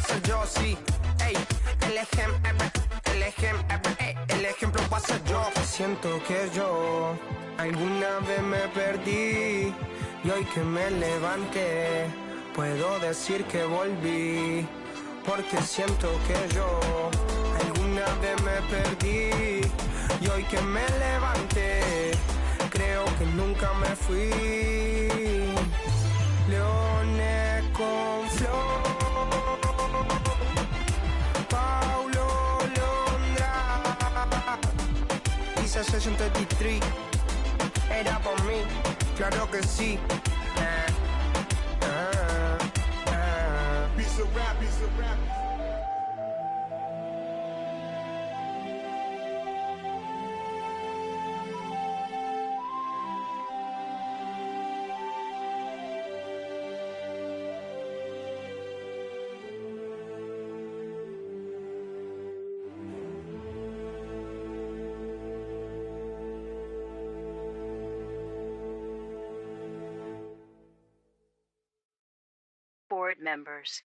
ser yo, sí. Ey, el ejemplo va a ser yo. Siento que yo alguna vez me perdí y hoy que me levanté puedo decir que volví. Porque siento que yo alguna vez me perdí y hoy que me levanté creo que nunca me fui. Leones con flor, Paulo Londra, Isa 63, era por mí, claro que sí. Piece of rap, piece of rap. Board members.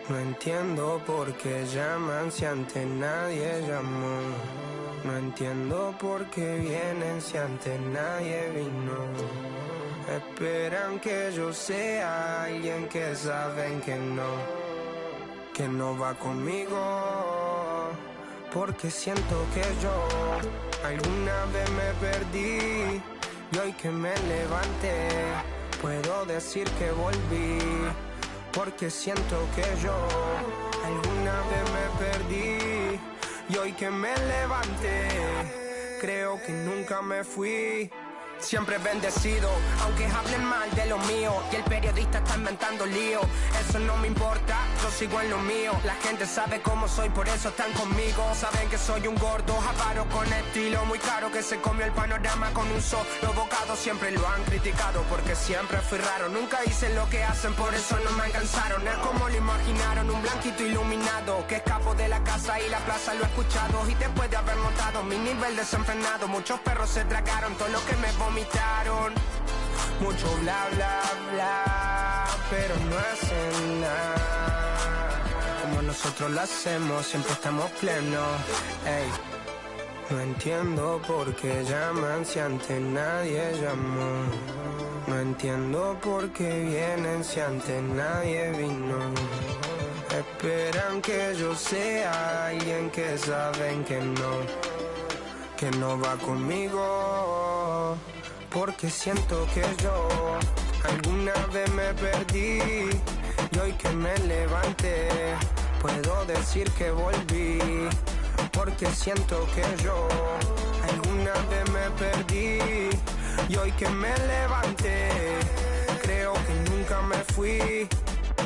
No entiendo por qué llaman si antes nadie llamó. No entiendo por qué vienen si antes nadie vino. Esperan que yo sea alguien que saben que no va conmigo. Porque siento que yo alguna vez me perdí y hoy que me levanté puedo decir que volví. Porque siento que yo alguna vez me perdí y hoy que me levanté creo que nunca me fui. Siempre bendecido, aunque hablen mal de lo mío y el periodista está inventando lío. Eso no me importa, yo sigo en lo mío. La gente sabe cómo soy, por eso están conmigo. Saben que soy un gordo, avaro con estilo muy caro, que se comió el panorama con un solo bocado. Siempre lo han criticado porque siempre fui raro. Nunca hice lo que hacen, por eso no me alcanzaron. Es como lo imaginaron, un blanquito iluminado que escapo de la casa y la plaza lo he escuchado. Y después de haber montado mi nivel desenfrenado, muchos perros se tragaron todo lo que me vomitaron. Mucho bla bla hablan, pero no hacen nada. Como nosotros lo hacemos, siempre estamos plenos. Ey. No entiendo por qué llaman si antes nadie llamó. No entiendo por qué vienen si antes nadie vino. Esperan que yo sea alguien que saben que no va conmigo. Porque siento que yo alguna vez me perdí y hoy que me levanté puedo decir que volví. Porque siento que yo alguna vez me perdí y hoy que me levanté creo que nunca me fui.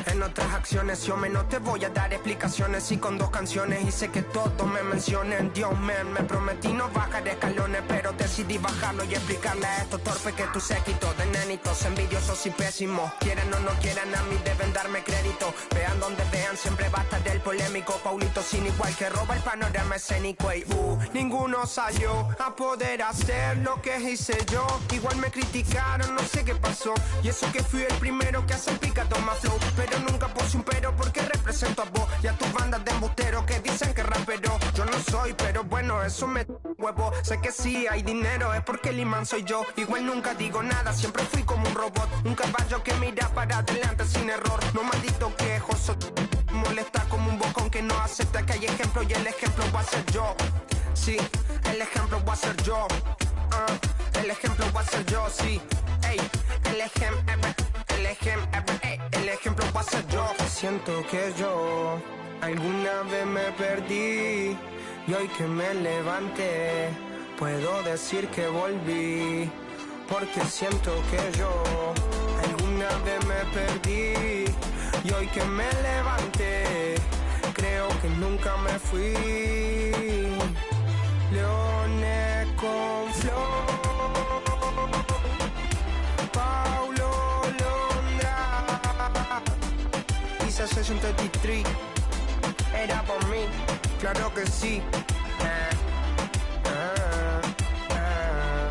En otras acciones yo no te voy a dar explicaciones. Y con 2 canciones hice que todos me mencionen. Dios me prometí no bajar escalones, pero decidí bajarlo y explicarle a estos torpes que tu séquito de nenitos envidiosos y pésimos, quieran o no quieran, a mí deben darme crédito. Vean donde vean, siempre va a estar el polémico Paulito sin igual que roba el panorama escénico. Y ninguno salió a poder hacer lo que hice yo. Igual me criticaron, no sé qué pasó. Y eso que fui el primero que hace el picado más flow. Pero nunca puse un pero porque represento a vos y a tus bandas de embusteros que dicen que rapero yo no soy, pero bueno, eso me huevo. Sé que sí hay dinero, es porque el imán soy yo. Igual nunca digo nada, siempre fui como un robot. Un caballo que mira para adelante sin error. No maldito quejoso, molesta como un bocón que no acepta que hay ejemplo y el ejemplo va a ser yo. Sí, el ejemplo va a ser yo. El ejemplo va a ser yo, sí. Ey, el ejemplo va a ser yo. Siento que yo alguna vez me perdí y hoy que me levanté puedo decir que volví. Porque siento que yo alguna vez me perdí y hoy que me levanté creo que nunca me fui. Leones con flow, Paulo Londra, Isa 63, era por mí, claro que sí.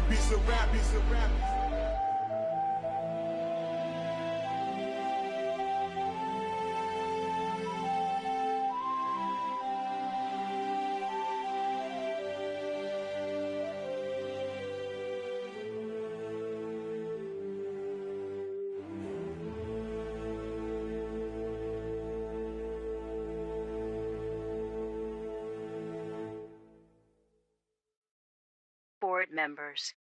Piece of rap, piece of rap. Board members.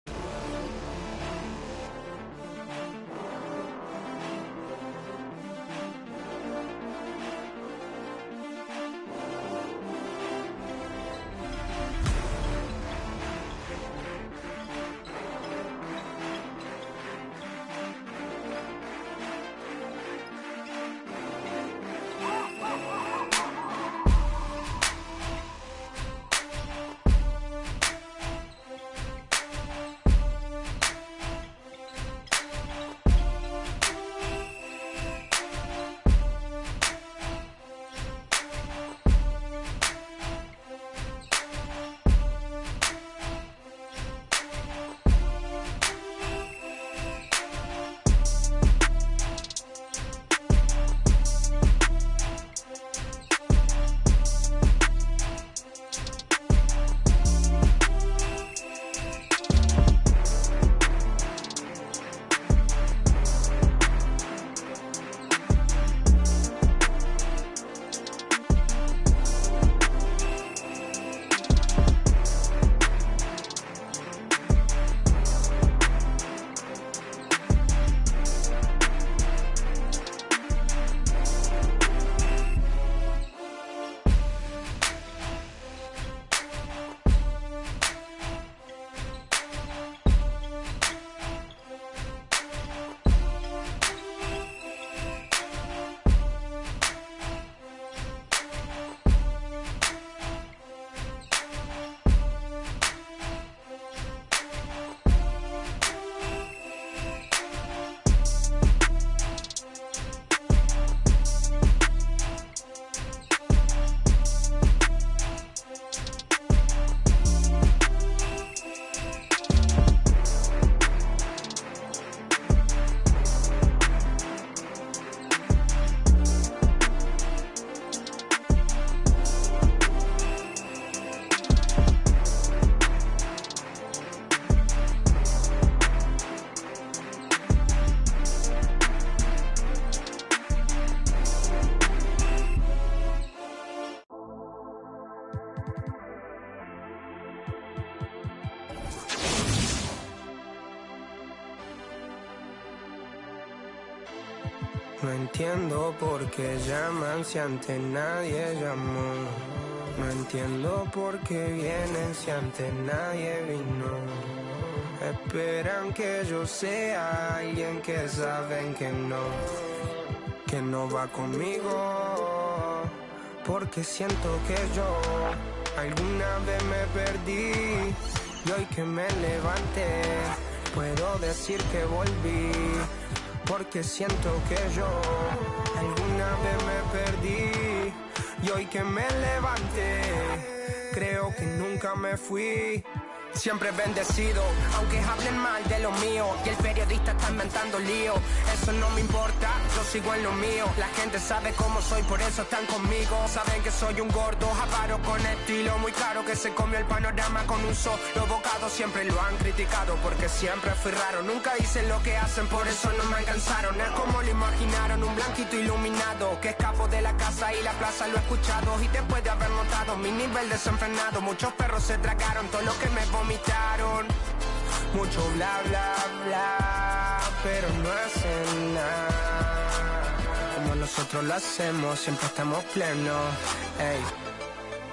No entiendo por qué llaman si antes nadie llamó. No entiendo por qué vienen si antes nadie vino. Esperan que yo sea alguien que saben que no va conmigo. Porque siento que yo alguna vez me perdí y hoy que me levanté puedo decir que volví. Porque siento que yo alguna vez me perdí y hoy que me levanté creo que nunca me fui. Siempre bendecido, aunque hablen mal de lo mío y el periodista está inventando lío. Eso no me importa, yo sigo en lo mío. La gente sabe cómo soy, por eso están conmigo. Saben que soy un gordo, avaro con estilo muy caro, que se comió el panorama con un solo bocado. Siempre lo han criticado porque siempre fui raro. Nunca hice lo que hacen, por eso no me alcanzaron. Es como lo imaginaron, un blanquito iluminado que escapo de la casa y la plaza lo he escuchado. Y después de haber notado mi nivel desenfrenado, muchos perros se tragaron todo lo que me vomitaron. Mucho bla bla bla, pero no hacen nada como nosotros lo hacemos, siempre estamos plenos. Ey.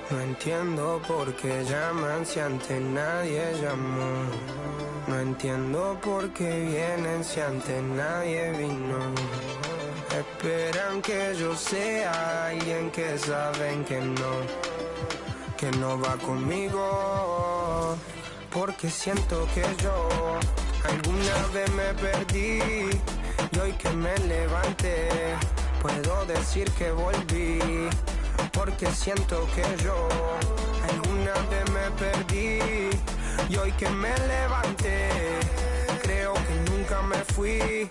No entiendo por qué llaman si antes nadie llamó. No entiendo por qué vienen si antes nadie vino. Esperan que yo sea alguien que saben que no va conmigo. Porque siento que yo alguna vez me perdí y hoy que me levanté puedo decir que volví. Porque siento que yo alguna vez me perdí y hoy que me levanté creo que nunca me fui.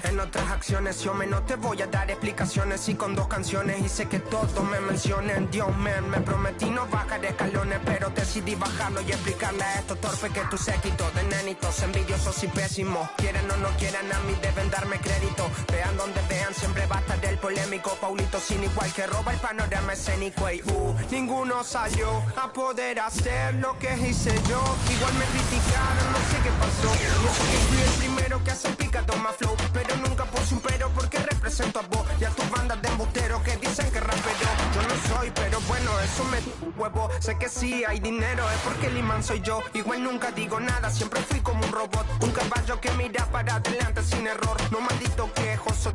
En otras acciones yo no te voy a dar explicaciones y con 2 canciones hice que todos me mencionen. Dios me prometí no bajar escalones, pero decidí bajarlo y explicarle a estos torpes que tu séquito de nenitos envidiosos y pésimos. Quieren o no quieran, a mí deben darme crédito. Vean donde vean, siempre va a estar el polémico Paulito sin igual que roba el panorama escénico. Y ninguno salió a poder hacer lo que hice yo. Igual me criticaron, no sé qué pasó. Y eso que fui el primero que hace picado más flow, pero nunca puse un pero porque represento a vos y a tus bandas de embusteros que dicen que rapero. Yo no soy, pero bueno, eso me huevo. Sé que sí hay dinero, es porque el imán soy yo. Igual nunca digo nada, siempre fui como un robot. Un caballo que mira para adelante sin error. No maldito quejoso,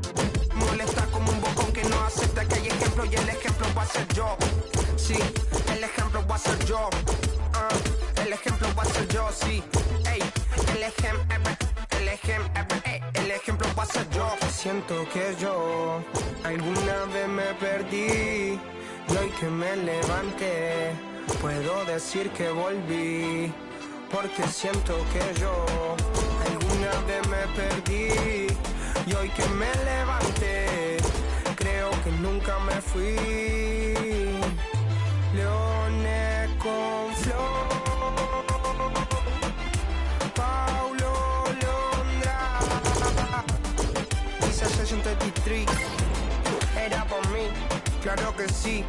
molesta como un bocón que no acepta que hay ejemplo y el ejemplo va a ser yo. Sí, el ejemplo va a ser yo. El ejemplo va a ser yo, sí. Ey, el ejemplo va a ser yo. Siento que yo alguna vez me perdí y hoy que me levanté puedo decir que volví. Porque siento que yo alguna vez me perdí y hoy que me levanté creo que nunca me fui. Leones con flor, Paulo Londra, Isa 63, era por mí, claro que sí.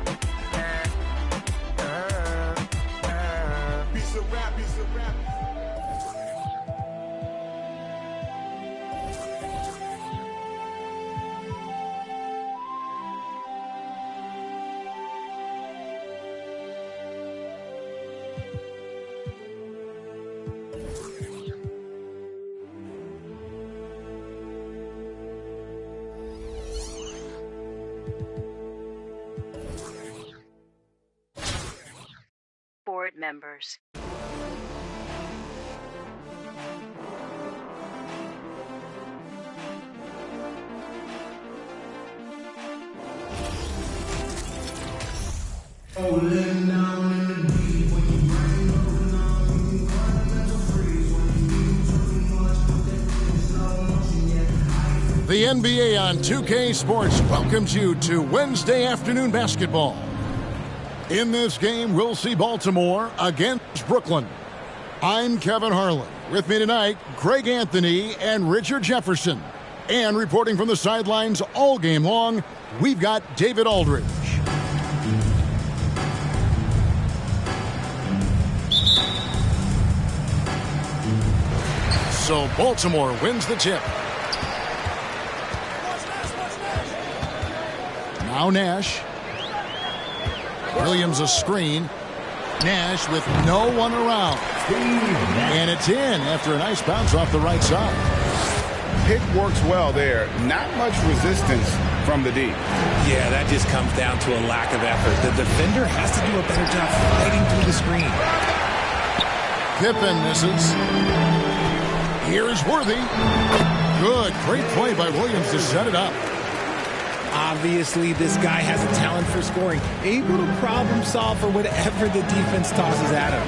Piece of rap, piece of rap. Board members. The NBA on 2K Sports welcomes you to Wednesday afternoon basketball. In this game, we'll see Baltimore against Brooklyn. I'm Kevin Harlan. With me tonight, Greg Anthony and Richard Jefferson. And reporting from the sidelines all game long, we've got David Aldridge. So Baltimore wins the tip. Now Nash. Williams a screen. Nash with no one around. And it's in after a nice bounce off the right side. Pick works well there. Not much resistance from the D. Yeah, that just comes down to a lack of effort. The defender has to do a better job fighting through the screen. Pippen misses. Here's Worthy. Good. Great play by Williams to set it up. Obviously, this guy has a talent for scoring. Able to problem solve for whatever the defense tosses at him.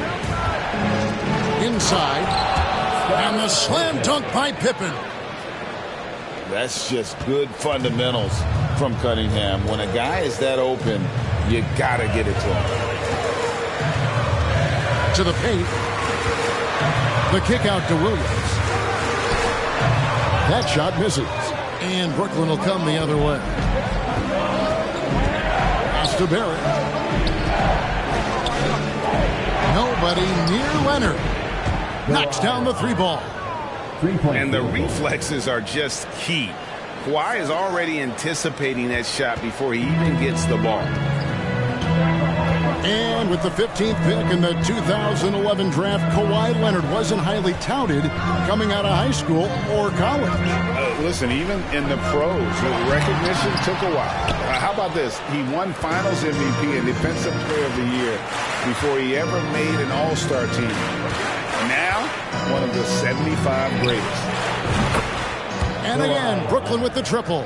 Inside. And the slam dunk by Pippen. That's just good fundamentals from Cunningham. When a guy is that open, you got to get it to him. To the paint. The kick out to Williams. That shot misses. And Brooklyn will come the other way. Pass to Barrett. Nobody near Leonard. Knocks down the three ball. And the reflexes are just key. Kawhi is already anticipating that shot before he even gets the ball. And with the 15th pick in the 2011 draft, Kawhi Leonard wasn't highly touted coming out of high school or college. Listen, even in the pros, the recognition took a while. How about this? He won Finals MVP and Defensive Player of the Year before he ever made an All-Star team. Now, one of the 75 greatest. And again, Brooklyn with the triple.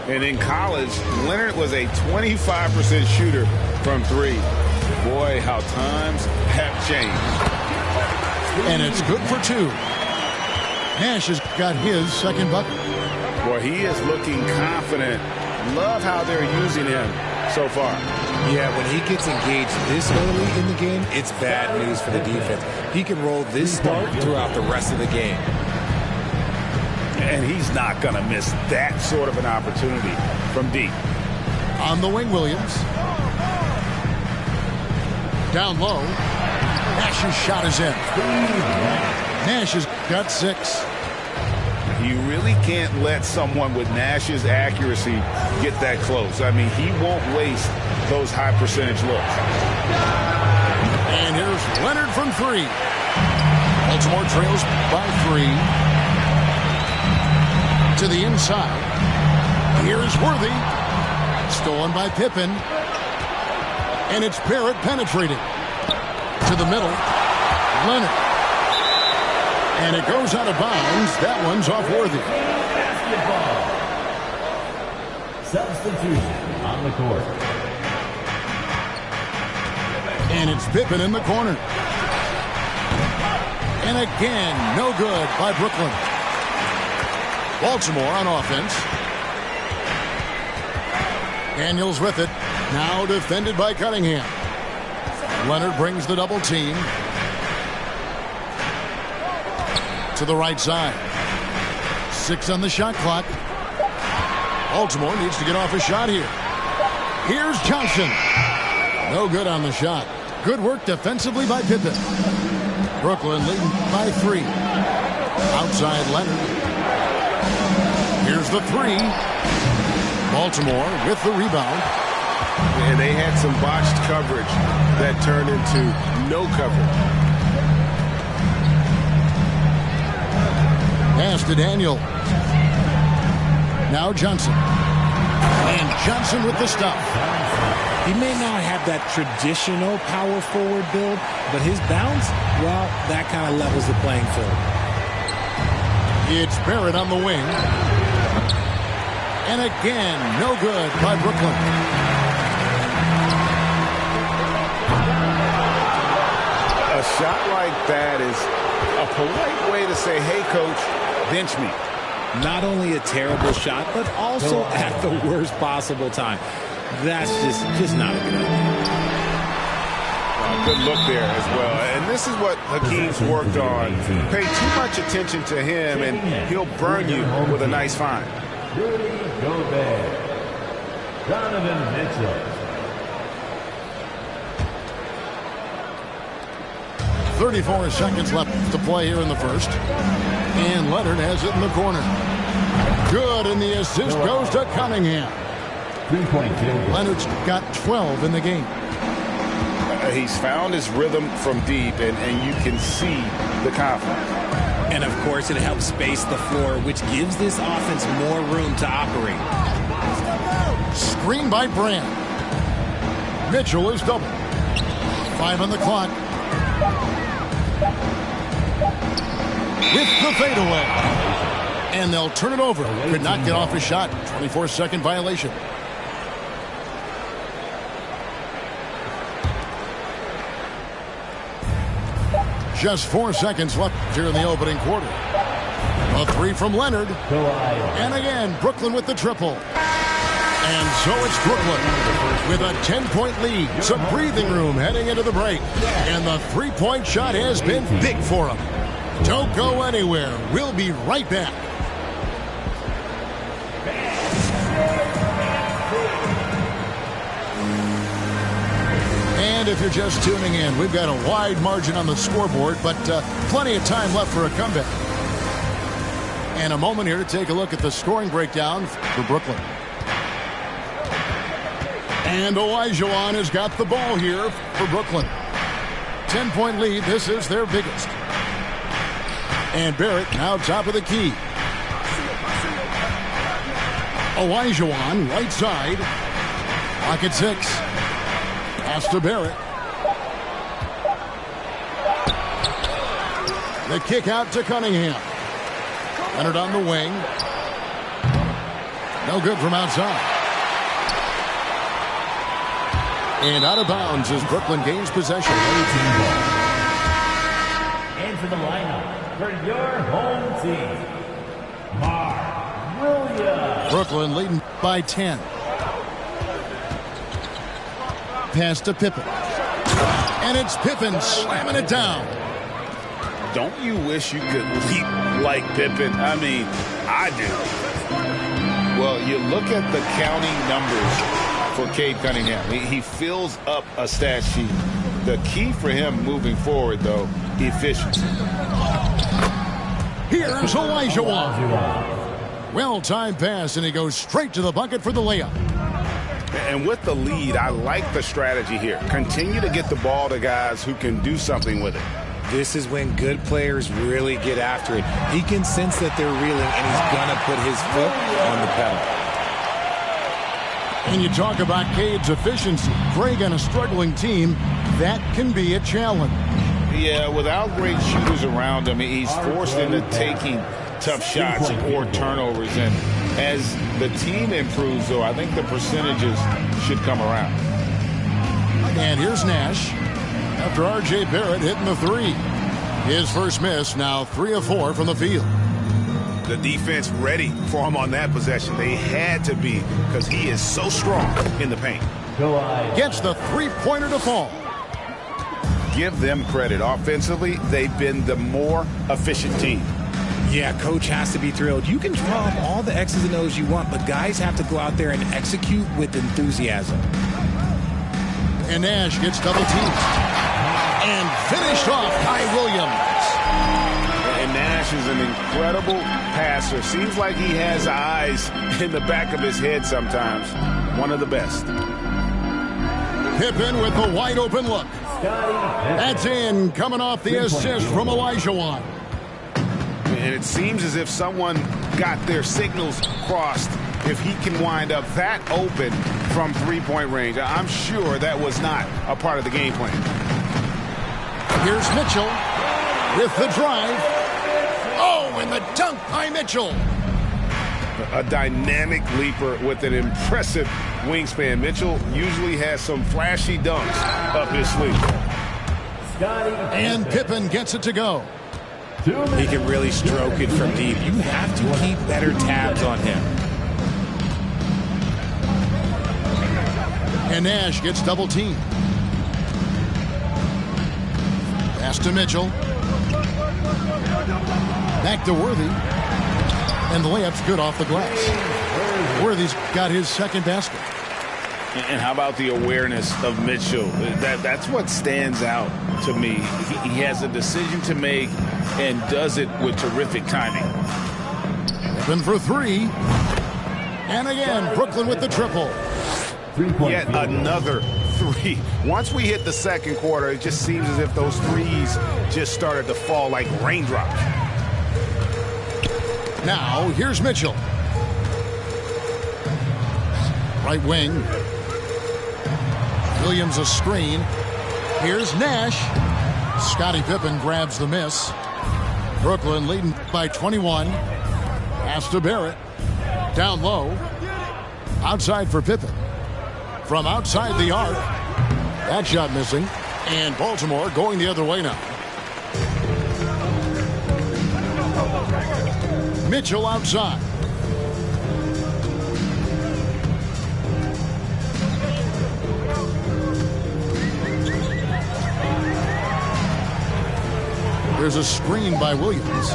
And in college, Leonard was a 25% shooter from three. Boy, how times have changed. And it's good for two. Nash has got his second bucket. Boy, he is looking confident. Love how they're using him so far. Yeah, when he gets engaged this early in the game, it's bad news for the defense. He can roll this start throughout the rest of the game. And he's not going to miss that sort of an opportunity from deep. On the wing, Williams. Down low. Nash's shot is in. Nash has got 6. You really can't let someone with Nash's accuracy get that close. I mean, he won't waste those high percentage looks. And here's Leonard from 3. Baltimore trails by 3. To the inside. Here's Worthy. Stolen by Pippen. And it's Barrett penetrating. To the middle. Leonard. And it goes out of bounds. That one's off Worthy. Basketball. Substitution on the court. And it's Pippen in the corner. And again, no good by Brooklyn. Baltimore on offense. Daniels with it. Now defended by Cunningham. Leonard brings the double team. To the right side. 6 on the shot clock. Baltimore needs to get off a shot here. Here's Johnson. No good on the shot. Good work defensively by Pippen. Brooklyn leading by 3. Outside Leonard. Here's the 3. Baltimore with the rebound. And they had some botched coverage that turned into no coverage. Pass to Daniel. Now Johnson. And Johnson with the stop. He may not have that traditional power forward build, but his bounce, well, that kind of levels the playing field. It's Barrett on the wing. And again, no good by Brooklyn. A shot like that is a polite way to say, hey, coach, bench me. Not only a terrible shot, but also at the worst possible time. That's just not a good idea. Good look there as well. And this is what Hakeem's worked on. Pay too much attention to him, and he'll burn you with a nice find. Rudy Gobert. Donovan Mitchell. 34 seconds left to play here in the first. And Leonard has it in the corner. Good, and the assist goes to Cunningham. 3-point field goal. Leonard's got 12 in the game. He's found his rhythm from deep, and you can see the confidence. And, of course, it helps space the floor, which gives this offense more room to operate. Screen by Brand. Mitchell is double. 5 on the clock. With the fadeaway. And they'll turn it over. Could not get off his shot. 24-second violation. Just 4 seconds left here in the opening quarter. A three from Leonard. And again, Brooklyn with the triple. And so it's Brooklyn with a 10-point lead. Some breathing room heading into the break. And the three-point shot has been big for them. Don't go anywhere. We'll be right back. And if you're just tuning in, we've got a wide margin on the scoreboard, but plenty of time left for a comeback. And a moment here to take a look at the scoring breakdown for Brooklyn. And Olajuwon has got the ball here for Brooklyn. 10-point lead. This is their biggest. And Barrett now top of the key. Olajuwon, right side. Pocket 6. Pass to Barrett. The kick out to Cunningham. Leonard on the wing. No good from outside. And out of bounds as Brooklyn gains possession. Into the lineup for your home team, Mark Williams. Brooklyn leading by 10. Pass to Pippen. And it's Pippen slamming it down. Don't you wish you could leap like Pippen? I mean, I do. Well, you look at the counting numbers for Cade Cunningham. He fills up a stat sheet. The key for him moving forward, though, efficiency. Here's Olajuwon. Well-timed pass, and he goes straight to the bucket for the layup. And with the lead, I like the strategy here. Continue to get the ball to guys who can do something with it. This is when good players really get after it. He can sense that they're reeling, and he's going to put his foot on the pedal. And you talk about Cade's efficiency. Craig on a struggling team, that can be a challenge. Yeah, without great shooters around him, he's forced into taking tough shots or turnovers. And as the team improves, though, I think the percentages should come around. And here's Nash. After R.J. Barrett hitting the three. His first miss, now 3 of 4 from the field. The defense ready for him on that possession. They had to be because he is so strong in the paint. Gets the three-pointer to fall. Give them credit. Offensively, they've been the more efficient team. Yeah, coach has to be thrilled. You can draw up all the X's and O's you want, but guys have to go out there and execute with enthusiasm. And Nash gets double teamed. And finished off by Williams. And Nash is an incredible passer. Seems like he has eyes in the back of his head sometimes. One of the best. Pippen with the wide open look. That's in, coming off the assist from Olajuwon. And it seems as if someone got their signals crossed. If he can wind up that open from three-point range, I'm sure that was not a part of the game plan. Here's Mitchell with the drive. Oh, and the dunk by Mitchell. A dynamic leaper with an impressive wingspan. Mitchell usually has some flashy dunks up his sleeve. And Pippen gets it to go. He can really stroke it from deep. You have to keep better tabs on him. And Nash gets double teamed. Pass to Mitchell. Back to Worthy. And the layup's good off the glass. Worthy's got his second basket. And how about the awareness of Mitchell? That's what stands out to me. He has a decision to make and does it with terrific timing. Pippen for three. And again, Brooklyn with the triple. 3-point Yet field goal. another three. Once we hit the second quarter, it just seems as if those threes just started to fall like raindrops. Now, here's Mitchell. Right wing. Williams a screen. Here's Nash. Scottie Pippen grabs the miss. Brooklyn leading by 21. Pass to Barrett. Down low. Outside for Pippen. From outside the arc. That shot missing. And Baltimore going the other way now. Mitchell outside. There's a screen by Williams.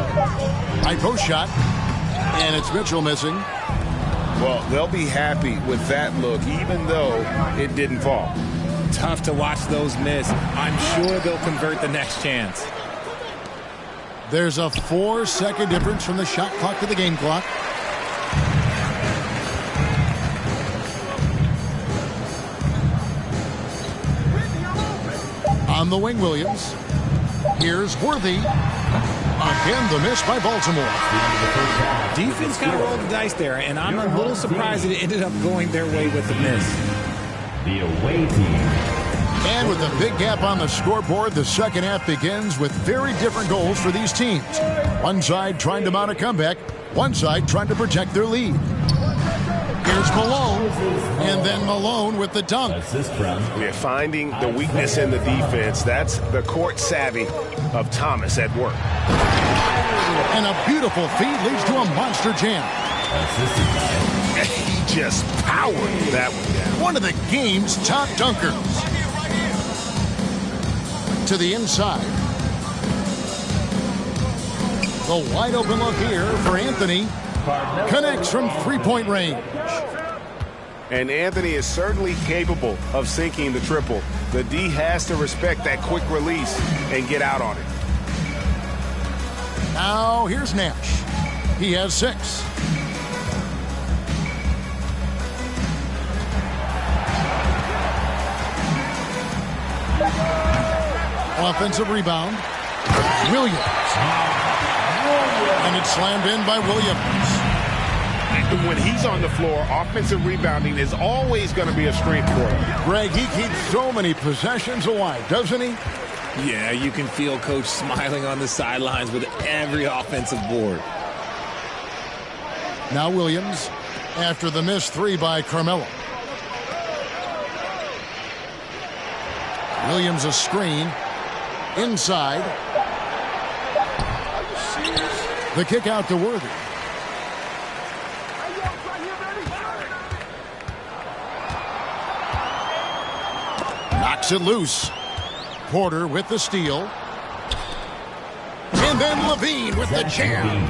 High post shot. And it's Mitchell missing. Well, they'll be happy with that look, even though it didn't fall. Tough to watch those miss. I'm sure they'll convert the next chance. There's a 4-second difference from the shot clock to the game clock. On the wing, Williams. Here's Worthy. Again, the miss by Baltimore. Defense kind of rolled the dice there, and I'm a little surprised that it ended up going their way with the miss. The away team. And with a big gap on the scoreboard, the second half begins with very different goals for these teams. One side trying to mount a comeback, one side trying to protect their lead. Here's Malone, and then Malone with the dunk. Assist from. We're finding the weakness in the defense. That's the court savvy of Thomas at work. And a beautiful feed leads to a monster jam. Assisted by. He just powered that one down. One of the game's top dunkers. To the inside. The wide open look here for Anthony. Connects from three-point range. And Anthony is certainly capable of sinking the triple. The D has to respect that quick release and get out on it. Now here's Nash. He has 6. Offensive rebound. Williams. And it's slammed in by Williams. When he's on the floor, offensive rebounding is always going to be a strength for him. Greg, he keeps so many possessions alive, doesn't he? Yeah, you can feel Coach smiling on the sidelines with every offensive board. Now Williams after the missed 3 by Carmelo. Williams a screen. Inside. The kick out to Worthy. Knocks it loose. Porter with the steal. And then Levine with the jam.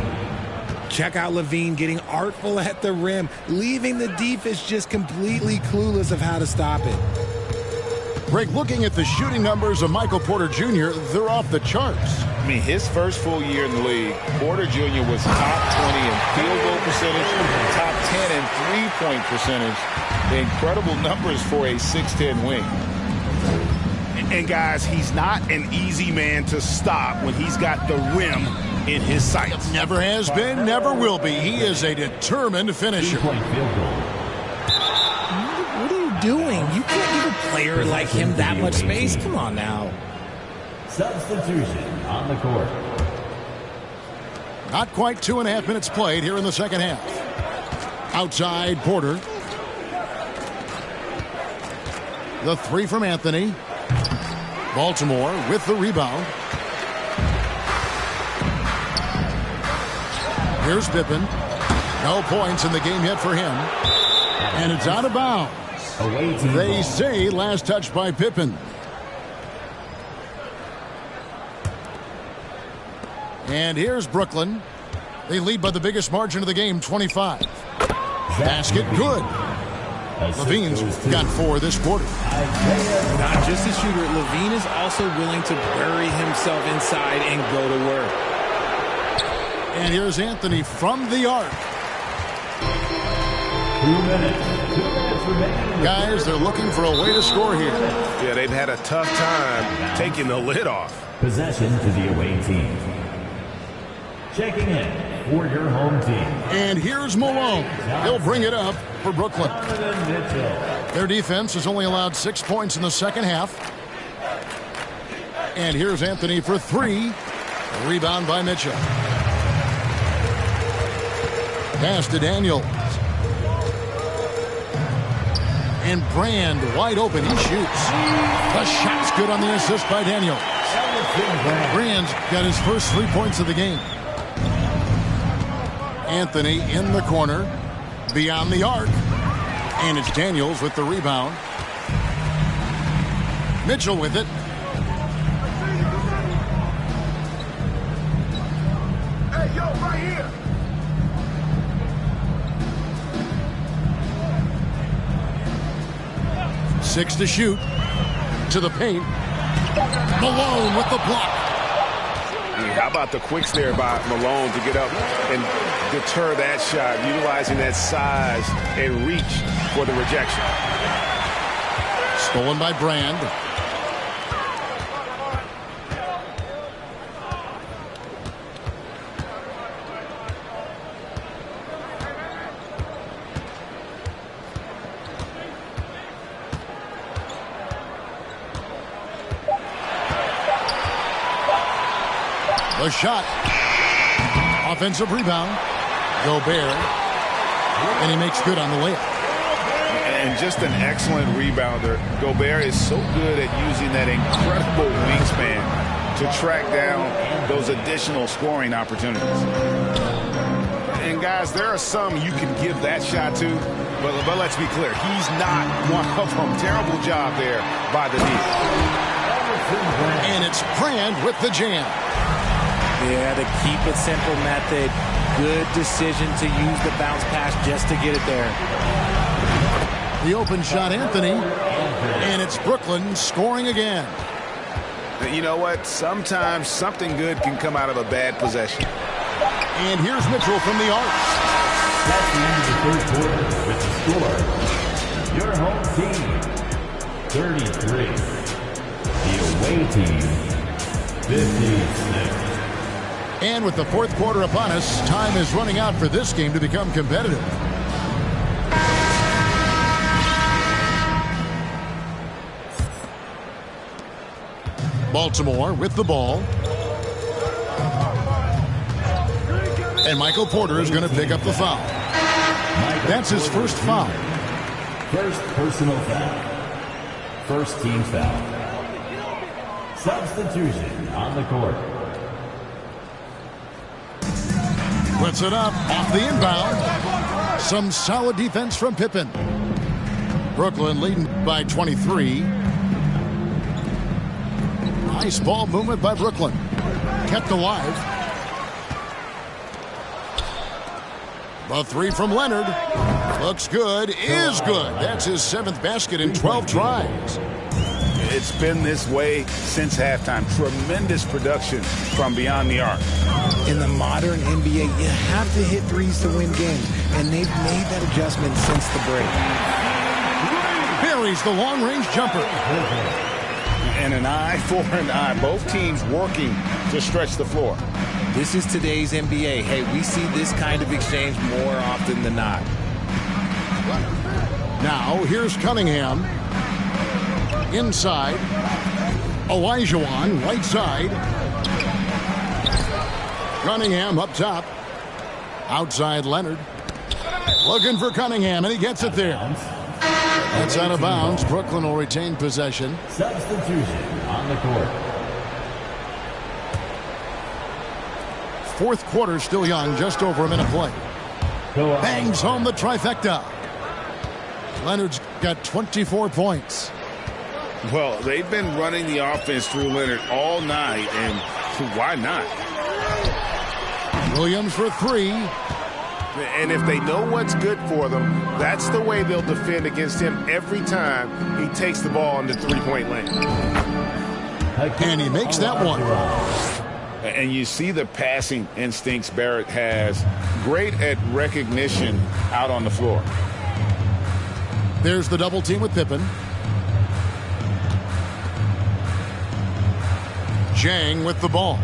Check out Levine getting artful at the rim, leaving the defense just completely clueless of how to stop it. Greg, looking at the shooting numbers of Michael Porter Jr., they're off the charts. I mean, his first full year in the league, Porter Jr. was top 20 in field goal percentage, top 10 in three-point percentage. The incredible numbers for a 6'10 wing. And guys, he's not an easy man to stop when he's got the rim in his sights. Never has been, never will be. He is a determined finisher. 3-point field goal. What are you doing? You can't give a player like him that much space. Come on now. Substitution on the court. Not quite 2.5 minutes played here in the second half. Outside Porter. The 3 from Anthony. Baltimore with the rebound. Here's Pippen. No points in the game yet for him. And it's out of bounds. Away team They ball. say last touch by Pippen. And here's Brooklyn. They lead by the biggest margin of the game, 25. Basket good. Levine's got 4 this quarter. Not just a shooter, Levine is also willing to bury himself inside and go to work. And here's Anthony from the arc. 2 minutes. 2 minutes remaining. Guys, they're looking for a way to score here. Yeah, they've had a tough time taking the lid off. Possession to the away team. Checking in for your home team. And here's Malone. He'll bring it up for Brooklyn. Their defense has only allowed 6 points in the second half. And here's Anthony for 3. Rebound by Mitchell. Pass to Daniels. And Brand wide open. He shoots. The shot's good on the assist by Daniels. Brand's got his first 3 points of the game. Anthony in the corner. Beyond the arc. And it's Daniels with the rebound. Mitchell with it. Hey, yo, right here. Six to shoot. To the paint. Malone with the block. How about the quicks there by Malone to get up and deter that shot, utilizing that size and reach for the rejection. Stolen by Brand. A shot. Offensive rebound. Gobert. And he makes good on the layup. And just an excellent rebounder. Gobert is so good at using that incredible wingspan to track down those additional scoring opportunities. And guys, there are some you can give that shot to, but let's be clear, he's not one of them. Terrible job there by the D. And it's Brand with the jam. Yeah, the keep it simple method. Good decision to use the bounce pass just to get it there. The open shot, Anthony. And it's Brooklyn scoring again. You know what? Sometimes something good can come out of a bad possession. And here's Mitchell from the arc. That's the end of the third quarter with the score. Your home team, 33. The away team, 56. And with the fourth quarter upon us, time is running out for this game to become competitive. Baltimore with the ball. And Michael Porter is going to pick up the foul. That's his first foul. First personal foul. First team foul. Substitution on the court. Puts it up off the inbound. Some solid defense from Pippen. Brooklyn leading by 23. Nice ball movement by Brooklyn. Kept alive. The three from Leonard. Looks good. Is good. That's his 7th basket in 12 tries. It's been this way since halftime. Tremendous production from beyond the arc. In the modern NBA, you have to hit threes to win games, and they've made that adjustment since the break. Buries the long-range jumper. And an eye for an eye. Both teams working to stretch the floor. This is today's NBA. Hey, we see this kind of exchange more often than not. Now, here's Cunningham. Inside. Olajuwon, right side. Cunningham up top. Outside Leonard. Looking for Cunningham, and he gets it there. That's out of bounds. Brooklyn will retain possession. Substitution on the court. Fourth quarter still young, just over a minute play. Bangs home the trifecta. Leonard's got 24 points. Well, they've been running the offense through Leonard all night, and why not? Williams for 3. And if they know what's good for them, that's the way they'll defend against him every time he takes the ball in the three-point lane. And he makes that one. And you see the passing instincts Barrett has. Great at recognition out on the floor. There's the double team with Pippen. Jang with the ball.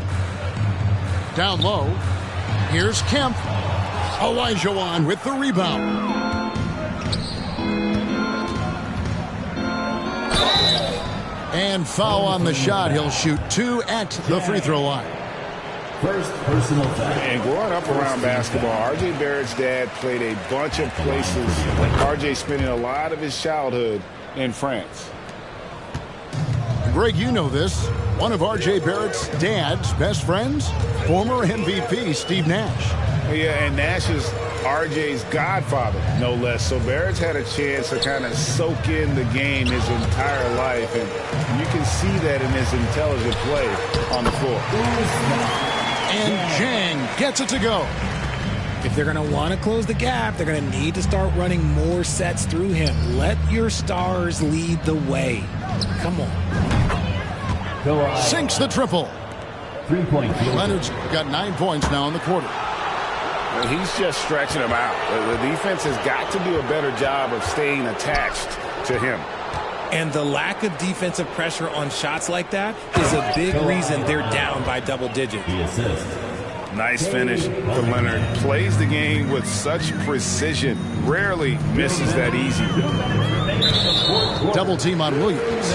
Down low. Here's Kemp. Olajuwon with the rebound. And foul on the shot. He'll shoot 2 at the free throw line. First personal foul. And growing up around basketball, R.J. Barrett's dad played a bunch of places. R.J. spending a lot of his childhood in France. Greg, you know this. One of R.J. Barrett's dad's best friends, former MVP Steve Nash. Yeah, and Nash is R.J.'s godfather, no less. So Barrett's had a chance to kind of soak in the game his entire life, and you can see that in his intelligent play on the floor. And Jang gets it to go. If they're going to want to close the gap, they're going to need to start running more sets through him. Let your stars lead the way. Come on. Sinks the triple. 3-point field. Leonard's got 9 points now in the quarter. He's just stretching him out. The defense has got to do a better job of staying attached to him. And the lack of defensive pressure on shots like that is a big reason they're down by double digits. The assist. Nice finish for Leonard. Plays the game with such precision. Rarely misses that easy. Double team on Williams.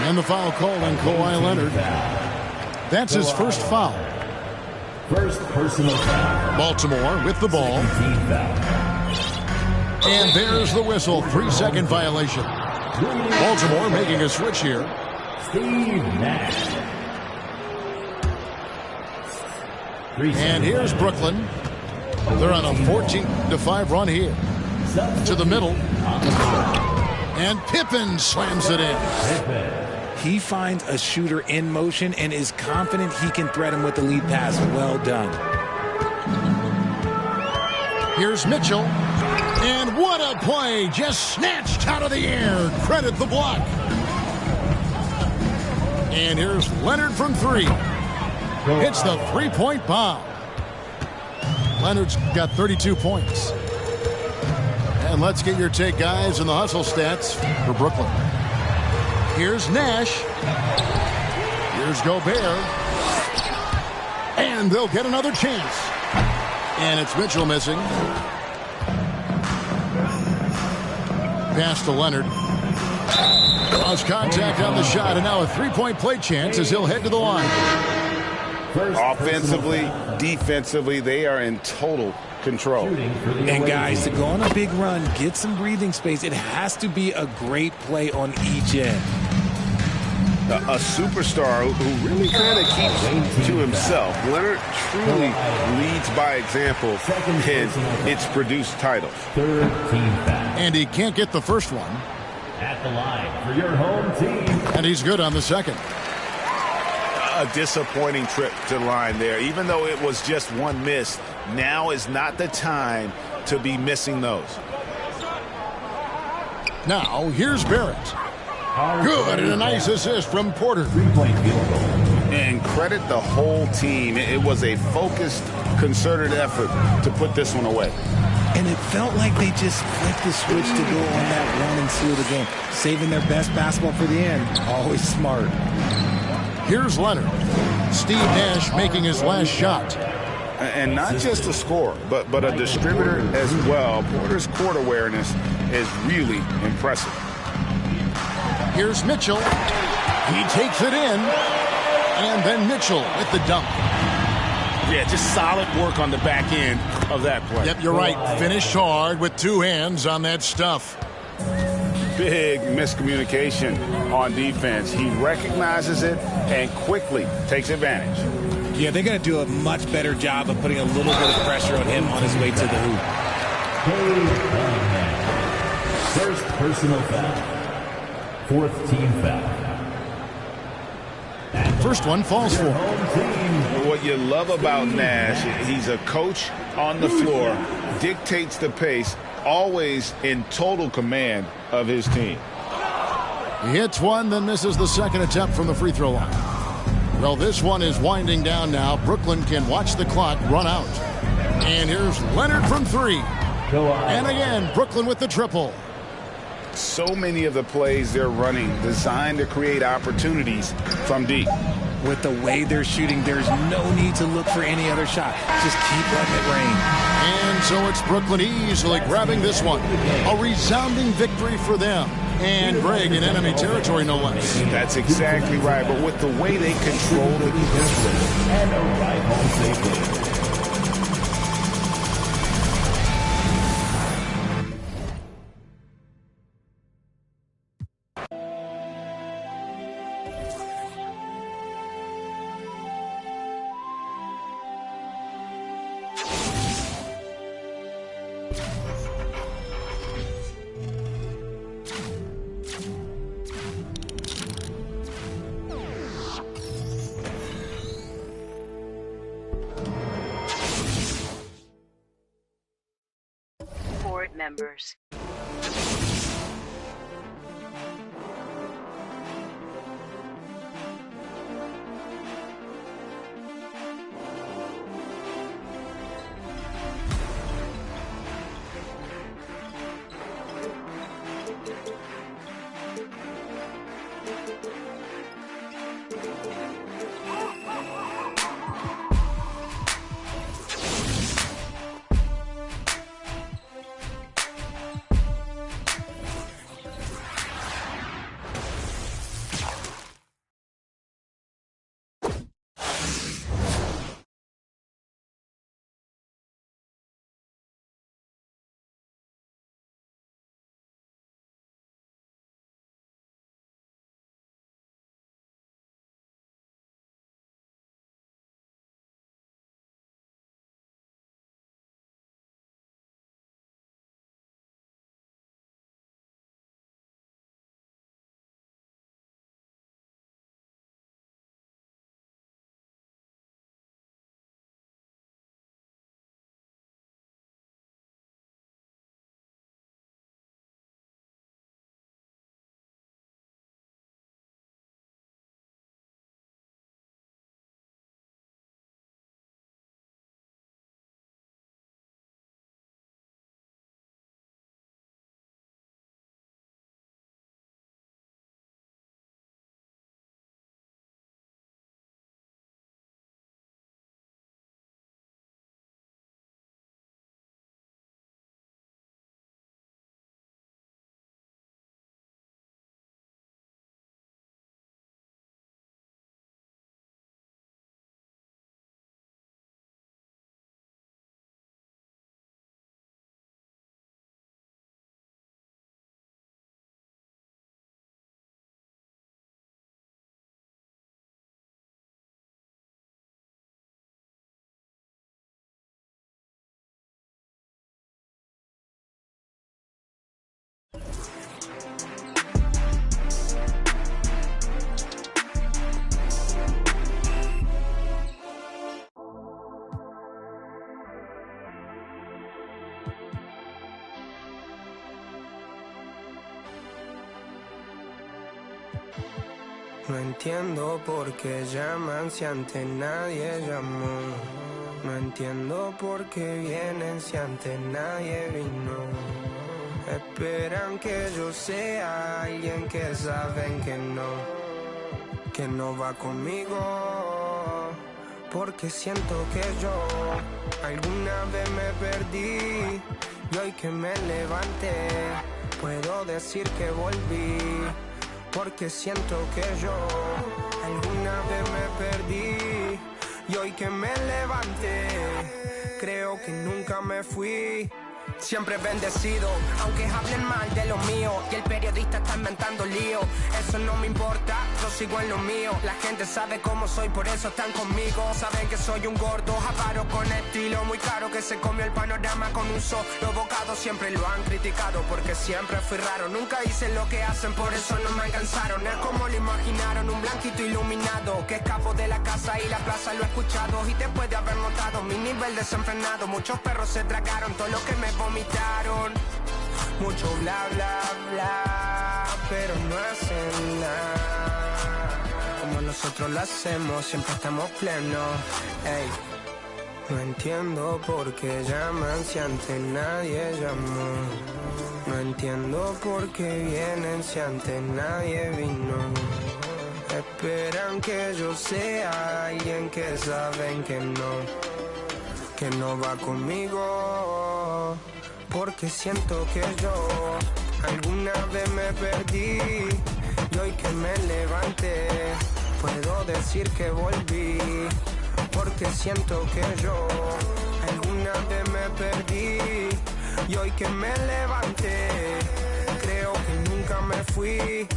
And the foul called on Kawhi Leonard. That's his first foul. First personal foul. Baltimore with the ball. And there's the whistle. 3-second violation. Baltimore making a switch here. Steve Nash. And here's Brooklyn. They're on a 14-5 run here. To the middle. And Pippen slams it in. He finds a shooter in motion and is confident he can thread him with the lead pass. Well done. Here's Mitchell. And what a play. Just snatched out of the air. Credit the block. And here's Leonard from 3. Hits the 3-point bomb. Leonard's got 32 points. And let's get your take, guys, on the hustle stats for Brooklyn. Here's Nash. Here's Gobert. And they'll get another chance. And it's Mitchell missing. Pass to Leonard. Lost contact on the shot, and now a 3-point play chance as he'll head to the line. Offensively, defensively, they are in total control. And guys, to go on a big run, get some breathing space, it has to be a great play on each end. A superstar who really kind of keeps to himself. Leonard truly leads by example, and it's produced titles. Third team foul. And he can't get the first one. At the line for your home team. And he's good on the second. A disappointing trip to the line there. Even though it was just one miss, now is not the time to be missing those. Now, here's Barrett. Good, and a nice assist from Porter. 3-point field goal. And credit the whole team. It was a focused, concerted effort to put this one away. And it felt like they just flipped the switch to go on that run and seal the game. Saving their best basketball for the end. Always smart. Here's Leonard. Steve Nash making his last shot. And not just a scorer, but a distributor as well. Porter's court awareness is really impressive. Here's Mitchell. He takes it in. And then Mitchell with the dunk. Yeah, just solid work on the back end of that play. Yep, you're right. Finished hard with 2 hands on that stuff. Big miscommunication on defense. He recognizes it and quickly takes advantage. Yeah, they're going to do a much better job of putting a little bit of pressure on him on his way to the hoop. First personal foul. Fourth team foul. First one falls for him. What you love about Nash, he's a coach on the floor, dictates the pace, always in total command of his team. He hits one, then misses the second attempt from the free throw line. Well, this one is winding down now. Brooklyn can watch the clock run out. And here's Leonard from 3. And again, Brooklyn with the triple. So many of the plays they're running designed to create opportunities from deep. With the way they're shooting, there's no need to look for any other shot. Just keep letting it rain. And so it's Brooklyn easily grabbing this one. A resounding victory for them. And Greg in enemy territory, no less. That's exactly right. But with the way they control the defense and arrive home safely. Board members. No entiendo por qué llaman si antes nadie llamó. No entiendo por qué vienen si antes nadie vino. Esperan que yo sea alguien que saben que no va conmigo. Porque siento que yo alguna vez me perdí y hoy que me levanté puedo decir que volví. Porque siento que yo alguna vez me perdí y hoy que me levanté creo que nunca me fui. Siempre bendecido, aunque hablen mal de lo mío y el periodista está inventando lío. Eso no me importa, yo sigo en lo mío. La gente sabe cómo soy, por eso están conmigo. Saben que soy un gordo, avaro con estilo muy caro, que se comió el panorama con un solo bocado. Siempre lo han criticado porque siempre fui raro. Nunca hice lo que hacen, por eso no me alcanzaron. Es como lo imaginaron, un blanquito iluminado que escapo de la casa y la plaza. Lo he escuchado y después de haber notado mi nivel desenfrenado, muchos perros se tragaron todo lo que me vomitaron. Mucho bla bla bla, pero no hacen nada como nosotros lo hacemos, siempre estamos plenos. Ey, No entiendo por qué llaman si antes nadie llamó. No entiendo por qué vienen si antes nadie vino. Esperan que yo sea alguien que saben que no va conmigo. Porque siento que yo alguna vez me perdí y hoy que me levanté puedo decir que volví. Porque siento que yo alguna vez me perdí y hoy que me levanté creo que nunca me fui.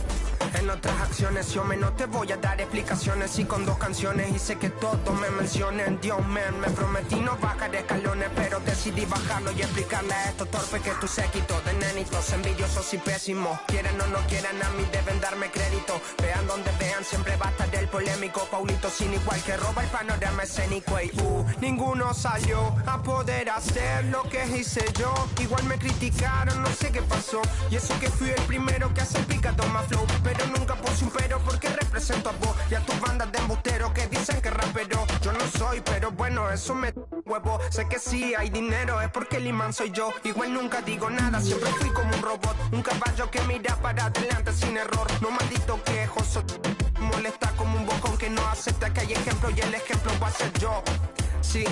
En otras acciones yo no te voy a dar explicaciones. Y con 2 canciones hice que todos me mencionen. Dios me prometí no bajar escalones, pero decidí bajarlo y explicarle a estos torpes que tu séquito de nenitos envidiosos y pésimos. Quieren o no quieran, a mí deben darme crédito. Vean donde vean, siempre va a estar el polémico Paulito sin igual que roba el panorama escénico. Y ninguno salió a poder hacer lo que hice yo. Igual me criticaron, no sé qué pasó. Y eso que fui el primero que hace el picado más flow. Pero nunca puse un pero porque represento a vos y a tus bandas de embusteros que dicen que rapero yo no soy, pero bueno, eso me huevo. Sé que sí hay dinero, es porque el imán soy yo. Igual nunca digo nada, siempre fui como un robot. Un caballo que mira para adelante sin error. No maldito quejoso, molesta como un bocón que no acepta que hay ejemplo. Y el ejemplo va a ser yo. Sí,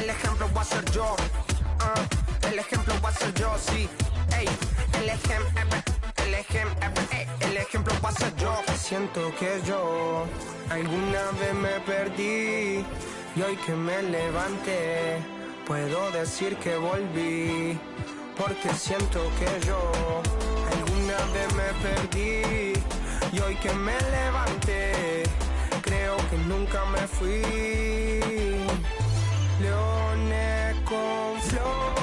el ejemplo va a ser yo. El ejemplo va a ser yo, sí. Ey, el ejemplo va a ser yo. Siento que yo alguna vez me perdí y hoy que me levanté puedo decir que volví. Porque siento que yo alguna vez me perdí y hoy que me levanté creo que nunca me fui. Leones con flow,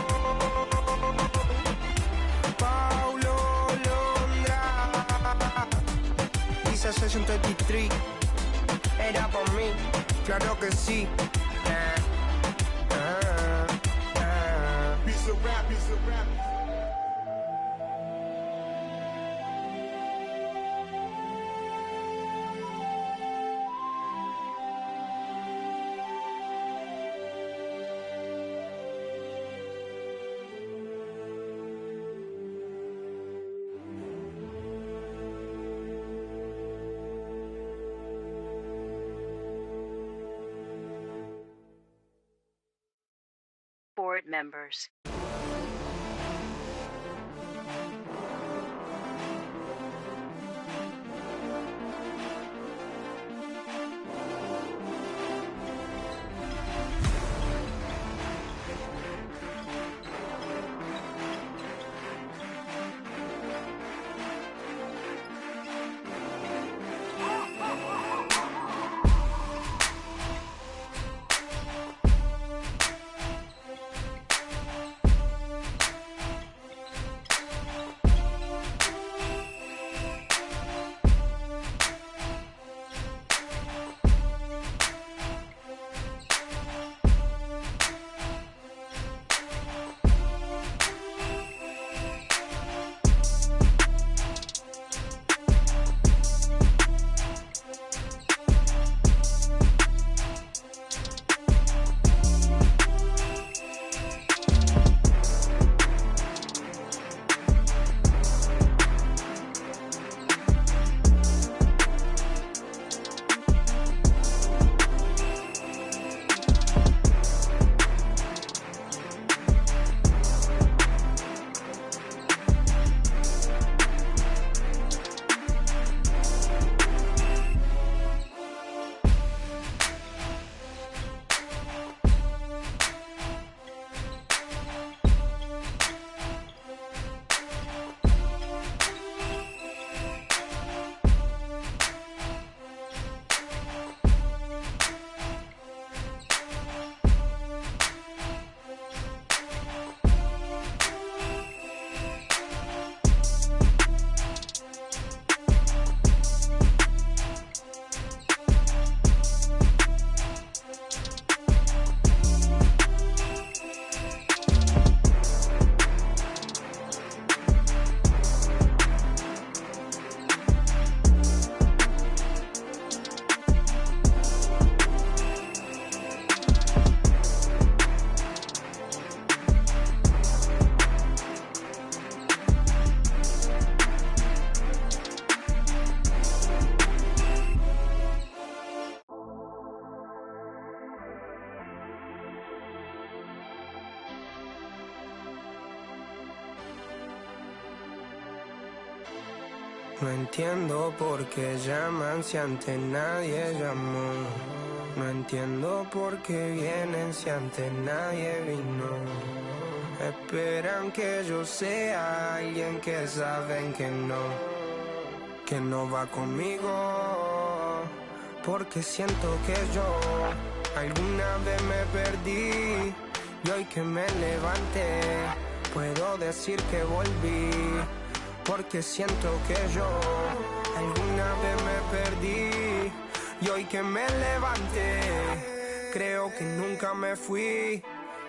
Paulo Londra, dice Session 33, era por mí, claro que sí. Piece of rap, piece of rap. Board members. No entiendo por qué llaman si antes nadie llamó. No entiendo por qué vienen si antes nadie vino. Esperan que yo sea alguien que saben que no va conmigo. Porque siento que yo alguna vez me perdí y hoy que me levanté puedo decir que volví. Porque siento que yo alguna vez me perdí y hoy que me levanté creo que nunca me fui.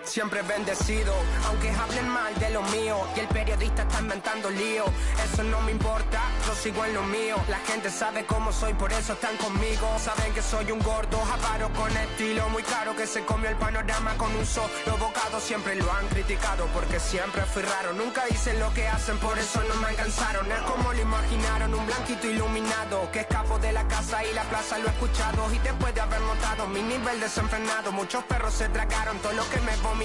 Siempre bendecido, aunque hablen mal de lo mío y el periodista está inventando lío. Eso no me importa, yo sigo en lo mío. La gente sabe cómo soy, por eso están conmigo. Saben que soy un gordo, avaro con estilo muy caro, que se comió el panorama con un solo bocado. Siempre lo han criticado porque siempre fui raro. Nunca hice lo que hacen, por eso no me alcanzaron. Es como lo imaginaron, un blanquito iluminado que escapo de la casa y la plaza lo he escuchado. Y después de haber notado mi nivel desenfrenado, muchos perros se tragaron todo lo que me vomitaron.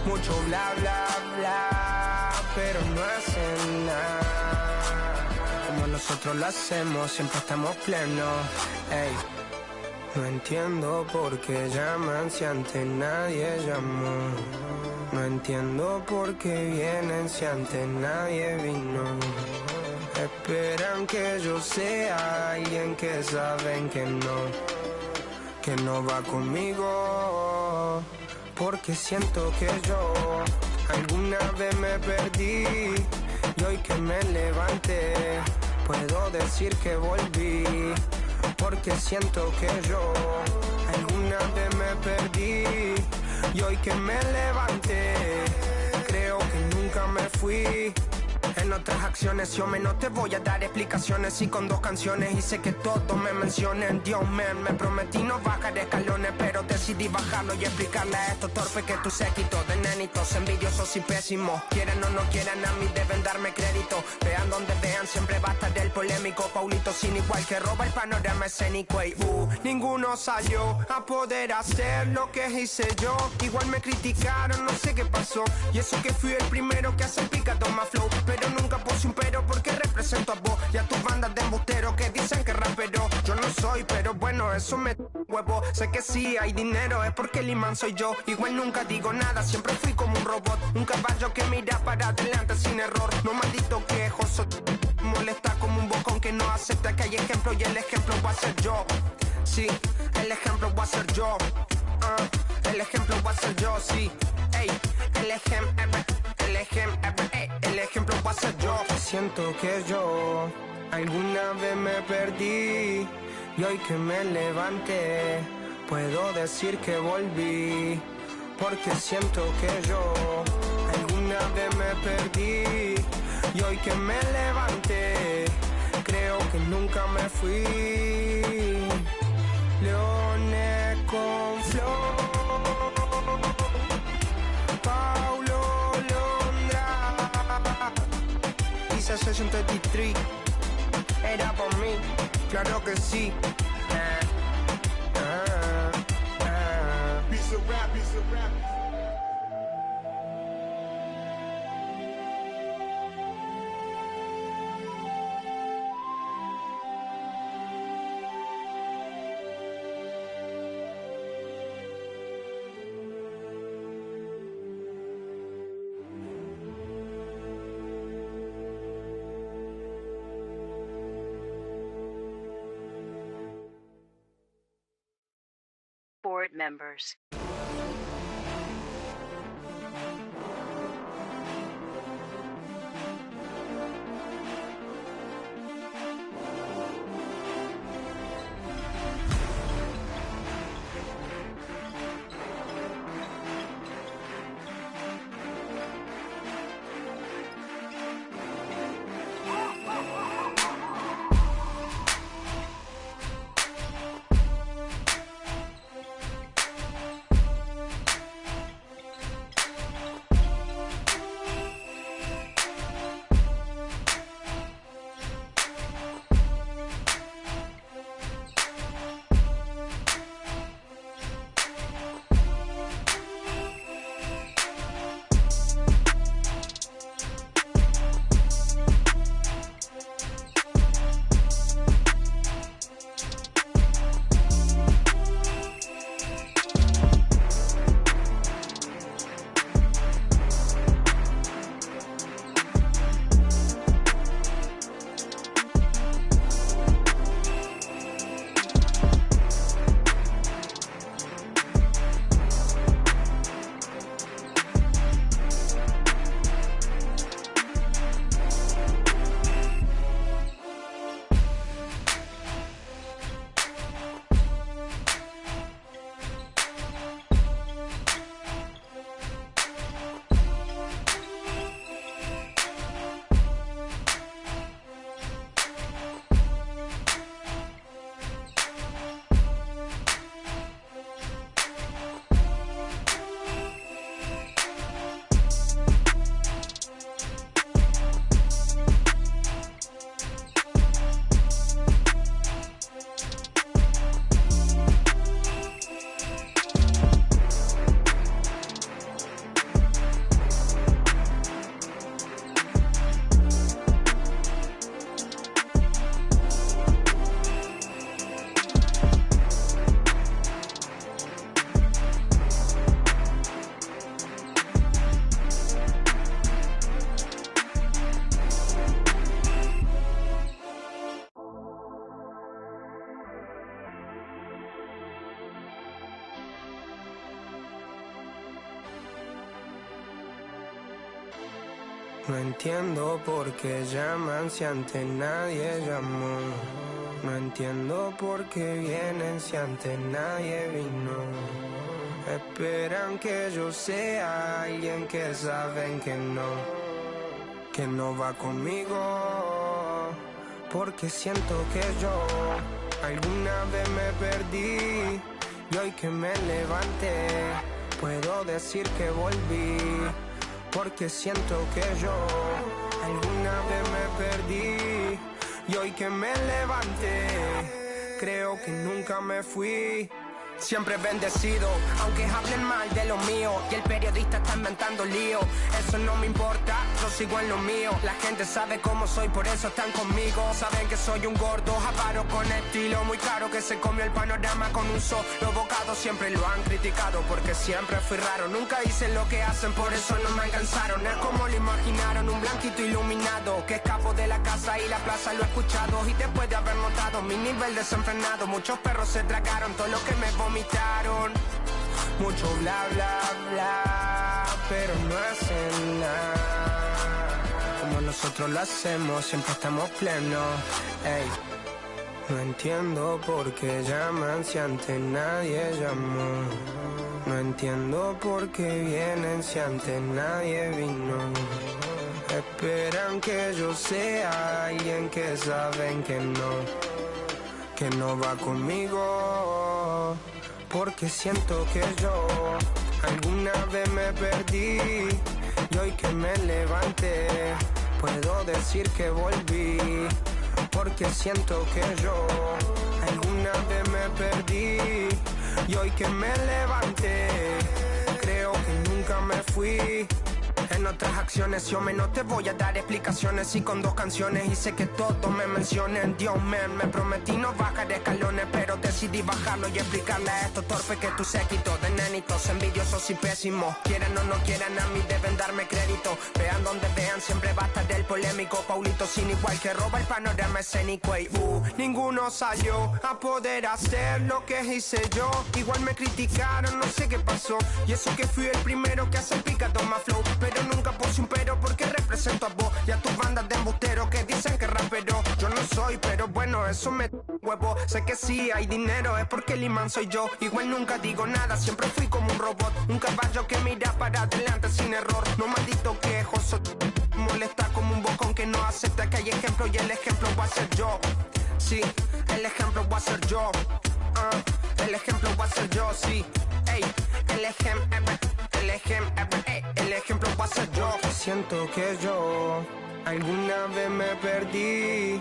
Mucho bla bla bla, pero no hacen nada como nosotros lo hacemos, siempre estamos plenos. Ey. No entiendo por qué llaman si antes nadie llamó. No entiendo por qué vienen si antes nadie vino. Esperan que yo sea alguien que saben que no va conmigo. Porque siento que yo alguna vez me perdí y hoy que me levanté puedo decir que volví. Porque siento que yo alguna vez me perdí y hoy que me levanté creo que nunca me fui. En otras acciones yo no te voy a dar explicaciones y con 2 canciones hice que todos me mencionen. Dios me prometí no bajar escalones, pero decidí bajarlo y explicarle a estos torpes que tu séquito de nenitos envidiosos y pésimos, quieran o no quieran, a mí deben darme crédito. Vean donde vean, siempre va a estar el polémico Paulito sin igual que roba el panorama escénico. Y ninguno salió a poder hacer lo que hice yo. Igual me criticaron, no sé qué pasó, y eso que fui el primero que hace picado más flow. Pero nunca puse un pero porque represento a vos y a tus bandas de embusteros que dicen que rapero yo no soy, pero bueno, eso me huevo. Sé que sí hay dinero, es porque el imán soy yo. Igual nunca digo nada, siempre fui como un robot, un caballo que mira para adelante sin error. No maldito quejoso, molesta como un bocón que no acepta que hay ejemplo y el ejemplo va a ser yo. Sí, el ejemplo va a ser yo. El ejemplo va a ser yo, sí. Ey, el ejemplo va a ser yo. Siento que yo alguna vez me perdí y hoy que me levanté puedo decir que volví. Porque siento que yo alguna vez me perdí y hoy que me levanté creo que nunca me fui. Leones con flow, Paulo Londra, Isa Session 33, era por mí, claro que sí. Piece of rap, piece of rap. Board members. No entiendo por qué llaman si antes nadie llamó. No entiendo por qué vienen si antes nadie vino. Esperan que yo sea alguien que saben que no va conmigo. Porque siento que yo alguna vez me perdí y hoy que me levanté puedo decir que volví. Porque siento que yo alguna vez me perdí y hoy que me levanté creo que nunca me fui. Siempre bendecido, aunque hablen mal de lo mío y el periodista está inventando lío. Eso no me importa, yo sigo en lo mío. La gente sabe cómo soy, por eso están conmigo. Saben que soy un gordo, avaro con estilo muy caro, que se comió el panorama con un solo bocado. Siempre lo han criticado porque siempre fui raro. Nunca hice lo que hacen, por eso no me alcanzaron. Es como lo imaginaron, un blanquito iluminado que escapo de la casa y la plaza, lo he escuchado. Y después de haber notado mi nivel desenfrenado, muchos perros se tragaron todo lo que me vomitaron. Mucho bla bla bla, pero no hacen nada como nosotros lo hacemos, siempre estamos plenos. Ey. No entiendo por qué llaman si antes nadie llamó. No entiendo por qué vienen si antes nadie vino. Esperan que yo sea alguien que saben que no va conmigo. Porque siento que yo alguna vez me perdí y hoy que me levanté puedo decir que volví. Porque siento que yo alguna vez me perdí y hoy que me levanté creo que nunca me fui. En otras acciones yo no te voy a dar explicaciones y con 2 canciones hice que todos me mencionen. Dios me prometí no bajar escalones, pero decidí bajarlo y explicarle a estos torpes que tú séquito de nenitos envidiosos y pésimos. Quieran o no quieran, a mí deben darme crédito. Vean donde vean, siempre va a estar el polémico Paulito sin igual que roba el panorama escénico. Y ninguno salió a poder hacer lo que hice yo. Igual me criticaron, no sé qué pasó. Y eso que fui el primero que hace pica toma flow, pero nunca puse un pero porque represento a vos y a tus bandas de embusteros que dicen que rapero yo no soy, pero bueno, eso me huevo. Sé que sí hay dinero, es porque el imán soy yo. Igual nunca digo nada, siempre fui como un robot, un caballo que mira para adelante sin error. No maldito quejoso, molesta como un bocón que no acepta que hay ejemplo y el ejemplo va a ser yo. Sí, el ejemplo va a ser yo. El ejemplo va a ser yo, sí. Ey, el ejemplo va a ser yo. Siento que yo alguna vez me perdí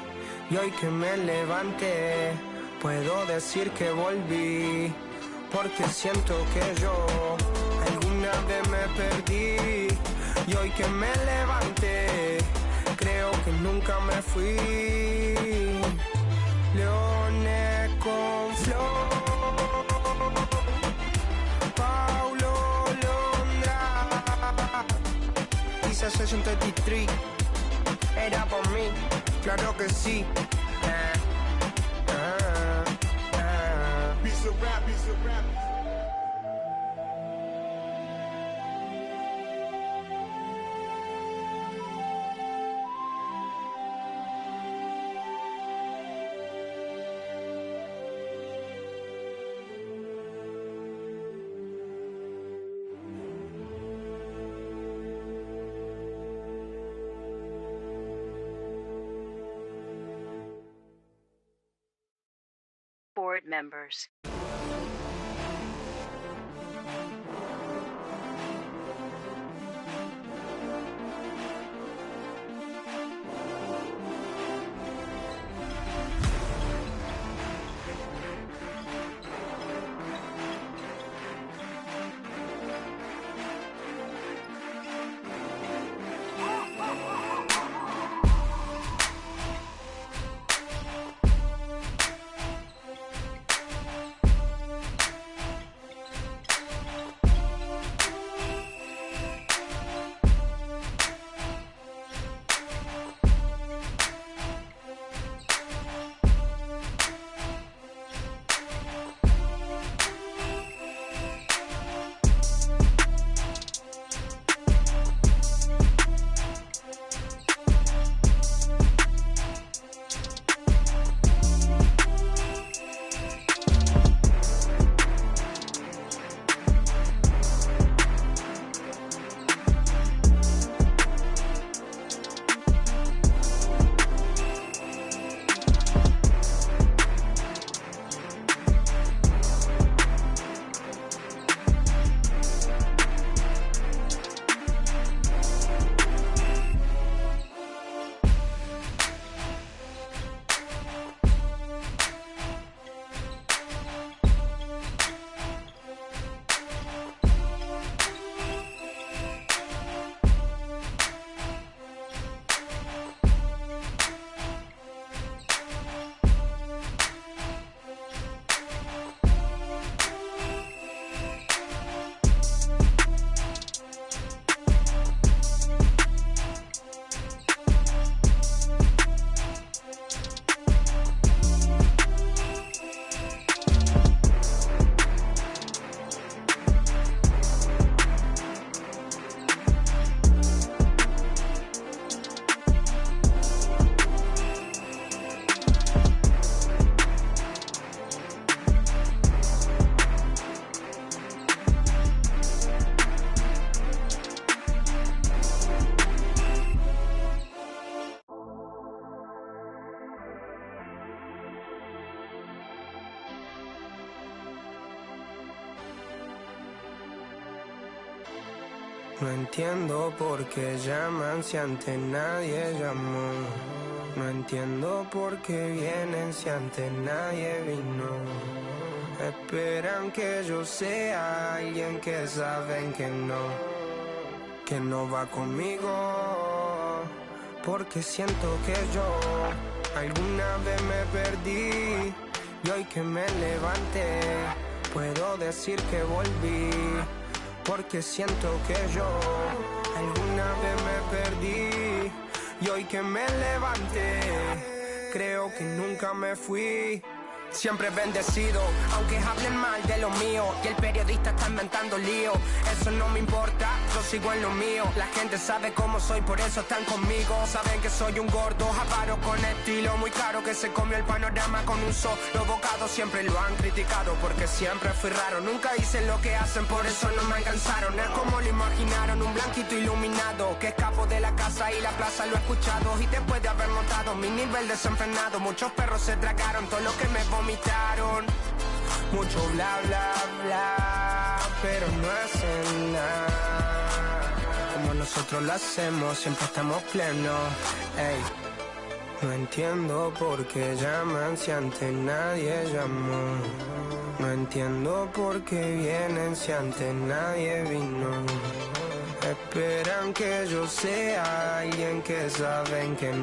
y hoy que me levanté puedo decir que volví. Porque siento que yo alguna vez me perdí y hoy que me levanté creo que nunca me fui. Leones con flow, Paulo Londra, Isa 63, era por mí, claro que sí. Piece of rap, piece of rap. Board members. No entiendo por qué llaman si antes nadie llamó. No entiendo por qué vienen si antes nadie vino. Esperan que yo sea alguien que saben que no va conmigo. Porque siento que yo alguna vez me perdí y hoy que me levanté puedo decir que volví. Porque siento que yo alguna vez me perdí y hoy que me levanté creo que nunca me fui. Siempre bendecido, aunque hablen mal de lo mío y el periodista está inventando lío. Eso no me importa, yo sigo en lo mío. La gente sabe cómo soy, por eso están conmigo. Saben que soy un gordo, avaro con estilo muy caro, que se comió el panorama con un solo bocado. Siempre lo han criticado porque siempre fui raro. Nunca hice lo que hacen, por eso no me alcanzaron. Es como lo imaginaron, un blanquito iluminado que escapo de la casa y la plaza. Lo he escuchado y después de haber notado mi nivel desenfrenado, muchos perros se tragaron todo lo que me vomitaron. Mucho bla bla bla, pero no hacen nada como nosotros lo hacemos, siempre estamos plenos. Ey. No entiendo por qué llaman si antes nadie llamó. No entiendo por qué vienen si antes nadie vino. Esperan que yo sea alguien que saben que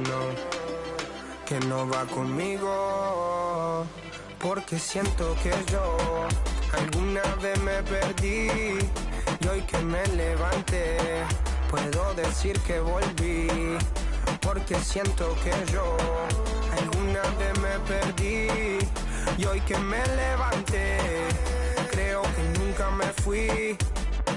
no va conmigo. Porque siento que yo alguna vez me perdí y hoy que me levanté puedo decir que volví. Porque siento que yo alguna vez me perdí y hoy que me levanté creo que nunca me fui.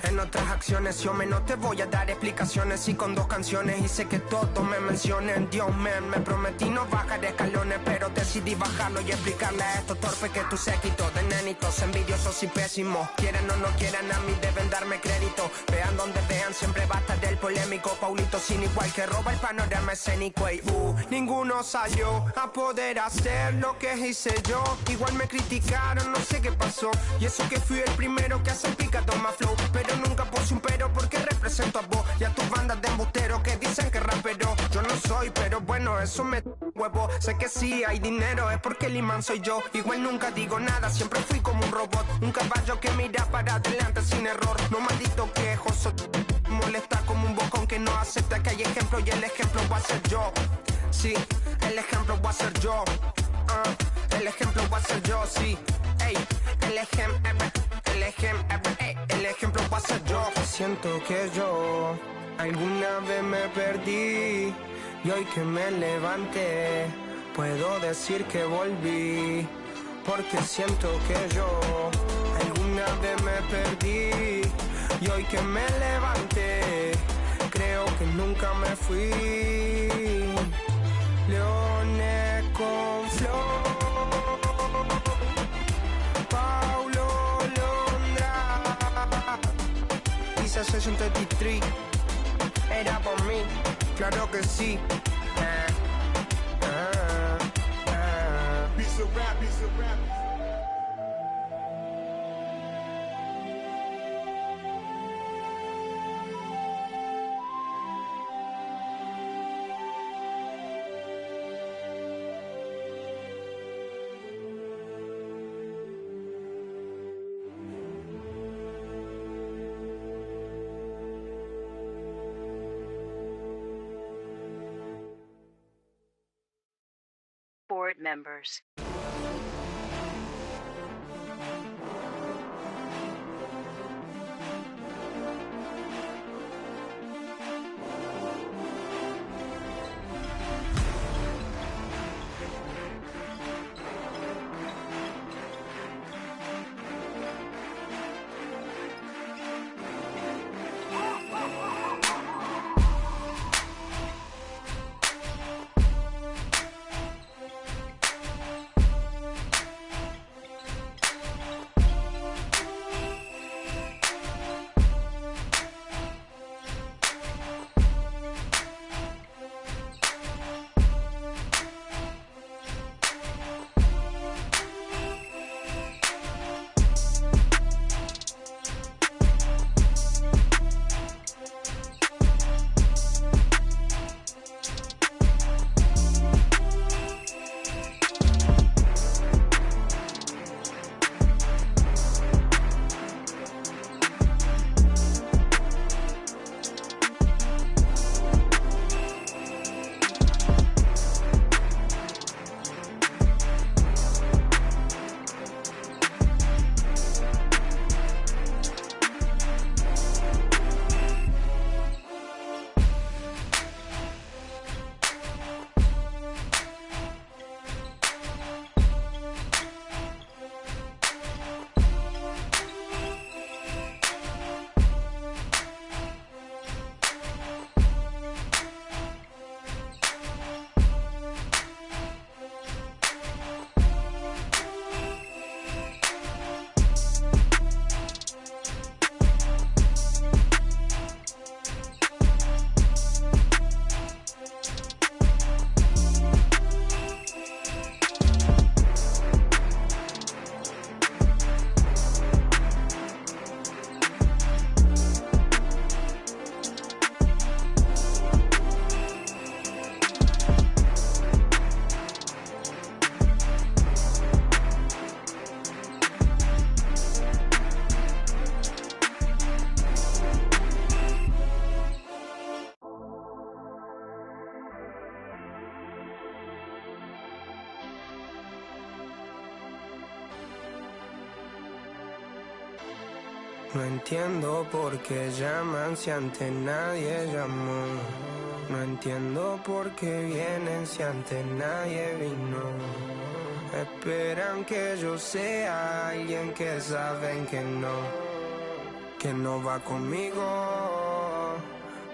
En otras acciones yo no te voy a dar explicaciones. Y con 2 canciones hice que todos me mencionen. Dios me prometí no bajar escalones, pero decidí bajarlo y explicarle a estos torpes que tu séquito de nenitos envidiosos y pésimos, quieran o no quieran, a mí deben darme crédito. Vean donde vean, siempre basta del polémico Paulito sin igual que roba el panorama escénico. Y ninguno salió a poder hacer lo que hice yo. Igual me criticaron, no sé qué pasó. Y eso que fui el primero que hace picado más flow, pero nunca puse un pero porque represento a vos y a tus bandas de embusteros que dicen que rapero yo no soy, pero bueno, eso me huevo. Sé que sí hay dinero, es porque el imán soy yo. Igual nunca digo nada, siempre fui como un robot, un caballo que mira para adelante sin error. No maldito quejoso, molesta como un bocón que no acepta que hay ejemplo y el ejemplo va a ser yo. Sí, el ejemplo va a ser yo. El ejemplo va a ser yo, sí. Ey, el ejemplo va a ser yo. Siento que yo alguna vez me perdí y hoy que me levanté puedo decir que volví. Porque siento que yo alguna vez me perdí y hoy que me levanté creo que nunca me fui. Leones con flow, Paulo Londra, Isa 63, era por mí, claro que sí. Piece of rap, piece of rap. Board members. No entiendo por qué llaman si antes nadie llamó. No entiendo por qué vienen si antes nadie vino. Esperan que yo sea alguien que saben que no va conmigo.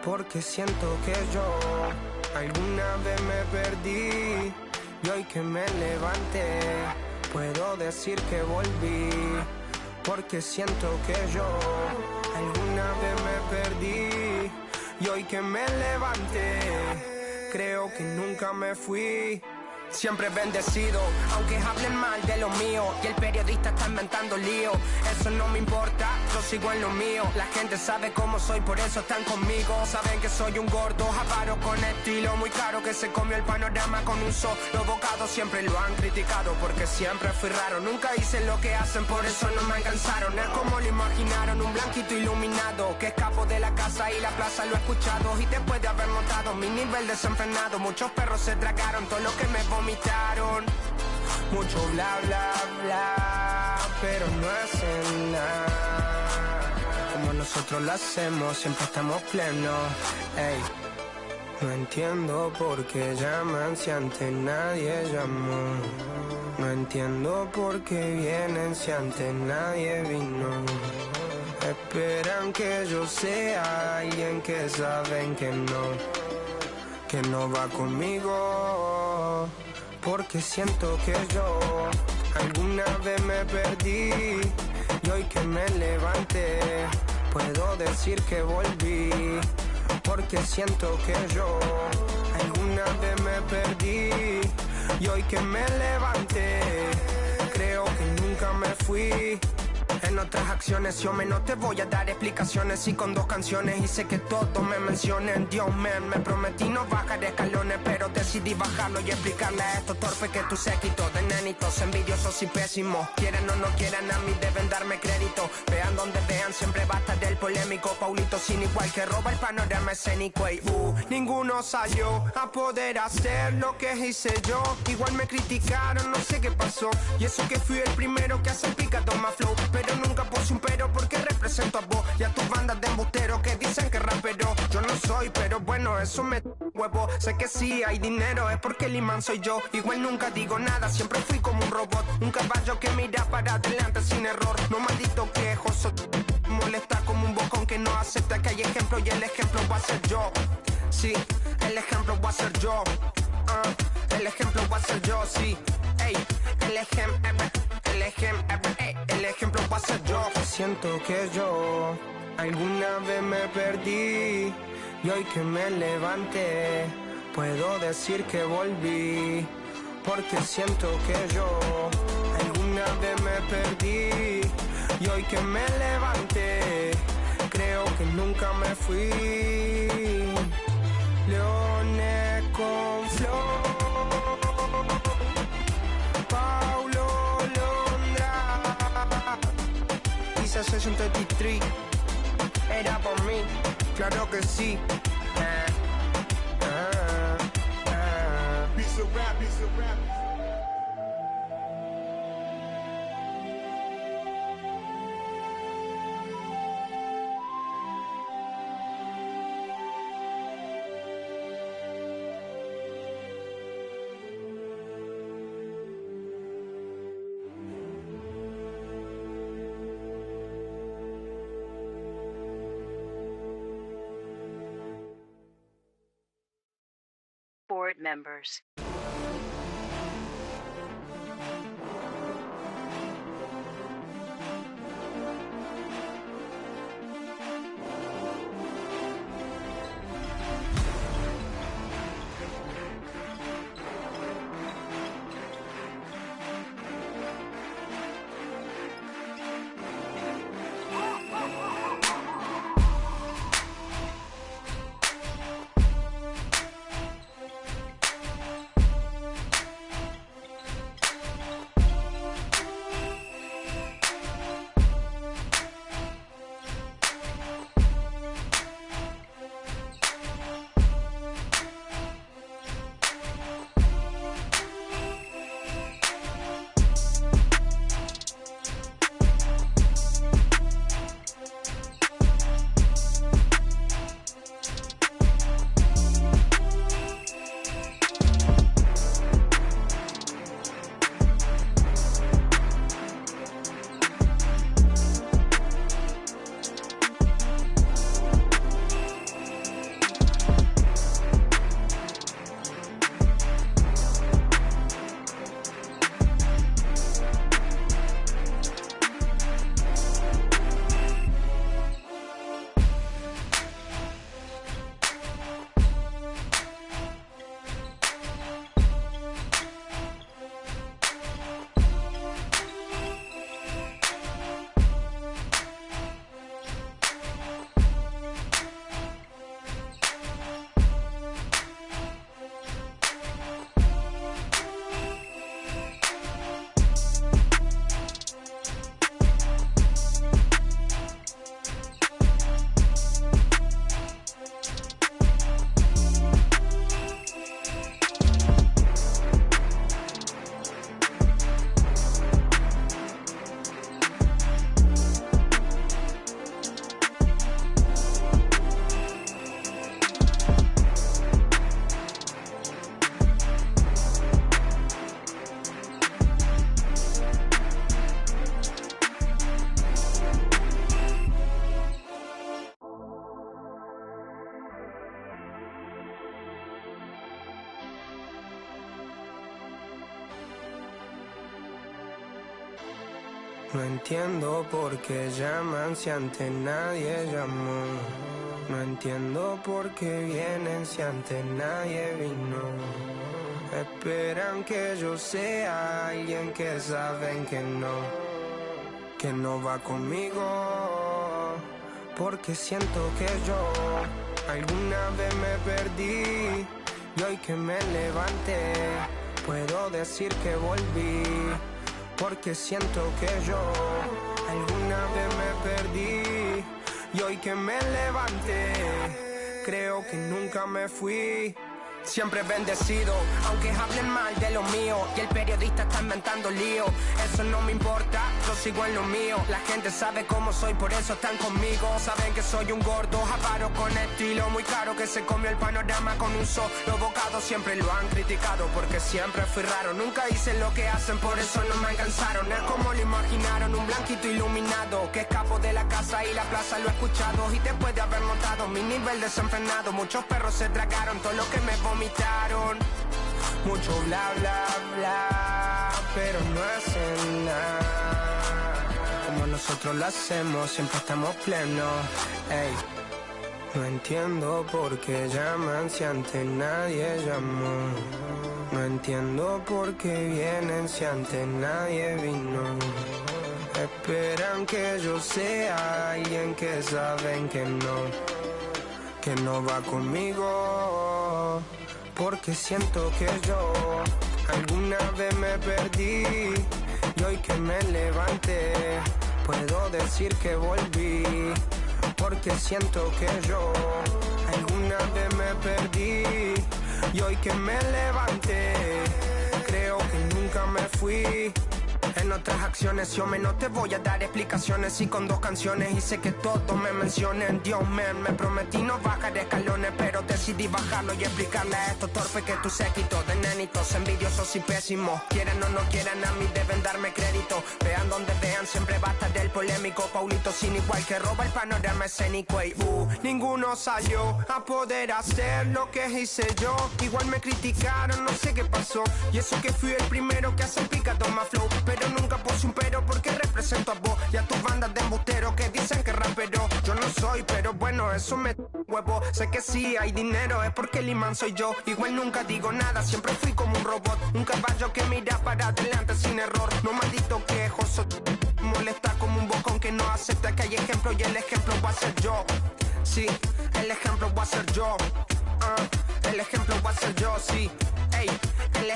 Porque siento que yo alguna vez me perdí y hoy que me levanté puedo decir que volví. Porque siento que yo alguna vez me perdí y hoy que me levanté creo que nunca me fui. Siempre bendecido, aunque hablen mal de lo mío y el periodista está inventando lío. Eso no me importa, yo sigo en lo mío. La gente sabe cómo soy, por eso están conmigo. Saben que soy un gordo, avaro con estilo muy caro, que se comió el panorama con un solo bocado. Siempre lo han criticado porque siempre fui raro. Nunca hice lo que hacen, por eso no me alcanzaron. Es como lo imaginaron, un blanquito iluminado que escapo de la casa y la plaza lo he escuchado. Y después de haber notado mi nivel desenfrenado, muchos perros se tragaron todo lo que me vomitaron. Mucho bla bla bla, pero no hacen nada. Como nosotros lo hacemos, siempre estamos plenos. Ey. No entiendo por qué llaman si antes nadie llamó. No entiendo por qué vienen si antes nadie vino. Esperan que yo sea alguien que saben que no va conmigo. Porque siento que yo alguna vez me perdí y hoy que me levanté puedo decir que volví. Porque siento que yo alguna vez me perdí y hoy que me levanté creo que nunca me fui. En otras acciones yo no te voy a dar explicaciones. Y con 2 canciones hice que todos me mencionen. Dios man, me prometí no bajar escalones, pero decidí bajarlo y explicarle a estos torpes que tu séquito de nenitos envidiosos y pésimos, quieran o no quieran, a mí deben darme crédito. Vean donde vean, siempre va a estar el polémico Paulito sin igual que roba el panorama escénico. Y ninguno salió a poder hacer lo que hice yo. Igual me criticaron, no sé qué pasó. Y eso que fui el primero que hace picado más flow, pero nunca puse un pero porque represento a vos y a tus bandas de embusteros que dicen que rapero yo no soy, pero bueno, eso me huevo. Sé que sí hay dinero, es porque el imán soy yo. Igual nunca digo nada, siempre fui como un robot, un caballo que mira para adelante sin error. No maldito quejoso, molesta como un bocón que no acepta que hay ejemplo y el ejemplo va a ser yo. Sí, el ejemplo va a ser yo. El ejemplo va a ser yo, sí. Ey, el ejemplo va a ser yo. Siento que yo alguna vez me perdí y hoy que me levanté puedo decir que volví. Porque siento que yo alguna vez me perdí y hoy que me levanté creo que nunca me fui. Leones con flow, Paulo Londra, Isa Session 33, era por mí, claro que sí. Piece of rap, piece of rap. Board members. No entiendo por qué llaman si antes nadie llamó. No entiendo por qué vienen si antes nadie vino. Esperan que yo sea alguien que saben que no va conmigo. Porque siento que yo alguna vez me perdí y hoy que me levanté puedo decir que volví. Porque siento que yo alguna vez me perdí y hoy que me levanté creo que nunca me fui. Siempre bendecido, aunque hablen mal de lo mío y el periodista está inventando lío. Eso no me importa, yo sigo en lo mío. La gente sabe cómo soy, por eso están conmigo. Saben que soy un gordo, avaro con estilo muy caro, que se comió el panorama con un solo bocado. Siempre lo han criticado porque siempre fui raro. Nunca hice lo que hacen, por eso no me alcanzaron. Es como lo imaginaron, un blanquito iluminado, que escapo de la casa y la plaza lo he escuchado. Y después de haber notado mi nivel desenfrenado, muchos perros se tragaron todo lo que me vomitaron. Mucho bla bla bla, pero no hacen nada como nosotros lo hacemos, siempre estamos plenos. Ey. No entiendo por qué llaman si antes nadie llamó. No entiendo por qué vienen si antes nadie vino. Esperan que yo sea alguien que saben que no va conmigo. Porque siento que yo alguna vez me perdí y hoy que me levanté puedo decir que volví. Porque siento que yo alguna vez me perdí y hoy que me levanté creo que nunca me fui. En otras acciones yo no te voy a dar explicaciones y con 2 canciones hice que todos me mencionen. Dios man, me prometí no bajar escalones, pero decidí bajarlo y explicarle a estos torpes que tú séquito de nenitos envidiosos y pésimos. Quieran o no quieran, a mí deben darme crédito. Vean donde vean, siempre va a estar el polémico Paulito sin igual que roba el panorama escénico. Y ninguno salió a poder hacer lo que hice yo. Igual me criticaron, no sé qué pasó. Y eso que fui el primero que hace picado más flow, pero nunca puse un pero porque represento a vos y a tus bandas de embusteros que dicen que rapero yo no soy, pero bueno, eso me huevo. Sé que sí hay dinero, es porque el imán soy yo. Igual nunca digo nada, siempre fui como un robot, un caballo que mira para adelante sin error. No maldito quejoso, molesta como un bocón que no acepta que hay ejemplo y el ejemplo va a ser yo. Sí, el ejemplo va a ser yo. El ejemplo va a ser yo, sí. Ey, el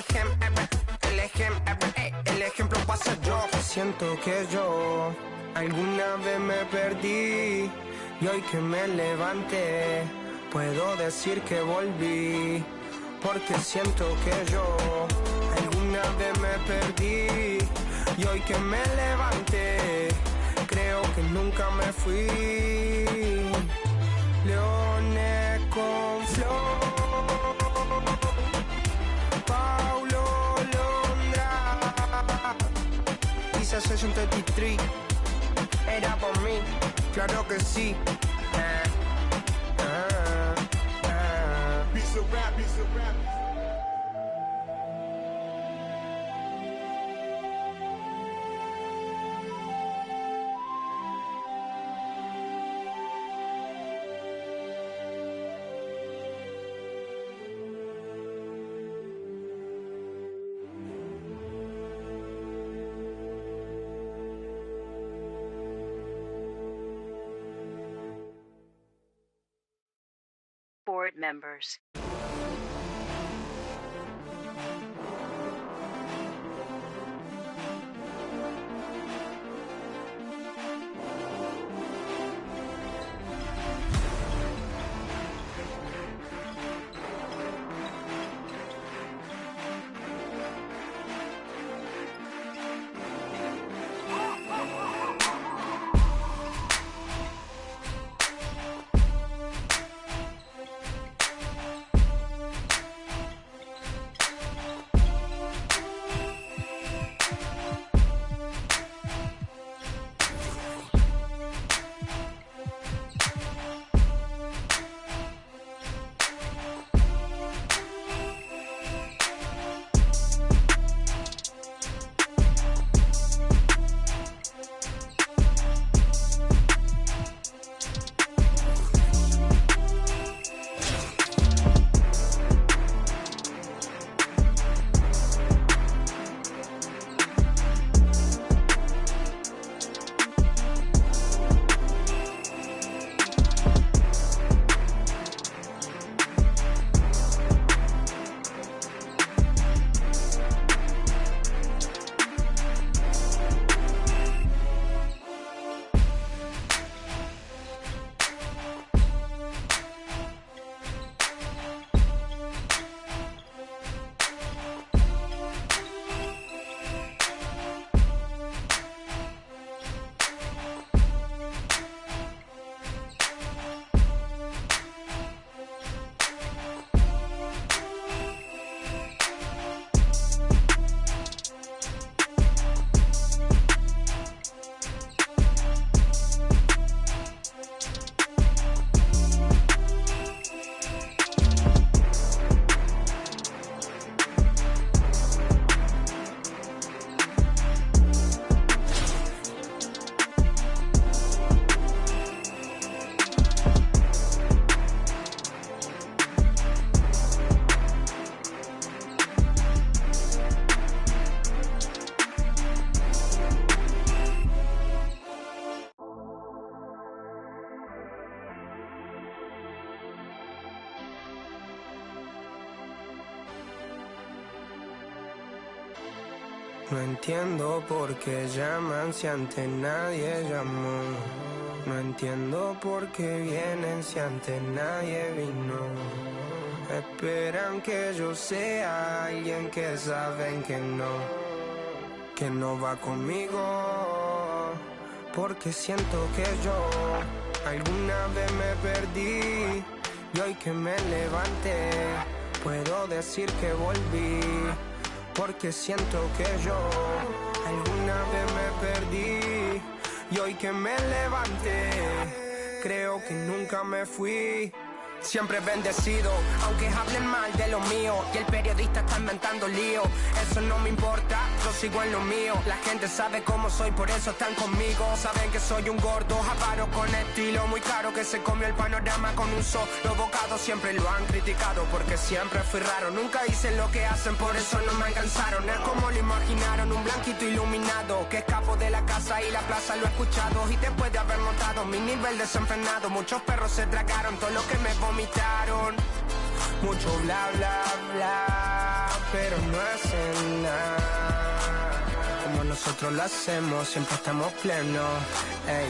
ejemplo va a ser yo. Siento que yo alguna vez me perdí y hoy que me levanté puedo decir que volví. Porque siento que yo alguna vez me perdí y hoy que me levanté creo que nunca me fui. Leones con flow, Paulo Londra, Isa Session 33, era por mí, claro que sí. Piece of rap, piece of rap. Board members. No entiendo por qué llaman si antes nadie llamó. No entiendo por qué vienen si antes nadie vino. Esperan que yo sea alguien que saben que no va conmigo. Porque siento que yo alguna vez me perdí y hoy que me levanté puedo decir que volví. Porque siento que yo alguna vez me perdí y hoy que me levanté creo que nunca me fui. Siempre bendecido, aunque hablen mal de lo mío y el periodista está inventando lío. Eso no me importa, yo sigo en lo mío. La gente sabe cómo soy, por eso están conmigo. Saben que soy un gordo, avaro con estilo muy caro, que se comió el panorama con un solo bocado. Siempre lo han criticado porque siempre fui raro. Nunca hice lo que hacen, por eso no me alcanzaron. Es como lo imaginaron, un blanquito iluminado que escapo de la casa y la plaza. Lo he escuchado y después de haber notado mi nivel desenfrenado, muchos perros se tragaron todo lo que me vomitaron. Mucho bla bla bla, pero no hacen nada como nosotros lo hacemos, siempre estamos plenos. Ey.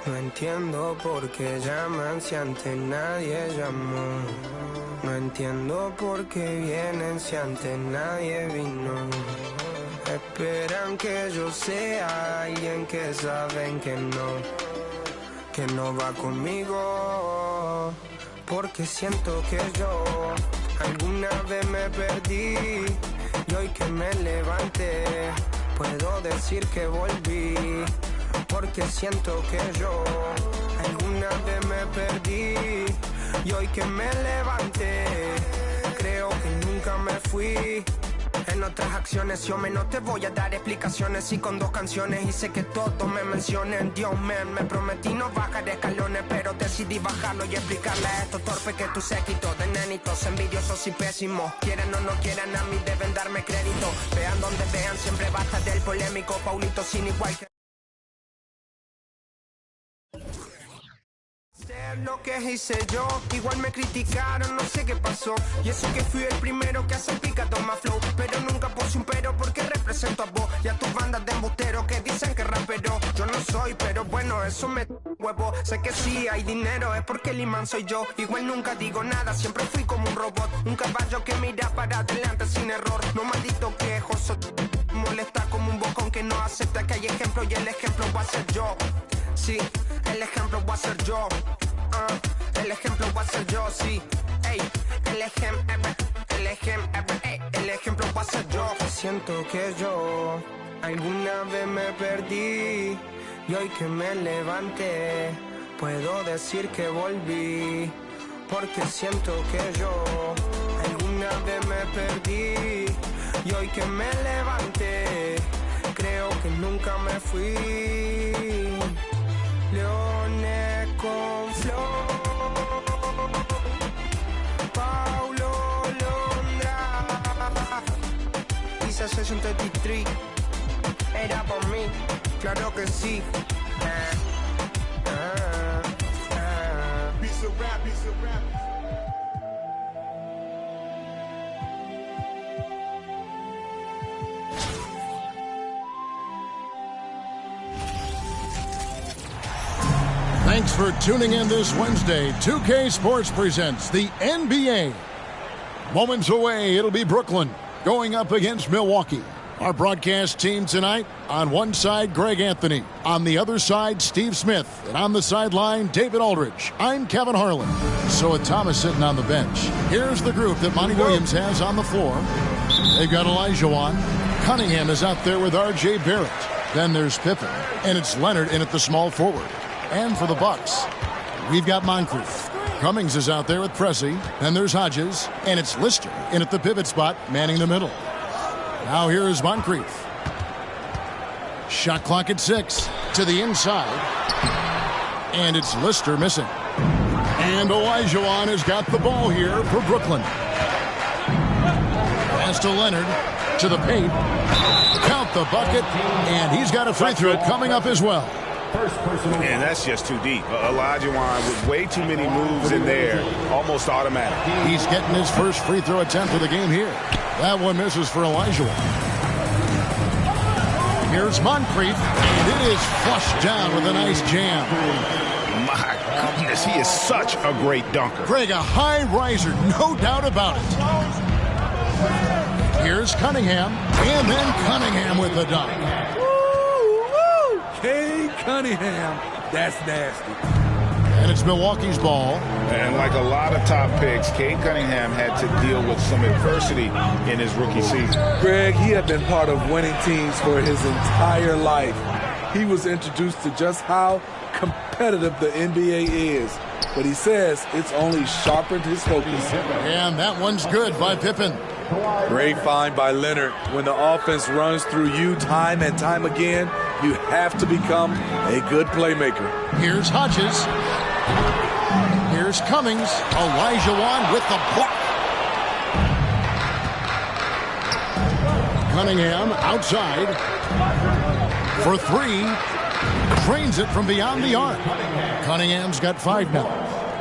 No entiendo por qué llaman si antes nadie llamó. No entiendo por qué vienen si antes nadie vino. Esperan que yo sea alguien que saben que no va conmigo. Porque siento que yo alguna vez me perdí y hoy que me levanté puedo decir que volví. Porque siento que yo alguna vez me perdí y hoy que me levanté creo que nunca me fui. En otras acciones yo no te voy a dar explicaciones y con 2 canciones hice que todos me mencionen. Dios me prometí no bajar escalones, pero decidí bajarlo y explicarle a estos torpes que tu séquito de nenitos envidiosos y pésimos, quieran o no quieran, a mí deben darme crédito. Vean donde vean, siempre basta del polémico Paulito sin igual que lo que hice yo, igual me criticaron, no sé qué pasó. Y eso que fui el primero que hace picado más flow, pero nunca puse un pero porque represento a vos y a tus bandas de embusteros que dicen que rapero yo no soy, pero bueno, eso me huevo. Sé que sí hay dinero, es porque el imán soy yo. Igual nunca digo nada, siempre fui como un robot, un caballo que mira para adelante sin error. No maldito quejoso, molesta como un bocón que no acepta que hay ejemplo y el ejemplo va a ser yo. Sí, el ejemplo va a ser yo. El ejemplo va a ser yo, sí. Ey, el ejemplo va a ser yo. Siento que yo alguna vez me perdí y hoy que me levanté puedo decir que volví. Porque siento que yo alguna vez me perdí y hoy que me levanté creo que nunca me fui. Leones con flow, Paulo Londra, Isa 63, era por mí, claro que sí. Piece of rap, piece of rap. Thanks for tuning in this Wednesday. 2K Sports presents the NBA. Moments away, it'll be Brooklyn going up against Milwaukee. Our broadcast team tonight, on one side, Greg Anthony. On the other side, Steve Smith. And on the sideline, David Aldridge. I'm Kevin Harlan. So with Thomas sitting on the bench, here's the group that Monty Williams has on the floor. They've got Olajuwon. Cunningham is out there with R.J. Barrett. Then there's Pippen. And it's Leonard in at the small forward. And for the Bucks, we've got Moncrief. Cummings is out there with Pressey. Then there's Hodges. And it's Lister in at the pivot spot, manning the middle. Now here is Moncrief. Shot clock at 6. To the inside. And it's Lister missing. And Olajuwon has got the ball here for Brooklyn. Pass to Leonard. To the paint. Count the bucket. And he's got a free throw coming up as well. And that's just too deep. Olajuwon with way too many moves in there, almost automatic. He's getting his first free throw attempt of the game here. That one misses for Olajuwon. Here's Moncrief, and it is flushed down with a nice jam. My goodness, he is such a great dunker. Greg, a high riser, no doubt about it. Here's Cunningham, and then Cunningham with the dunk. Woo! Cade Cunningham. That's nasty. And it's Milwaukee's ball. And like a lot of top picks, Cade Cunningham had to deal with some adversity in his rookie season. Greg, he had been part of winning teams for his entire life. He was introduced to just how competitive the NBA is. But he says it's only sharpened his focus. And that one's good by Pippen. Great find by Leonard. When the offense runs through you time and time again, you have to become a good playmaker. Here's Hodges. Here's Cummings. Olajuwon with the block. Cunningham outside for three. Drains it from beyond the arc. Cunningham's got 5 now.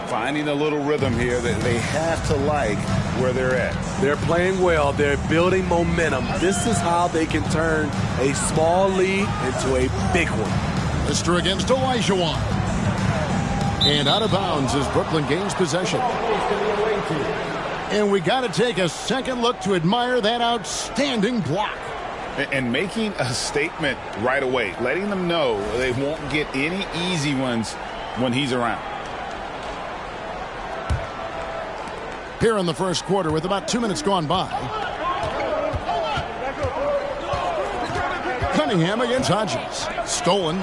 Finding a little rhythm here that they have to like where they're at. They're playing well. They're building momentum. This is how they can turn a small lead into a big one. Lister against Olajuwon. And out of bounds as Brooklyn gains possession. And we got to take a second look to admire that outstanding block. And making a statement right away, letting them know they won't get any easy ones when he's around. Here in the first quarter with about 2 minutes gone by. Cunningham against Hodges. Stolen.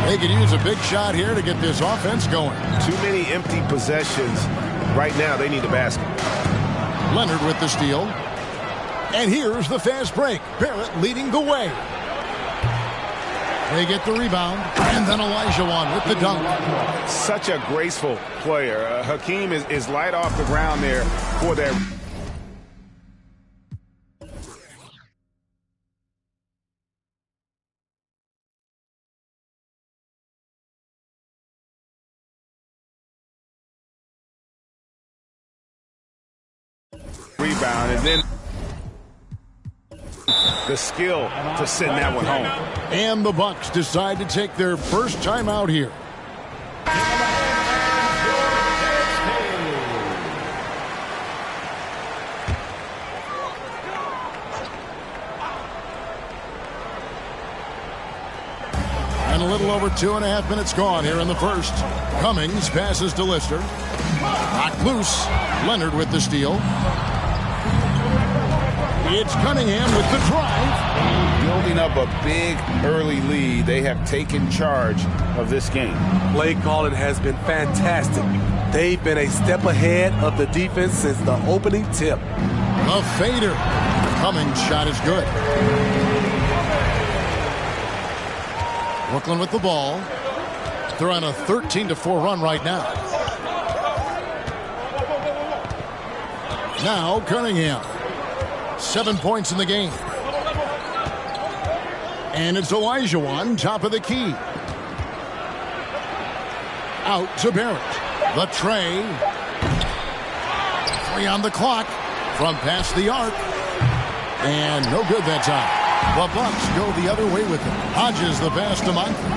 They could use a big shot here to get this offense going. Too many empty possessions. Right now, they need a basket. Leonard with the steal. And here's the fast break. Barrett leading the way. They get the rebound. And then Olajuwon with the dunk. Such a graceful player. Hakeem is light off the ground there for that. Rebound, and then the skill to send that one home. And the Bucks decide to take their first time out here. And a little over 2.5 minutes gone here in the first. Cummings passes to Lister. Knocked loose. Leonard with the steal. It's Cunningham with the drive. Building up a big early lead. They have taken charge of this game. Play calling has been fantastic. They've been a step ahead of the defense since the opening tip. A fader. Cummings' shot is good. Brooklyn with the ball. They're on a 13-4 run right now. Now Cunningham. 7 points in the game. And it's Olajuwon, top of the key. Out to Barrett. The tray. 3 on the clock from past the arc. And no good that time. The Bucks go the other way with it. Hodges the pass to Moncrief.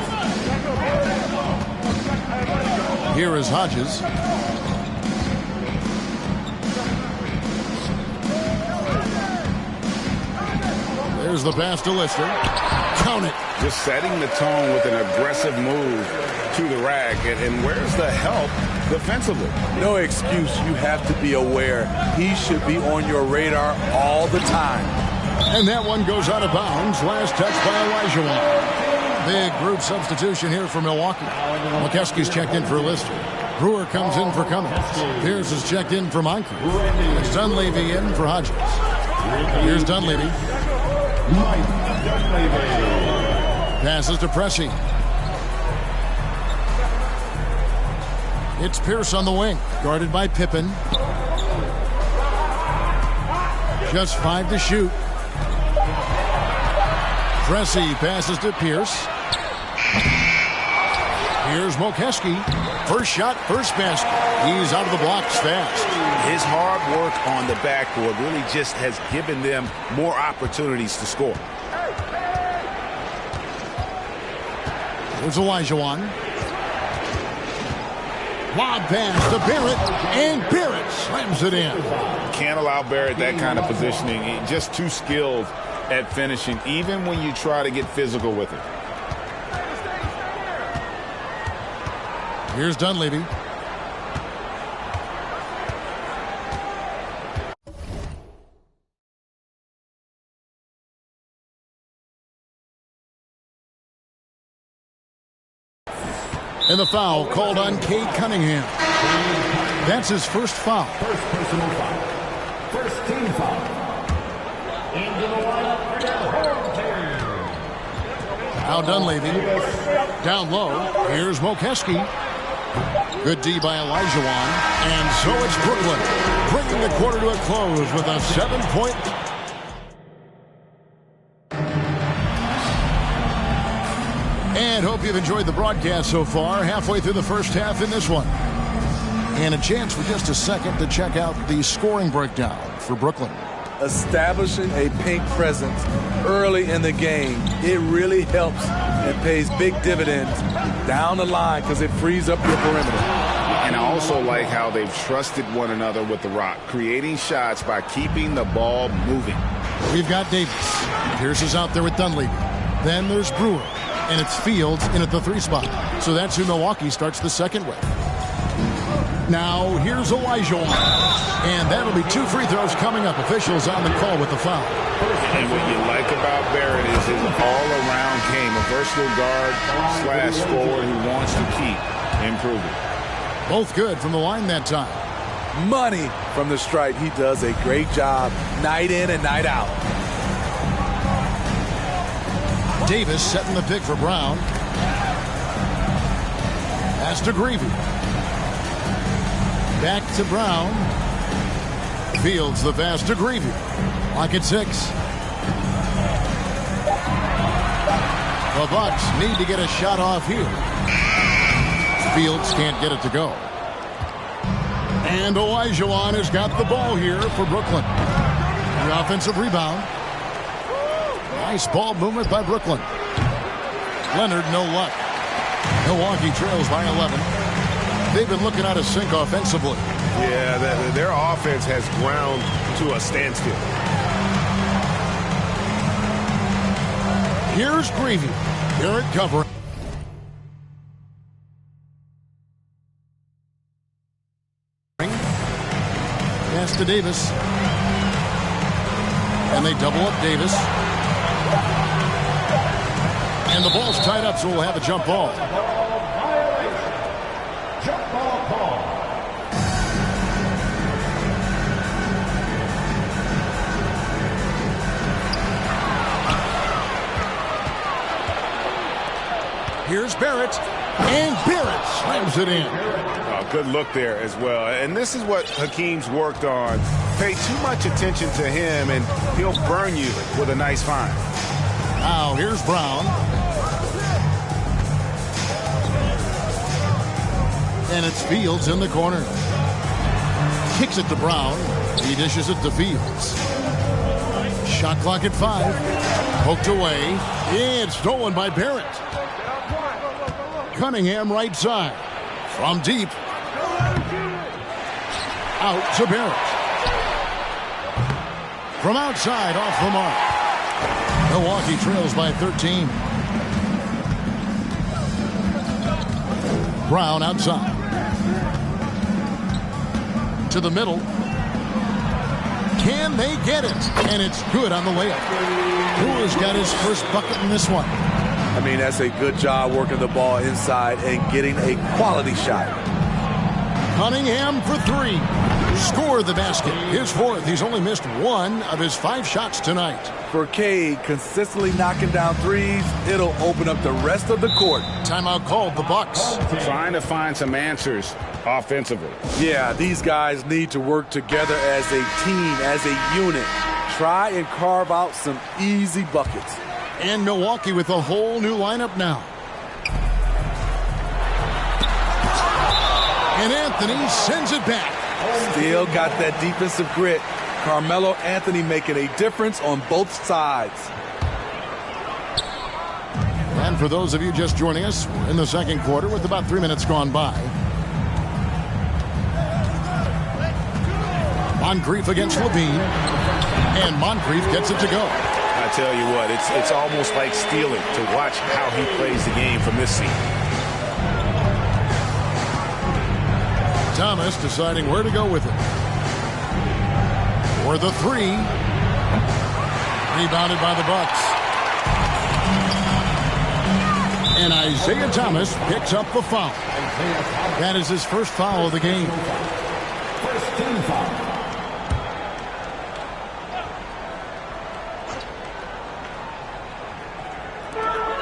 Here is Hodges. There's the pass to Lister. Count it. Just setting the tone with an aggressive move to the rack. And where's the help defensively? No excuse. You have to be aware. He should be on your radar all the time. And that one goes out of bounds. Last touch by Olajuwon. Big group substitution here for Milwaukee. McKeskey's checked in for Lister. Brewer comes in for Cummings. Pierce is checked in for Moncrief. It's Dunleavy in for Hodges. Here's Dunleavy. Passes to Pressey. It's Pierce on the wing, guarded by Pippen. Just 5 to shoot. Pressey passes to Pierce. Here's Mokeskey. First shot, first basket. He's out of the blocks fast. His hard work on the backboard really just has given them more opportunities to score. Here's Olajuwon. Lob pass to Barrett, and Barrett slams it in. Can't allow Barrett that kind of positioning. He's just too skilled at finishing, even when you try to get physical with it. Here's Dunleavy. And the foul called on Cade Cunningham. That's his first foul. First personal foul. First team foul. Into the lineup for home team. Now Dunleavy. Down low. Here's Mokeski. Good D by Olajuwon. And so it's Brooklyn, bringing the quarter to a close with a 7-point. And hope you've enjoyed the broadcast so far. Halfway through the first half in this one. And a chance for just a second to check out the scoring breakdown for Brooklyn. Establishing a pink presence early in the game, it really helps and pays big dividends down the line because it frees up your perimeter. And I also like how they've trusted one another with the rock, creating shots by keeping the ball moving. We've got Davis. Pierce is out there with Dunleavy. Then there's Brewer. And it's Fields in at the 3 spot. So that's who Milwaukee starts the second with. Now here's Olajuwon. And that'll be 2 free throws coming up. Officials on the call with the foul. And what you like about Barrett is his all-around game. A versatile guard / forward who wants to keep improving. Both good from the line that time. Money from the stripe. He does a great job night in and night out. Davis setting the pick for Brown. Pass to Greavy. Back to Brown. Fields the pass to Greavy. Lock at 6. The Bucks need to get a shot off here. Fields can't get it to go. And Olajuwon has got the ball here for Brooklyn. The offensive rebound. Nice ball movement by Brooklyn. Leonard, no luck. Milwaukee trails by 11. They've been looking out of sync offensively. Yeah, their offense has ground to a standstill. Here's Greavy. Barrett covering. Pass to Davis. And they double up Davis. And the ball's tied up, so we'll have a jump ball. Jump ball call. Here's Barrett. And Barrett slams it in. Good look there as well. And this is what Hakeem's worked on. Pay too much attention to him, and he'll burn you with a nice find. Now here's Brown. And it's Fields in the corner. Kicks it to Brown. He dishes it to Fields. Shot clock at 5. Poked away. And stolen by Barrett. Cunningham right side. From deep. Out to Barrett. From outside, off the mark. Milwaukee trails by 13. Brown outside. To the middle. Can they get it? And it's good on the layup. Brewer's got his first bucket in this one. I mean, that's a good job working the ball inside and getting a quality shot. Cunningham for 3. Scored the basket. His 4th. He's only missed 1 of his 5 shots tonight. For Cade, consistently knocking down threes, it'll open up the rest of the court. Timeout called, the Bucks. Trying to find some answers offensively. Yeah, these guys need to work together as a team, as a unit. Try and carve out some easy buckets. And Milwaukee with a whole new lineup now. And Anthony sends it back. Still got that defensive grit. Carmelo Anthony making a difference on both sides. And for those of you just joining us, we're in the second quarter with about 3 minutes gone by. Moncrief against Levine. And Moncrief gets it to go. I tell you what, it's almost like stealing to watch how he plays the game from this seat. Thomas deciding where to go with it. For the three. Rebounded by the Bucks. And Isaiah Thomas picks up the foul. That is his first foul of the game. First team foul.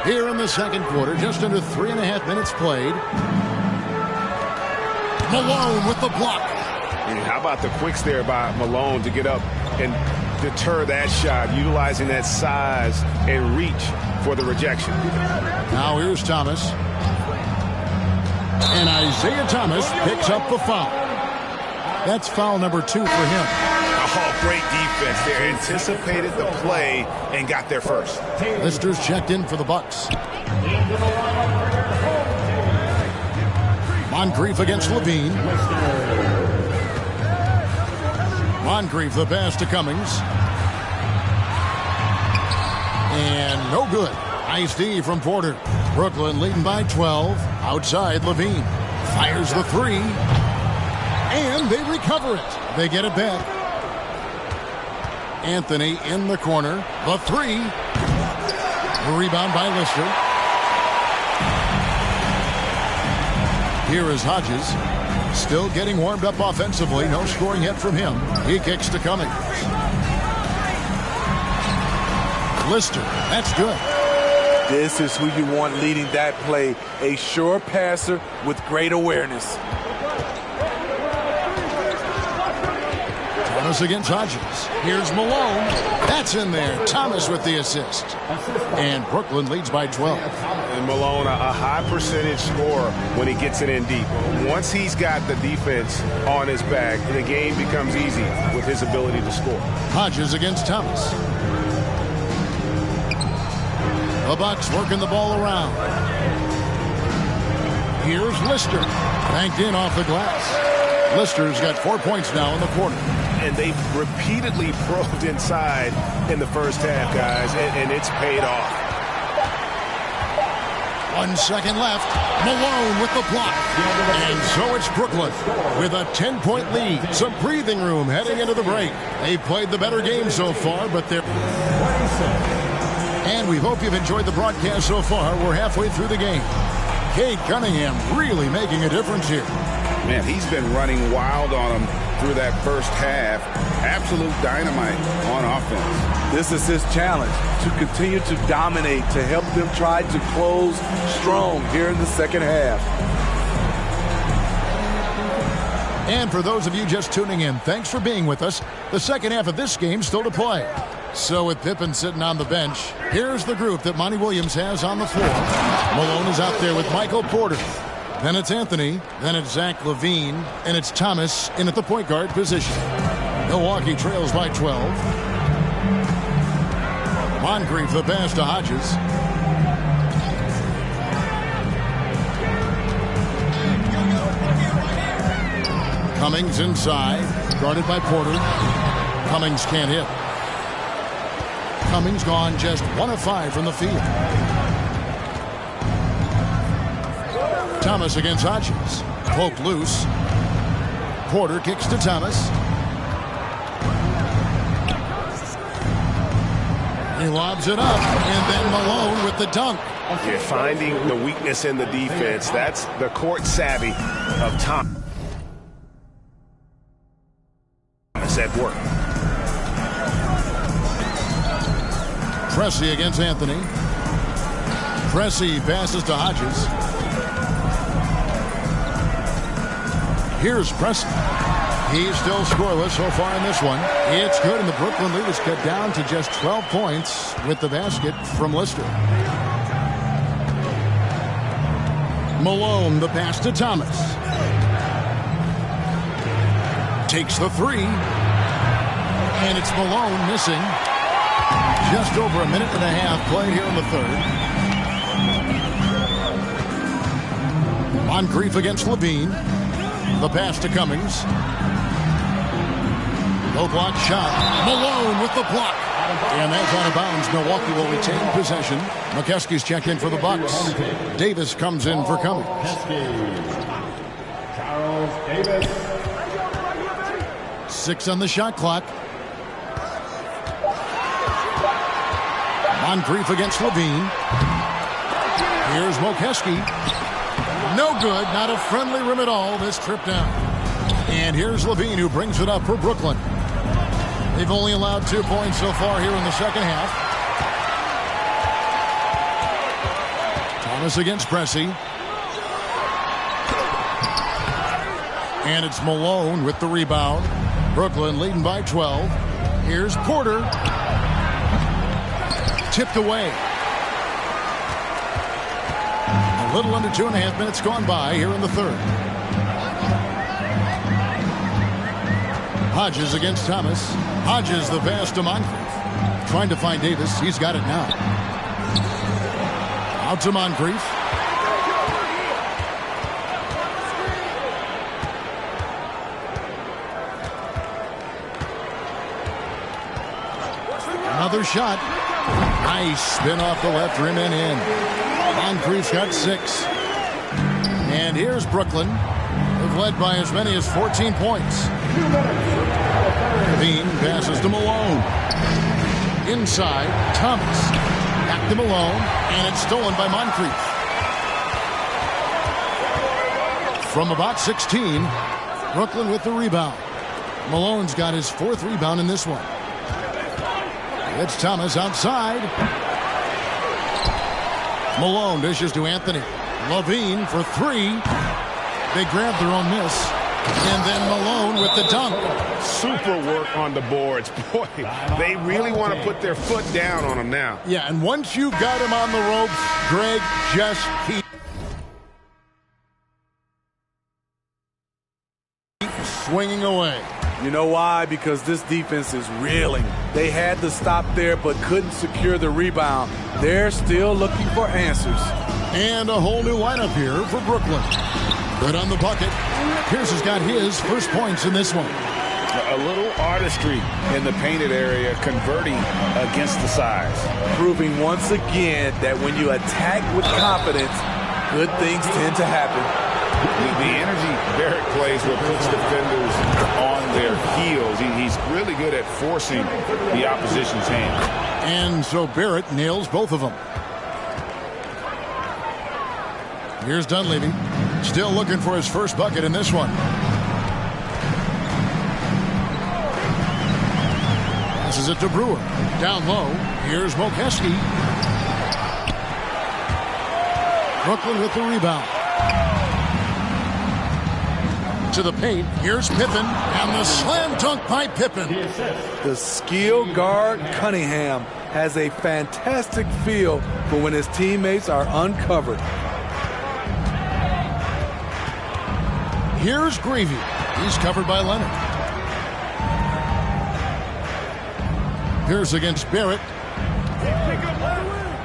Here in the second quarter, just under 3.5 minutes played. Malone with the block. And how about the quicks there by Malone to get up and deter that shot, utilizing that size and reach for the rejection. Now here's Thomas. And Isaiah Thomas picks up the foul. That's foul number 2 for him. Oh, great defense there. Anticipated the play and got there first. Lister's checked in for the Bucks. Moncrief against Levine. Moncrief the pass to Cummings. And no good. Nice D from Porter. Brooklyn leading by 12. Outside Levine. Fires the three. And they recover it. They get it back. Anthony in the corner. The three. The rebound by Lister. Here is Hodges. Still getting warmed up offensively. No scoring yet from him. He kicks to Cummings. Lister. That's good. This is who you want leading that play. A sure passer with great awareness. Thomas against Hodges. Here's Malone. That's in there. Thomas with the assist. And Brooklyn leads by 12. And Malone, a high percentage scorer when he gets it in deep. Once he's got the defense on his back, the game becomes easy with his ability to score. Hodges against Thomas. The Bucks working the ball around. Here's Lister. Banked in off the glass. Lister's got 4 points now in the quarter. And they've repeatedly probed inside in the first half, guys, and it's paid off. 1 second left. Malone with the block. And so it's Brooklyn with a 10-point lead. Some breathing room heading into the break. They've played the better game so far, but they're... And we hope you've enjoyed the broadcast so far. We're halfway through the game. Cade Cunningham really making a difference here. Man, he's been running wild on him through that first half. Absolute dynamite on offense. This is his challenge, to continue to dominate, to help them try to close strong here in the second half. And for those of you just tuning in, thanks for being with us. The second half of this game still to play. So with Pippen sitting on the bench, here's the group that Monty Williams has on the floor. Malone is out there with Michael Porter. Then it's Anthony. Then it's Zach LaVine. And it's Thomas in at the point guard position. Milwaukee trails by 12. Moncrief the pass to Hodges. Cummings inside. Guarded by Porter. Cummings can't hit. Cummings gone just 1 of 5 from the field. Thomas against Hodges. Poked loose. Porter kicks to Thomas. He lobs it up, and then Malone with the dunk. You're finding the weakness in the defense. That's the court savvy of Thomas at work. Pressey against Anthony. Pressey passes to Hodges. Here's Pressey. He's still scoreless so far in this one. It's good, and the Brooklyn lead is cut down to just 12 points with the basket from Lister. Malone, the pass to Thomas. Takes the three. And it's Malone missing. Just over a minute and a half played here in the third. Moncrief against Levine. The pass to Cummings. No block shot. Malone with the block. And that's out of bounds. Milwaukee will retain possession. McKeskey's checked in for the Bucks. Davis comes in for Cummings. Charles Davis. 6 on the shot clock. Moncrief against Levine. Here's McKeskey. No good. Not a friendly rim at all this trip down. And here's Levine, who brings it up for Brooklyn. They've only allowed 2 points so far here in the second half. Thomas against Pressey. And it's Malone with the rebound. Brooklyn leading by 12. Here's Porter. Tipped away. A little under 2.5 minutes gone by here in the third. Hodges against Thomas. Hodges the pass to Moncrief. Trying to find Davis. He's got it now. Out to Moncrief. Another shot. Nice spin off the left rim and in. Moncrief's got 6. And here's Brooklyn. They've led by as many as 14 points. Bean passes to Malone. Inside, Thomas. Back to Malone, and it's stolen by Moncrief. From about 16, Brooklyn with the rebound. Malone's got his 4th rebound in this one. It's Thomas outside. Malone dishes to Anthony. Levine for 3. They grab their own miss. And then Malone with the dunk. Super work on the boards. Boy, they really want to put their foot down on him now. Yeah, and once you've got him on the ropes, Greg, just keep swinging away. You know why? Because this defense is reeling. They had to stop there but couldn't secure the rebound. They're still looking for answers. And a whole new lineup here for Brooklyn. Good on the bucket. Pierce has got his first points in this one. A little artistry in the painted area, converting against the size. Proving once again that when you attack with confidence, good things tend to happen. The energy Barrett plays with puts defenders on their heels. He's really good at forcing the opposition's hand. And so Barrett nails both of them. Here's Dunleavy. Still looking for his first bucket in this one. Passes it to Brewer. Down low. Here's McKeskey. Brooklyn with the rebound. To the paint. Here's Pippen. And the slam dunk by Pippen. The skill guard Cunningham has a fantastic feel for when his teammates are uncovered. Here's Greavy. He's covered by Leonard. Pierce against Barrett.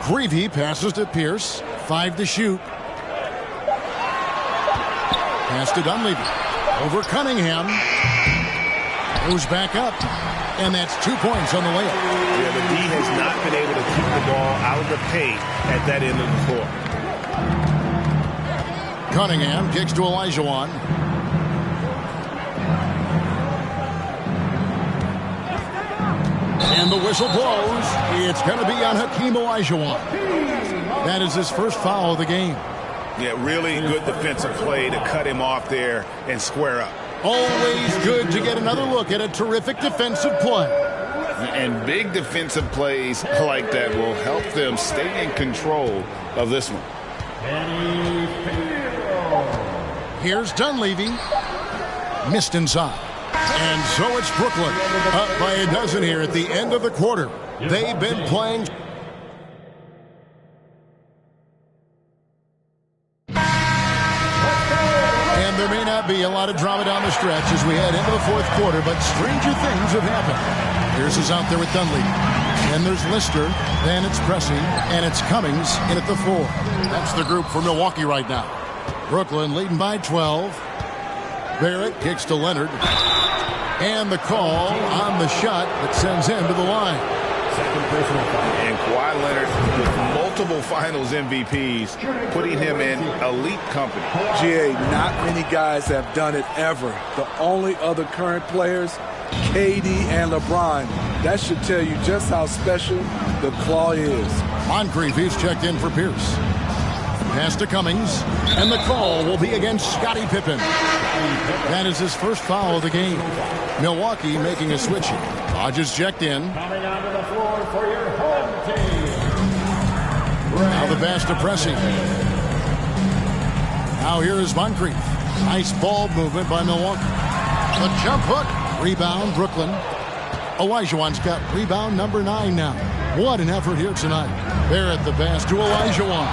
Greavy passes to Pierce. 5 to shoot. Pass to Dunleavy. Over Cunningham. Goes back up. And that's 2 points on the layup. Yeah, the D has not been able to keep the ball out of the paint at that end of the floor. Cunningham kicks to Olajuwon. And the whistle blows. It's going to be on Hakeem Olajuwon. That is his first foul of the game. Yeah, really good defensive play to cut him off there and square up. Always good to get another look at a terrific defensive play. And big defensive plays like that will help them stay in control of this one. Here's Dunleavy. Missed inside. And so it's Brooklyn up by a dozen here at the end of the quarter. They've been playing. And there may not be a lot lot of drama down the stretch as we head into the fourth quarter, but stranger things have happened. Pierce is out there with Dunleavy. Then there's Lister, then it's Pressey, and it's Cummings in at the 4. That's the group for Milwaukee right now. Brooklyn leading by 12. Barrett kicks to Leonard. And the call on the shot that sends him to the line. Second personal foul. And Kawhi Leonard with multiple finals MVPs, putting him in elite company. GA, not many guys have done it ever. The only other current players, KD and LeBron. That should tell you just how special the claw is. Moncrief, he's checked in for Pierce. Pass to Cummings, and the call will be against Scottie Pippen. That is his first foul of the game. Milwaukee making a switch here. Hodges checked in. Coming onto the floor for your home team. Now the pass to Pressey. Now here is Moncrief. Nice ball movement by Milwaukee. A jump hook. Rebound, Brooklyn. Olajuwon's got rebound number 9 now. What an effort here tonight. Barrett the pass to Olajuwon.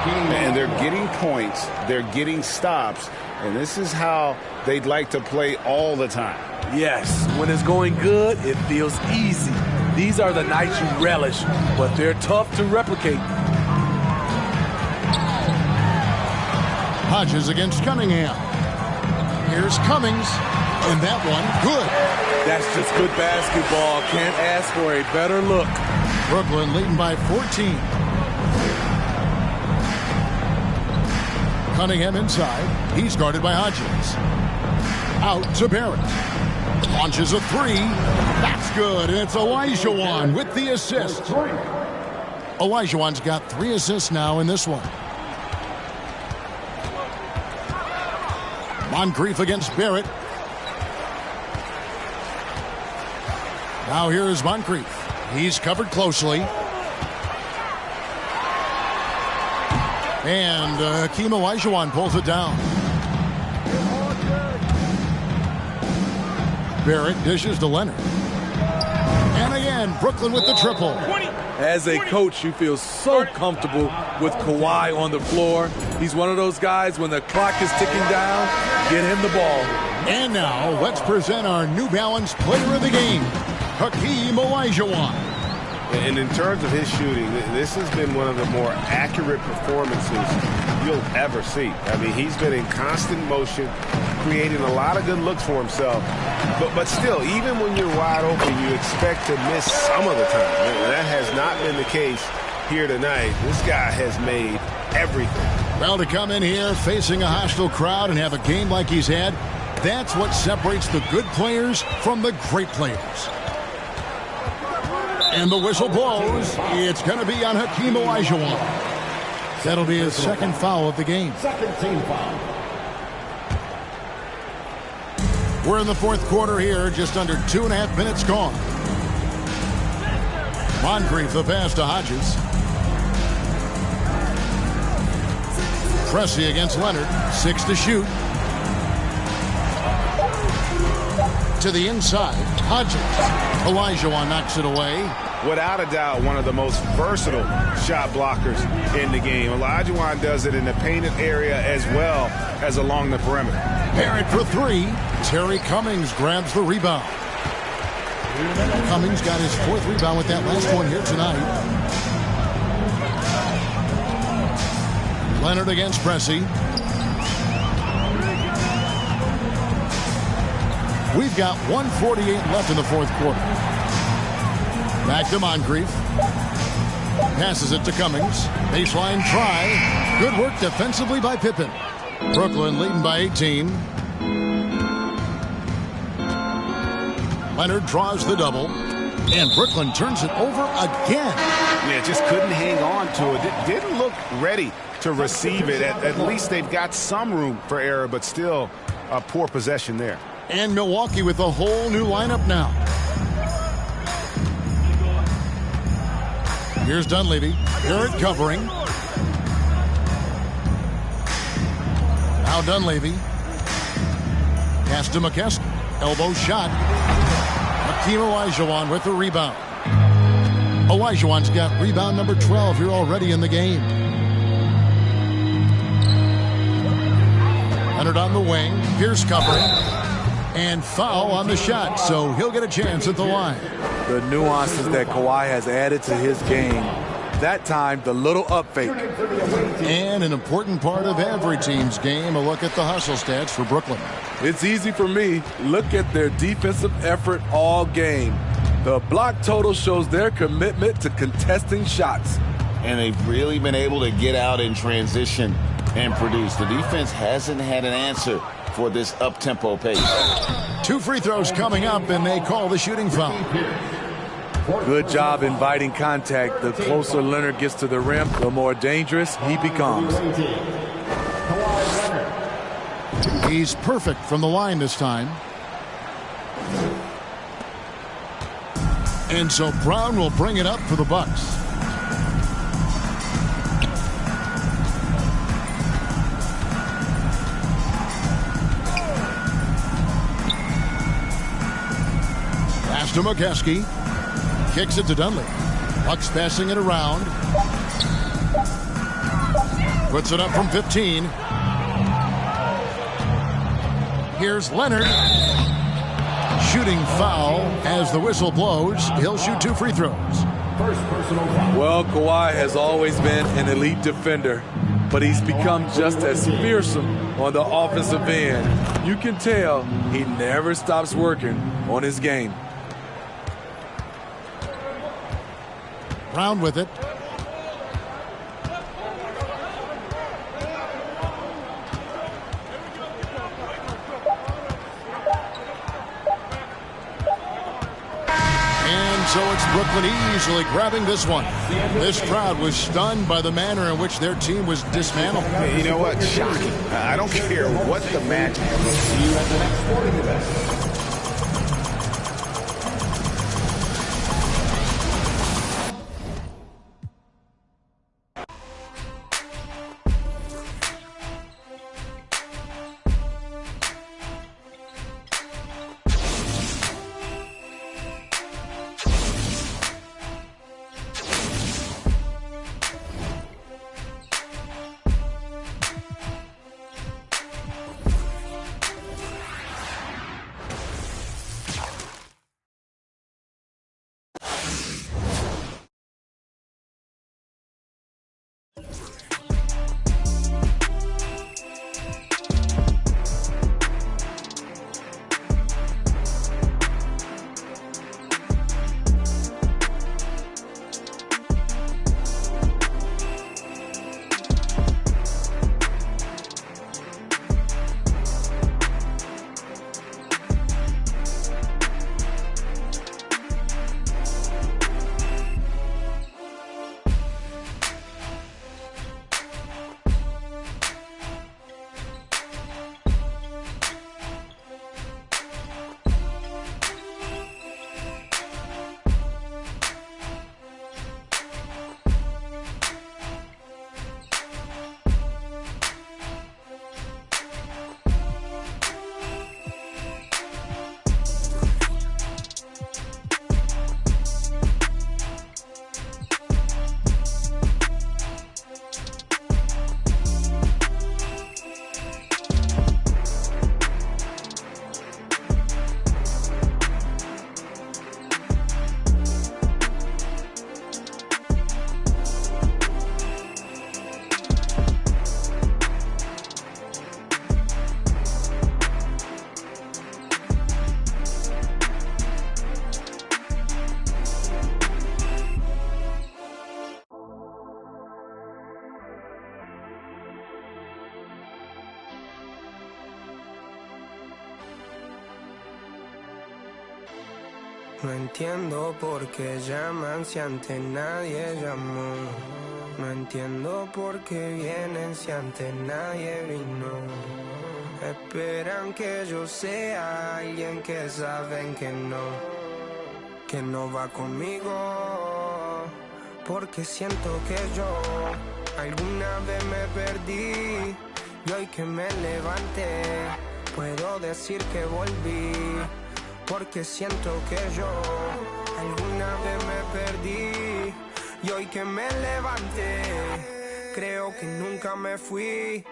And they're getting points. They're getting stops. And this is how they'd like to play all the time. Yes, when it's going good, it feels easy. These are the nights you relish, but they're tough to replicate. Hodges against Cunningham. Here's Cummings. And that one, good. That's just good basketball. Can't ask for a better look. Brooklyn leading by 14. Cunningham inside. He's guarded by Hodges. Out to Barrett. Launches a 3. That's good. And it's Olajuwon with the assist. Olajuwon's got 3 assists now in this one. Moncrief against Barrett. Now here is Moncrief. He's covered closely. And Hakeem Olajuwon pulls it down. Barrett dishes to Leonard. And again, Brooklyn with the triple. As a coach, you feel so comfortable with Kawhi on the floor. He's one of those guys, when the clock is ticking down, get him the ball. And now, let's present our New Balance player of the game, Hakeem Olajuwon. And in terms of his shooting, this has been one of the more accurate performances you'll ever see. I mean, he's been in constant motion, creating a lot of good looks for himself. But still, even when you're wide open, you expect to miss some of the time. That has not been the case here tonight. This guy has made everything. Well, to come in here facing a hostile crowd and have a game like he's had, that's what separates the good players from the great players. And the whistle blows. It's going to be on Hakeem Olajuwon. That'll be his second foul of the game. Second team foul. We're in the fourth quarter here, just under 2.5 minutes gone. Moncrief the pass to Hodges. Pressey against Leonard. 6 to shoot. To the inside, Hodges. Olajuwon knocks it away. Without a doubt, one of the most versatile shot blockers in the game. Olajuwon does it in the painted area as well as along the perimeter. Barrett for 3. Terry Cummings grabs the rebound. Cummings got his 4th rebound with that last one here tonight. Leonard against Pressey. We've got 1:48 left in the fourth quarter. Back to Moncrief. Passes it to Cummings. Baseline try. Good work defensively by Pippen. Brooklyn leading by 18. Leonard draws the double. And Brooklyn turns it over again. Yeah, just couldn't hang on to it. Didn't look ready to receive it. At least they've got some room for error, but still a poor possession there. And Milwaukee with a whole new lineup now. Here's Dunleavy. Barrett covering. Now Dunleavy. Pass to McKesson. Elbow shot. Hakeem Olajuwon with the rebound. Olajuwon's got rebound number 12 here already in the game. Leonard on the wing. Pierce covering. And foul on the shot, so he'll get a chance at the line. The nuances that Kawhi has added to his game. That time, the little up fake. And an important part of every team's game, a look at the hustle stats for Brooklyn. It's easy for me. Look at their defensive effort all game. The block total shows their commitment to contesting shots. And they've really been able to get out in transition and produce. The defense hasn't had an answer for this up-tempo pace. 2 free throws coming up, and they call the shooting foul. Good job inviting contact. The closer Leonard gets to the rim, the more dangerous he becomes. He's perfect from the line this time. And so Brown will bring it up for the Bucks. Pass to McKeskey. Kicks it to Dunley. Bucks passing it around. Puts it up from 15. Here's Leonard. Shooting foul as the whistle blows. He'll shoot 2 free throws. Well, Kawhi has always been an elite defender, but he's become just as fearsome on the offensive end. You can tell he never stops working on his game. Brown with it. And so it's Brooklyn easily grabbing this one. This crowd was stunned by the manner in which their team was dismantled. You know what? Shocking. I don't care what the match is. See you at the next sporting event. No entiendo por qué llaman si antes nadie llamó. No entiendo por qué vienen si antes nadie vino. Esperan que yo sea alguien que saben que no va conmigo. Porque siento que yo alguna vez me perdí y hoy que me levanté puedo decir que volví. Porque siento que yo alguna vez me perdí y hoy que me levanté creo que nunca me fui.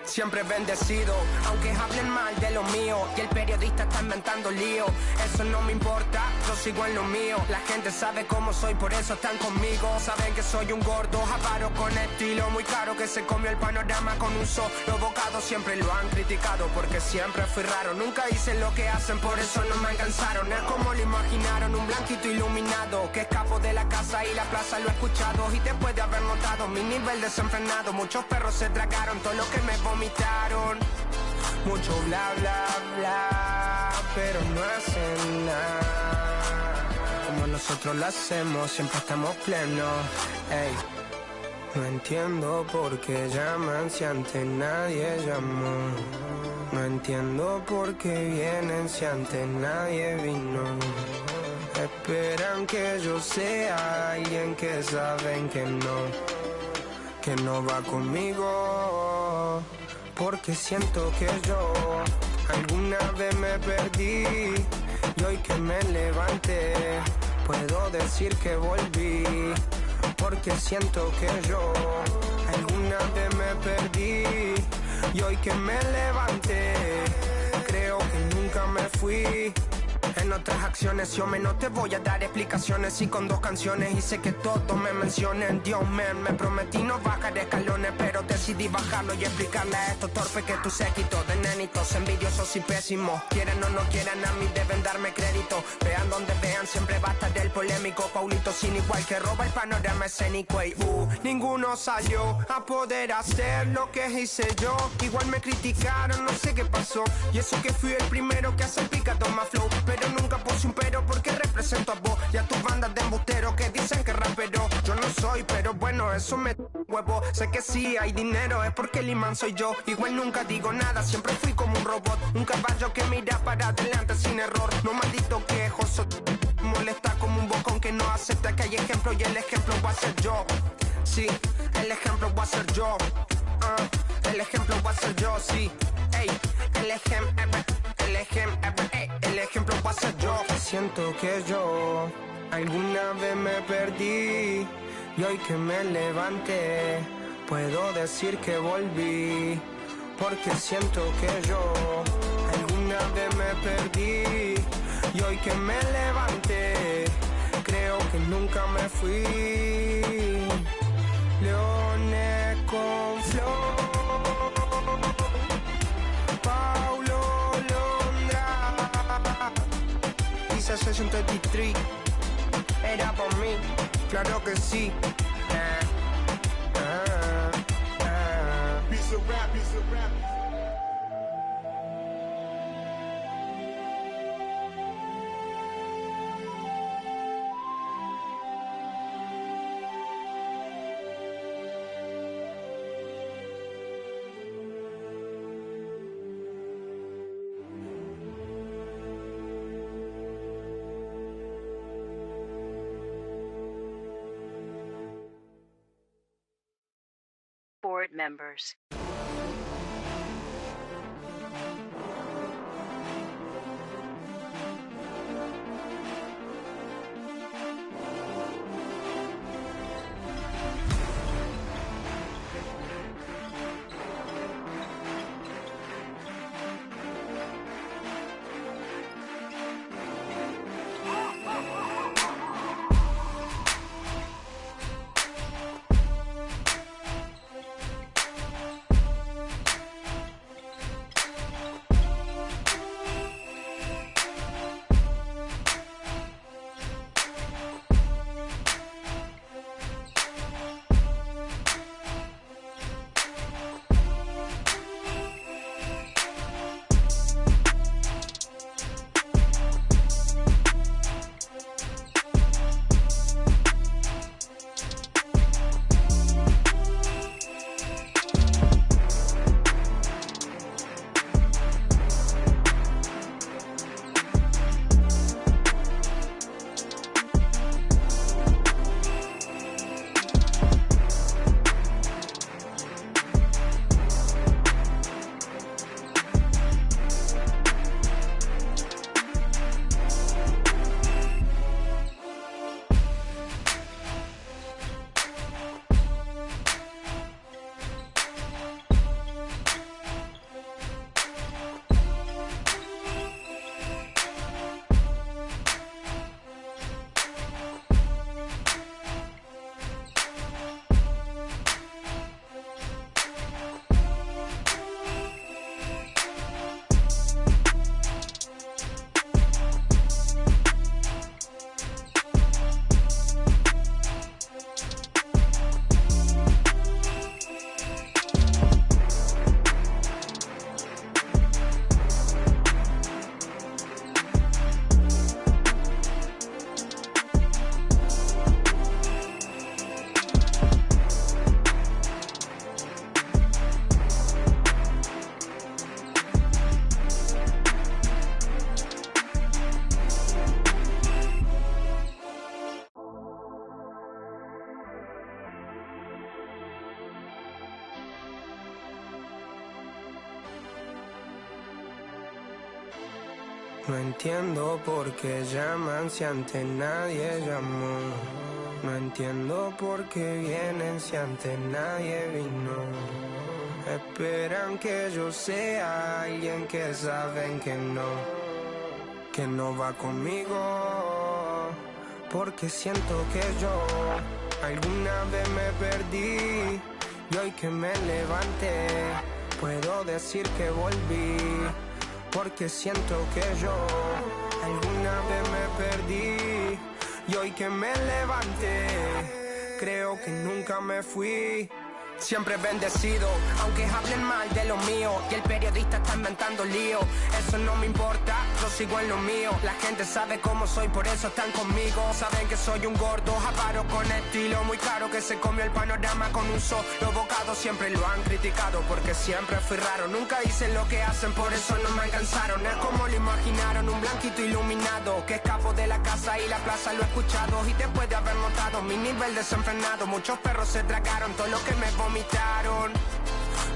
siempre bendecido, aunque hablen mal de lo mío y el periodista está inventando lío. Eso no me importa, yo sigo en lo mío. La gente sabe cómo soy, por eso están conmigo. Saben que soy un gordo, avaro con estilo, muy caro que se comió el panorama con un solo bocado. Siempre lo han criticado porque siempre fui raro. Nunca hice lo que hacen, por eso no me alcanzaron. Es como lo imaginaron, un blanquito iluminado que escapo de la casa y la plaza lo he escuchado. Y después de haber notado mi nivel desenfrenado, muchos perros se tragaron todo lo que me vomitaron. Mucho bla bla bla, pero no hacen nada como nosotros lo hacemos, siempre estamos plenos. Ey. No entiendo por qué llaman si antes nadie llamó. No entiendo por qué vienen si antes nadie vino. Esperan que yo sea alguien que saben que no va conmigo. Porque siento que yo alguna vez me perdí y hoy que me levanté puedo decir que volví. Porque siento que yo alguna vez me perdí y hoy que me levanté creo que nunca me fui. En otras acciones yo no te voy a dar explicaciones y con 2 canciones hice que todos me mencionen. Dios man, me prometí no bajar escalones, pero decidí bajarlo y explicarle a estos torpes que tú séquito de nenitos envidiosos y pésimos. Quieren o no quieran, a mí deben darme crédito. Vean donde vean, siempre va a estar el polémico Paulito sin igual que roba el panorama escénico. Y ninguno salió a poder hacer lo que hice yo. Igual me criticaron, no sé qué pasó. Y eso que fui el primero que hace picado más flow, pero nunca puse un pero porque represento a vos y a tus bandas de embusteros que dicen que rapero yo no soy, pero bueno, eso me huevo. Sé que sí hay dinero, es porque el imán soy yo. Igual nunca digo nada, siempre fui como un robot, un caballo que mira para adelante sin error. No maldito quejoso, molesta como un bocón que no acepta que hay ejemplo y el ejemplo va a ser yo. Sí, el ejemplo va a ser yo. El ejemplo va a ser yo, sí. Ey, el ejemplo va a ser yo. Siento que yo alguna vez me perdí y hoy que me levanté puedo decir que volví. Porque siento que yo alguna vez me perdí y hoy que me levanté creo que nunca me fui. Leones con flow, Paulo Londra, Pisa 633, era por mí, claro que sí. Piece of rap, piece of rap. Board members. No entiendo por qué llaman si antes nadie llamó. No entiendo por qué vienen si antes nadie vino. Esperan que yo sea alguien que saben que no va conmigo. Porque siento que yo alguna vez me perdí y hoy que me levanté puedo decir que volví. Porque siento que yo alguna vez me perdí y hoy que me levanté creo que nunca me fui. Siempre bendecido, aunque hablen mal de lo mío y el periodista está inventando lío. Eso no me importa, yo sigo en lo mío. La gente sabe cómo soy, por eso están conmigo. Saben que soy un gordo, avaro con estilo muy caro, que se comió el panorama con un solo bocado. Siempre lo han criticado porque siempre fui raro. Nunca hice lo que hacen, por eso no me alcanzaron. Es como lo imaginaron, un blanquito iluminado que escapo de la casa y la plaza. Lo he escuchado y después de haber notado mi nivel desenfrenado, muchos perros se tragaron todo lo que me vomitaron.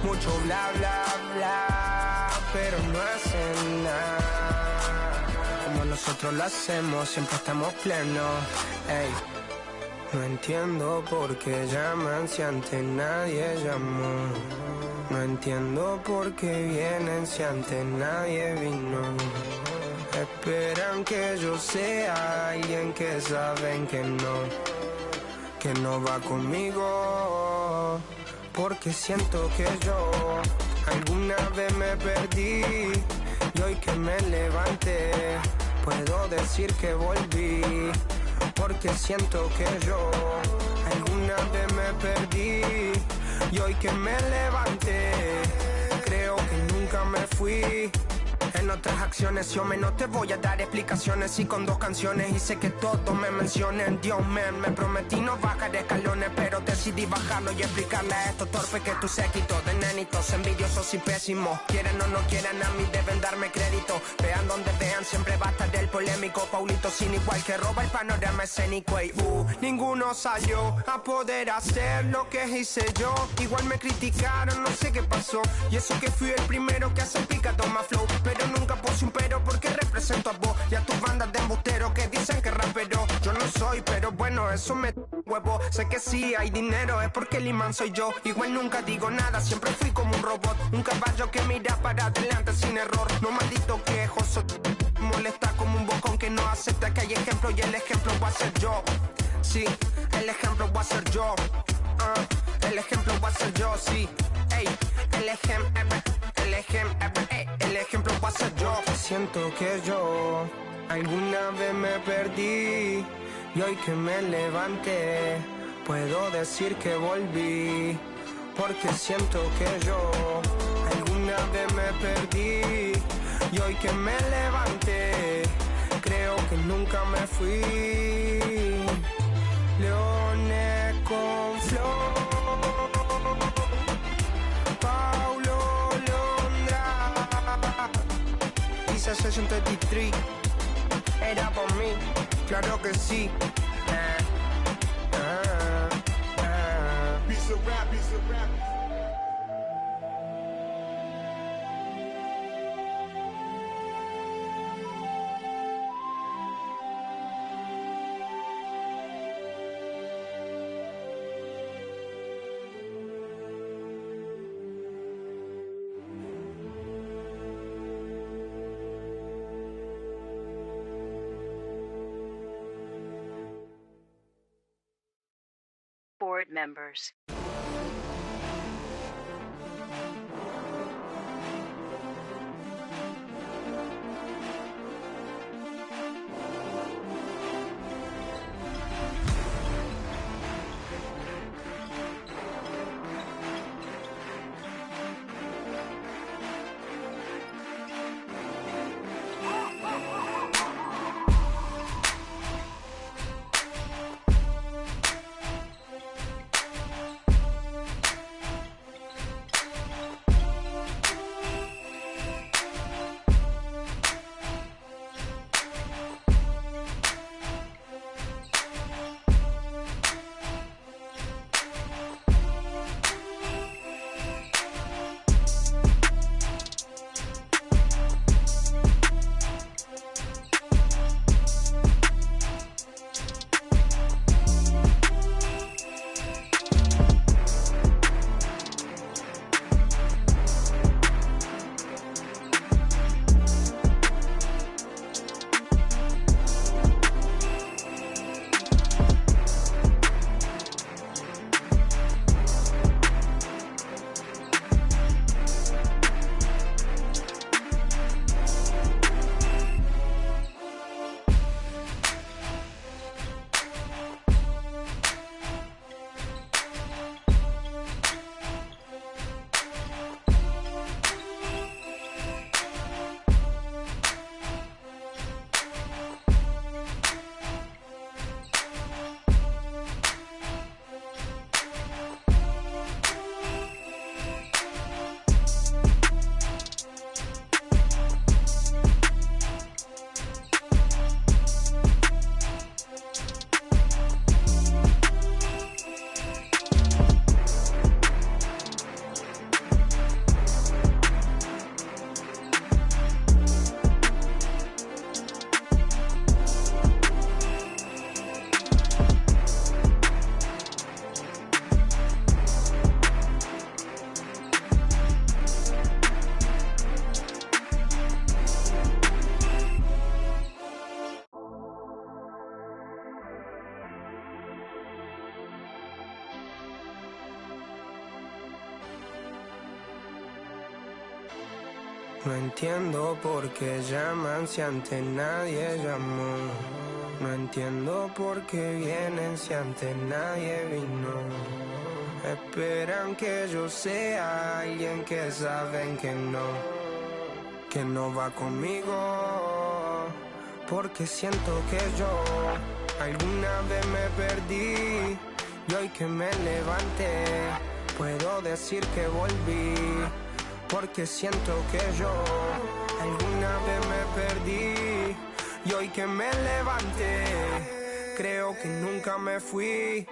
Mucho bla bla bla, pero no hacen nada como nosotros lo hacemos, siempre estamos plenos. Ey, no entiendo por qué llaman si antes nadie llamó. No entiendo por qué vienen si antes nadie vino. Esperan que yo sea alguien que saben que no va conmigo. Porque siento que yo alguna vez me perdí y hoy que me levanté puedo decir que volví. Porque siento que yo alguna vez me perdí y hoy que me levanté creo que nunca me fui. En otras acciones yo no te voy a dar explicaciones y con 2 canciones hice que todos me mencionen. Dios me prometí no bajar escalones, pero decidí bajarlo y explicarle a estos torpes que tu séquito de nenitos envidiosos y pésimos. Quieren o no quieran, a mí deben darme crédito. Vean donde vean, siempre va a estar el polémico Paulito sin igual que roba el panorama escénico. Y ninguno salió a poder hacer lo que hice yo. Igual me criticaron, no sé qué pasó. Y eso que fui el primero que hace picado más flow, pero nunca puse un pero porque represento a vos y a tus bandas de embusteros que dicen que rapero yo no soy, pero bueno, eso me huevo. Sé que sí hay dinero, es porque el imán soy yo. Igual nunca digo nada, siempre fui como un robot, un caballo que mira para adelante sin error. No maldito quejoso, molesta como un bocón que no acepta que hay ejemplo y el ejemplo va a ser yo. Sí, el ejemplo va a ser yo. El ejemplo va a ser yo, sí. Ey, el ejemplo va a ser yo. Siento que yo alguna vez me perdí y hoy que me levanté puedo decir que volví. Porque siento que yo alguna vez me perdí y hoy que me levanté creo que nunca me fui. Leones con flow, Paulo Londra, Isa 63, era por mí, claro que sí. Piece of rap, piece of rap. Board members. No entiendo por qué llaman si antes nadie llamó. No entiendo por qué vienen si antes nadie vino. Esperan que yo sea alguien que saben que no va conmigo. Porque siento que yo alguna vez me perdí y hoy que me levanté puedo decir que volví. Porque siento que yo alguna vez me perdí y hoy que me levanté creo que nunca me fui.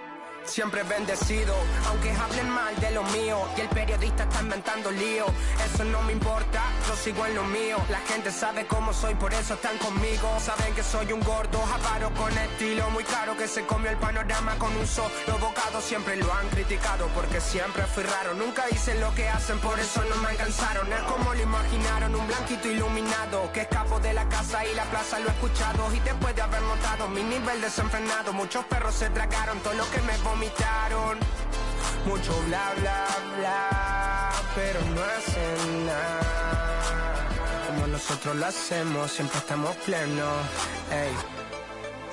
Siempre bendecido, aunque hablen mal de lo mío y el periodista está inventando lío. Eso no me importa, yo sigo en lo mío. La gente sabe cómo soy, por eso están conmigo. Saben que soy un gordo, avaro con estilo muy caro, que se comió el panorama con un solo bocado. Siempre lo han criticado porque siempre fui raro. Nunca hice lo que hacen, por eso no me alcanzaron. Es como lo imaginaron, un blanquito iluminado que escapo de la casa y la plaza, lo he escuchado. Y después de haber notado mi nivel desenfrenado, muchos perros se tragaron todo lo que me vomitaron. Mucho bla bla bla, pero no hacen nada como nosotros lo hacemos, siempre estamos plenos. Ey.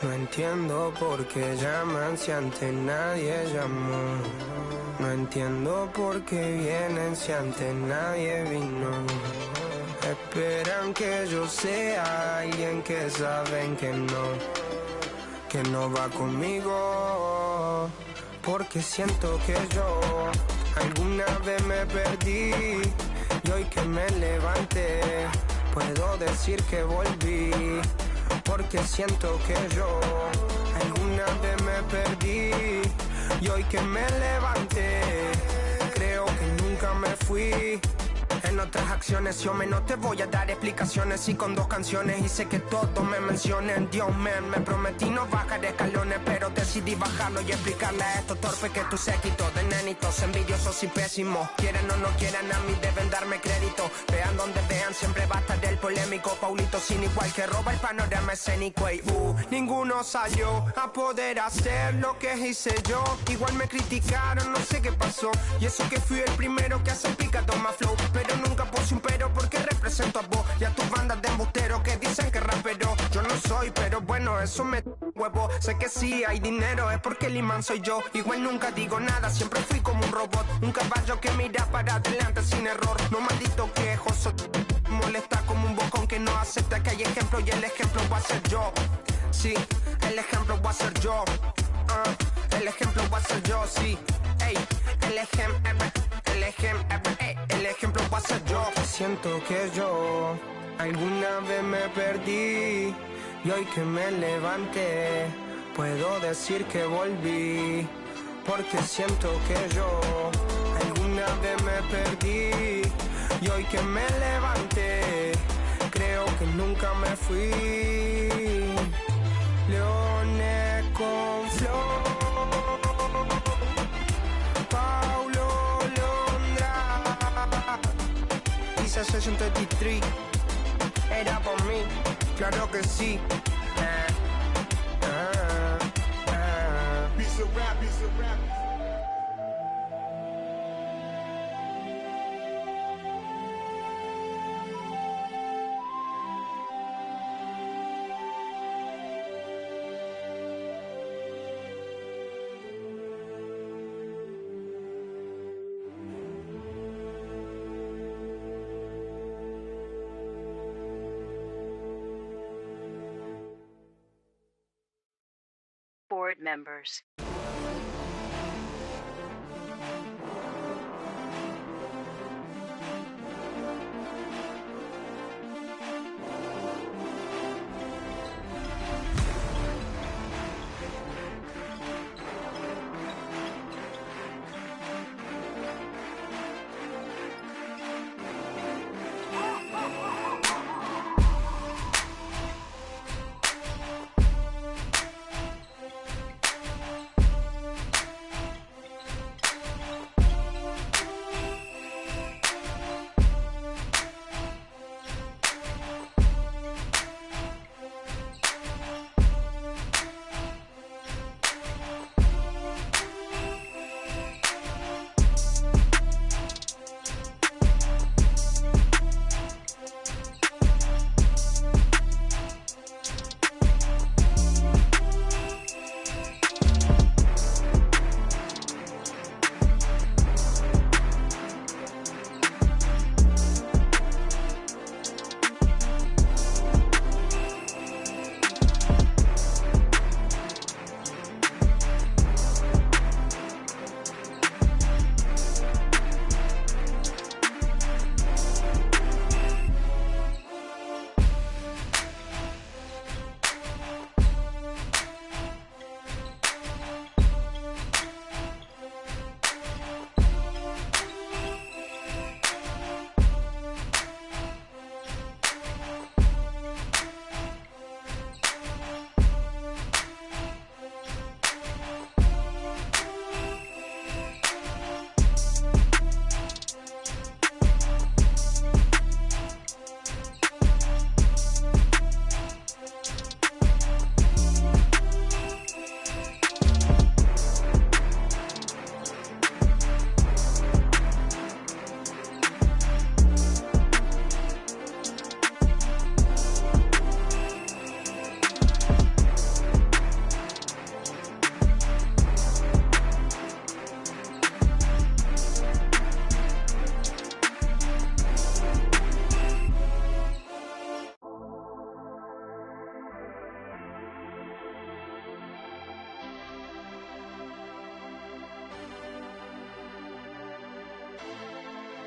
No entiendo por qué llaman si antes nadie llamó. No entiendo por qué vienen si antes nadie vino. Esperan que yo sea alguien que saben que no va conmigo. Porque siento que yo alguna vez me perdí y hoy que me levanté puedo decir que volví. Porque siento que yo alguna vez me perdí y hoy que me levanté creo que nunca me fui. En otras acciones yo no te voy a dar explicaciones y con 2 canciones hice que todos me mencionen. Dios me prometí no bajar escalones, pero decidí bajarlo y explicarle a estos torpes que tu séquito de nenitos envidiosos y pésimos, quieran o no quieran, a mí deben darme crédito. Vean donde vean, siempre va a estar el polémico Paulito sin igual que roba el panorama escénico. Y ninguno salió a poder hacer lo que hice yo. Igual me criticaron, no sé qué pasó, y eso que fui el primero que hace picado más flow. Pero nunca puse un pero porque represento a vos y a tus bandas de embusteros que dicen que rapero yo no soy, pero bueno, eso me huevo. Sé que sí hay dinero, es porque el imán soy yo. Igual nunca digo nada, siempre fui como un robot, un caballo que mira para adelante sin error. No maldito quejoso, molesta como un bocón que no acepta que hay ejemplo y el ejemplo va a ser yo. Sí, el ejemplo va a ser yo. El ejemplo va a ser yo, sí. Ey, el ejemplo va a ser yo. Siento que yo alguna vez me perdí y hoy que me levanté puedo decir que volví. Porque siento que yo alguna vez me perdí y hoy que me levanté creo que nunca me fui. Leones con flow, Paulo Londra, Isa Session 33, era por mí, claro que sí. Piece of rap, piece of rap. Board members.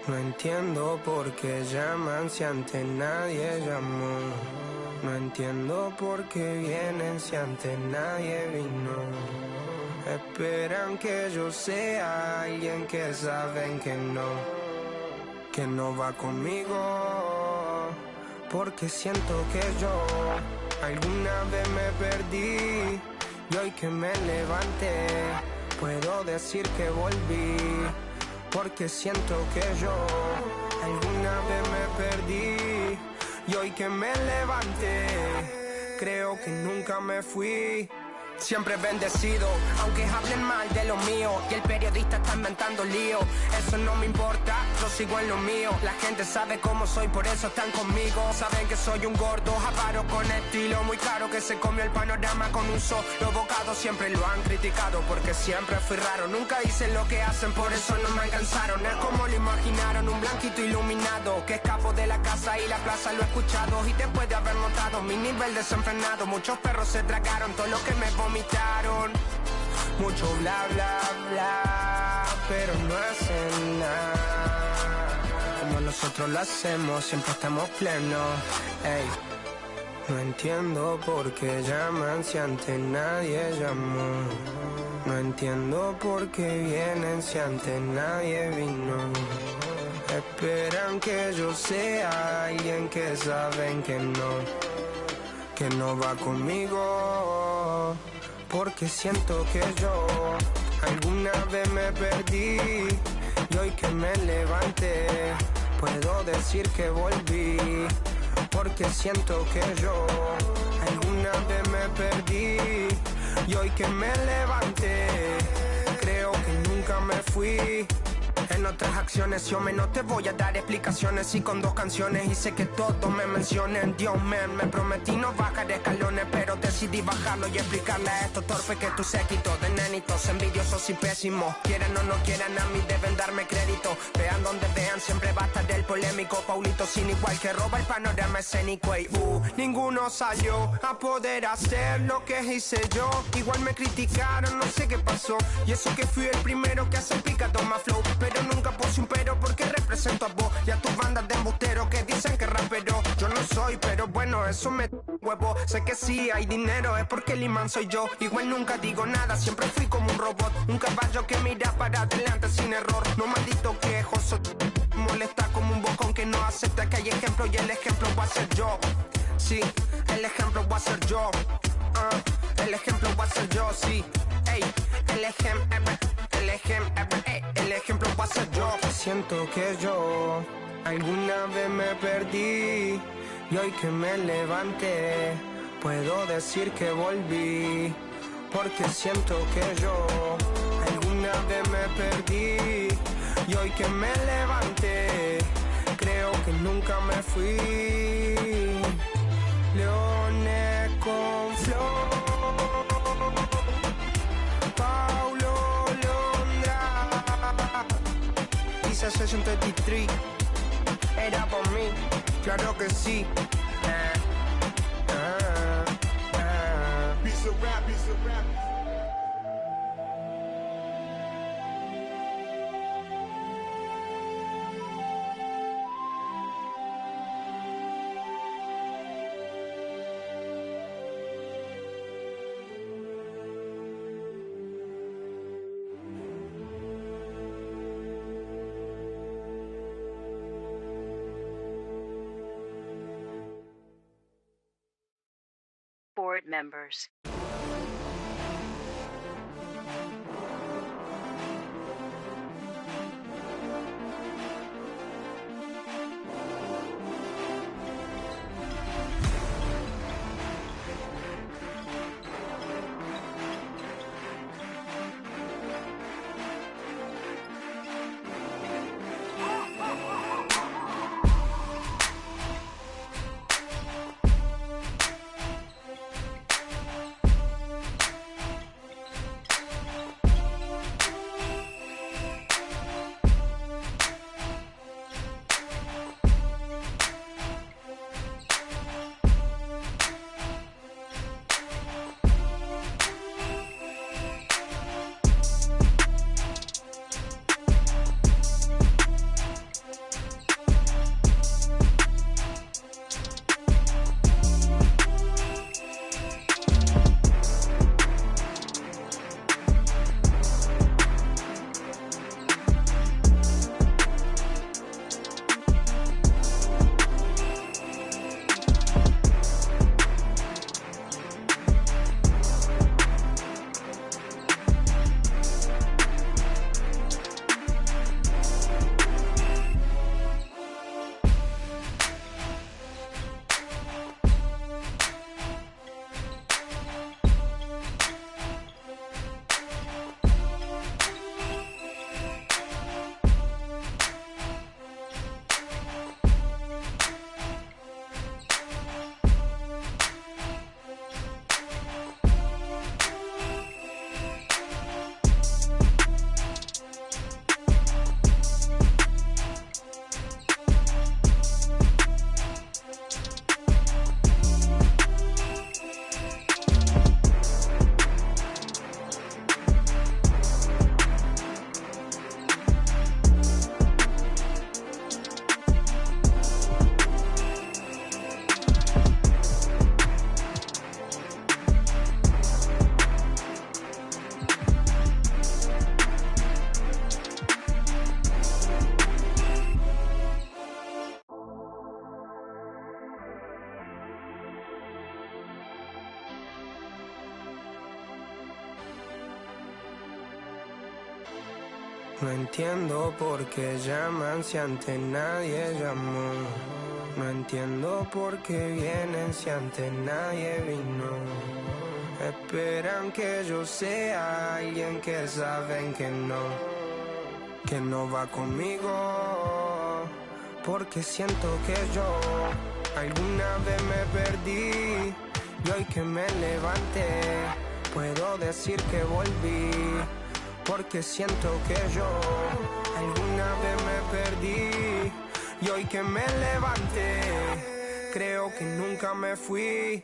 No entiendo por qué llaman si antes nadie llamó. No entiendo por qué vienen si antes nadie vino. Esperan que yo sea alguien que saben que no va conmigo. Porque siento que yo alguna vez me perdí y hoy que me levanté puedo decir que volví. Porque siento que yo alguna vez me perdí y hoy que me levanté creo que nunca me fui. Siempre bendecido, aunque hablen mal de lo mío y el periodista está inventando lío. Eso no me importa, yo sigo en lo mío. La gente sabe cómo soy, por eso están conmigo. Saben que soy un gordo, avaro con estilo muy caro, que se comió el panorama con un solo bocado. Siempre lo han criticado porque siempre fui raro. Nunca hice lo que hacen, por eso no me alcanzaron. Es como lo imaginaron, un blanquito iluminado que escapo de la casa y la plaza. Lo he escuchado y después de haber notado mi nivel desenfrenado, muchos perros se tragaron todo lo que me vomitaron. Mucho bla bla bla, pero no hacen nada como nosotros lo hacemos, siempre estamos plenos. Ey. No entiendo por qué llaman si antes nadie llamó. No entiendo por qué vienen si antes nadie vino. Esperan que yo sea alguien que saben que no va conmigo. Porque siento que yo alguna vez me perdí y hoy que me levanté puedo decir que volví. Porque siento que yo alguna vez me perdí y hoy que me levanté creo que nunca me fui. En otras acciones yo no te voy a dar explicaciones y con 2 canciones hice que todos me mencionen. Dios man, me prometí no bajar escalones, pero decidí bajarlo y explicarle a estos torpes que tú séquito de nenitos envidiosos y pésimos. Quieran o no quieran, a mí deben darme crédito. Vean donde vean, siempre va a estar el polémico Paulito sin igual que roba el panorama escénico. Y ninguno salió a poder hacer lo que hice yo. Igual me criticaron, no sé qué pasó. Y eso que fui el primero que hace pica toma flow, pero nunca puse un pero porque represento a vos y a tus bandas de embusteros que dicen que rapero yo no soy, pero bueno, eso me huevo. Sé que sí hay dinero, es porque el imán soy yo. Igual nunca digo nada, siempre fui como un robot, un caballo que mira para adelante sin error. No maldito quejoso, molesta como un bocón que no acepta que hay ejemplo y el ejemplo va a ser yo. Sí, el ejemplo va a ser yo. El ejemplo va a ser yo, sí. Ey, el ejemplo va a ser yo. Siento que yo alguna vez me perdí y hoy que me levanté puedo decir que volví. Porque siento que yo alguna vez me perdí y hoy que me levanté creo que nunca me fui. Leones con flow, Paulo Londra, Isa Session 33, era por mí, claro que sí. Piece of rap, piece of rap. Board members. No entiendo por qué llaman si antes nadie llamó. No entiendo por qué vienen si antes nadie vino. Esperan que yo sea alguien que saben que no va conmigo. Porque siento que yo alguna vez me perdí y hoy que me levanté puedo decir que volví. Porque siento que yo alguna vez me perdí y hoy que me levanté creo que nunca me fui.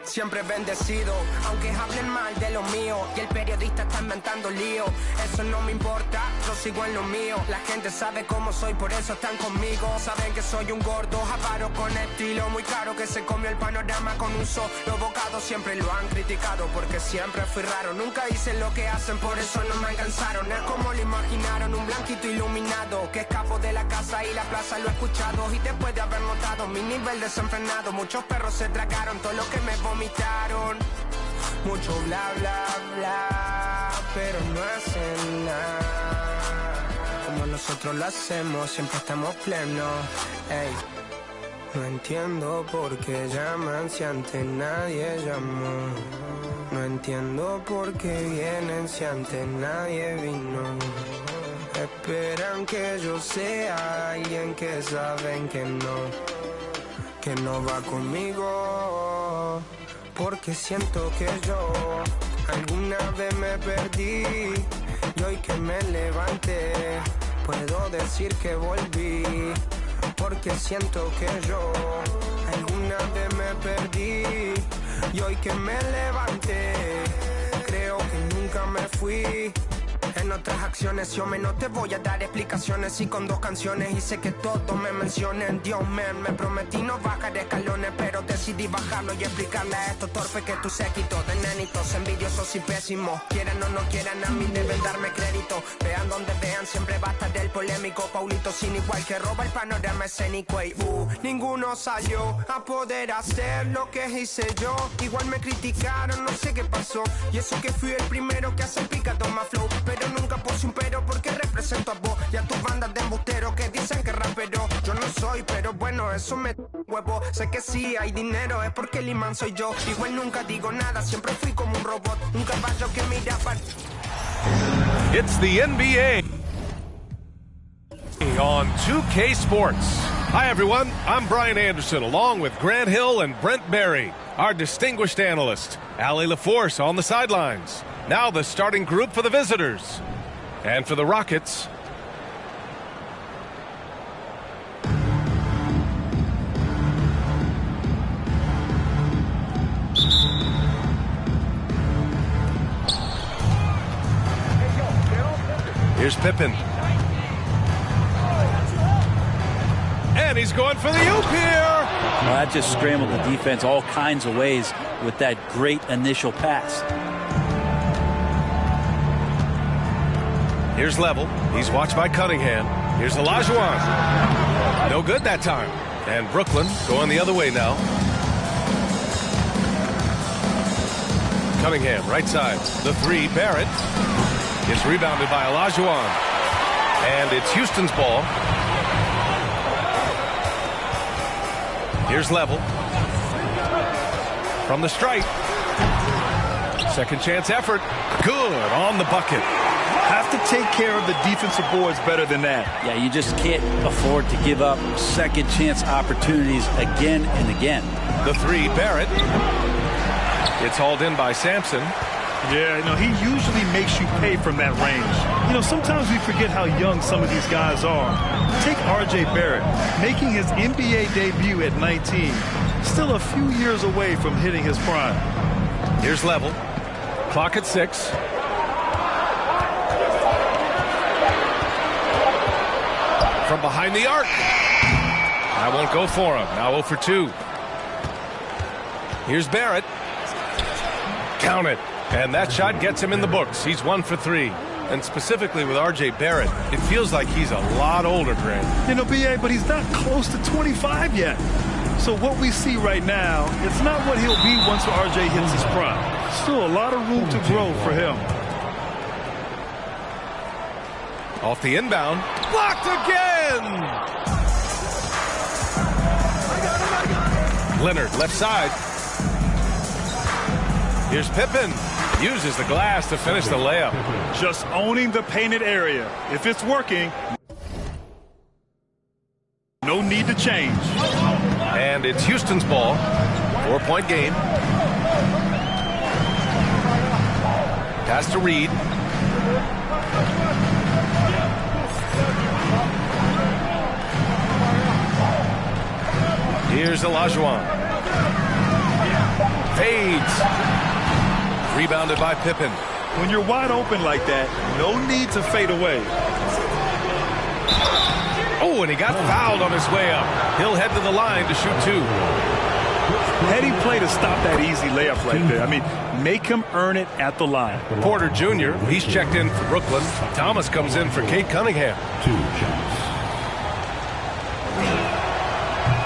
Siempre bendecido, aunque hablen mal de lo mío y el periodista está inventando lío. Eso no me importa, yo sigo en lo mío. La gente sabe cómo soy, por eso están conmigo. Saben que soy un gordo, avaro con estilo muy caro, que se comió el panorama con un solo bocado. Siempre lo han criticado porque siempre fui raro. Nunca hice lo que hacen, por eso no me alcanzaron. Es como lo imaginaron, un blanquito iluminado que escapo de la casa y la plaza. Lo he escuchado y después de haber notado mi nivel desenfrenado, muchos perros se tragaron todo lo que me vomitaron. Mucho bla bla bla, pero no hacen nada como nosotros lo hacemos, siempre estamos plenos. Ey, no entiendo por qué llaman si antes nadie llamó. No entiendo por qué vienen si antes nadie vino. Esperan que yo sea alguien que saben que no va conmigo. Porque siento que yo alguna vez me perdí y hoy que me levanté puedo decir que volví. Porque siento que yo alguna vez me perdí y hoy que me levanté creo que nunca me fui. En otras acciones yo no te voy a dar explicaciones y con 2 canciones hice que todos me mencionen. Dios me prometí no bajar escalones, pero decidí bajarlo y explicarle a estos torpes que tu séquito de nenitos envidiosos y pésimos, quieran o no quieran, a mí deben darme crédito. Vean donde vean, siempre va a estar el polémico Paulito sin igual que roba el panorama escénico. Y ninguno salió a poder hacer lo que hice yo. Igual me criticaron, no sé qué pasó, y eso que fui el primero que hace el picado más flow. Pero nunca puse un pero porque represento a vos y a tus bandas de embusteros que dicen que rapero yo no soy, pero bueno, eso me huevo. Sé que sí hay dinero, es porque el imán soy yo. Igual nunca digo nada, siempre fui como un robot, un caballo que mira para... It's the NBA on 2K Sports. Hi everyone, I'm Brian Anderson along with Grant Hill and Brent Berry, our distinguished analyst. Allie LaForce on the sidelines. Now the starting group for the visitors. And for the Rockets, here's Pippen. And he's going for the oop here. Well, that just scrambled the defense all kinds of ways with that great initial pass. Here's Level. He's watched by Cunningham. Here's Olajuwon. No good that time. And Brooklyn going the other way now. Cunningham, right side. The 3, Barrett. Gets rebounded by Olajuwon. And it's Houston's ball. Here's Level. From the stripe. Second chance effort. Good on the bucket. Have to take care of the defensive boards better than that. Yeah, you just can't afford to give up second chance opportunities again and again. The 3, Barrett. It's hauled in by Sampson. Yeah, he usually makes you pay from that range. Sometimes we forget how young some of these guys are. Take R.J. Barrett, making his NBA debut at 19. Still a few years away from hitting his prime. Here's Level. Clock at 6. From behind the arc. I won't go for him. Now 0 for 2. Here's Barrett. Count it. And that shot gets him in the books. He's 1 for 3. And specifically with R.J. Barrett, it feels like he's a lot older, Grant. B.A., but he's not close to 25 yet. So what we see right now, it's not what he'll be once R.J. hits his prime. Still a lot of room to grow for him. Off the inbound. Blocked again! Leonard, left side. Here's Pippen. Uses the glass to finish the layup. Just owning the painted area. If it's working, no need to change. And it's Houston's ball. 4-point game. Pass to Reed. Here's Olajuwon. Fades. Rebounded by Pippen. When you're wide open like that, no need to fade away. Oh, and he got fouled on his way up. He'll head to the line to shoot 2. Heady play to stop that easy layup right there. I mean, make him earn it at the line. Porter Jr., he's checked in for Brooklyn. Thomas comes in for Kate Cunningham. 2 shots.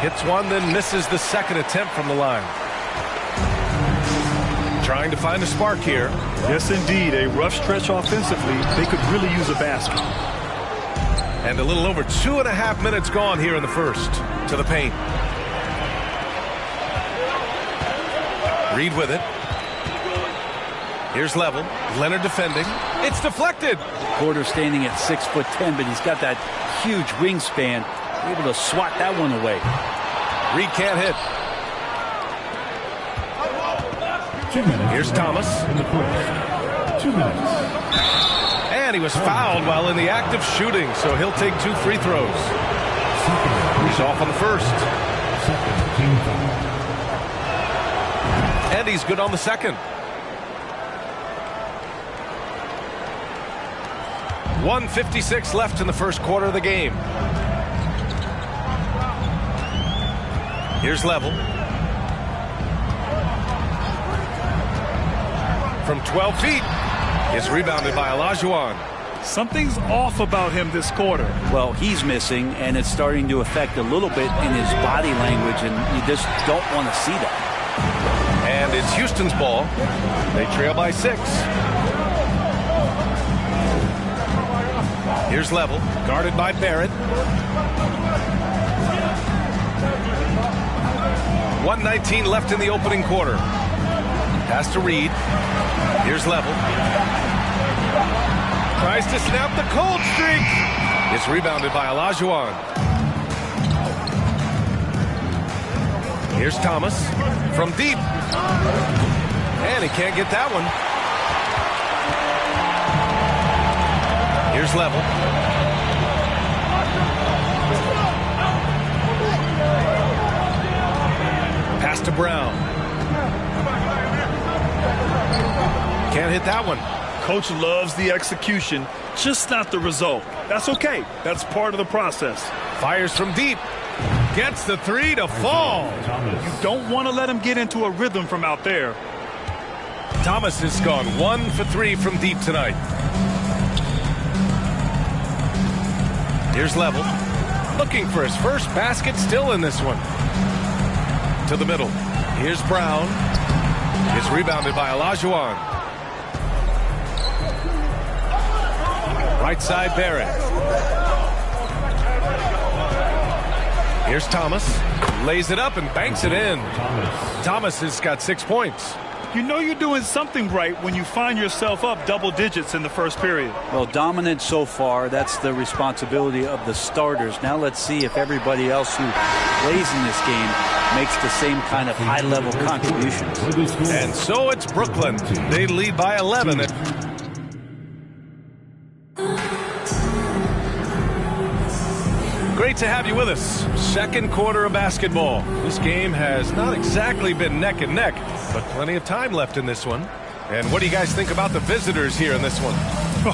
Hits one, then misses the second attempt from the line. Trying to find a spark here. Yes, indeed. A rough stretch offensively. They could really use a basket. And a little over 2.5 minutes gone here in the first. To the paint. Reed with it. Here's Level. Leonard defending. It's deflected. Porter standing at 6'10", but he's got that huge wingspan. Able to swat that one away. Reed can't hit. 2 minutes. Here's Thomas. In the first. 2 minutes. And he was fouled while in the act of shooting, so he'll take 2 free throws. He's off on the first. Second team foul. And he's good on the second. 1:56 left in the first quarter of the game. Here's Level. From 12 feet. Is rebounded by Olajuwon. Something's off about him this quarter. Well, he's missing, and it's starting to affect a little bit in his body language, and you just don't want to see that. And it's Houston's ball. They trail by 6. Here's Level, guarded by Barrett. 1:19 left in the opening quarter. Pass to Reed. Here's Level. Tries to snap the cold streak. It's rebounded by Olajuwon. Here's Thomas from deep. And he can't get that one. Here's Level. Pass to Brown. Can't hit that one. Coach loves the execution, just not the result. That's okay. That's part of the process. Fires from deep. Gets the 3 to fall. You don't want to let him get into a rhythm from out there. Thomas has gone 1 for 3 from deep tonight. Here's Level. Looking for his first basket, still in this one. To the middle. Here's Brown. It's rebounded by Olajuwon. Right side, Barrett. Here's Thomas. Lays it up and banks it in. Thomas has got 6 points. You know you're doing something right when you find yourself up double digits in the first period. Well, dominant so far. That's the responsibility of the starters. Now let's see if everybody else who plays in this game makes the same kind of high-level contributions. And so it's Brooklyn. They lead by 11. Great to have you with us. Second quarter of basketball. This game has not exactly been neck and neck, but plenty of time left in this one. And what do you guys think about the visitors here in this one?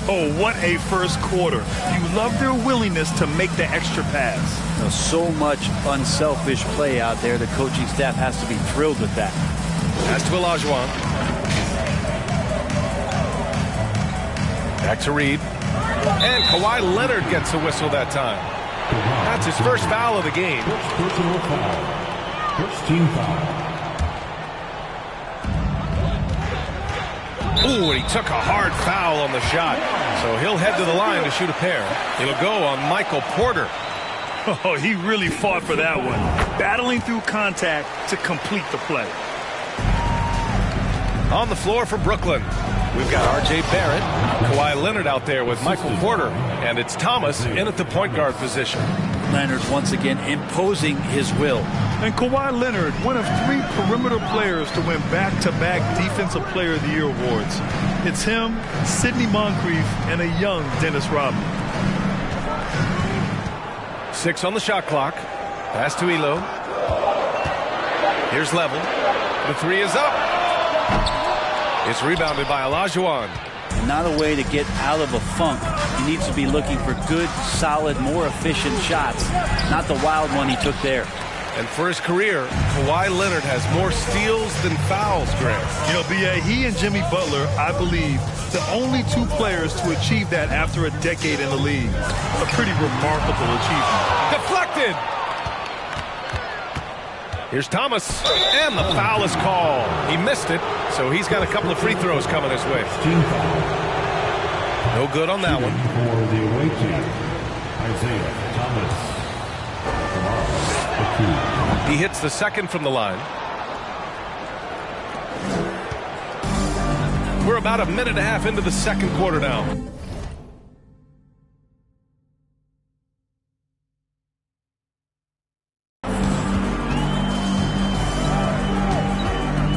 Oh, what a first quarter. You love their willingness to make the extra pass. Now, so much unselfish play out there. The coaching staff has to be thrilled with that. Pass to Olajuwon. Back to Reed. And Kawhi Leonard gets a whistle that time. That's his first foul of the game. First team foul. Ooh, and he took a hard foul on the shot. So he'll head to the line to shoot a pair. It'll go on Michael Porter. Oh, he really fought for that one. Battling through contact to complete the play. On the floor for Brooklyn, we've got R.J. Barrett, Kawhi Leonard out there with Michael Porter, and it's Thomas in at the point guard position. Leonard once again imposing his will. And Kawhi Leonard, one of 3 perimeter players to win back-to-back Defensive Player of the Year awards. It's him, Sidney Moncrief, and a young Dennis Rodman. 6 on the shot clock. Pass to Elo. Here's Level. The 3 is up. It's rebounded by Olajuwon. Not a way to get out of a funk. He needs to be looking for good, solid, more efficient shots. Not the wild one he took there. And for his career, Kawhi Leonard has more steals than fouls, Grant. You know, B.A., he and Jimmy Butler, I believe, the only 2 players to achieve that after a decade in the league. A pretty remarkable achievement. Deflected! Here's Thomas, and the foul is called. He missed it, so he's got a couple of free throws coming his way. No good on that one. For the away team, Isaiah Thomas. He hits the second from the line. We're about a minute and a half into the second quarter now.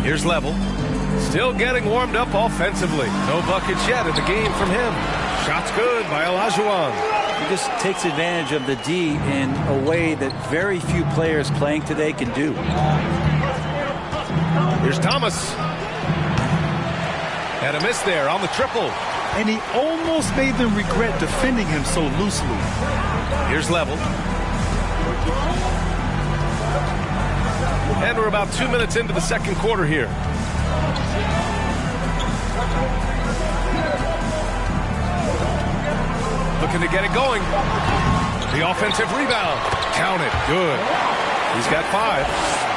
Here's Level. Still getting warmed up offensively. No buckets yet in the game from him. Shot's good by Olajuwon. He just takes advantage of the D in a way that very few players playing today can do. Here's Thomas. And a miss there on the triple. And he almost made them regret defending him so loosely. Here's Level. And we're about 2 minutes into the second quarter here. Looking to get it going. The offensive rebound. Count it. Good. He's got 5.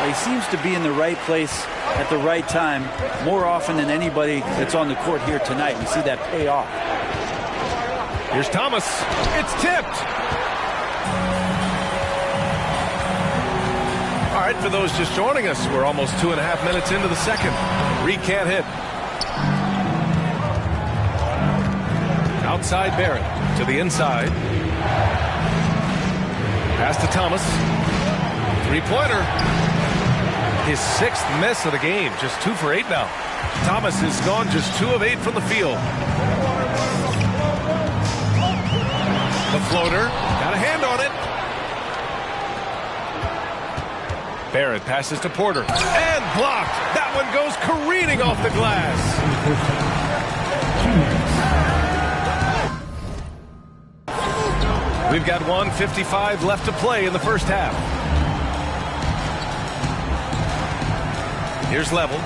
He seems to be in the right place at the right time more often than anybody that's on the court here tonight. We see that pay off. Here's Thomas. It's tipped. All right, for those just joining us, we're almost 2.5 minutes into the second. Reed can't hit. Outside Barrett to the inside. Pass to Thomas. 3-pointer. His 6th miss of the game. Just 2 for 8 now. Thomas has gone just 2 of 8 from the field. The floater. Got a hand on it. Barrett passes to Porter. And blocked. That one goes careening off the glass. We've got 1:55 left to play in the first half. Here's Level.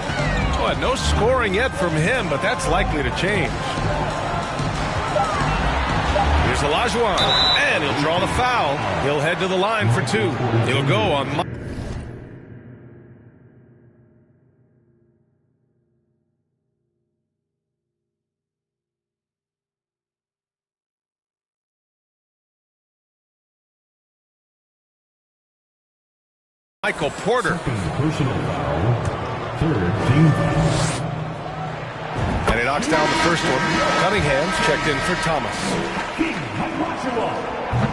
Oh, no scoring yet from him, but that's likely to change. Here's Olajuwon, and he'll draw the foul. He'll head to the line for 2. He'll go on. Michael Porter. Personal foul. 3rd team foul. And he knocks down the first one. Cunningham's checked in for Thomas.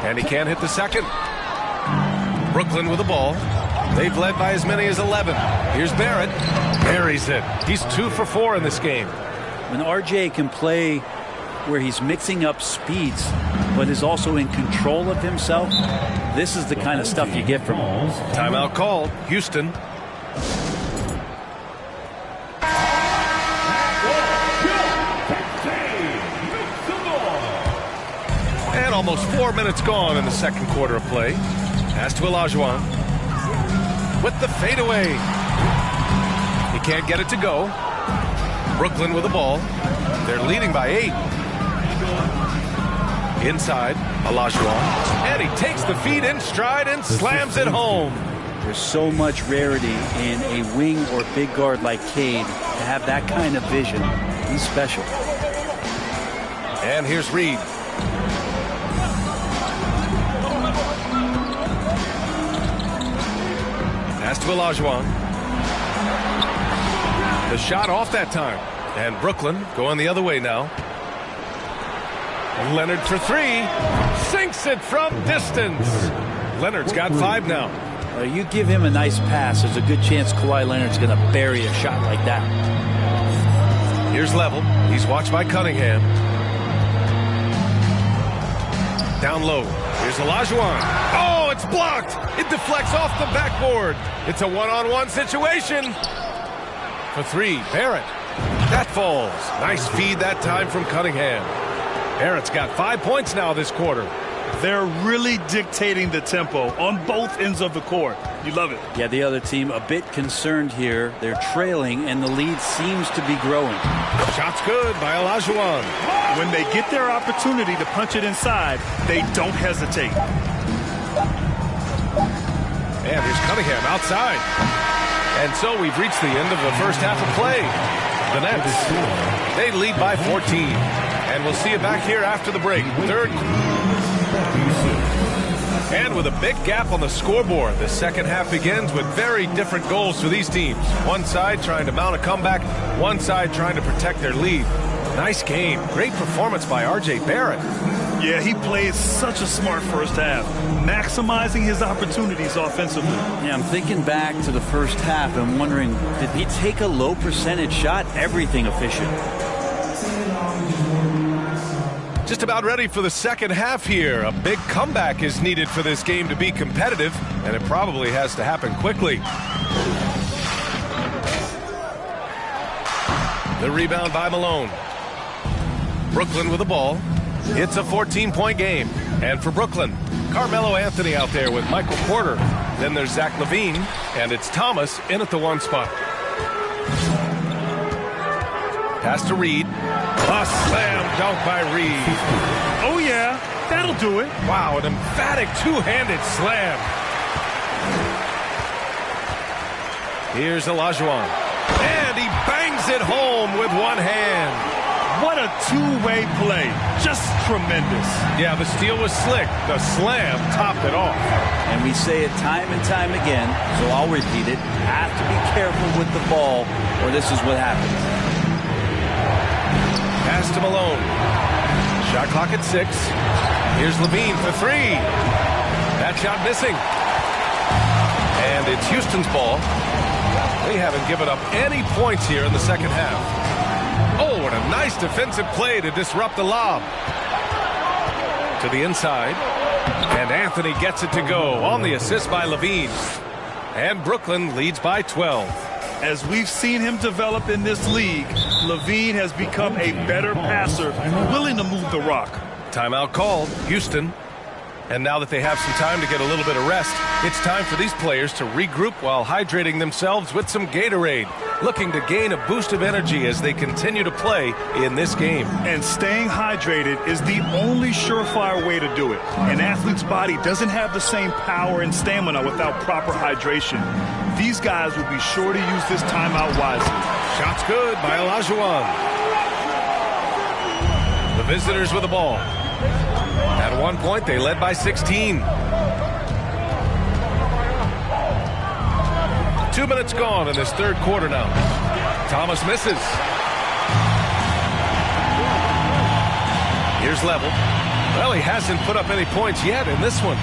And he can't hit the second. Brooklyn with the ball. They've led by as many as 11. Here's Barrett. Buries it. He's 2 for 4 in this game. When RJ can play where he's mixing up speeds, but is also in control of himself, this is the kind of stuff you get from him. Timeout called. Houston. And almost 4 minutes gone in the second quarter of play. Pass to Olajuwon. With the fadeaway. He can't get it to go. Brooklyn with the ball. They're leading by 8. Inside, Olajuwon. And he takes the feed in stride and slams it home. There's so much rarity in a wing or big guard like Cade to have that kind of vision. He's special. And here's Reed. Pass to Olajuwon. The shot off that time. And Brooklyn going the other way now. Leonard for three. Sinks it from distance. Leonard's got 5 now. You give him a nice pass, there's a good chance Kawhi Leonard's going to bury a shot like that. Here's Level. He's watched by Cunningham. Down low. Here's Olajuwon. Oh, it's blocked. It deflects off the backboard. It's a one-on-one situation. For 3, Barrett. That falls. Nice feed that time from Cunningham. Barrett's got 5 points now this quarter. They're really dictating the tempo on both ends of the court. You love it. Yeah, the other team a bit concerned here. They're trailing, and the lead seems to be growing. Shot's good by Olajuwon. When they get their opportunity to punch it inside, they don't hesitate. And here's Cunningham outside. And so we've reached the end of the first half of play. The Nets, they lead by 14. And we'll see you back here after the break. Third. And with a big gap on the scoreboard, the second half begins with very different goals for these teams. One side trying to mount a comeback, one side trying to protect their lead. Nice game. Great performance by R.J. Barrett. Yeah, he played such a smart first half, maximizing his opportunities offensively. Yeah, I'm thinking back to the first half and wondering, did he take a low percentage shot? Everything efficient. Just about ready for the second half here. A big comeback is needed for this game to be competitive, and it probably has to happen quickly. The rebound by Malone. Brooklyn with the ball. It's a 14-point game. And for Brooklyn, Carmelo Anthony out there with Michael Porter. Then there's Zach LaVine, and it's Thomas in at the 1 spot. Pass to Reed. A slam dunk by Reed. Oh, yeah, that'll do it. Wow, an emphatic two-handed slam. Here's Olajuwon. And he bangs it home with one hand. What a two-way play. Just tremendous. Yeah, the steal was slick. The slam topped it off. And we say it time and time again, so I'll repeat it. Have to be careful with the ball, or this is what happens. Pass to Malone. Shot clock at 6. Here's LaVine for 3. That shot missing. And it's Houston's ball. They haven't given up any points here in the second half. Oh, and a nice defensive play to disrupt the lob. To the inside. And Anthony gets it to go on the assist by LaVine. And Brooklyn leads by 12. As we've seen him develop in this league, LaVine has become a better passer, willing to move the rock. Timeout called, Houston. And now that they have some time to get a little bit of rest, it's time for these players to regroup while hydrating themselves with some Gatorade, looking to gain a boost of energy as they continue to play in this game. And staying hydrated is the only surefire way to do it. An athlete's body doesn't have the same power and stamina without proper hydration. These guys will be sure to use this timeout wisely. Shot's good by Olajuwon. The visitors with the ball. At one point, they led by 16. 2 minutes gone in this third quarter now. Thomas misses. Here's Level. Well, he hasn't put up any points yet in this one.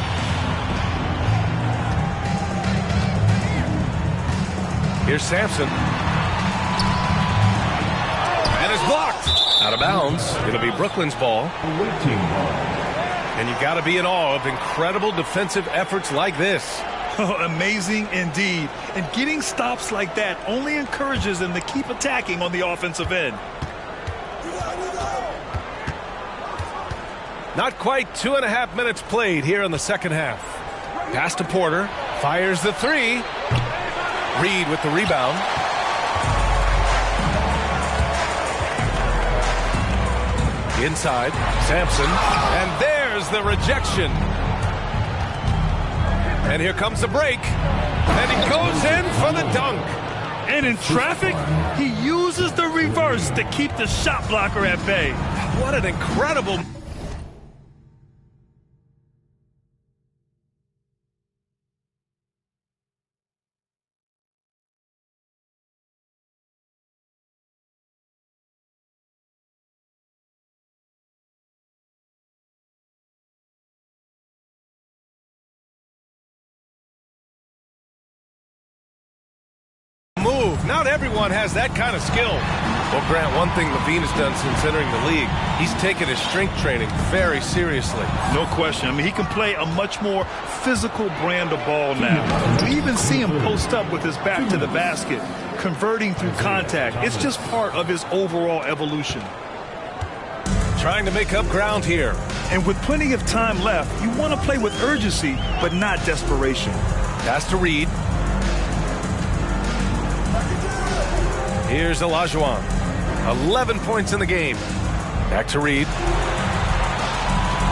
Here's Sampson. And it's blocked. Out of bounds. It'll be Brooklyn's ball. And you've got to be in awe of incredible defensive efforts like this. Amazing indeed. And getting stops like that only encourages them to keep attacking on the offensive end. Not quite 2.5 minutes played here in the second half. Pass to Porter. Fires the 3. Reed with the rebound. Inside, Sampson. And there's the rejection. And here comes the break. And he goes in for the dunk. And in traffic, he uses the reverse to keep the shot blocker at bay. What an incredible... move. Not everyone has that kind of skill. Well, Grant, one thing Levine has done since entering the league, he's taken his strength training very seriously. No question. I mean, he can play a much more physical brand of ball now. We even see him post up with his back to the basket, converting through contact. It's just part of his overall evolution. Trying to make up ground here. And with plenty of time left, you want to play with urgency, but not desperation. Pass to Reed. Here's Olajuwon. 11 points in the game. Back to Reed.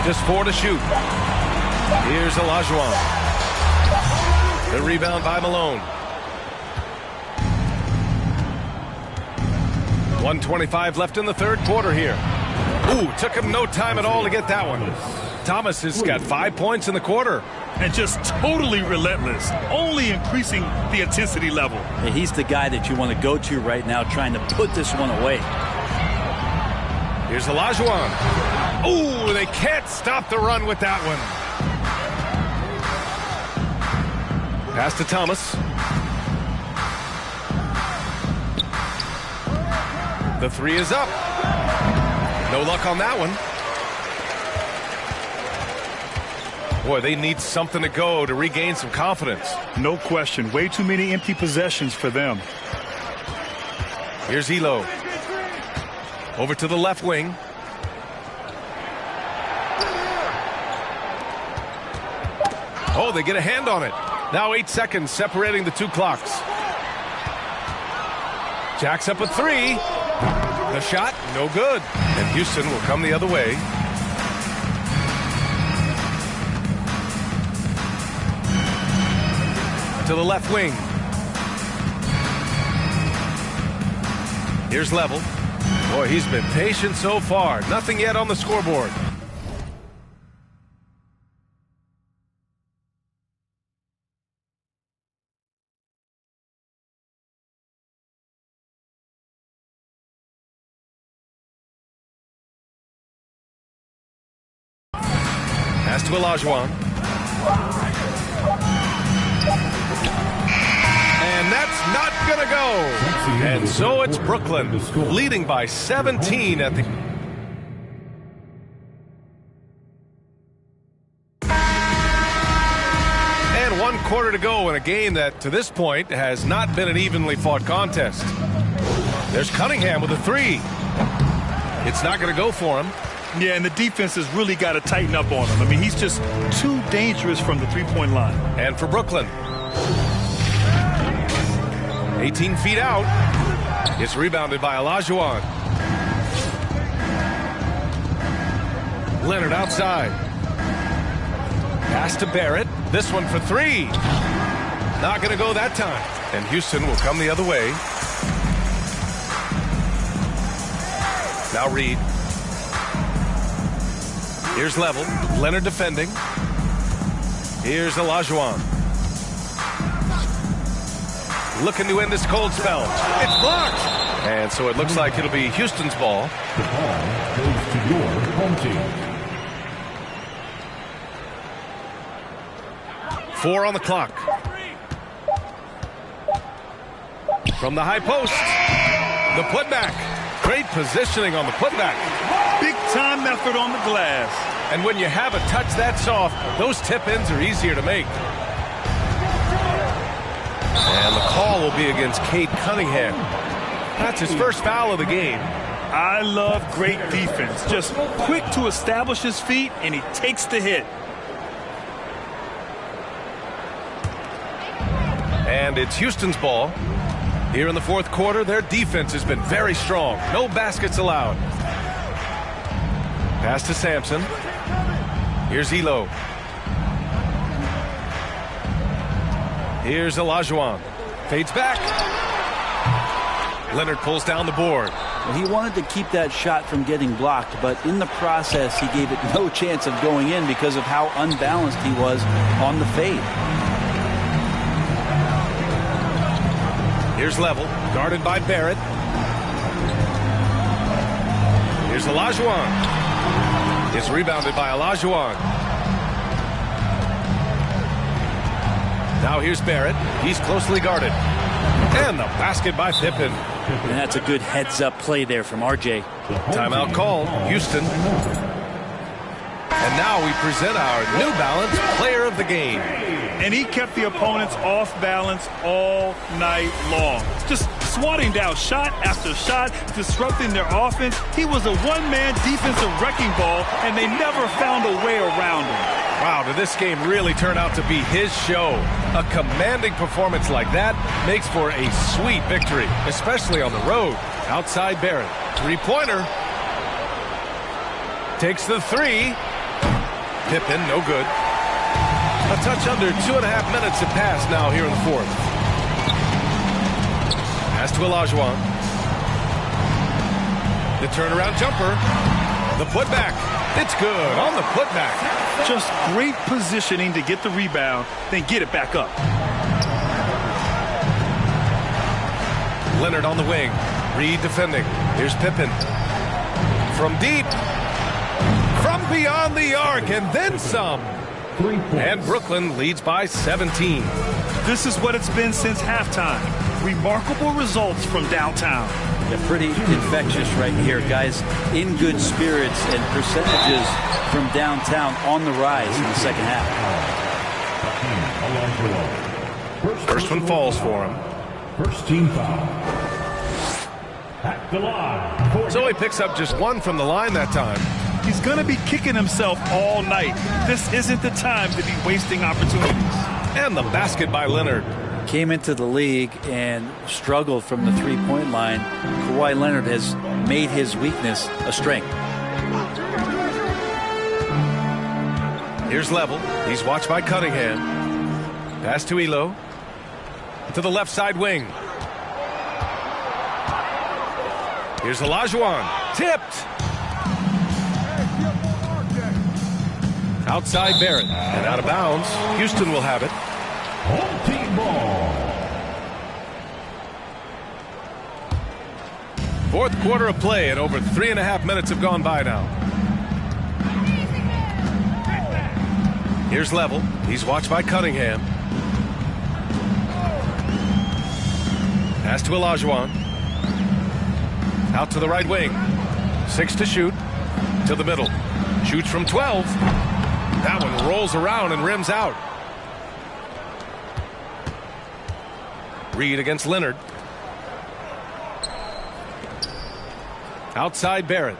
Just 4 to shoot. Here's Olajuwon. The rebound by Malone. 1:25 left in the third quarter here. Ooh, took him no time at all to get that one. Thomas has got 5 points in the quarter. And just totally relentless, only increasing the intensity level. And he's the guy that you want to go to right now, trying to put this one away. Here's Olajuwon. Ooh, they can't stop the run with that one. Pass to Thomas. The three is up. No luck on that one. Boy, they need something to go to regain some confidence. No question. Way too many empty possessions for them. Here's Elo. Over to the left wing. Oh, they get a hand on it. Now 8 seconds separating the two clocks. Jacks up a three. The shot, no good. And Houston will come the other way. To the left wing. Here's Level. Boy, he's been patient so far. Nothing yet on the scoreboard. Pass to Olajuwon. And that's not going to go. And so it's Brooklyn leading by 17 at the... And 1 quarter to go in a game that, to this point, has not been an evenly fought contest. There's Cunningham with a three. It's not going to go for him. Yeah, and the defense has really got to tighten up on him. I mean, he's just too dangerous from the three-point line. And for Brooklyn, 18 feet out. It's rebounded by Olajuwon. Leonard outside. Pass to Barrett. This one for three. Not going to go that time. And Houston will come the other way. Now Reed. Here's Level. Leonard defending. Here's Olajuwon. Looking to end this cold spell. It's blocked. And so it looks like it'll be Houston's ball. The ball goes to your home team. 4 on the clock. From the high post. The putback. Great positioning on the putback. Big time effort on the glass. And when you have a touch that soft, those tip-ins are easier to make. And the call will be against Cade Cunningham. That's his first foul of the game. I love great defense. Just quick to establish his feet, and he takes the hit. And it's Houston's ball. Here in the fourth quarter, their defense has been very strong. No baskets allowed. Pass to Sampson. Here's Elo. Here's Olajuwon. Fades back. Leonard pulls down the board. Well, he wanted to keep that shot from getting blocked, but in the process, he gave it no chance of going in because of how unbalanced he was on the fade. Here's Level, guarded by Barrett. Here's Olajuwon. It's rebounded by Olajuwon. Now here's Barrett. He's closely guarded. And the basket by Pippen. And that's a good heads-up play there from RJ. Timeout called, Houston. And now we present our New Balance Player of the Game. And he kept the opponents off balance all night long. Just swatting down shot after shot, disrupting their offense. He was a one-man defensive wrecking ball, and they never found a way around him. Wow, did this game really turn out to be his show? A commanding performance like that makes for a sweet victory, especially on the road. Outside Barrett, three-pointer. Takes the three. Pippen, no good. A touch under 2.5 minutes have passed now here in the fourth. Pass to Olajuwon. The turnaround jumper. The putback. It's good on the putback. Just great positioning to get the rebound, then get it back up. Leonard on the wing. Reed defending. Here's Pippen. From deep. From beyond the arc, and then some. And Brooklyn leads by 17. This is what it's been since halftime. Remarkable results from downtown. Yeah, pretty infectious right here, guys. In good spirits and percentages from downtown on the rise in the second half. First one falls for him. First team foul. At the line. So he picks up just one from the line that time. He's going to be kicking himself all night. This isn't the time to be wasting opportunities. And the basket by Leonard. Came into the league and struggled from the three-point line. Kawhi Leonard has made his weakness a strength. Here's Level. He's watched by Cunningham. Pass to Elo. To the left side wing. Here's Olajuwon. Tipped. Outside Barrett. And out of bounds. Houston will have it. Home team ball. Fourth quarter of play, and over 3.5 minutes have gone by now. Here's Level. He's watched by Cunningham. Pass to Olajuwon. Out to the right wing. 6 to shoot. To the middle. Shoots from 12. That one rolls around and rims out. Reed against Leonard. Outside Barrett.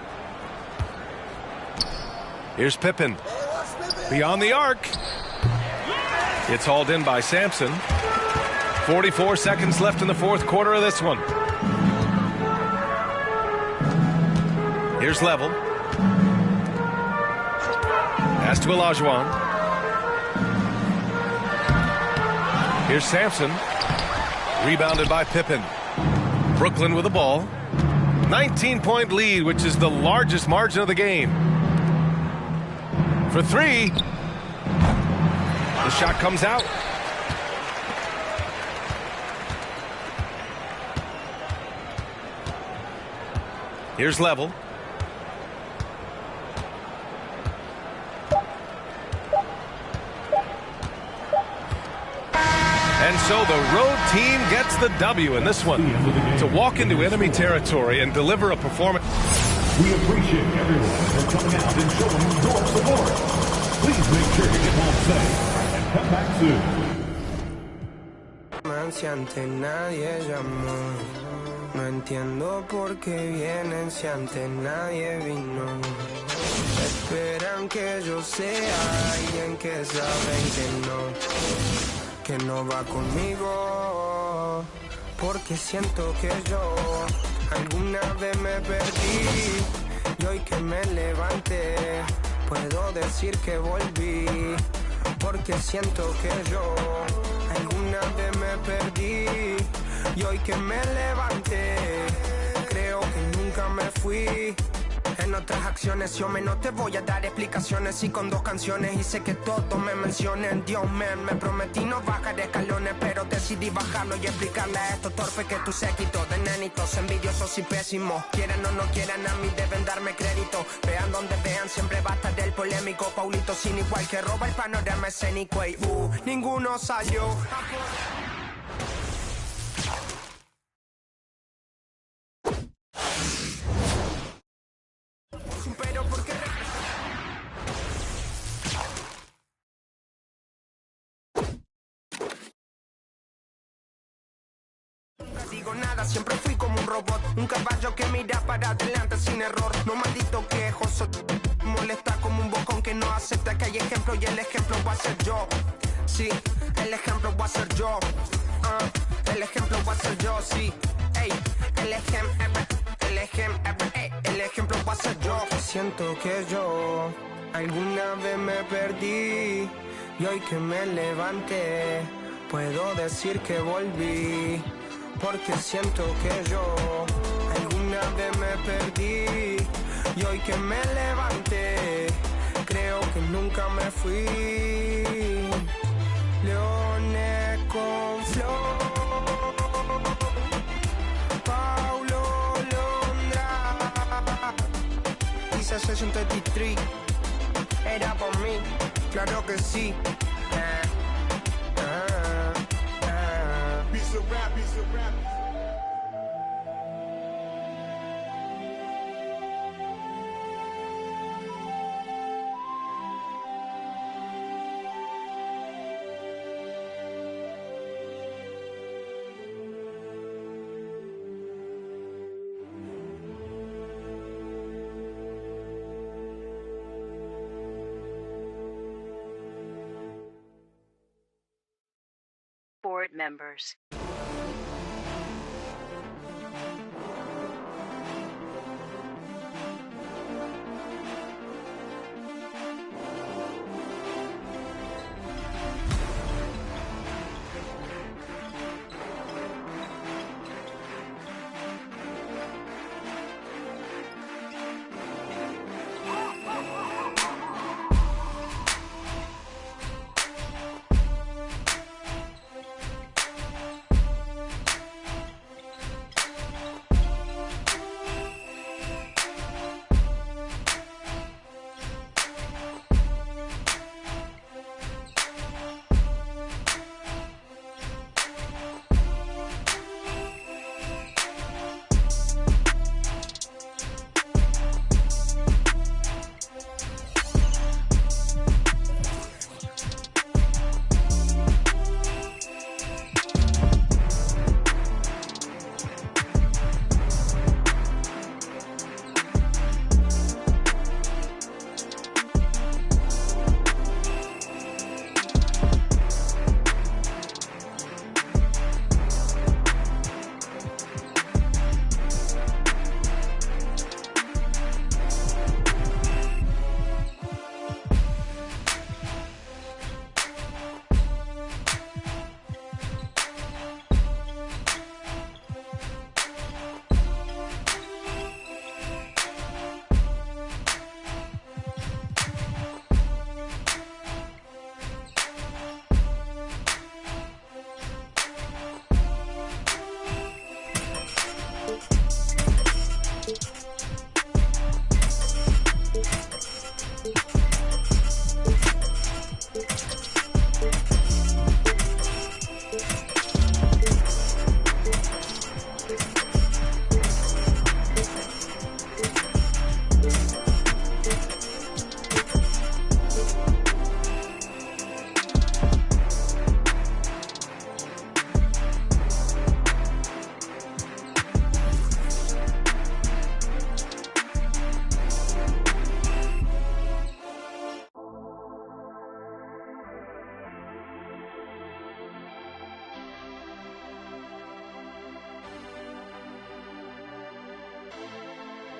Here's Pippen. Beyond the arc. It's hauled in by Sampson. 44 seconds left in the fourth quarter of this one. Here's Level. Pass to Olajuwon. Here's Sampson. Rebounded by Pippen. Brooklyn with the ball. 19-point lead, which is the largest margin of the game. For three. The shot comes out. Here's Level. And so the road team gets the W in this one. To walk into enemy territory and deliver a performance. We appreciate everyone for coming out and showing your support. Please make sure to get home safe and come back soon. Si nadie llamó, no entiendo por qué vienen si antes nadie vino. Esperan que yo sea alguien que saben que no va conmigo, porque siento que yo alguna vez me perdí y hoy que me levanté puedo decir que volví, porque siento que yo alguna vez me perdí, Y hoy que me levanté, creo que nunca me fui. En otras acciones yo no te voy a dar explicaciones. Y con 2 canciones hice que todos me mencionen. Dios me prometí no bajar escalones, pero decidí bajarlo y explicarle a estos torpes que tu séquito de nenitos envidiosos y pésimos. Quieran o no quieran, a mí deben darme crédito. Vean donde vean, siempre va a estar el polémico Paulito sin igual que roba el panorama escénico. Y ninguno salió. Pero porque nunca digo nada, siempre fui como un robot, un caballo que mira para adelante sin error. No maldito quejoso, molesta como un bocón que no acepta que hay ejemplo y el ejemplo va a ser yo. Sí, el ejemplo va a ser yo. El ejemplo va a ser yo, sí. Ey, el ejemplo va a ser yo. Siento que yo alguna vez me perdí y hoy que me levanté puedo decir que volví. Porque siento que yo alguna vez me perdí y hoy que me levanté creo que nunca me fui. Leones con flor, Paulo Londra, dice Session 33, era por mí, claro que sí. Piece of rap, piece of rap. Board members.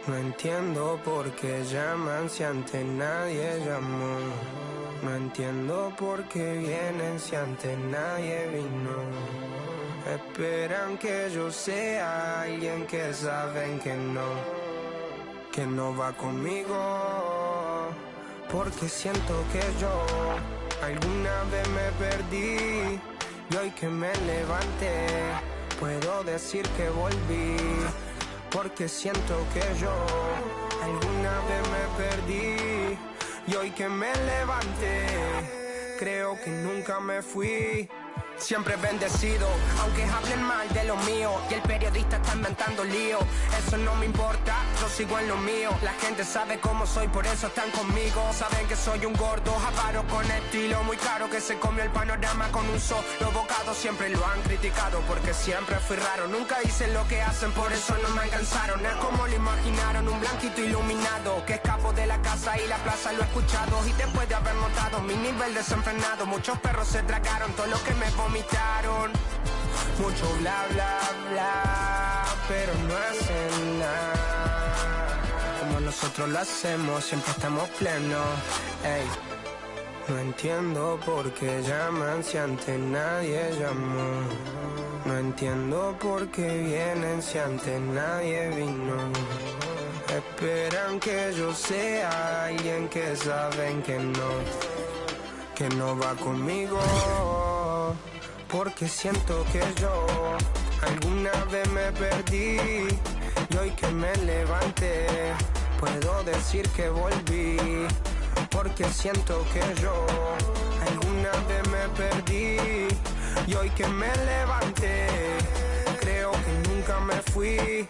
No entiendo por qué llaman si antes nadie llamó. No entiendo por qué vienen si antes nadie vino. Esperan que yo sea alguien que saben que no va conmigo, porque siento que yo alguna vez me perdí y hoy que me levanté puedo decir que volví, porque siento que yo alguna vez me perdí y hoy que me levanté creo que nunca me fui. Siempre bendecido, aunque hablen mal de lo mío y el periodista está inventando lío. Eso no me importa, yo sigo en lo mío. La gente sabe cómo soy, por eso están conmigo. Saben que soy un gordo, avaro con estilo muy caro, que se comió el panorama con un solo bocado. Siempre lo han criticado porque siempre fui raro. Nunca hice lo que hacen, por eso no me alcanzaron. Es como lo imaginaron, un blanquito iluminado que escapo de la casa y la plaza, lo he escuchado. Y después de haber notado mi nivel desenfrenado, muchos perros se tragaron todo lo que me vomitaron. Mucho bla bla bla, pero no hacen nada como nosotros lo hacemos, siempre estamos plenos. Ey, no entiendo por qué llaman si antes nadie llamó. No entiendo por qué vienen si antes nadie vino. Esperan que yo sea alguien que saben que no va conmigo, porque siento que yo alguna vez me perdí y hoy que me levanté puedo decir que volví, porque siento que yo alguna vez me perdí y hoy que me levanté creo que nunca me fui.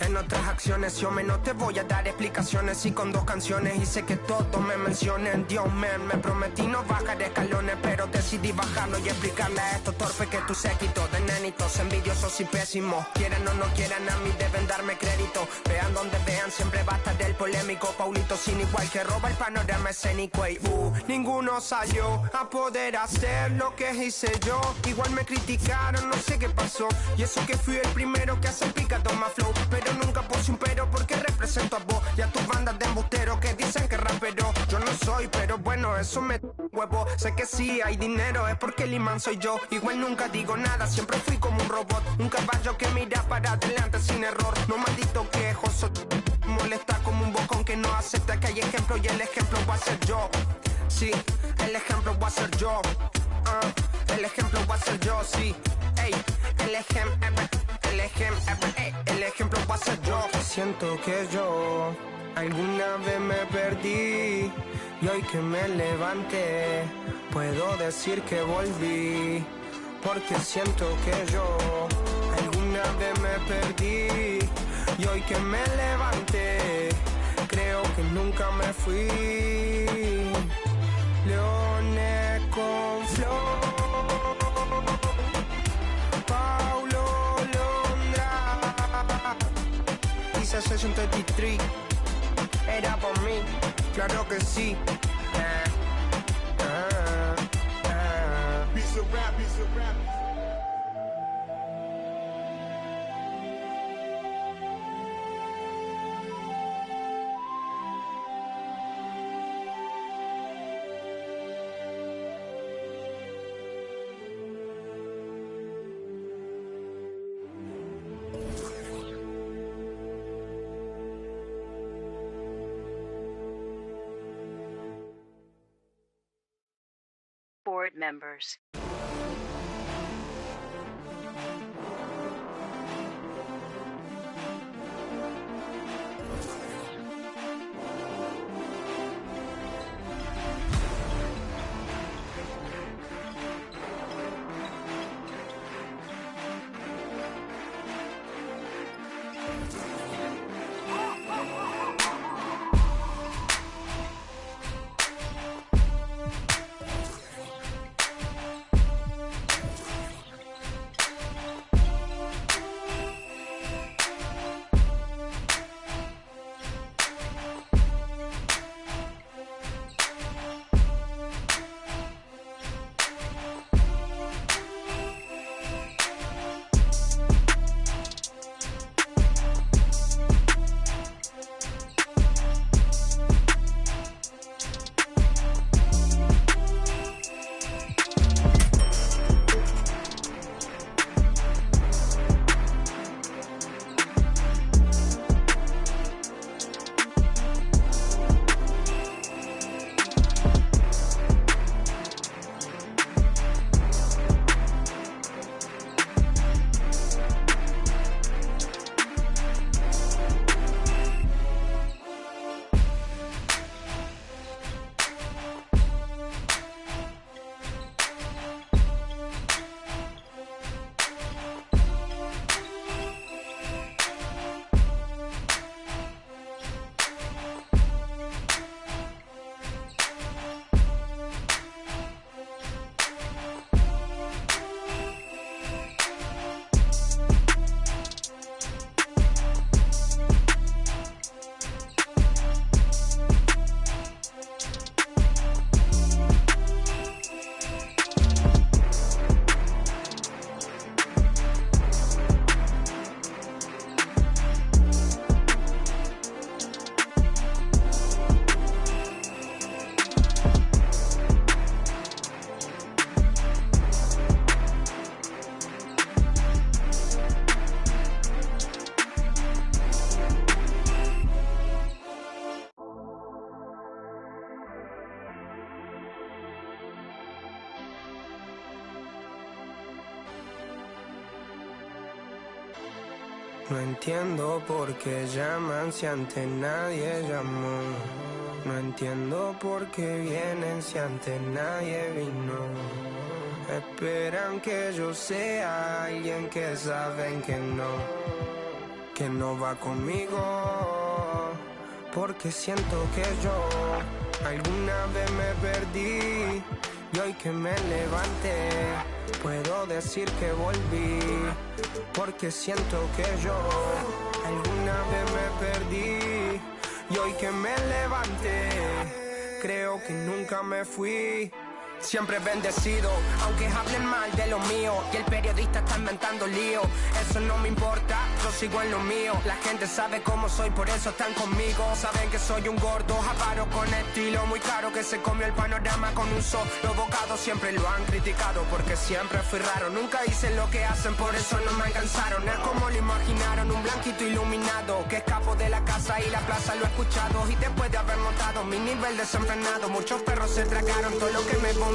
En otras acciones yo no te voy a dar explicaciones, y con 2 canciones hice que todos me mencionen. Dios man, me prometí no bajar escalones, pero decidí bajarlo y explicarle a estos torpes que tu séquito de nenitos envidiosos y pésimos, quieran o no quieran, a mí deben darme crédito. Vean donde vean, siempre va a estar el polémico Paulito sin igual, que roba el panorama escénico. Y ninguno salió a poder hacer lo que hice yo. Igual me criticaron, no sé qué pasó, y eso que fui el primero que hace pica toma flow, pero nunca puse un pero porque represento a vos y a tus bandas de embusteros que dicen que rapero yo no soy, pero bueno, eso me huevo. Sé que sí hay dinero, es porque el imán soy yo. Igual nunca digo nada, siempre fui como un robot, un caballo que mira para adelante sin error. No maldito quejoso, molesta como un bocón que no acepta que hay ejemplo, y el ejemplo va a ser yo. Sí, el ejemplo va a ser yo. El ejemplo va a ser yo, sí. Ey, el ejemplo va a ser yo. Siento que yo alguna vez me perdí y hoy que me levanté puedo decir que volví, porque siento que yo alguna vez me perdí y hoy que me levanté creo que nunca me fui. Leones con flow, Paulo Londra, Isa Session 33, era por mí, claro que sí. Piece of rap, piece of rap. Board members. No entiendo por qué llaman si antes nadie llamó. No entiendo por qué vienen si antes nadie vino. Esperan que yo sea alguien que saben que no va conmigo. Porque siento que yo alguna vez me perdí y hoy que me levanté puedo decir que volví. Porque siento que yo alguna vez me perdí y hoy que me levanté creo que nunca me fui. Siempre bendecido, aunque hablen mal de lo mío y el periodista está inventando lío. Eso no me importa, yo sigo en lo mío. La gente sabe cómo soy, por eso están conmigo. Saben que soy un gordo, avaro con estilo muy caro, que se comió el panorama con un solo bocado. Siempre lo han criticado porque siempre fui raro. Nunca hice lo que hacen, por eso no me alcanzaron. Es como lo imaginaron, un blanquito iluminado que escapo de la casa y la plaza, lo he escuchado. Y después de haber notado mi nivel desenfrenado, muchos perros se tragaron todo lo que me vomitaron.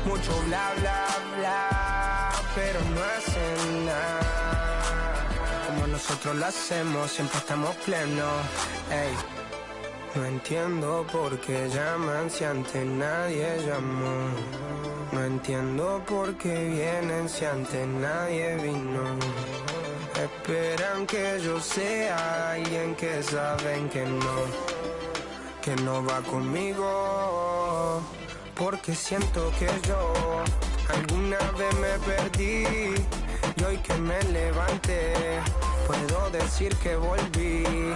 Mucho bla bla bla, pero no hacen nada como nosotros lo hacemos, siempre estamos plenos. Ey. No entiendo por qué llaman si antes nadie llamó. No entiendo por qué vienen si antes nadie vino. Esperan que yo sea alguien que saben que no va conmigo. Porque siento que yo alguna vez me perdí y hoy que me levanté puedo decir que volví.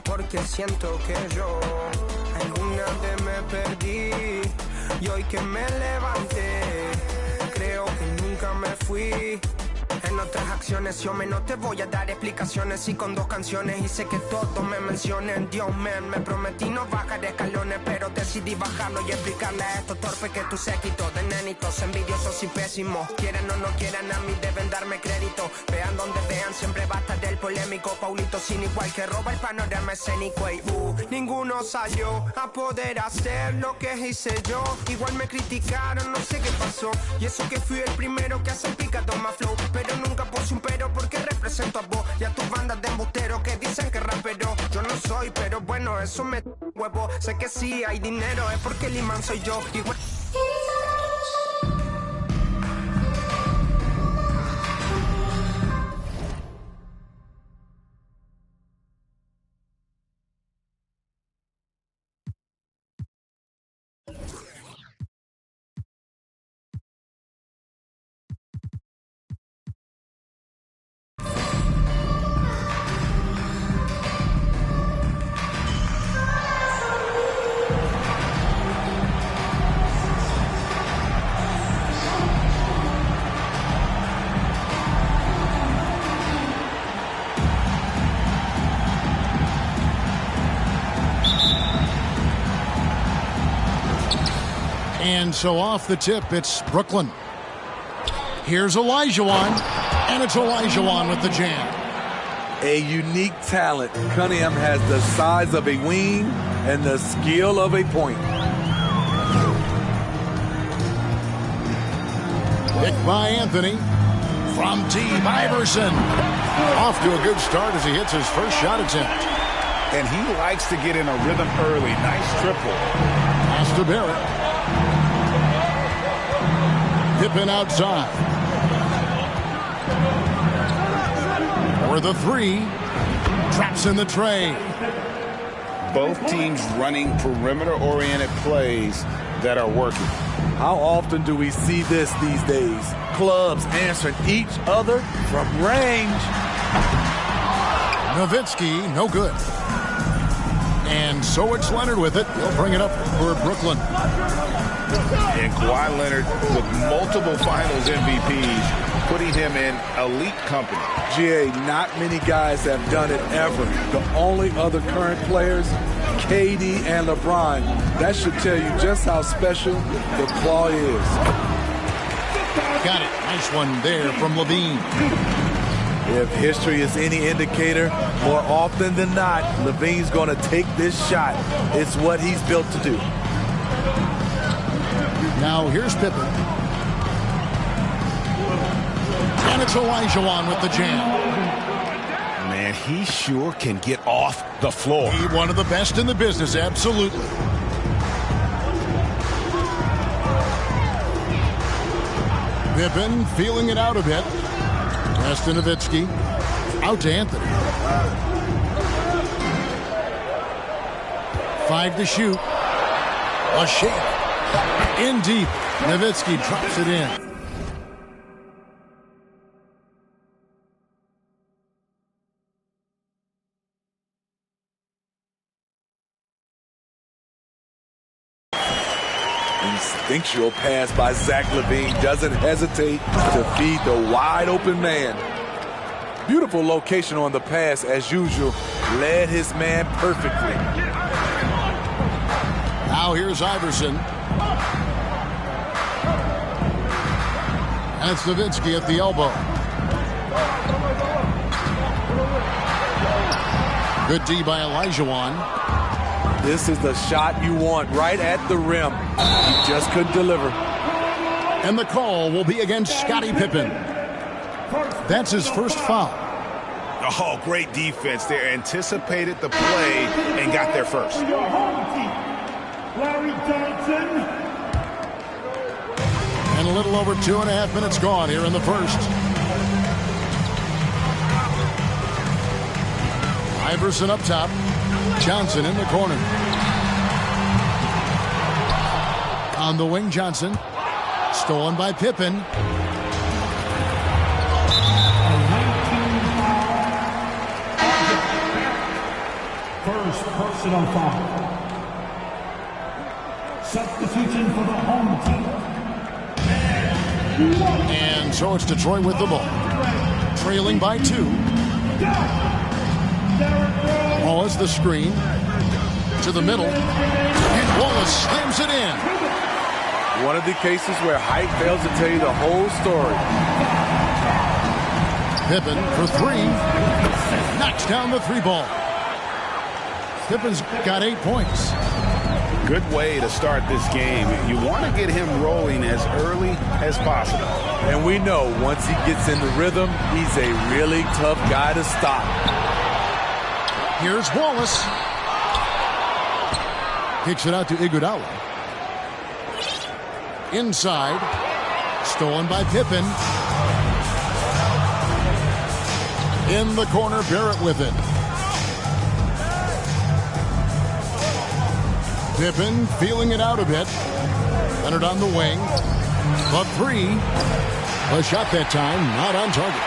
Porque siento que yo alguna vez me perdí y hoy que me levanté creo que nunca me fui. En otras acciones yo no te voy a dar explicaciones y con 2 canciones hice que todos me mencionen. Dios me prometí no bajar escalones, pero decidí bajarlo y explicarle a estos torpes que tu séquito de nenitos envidiosos y pésimos. Quieran o no quieran, a mí deben darme crédito. Vean donde vean, siempre va a estar el polémico Paulito sin igual que roba el panorama escénico. Y ninguno salió a poder hacer lo que hice yo. Igual me criticaron, no sé qué pasó. Y eso que fui el primero que hace el picado más flow. Pero nunca puse un pero porque represento a vos y a tus bandas de embusteros que dicen que rapero yo no soy, pero bueno, eso me huevo. Sé que sí hay dinero, es porque el imán soy yo. Igual... And so off the tip, it's Brooklyn. Here's Olajuwon, and it's Olajuwon with the jam. A unique talent. Cunningham has the size of a wing and the skill of a point. Picked by Anthony. From T. Iverson. Off to a good start as he hits his first shot attempt. And he likes to get in a rhythm early. Nice triple. Pass to Barrett. Pippen outside. For the 3. Traps in the tray. Both teams running perimeter-oriented plays that are working. How often do we see this these days? Clubs answering each other from range. Nowitzki, no good. And so it's Leonard with it. He'll bring it up for Brooklyn. And Kawhi Leonard with multiple finals MVPs, putting him in elite company. GA, not many guys have done it ever. The only other current players, KD and LeBron. That should tell you just how special the claw is. Got it. Nice one there from Levine. If history is any indicator, more often than not, Levine's going to take this shot. It's what he's built to do. Now here's Pippen. And it's Olajuwon with the jam. he sure can get off the floor. He one of the best in the business, absolutely. Pippen feeling it out a bit. Preston Nowitzki out to Anthony. 5 to shoot. A shake. In deep. Nowitzki drops it in. Instinctual pass by Zach LaVine. Doesn't hesitate to feed the wide open man. Beautiful location on the pass as usual. Led his man perfectly. Now here's Iverson. That's Nowitzki at the elbow. Good D by Olajuwon. This is the shot you want right at the rim. He just couldn't deliver. And the call will be against Scottie Pippen. That's his first foul. Oh, great defense there. Anticipated the play and got there first. Larry Johnson. And a little over 2.5 minutes gone here in the first. Iverson up top. Johnson in the corner. On the wing, Johnson. Stolen by Pippen. First personal foul. Substitution for the home team. And so it's Detroit with the ball. Trailing by 2. Wallace the screen. To the middle. And Wallace slams it in. One of the cases where height fails to tell you the whole story. Pippen for 3. Knocks down the 3 ball. Pippen's got 8 points. Good way to start this game. You want to get him rolling as early as possible. And we know once he gets in the rhythm, he's a really tough guy to stop. Here's Wallace. Kicks it out to Iguodala. Inside. Stolen by Pippen. In the corner, Barrett with it. Pippen feeling it out a bit. Leonard on the wing. The 3. A shot that time, not on target.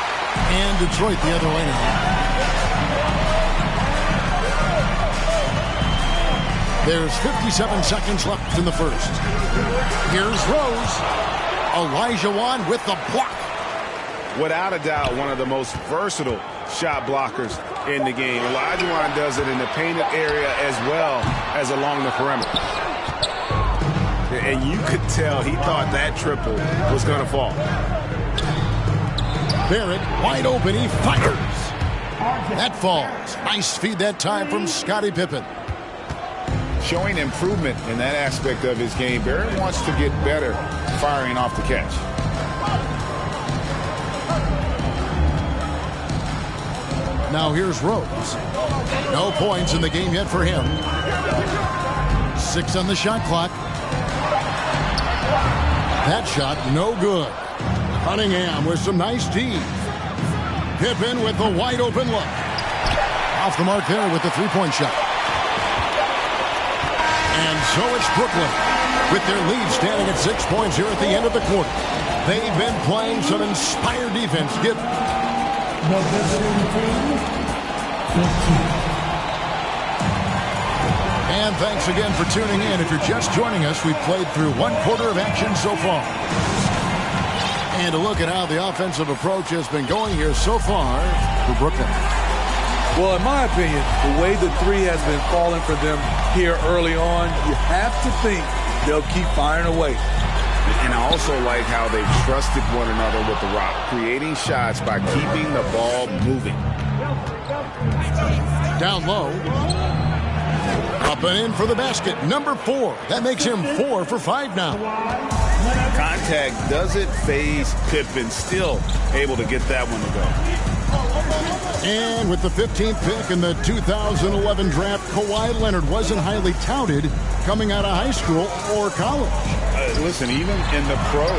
And Detroit the other way now. There's 57 seconds left in the first. Here's Rose. Olajuwon with the block. Without a doubt, one of the most versatile shot blockers in the game. Olajuwon does it in the painted area as well as along the perimeter. And you could tell he thought that triple was going to fall. Barrett wide open. He fires. That falls. Nice feed that time from Scottie Pippen. Showing improvement in that aspect of his game. Barrett wants to get better firing off the catch. Now here's Rose. No points in the game yet for him. 6 on the shot clock. That shot no good. Cunningham with some nice D. Pippen with the wide open look. Off the mark there with the 3-point shot. And so it's Brooklyn with their lead standing at 6 points here at the end of the quarter. They've been playing some inspired defense. And thanks again for tuning in. If you're just joining us, we've played through 1 quarter of action so far. And a look at how the offensive approach has been going here so far for Brooklyn. Well, in my opinion, the way the 3 has been falling for them here early on, you have to think they'll keep firing away. And I also like how they've trusted one another with the rock, creating shots by keeping the ball moving. Down low. Up and in for the basket. Number 4. That makes him 4 for 5 now. Contact doesn't phase Pippen. Still able to get that one to go. And with the 15th pick in the 2011 draft, Kawhi Leonard wasn't highly touted coming out of high school or college. Listen, even in the pros,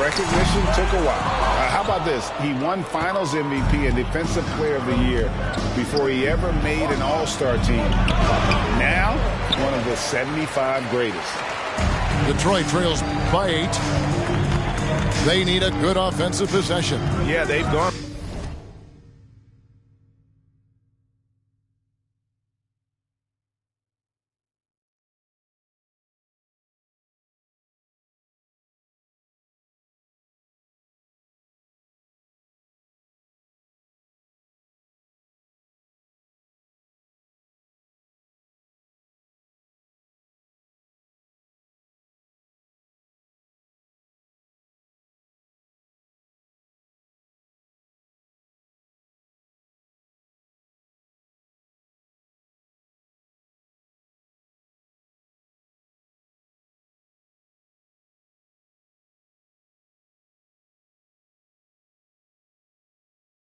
recognition took a while. How about this? He won Finals MVP and Defensive Player of the Year before he ever made an All-Star team. Now, one of the 75 greatest. Detroit trails by 8. They need a good offensive possession. Yeah, they've gone.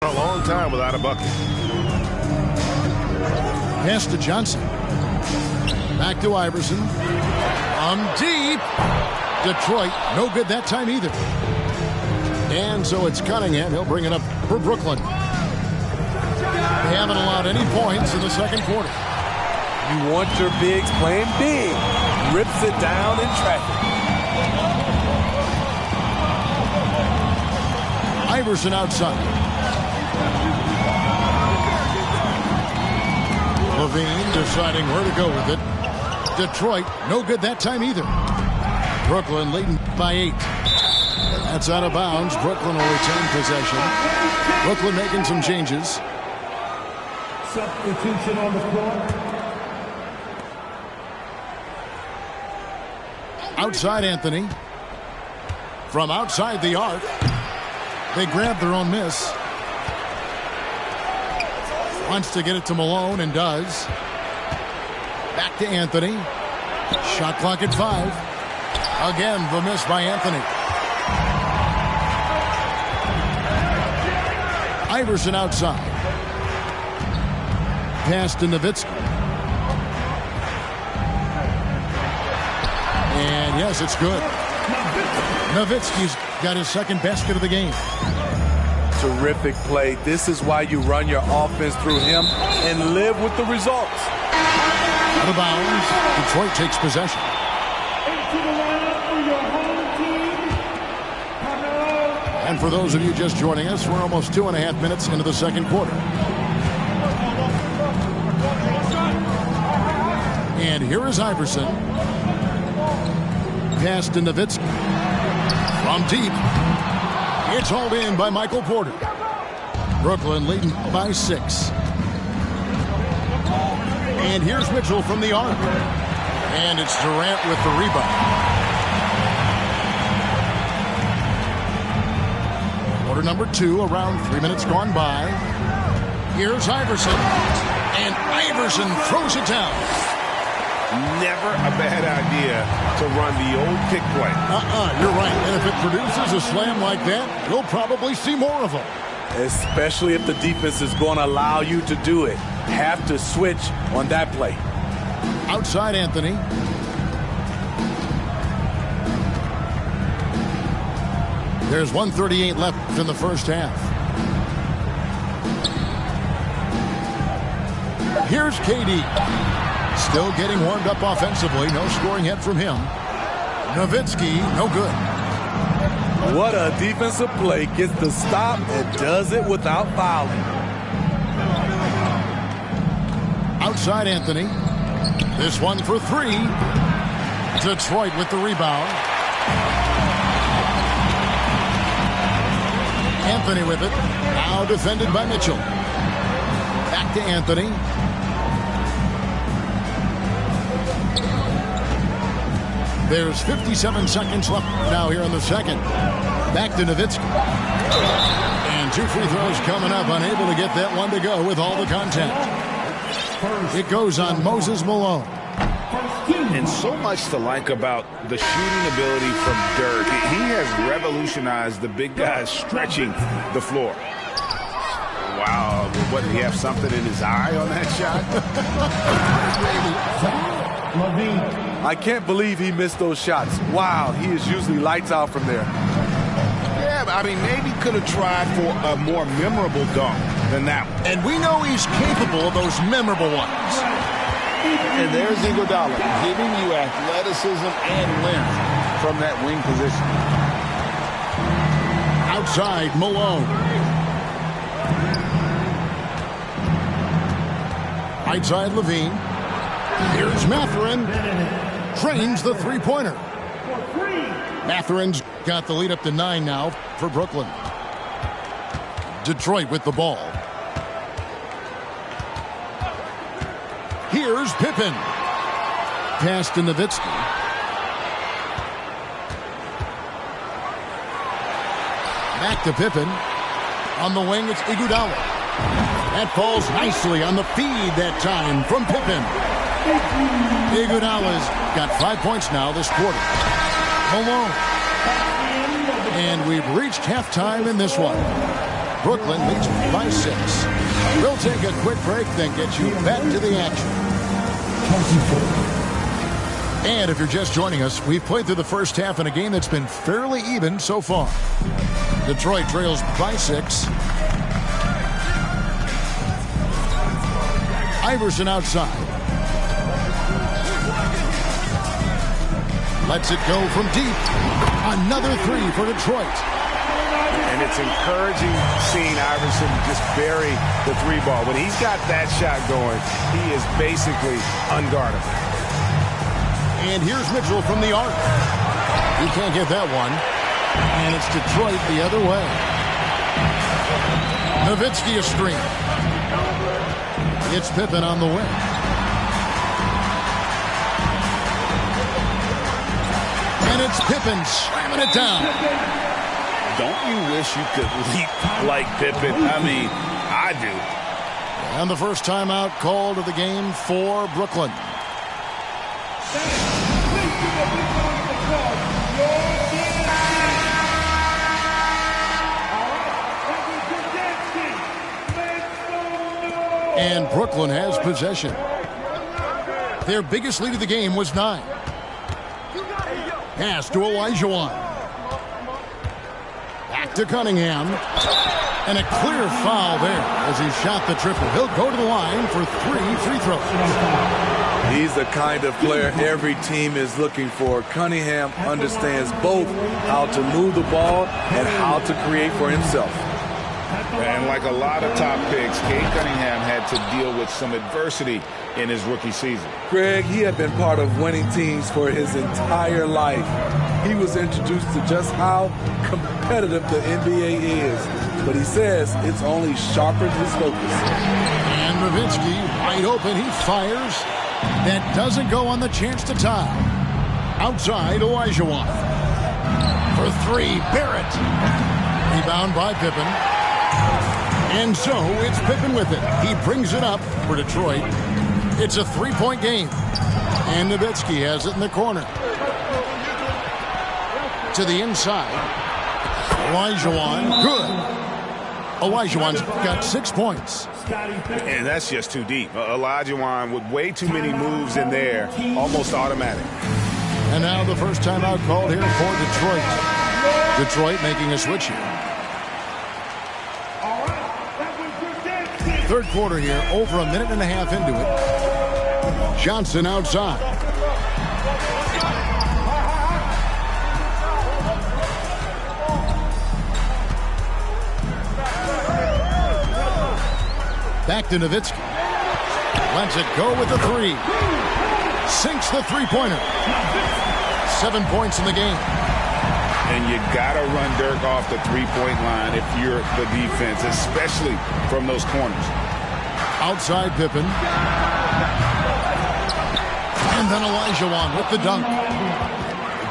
A long time without a bucket. Pass to Johnson. Back to Iverson. Deep. Detroit, no good that time either. And so it's Cunningham. He'll bring it up for Brooklyn. They haven't allowed any points in the second quarter. You want your bigs playing big. Rips it down in traffic. Iverson outside. Levine deciding where to go with it. Detroit, no good that time either. Brooklyn leading by 8. That's out of bounds. Brooklyn will retain possession. Brooklyn making some changes. Substitution on the floor. Outside Anthony. From outside the arc. They grab their own miss. Wants to get it to Malone and does. Back to Anthony. Shot clock at 5. Again, the miss by Anthony. Iverson outside. Pass to Nowitzki. And yes, it's good. Nowitzki's got his second basket of the game. Terrific play. This is why you run your offense through him and live with the results. Out of bounds. Detroit takes possession. And for those of you just joining us, we're almost 2.5 minutes into the second quarter. And here is Iverson. Pass to Nowitzki. From deep. It's hauled in by Michael Porter. Brooklyn leading by 6. And here's Mitchell from the arc. And it's Durant with the rebound. Quarter number 2, around 3 minutes gone by. Here's Iverson. And Iverson throws it down. Never a bad idea to run the old pick play. You're right. And if it produces a slam like that, you'll probably see more of them. Especially if the defense is going to allow you to do it. Have to switch on that play. Outside Anthony. There's 1:38 left in the first half. Here's KD. Still getting warmed up offensively. No scoring hit from him. Nowitzki, no good. What a defensive play. Gets the stop and does it without fouling. Outside Anthony. This one for 3. Detroit with the rebound. Anthony with it. Now defended by Mitchell. Back to Anthony. There's 57 seconds left now here in the second. Back to Nowitzki. And 2 free throws coming up. Unable to get that one to go with all the contact. It goes on Moses Malone. And so much to like about the shooting ability from Dirk. He has revolutionized the big guys stretching the floor. Wow, what, did he have something in his eye on that shot? I can't believe he missed those shots. Wow, he is usually lights out from there. Yeah, but I mean, maybe could have tried for a more memorable dunk than that one. And we know he's capable of those memorable ones. And there's Iguodala, giving you athleticism and length from that wing position. Outside, Malone. Right side, Levine. Here's Mathurin. Trains the three-pointer. Mathurin's got the lead up to 9 now for Brooklyn. Detroit with the ball. Here's Pippen. Pass to Nowitzki. Back to Pippen. On the wing, it's Iguodala. That falls nicely on the feed that time from Pippen. Iguodala's got 5 points now this quarter. Malone. And we've reached halftime in this one. Brooklyn leads by 6. We'll take a quick break, then get you back to the action. And if you're just joining us, we've played through the first half in a game that's been fairly even so far. Detroit trails by 6. Iverson outside. Lets it go from deep. Another 3 for Detroit. And it's encouraging seeing Iverson just bury the 3 ball. When he's got that shot going, he is basically unguardable. And here's Mitchell from the arc. He can't get that one. And it's Detroit the other way. Nowitzki a screen. It's Pippen on the wing. And it's Pippen slamming it down. Don't you wish you could leap like Pippen? I mean, I do. And the first timeout called of the game for Brooklyn. And Brooklyn has possession. Their biggest lead of the game was 9. Pass to Olajuwon. Back to Cunningham. And a clear foul there as he shot the triple. He'll go to the line for 3 free throws. He's the kind of player every team is looking for. Cunningham understands both how to move the ball and how to create for himself. And like a lot of top picks, Cade Cunningham had to deal with some adversity in his rookie season. Greg, he had been part of winning teams for his entire life. He was introduced to just how competitive the NBA is. But he says it's only sharpened his focus. And Nowitzki wide open. He fires. That doesn't go on the chance to tie. Outside, Olajuwon. For 3, Barrett. Rebound by Pippen. And so it's Pippen with it. He brings it up for Detroit. It's a 3-point game. And Nowitzki has it in the corner. To the inside. Olajuwon. Good. Olajuwon's got 6 points. And that's just too deep. Olajuwon with way too many moves in there. Almost automatic. And now the first timeout called here for Detroit. Detroit making a switch here. Third quarter here, over a minute and a half into it. Johnson outside. Back to Nowitzki. Lets it go with the 3. Sinks the three-pointer. 7 points in the game. And you got to run Dirk off the three-point line if you're the defense, especially from those corners. Outside Pippen. And then Olajuwon with the dunk.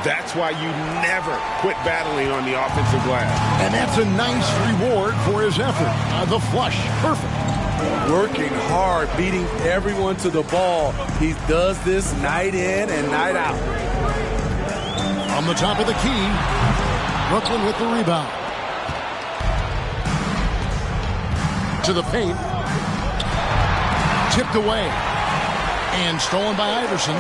That's why you never quit battling on the offensive glass. And that's a nice reward for his effort. The flush. Perfect. Working hard, beating everyone to the ball. He does this night in and night out. On the top of the key, Brooklyn with the rebound. To the paint. Tipped away. And stolen by Iverson.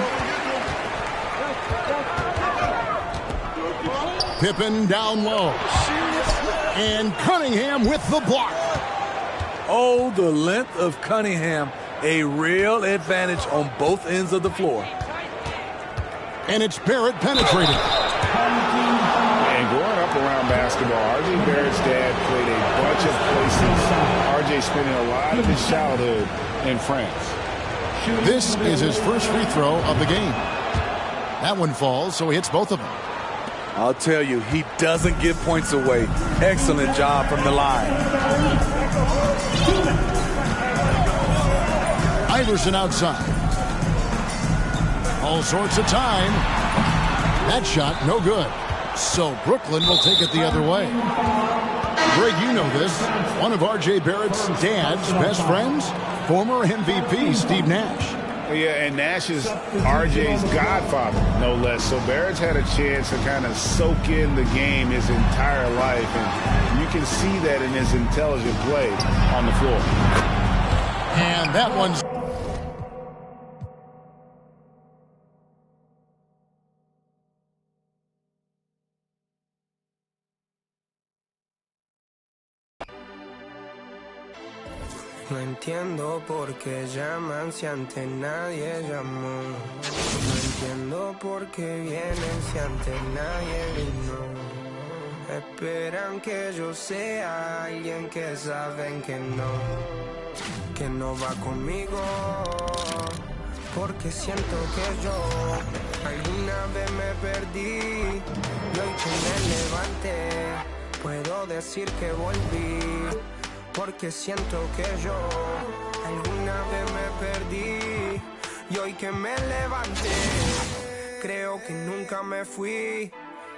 Pippen down low. And Cunningham with the block. Oh, the length of Cunningham. A real advantage on both ends of the floor. And it's Barrett penetrating. And growing up around basketball, R.J. Barrett's dad played a bunch of places. R.J. spending a lot of his childhood in France. This is his first free throw of the game. That one falls, so he hits both of them. I'll tell you, he doesn't give points away. Excellent job from the line. Iverson outside. All sorts of time. That shot, no good. So Brooklyn will take it the other way. Greg, you know this. One of R.J. Barrett's dad's best friends, former MVP Steve Nash. Yeah, and Nash is R.J.'s godfather, no less. So Barrett's had a chance to kind of soak in the game his entire life, and you can see that in his intelligent play on the floor. And that one's... No entiendo por qué llaman si antes nadie llamó. No entiendo por qué vienen si antes nadie vino. Esperan que yo sea alguien que saben que no va conmigo. Porque siento que yo alguna vez me perdí y hoy que me levanté puedo decir que volví. Porque siento que yo alguna vez me perdí y hoy que me levanté creo que nunca me fui.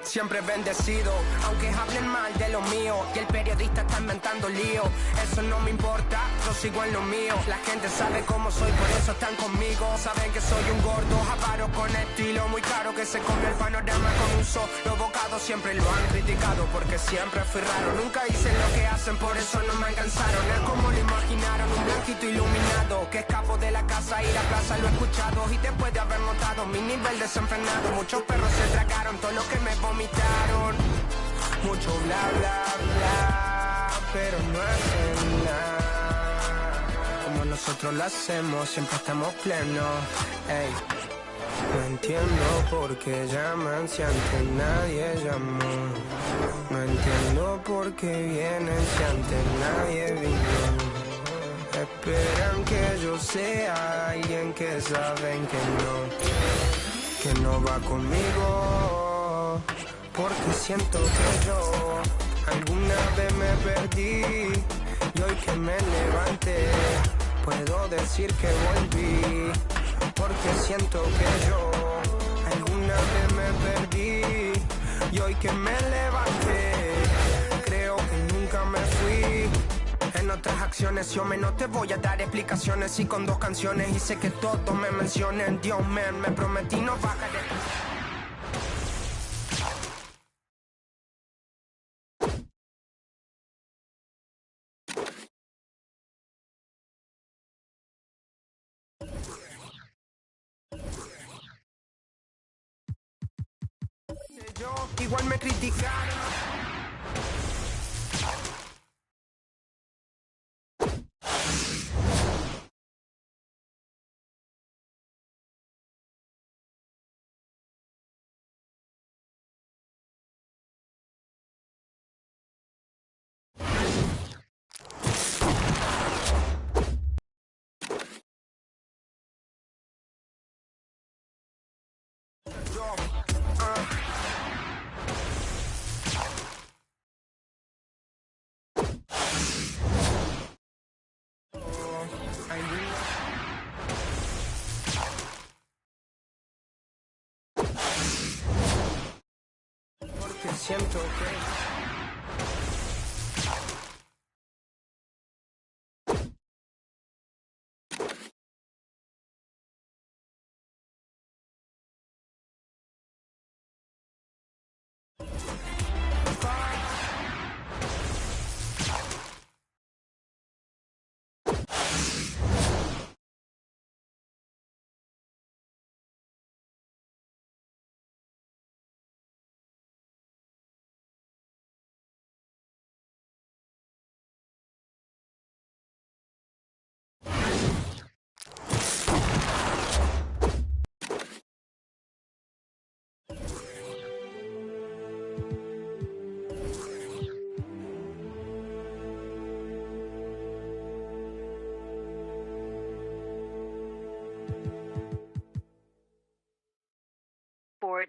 Siempre bendecido, aunque hablen mal de lo mío y el periodista está inventando lío. Eso no me importa, yo sigo en lo mío. La gente sabe cómo soy, por eso están conmigo. Saben que soy un gordo, avaro con estilo muy caro que se come el panorama con un solo bocado. Siempre lo han criticado porque siempre fui raro. Nunca hice lo que hacen, por eso no me alcanzaron. Es como lo imaginaron, un blanquito iluminado que escapo de la casa y la plaza lo he escuchado. Y después de haber notado mi nivel desenfrenado, muchos perros se tragaron todo lo que me vomitaron. Mucho bla bla bla, pero no hacen nada como nosotros lo hacemos, siempre estamos plenos. Ey. No entiendo por qué llaman si antes nadie llamó. No entiendo por qué vienen si antes nadie vino. Esperan que yo sea alguien que saben que no va conmigo. Porque siento que yo alguna vez me perdí y hoy que me levanté puedo decir que volví. Porque siento que yo alguna vez me perdí y hoy que me levanté creo que nunca me fui. En otras acciones yo no te voy a dar explicaciones y con 2 canciones hice que todos me mencionen. Dios me prometí no bajaré. Igual me criticaron. Porque siento que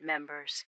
members.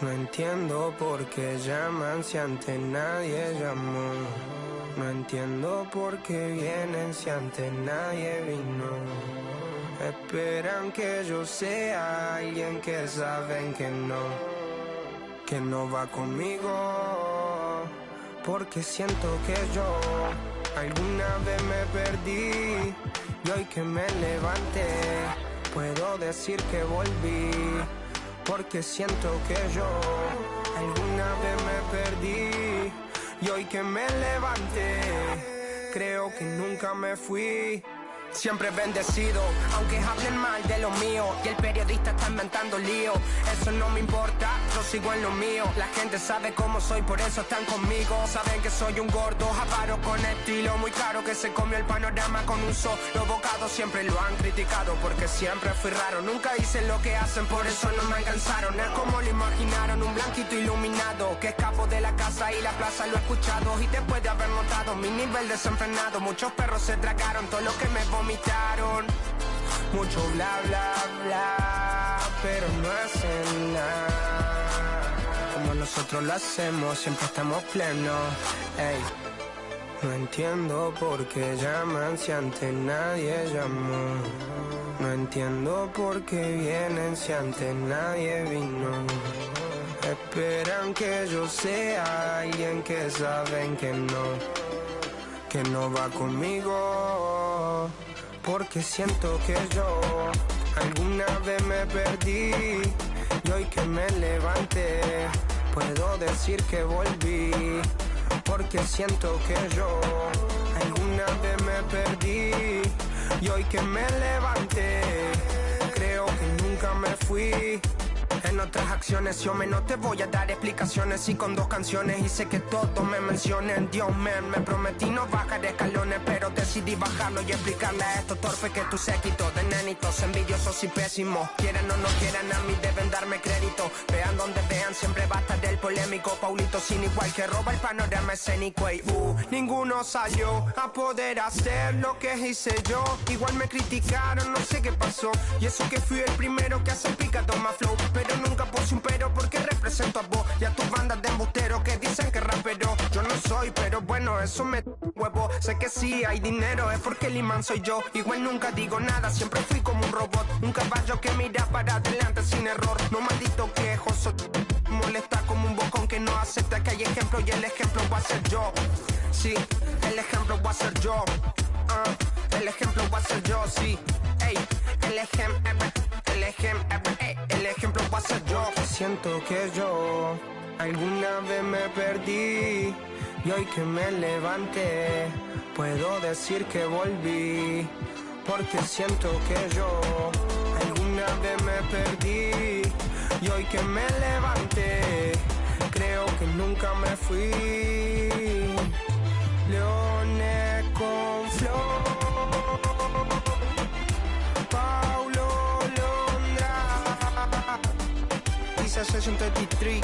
No entiendo por qué llaman si antes nadie llamó. No entiendo por qué vienen si antes nadie vino. Esperan que yo sea alguien que saben que no va conmigo. Porque siento que yo alguna vez me perdí y hoy que me levanté puedo decir que volví. Porque siento que yo alguna vez me perdí y hoy que me levanté creo que nunca me fui. Siempre bendecido, aunque hablen mal de lo mío y el periodista está inventando lío. Eso no me importa, yo sigo en lo mío. La gente sabe cómo soy, por eso están conmigo. Saben que soy un gordo, avaro con estilo muy caro, que se comió el panorama con un solo bocado. Siempre lo han criticado porque siempre fui raro. Nunca hice lo que hacen, por eso no me alcanzaron. Es como lo imaginaron, un blanquito iluminado que escapo de la casa y la plaza lo he escuchado. Y después de haber notado mi nivel desenfrenado, muchos perros se tragaron todo lo que me vomitaron. Mucho bla bla bla, pero no hacen nada como nosotros lo hacemos, siempre estamos plenos. Ey. No entiendo por qué llaman si antes nadie llamó. No entiendo por qué vienen si antes nadie vino. Esperan que yo sea alguien que saben que no va conmigo. Porque siento que yo alguna vez me perdí y hoy que me levanté puedo decir que volví. Porque siento que yo alguna vez me perdí y hoy que me levanté creo que nunca me fui. En otras acciones yo no te voy a dar explicaciones. Y con 2 canciones hice que todos me mencionen. Dios me prometí no bajar escalones, pero decidí bajarlo y explicarle a estos torpes que tú séquito de nenitos envidiosos y pésimos. Quieran o no quieran, a mí deben darme crédito. Vean donde vean, siempre va a estar el polémico Paulito, sin igual que roba el panorama escénico. Y ninguno salió a poder hacer lo que hice yo. Igual me criticaron, no sé qué pasó. Y eso que fui el primero que hace picado más flow, pero nunca puse un pero porque represento a vos y a tus bandas de embusteros que dicen que rapero yo no soy, pero bueno, eso me huevo. Sé que sí hay dinero, es porque el imán soy yo. Igual nunca digo nada, siempre fui como un robot, un caballo que mira para adelante sin error. No maldito quejoso, molesta como un bocón que no acepta que hay ejemplo y el ejemplo va a ser yo. Sí, el ejemplo va a ser yo. El ejemplo va a ser yo, sí. Ey, el ejemplo va a ser yo. Siento que yo alguna vez me perdí y hoy que me levanté puedo decir que volví, porque siento que yo alguna vez me perdí y hoy que me levanté creo que nunca me fui. Leones con flor, Paulo Londra, dice Session 33,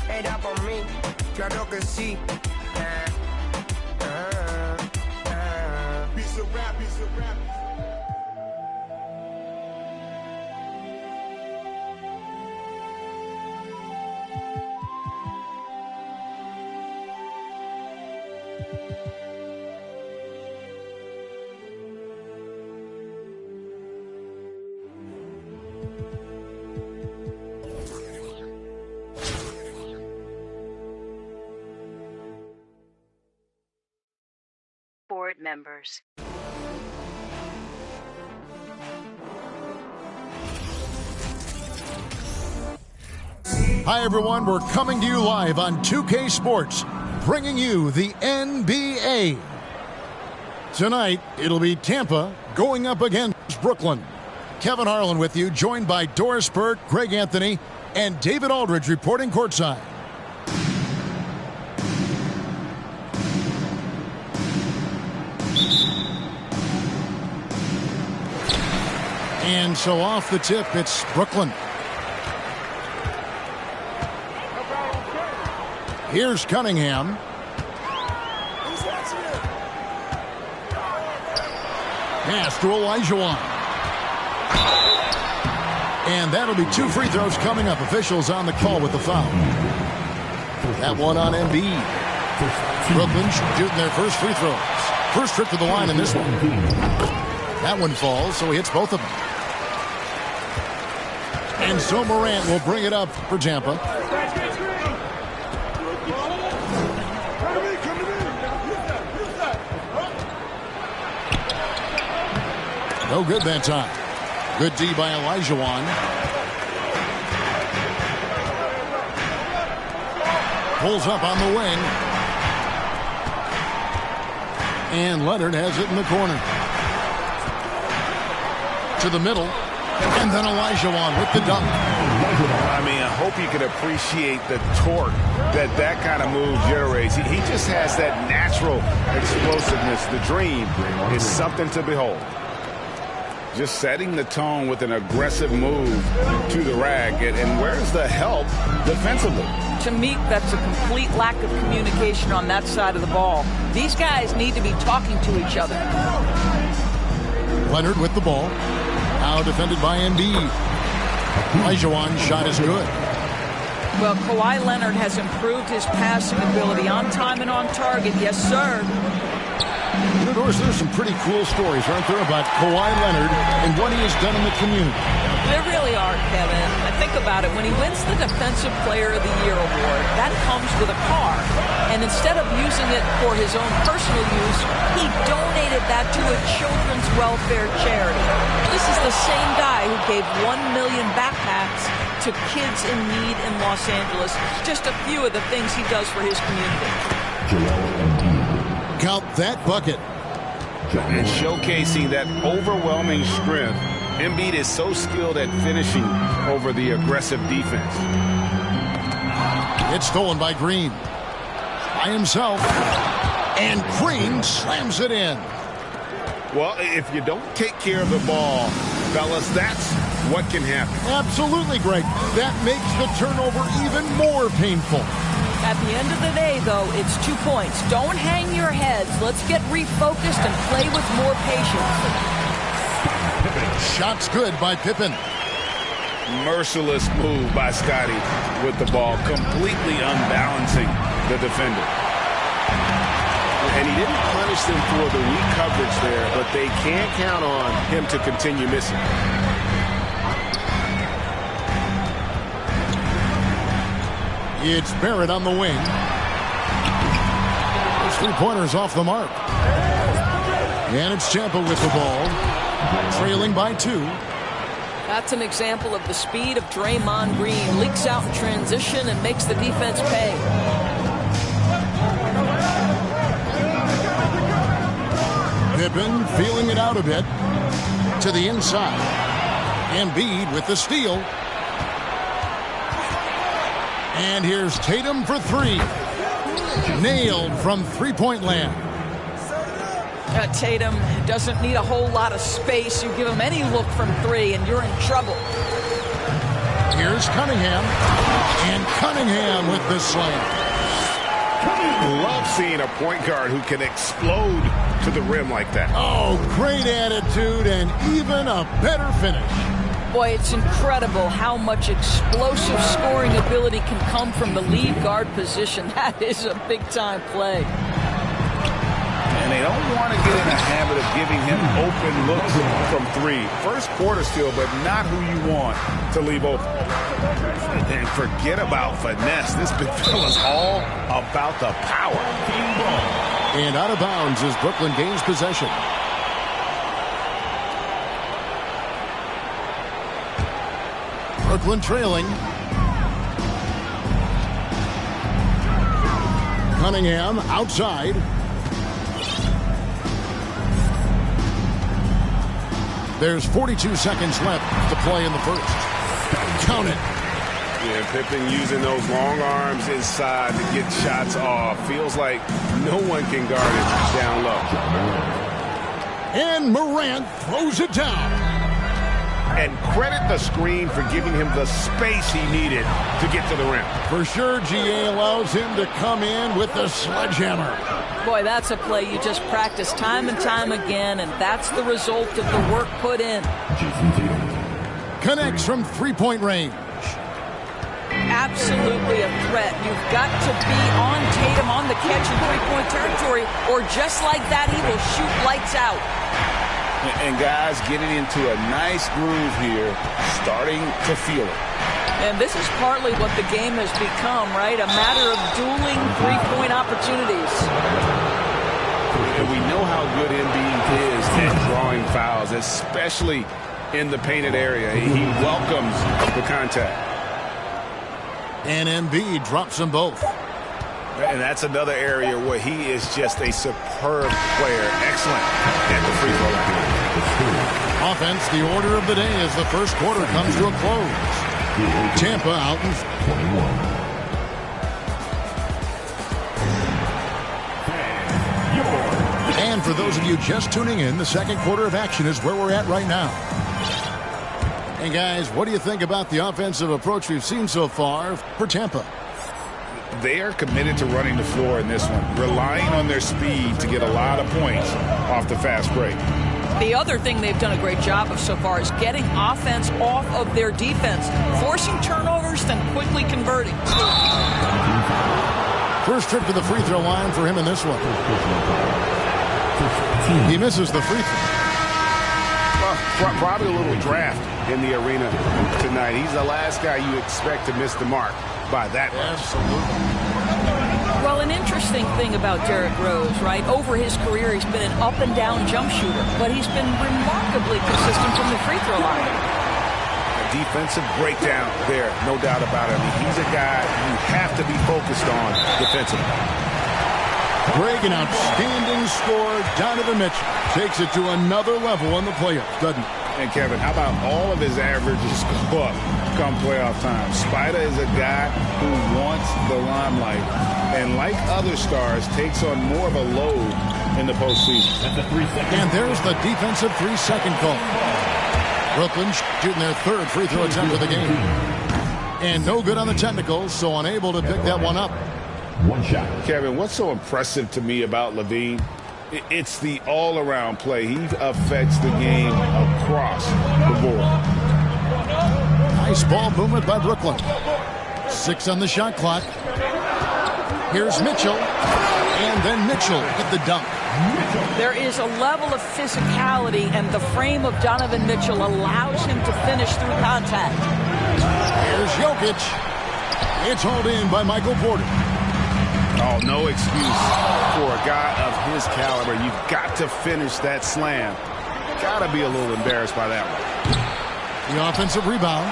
era por mí, claro que sí. Piece of rap, piece of rap. Board members. Hi, everyone. We're coming to you live on 2K Sports, bringing you the NBA. Tonight, it'll be Tampa going up against Brooklyn. Kevin Harlan with you, joined by Doris Burke, Greg Anthony, and David Aldridge reporting courtside. And so off the tip, it's Brooklyn. Here's Cunningham. Pass to Olajuwon. And that'll be 2 free throws coming up. Officials on the call with the foul. That one on Embiid. Brooklyn shooting their first free throws. First trip to the line in this one. That one falls, so he hits both of them. And so Morant will bring it up for Tampa. No good that time. Good D by Olajuwon. Pulls up on the wing. And Leonard has it in the corner. To the middle. And then Olajuwon with the dunk. I mean, I hope you can appreciate the torque that kind of move generates. He just has that natural explosiveness. The dream is something to behold. Just setting the tone with an aggressive move to the rack. And where's the help defensively? To me, that's a complete lack of communication on that side of the ball. These guys need to be talking to each other. Leonard with the ball. Now defended by Embiid. Olajuwon's shot is good. Well, Kawhi Leonard has improved his passing ability on time and on target. Yes, sir. You know, Doris, there's some pretty cool stories, aren't there, about Kawhi Leonard and what he has done in the community. There really are, Kevin. I think about it. When he wins the Defensive Player of the Year award, that comes with a car. And instead of using it for his own personal use, he donated that to a children's welfare charity. This is the same guy who gave 1 million backpacks to kids in need in Los Angeles. Just a few of the things he does for his community. Count that bucket. And showcasing that overwhelming strength Embiid is so skilled at finishing over the aggressive defense. It's stolen by Green. By himself. And Green slams it in. Well, if you don't take care of the ball, fellas, that's what can happen. Absolutely, Greg. That makes the turnover even more painful. At the end of the day, though, it's 2 points. Don't hang your heads. Let's get refocused and play with more patience. Shot's good by Pippen. Merciless move by Scotty with the ball, completely unbalancing the defender. And he didn't punish them for the weak coverage there, but they can't count on him to continue missing. It's Barrett on the wing. His three-pointer's off the mark. And it's Tampa with the ball, trailing by 2. That's an example of the speed of Draymond Green. Leaks out in transition and makes the defense pay. Pippen feeling it out a bit. To the inside. Embiid with the steal. And here's Tatum for 3. Nailed from three-point land. Tatum doesn't need a whole lot of space. You give him any look from 3 and you're in trouble. Here's Cunningham. And Cunningham with the slam. Love seeing a point guard who can explode to the rim like that. Oh, great attitude and even a better finish. Boy, it's incredible how much explosive scoring ability can come from the lead guard position. That is a big-time play. And they don't want to get in a habit of giving him open looks from 3. First quarter still, but not who you want to leave open. And forget about finesse. This big fella's all about the power. And out of bounds as Brooklyn gains possession. Brooklyn trailing. Cunningham outside. There's 42 seconds left to play in the first. Count it. Yeah, Pippen using those long arms inside to get shots off. Feels like no one can guard it down low. And Morant throws it down. And credit the screen for giving him the space he needed to get to the rim. For sure, GA allows him to come in with the sledgehammer. Boy, that's a play you just practice time and time again, and that's the result of the work put in. Connects from three-point range. Absolutely a threat. You've got to be on Tatum on the catch in three-point territory, or just like that, he will shoot lights out. And guys getting into a nice groove here, starting to feel it. And this is partly what the game has become, right? A matter of dueling three-point opportunities. And we know how good Embiid is at drawing fouls, especially in the painted area. He welcomes the contact. And Embiid drops them both. And that's another area where he is just a superb player. Excellent at the free throw line. Offense, the order of the day as the first quarter comes to a close. Tampa out in 21. And for those of you just tuning in, the second quarter of action is where we're at right now. And guys, what do you think about the offensive approach we've seen so far for Tampa? They are committed to running the floor in this one, relying on their speed to get a lot of points off the fast break. The other thing they've done a great job of so far is getting offense off of their defense, forcing turnovers, then quickly converting. First trip to the free throw line for him in this one. He misses the free throw. Well, probably a little draft in the arena tonight. He's the last guy you expect to miss the mark by that much. Absolutely. Well, an interesting thing about Derrick Rose, right? Over his career, he's been an up-and-down jump shooter, but he's been remarkably consistent from the free throw line. A defensive breakdown there, no doubt about it. I mean, he's a guy you have to be focused on defensively. Greg, an outstanding score. Donovan Mitchell takes it to another level on the playoffs, doesn't he? And Kevin, how about all of his averages go up come playoff time? Spida is a guy who wants the limelight, and like other stars, takes on more of a load in the postseason. And there's the defensive 3-second call. Brooklyn shooting their third free throw attempt of the game. And no good on the technicals, so unable to pick that one up. One shot. Kevin, what's so impressive to me about Levine? It's the all-around play. He affects the game across the board. Nice ball movement by Brooklyn. 6 on the shot clock. Here's Mitchell. And then Mitchell hit the dunk. There is a level of physicality, and the frame of Donovan Mitchell allows him to finish through contact. Here's Jokic. It's hauled in by Michael Porter. Oh, no excuse for a guy of his caliber. You've got to finish that slam. Got to be a little embarrassed by that one. The offensive rebound.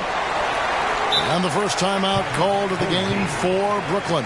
And the first timeout called of the game for Brooklyn.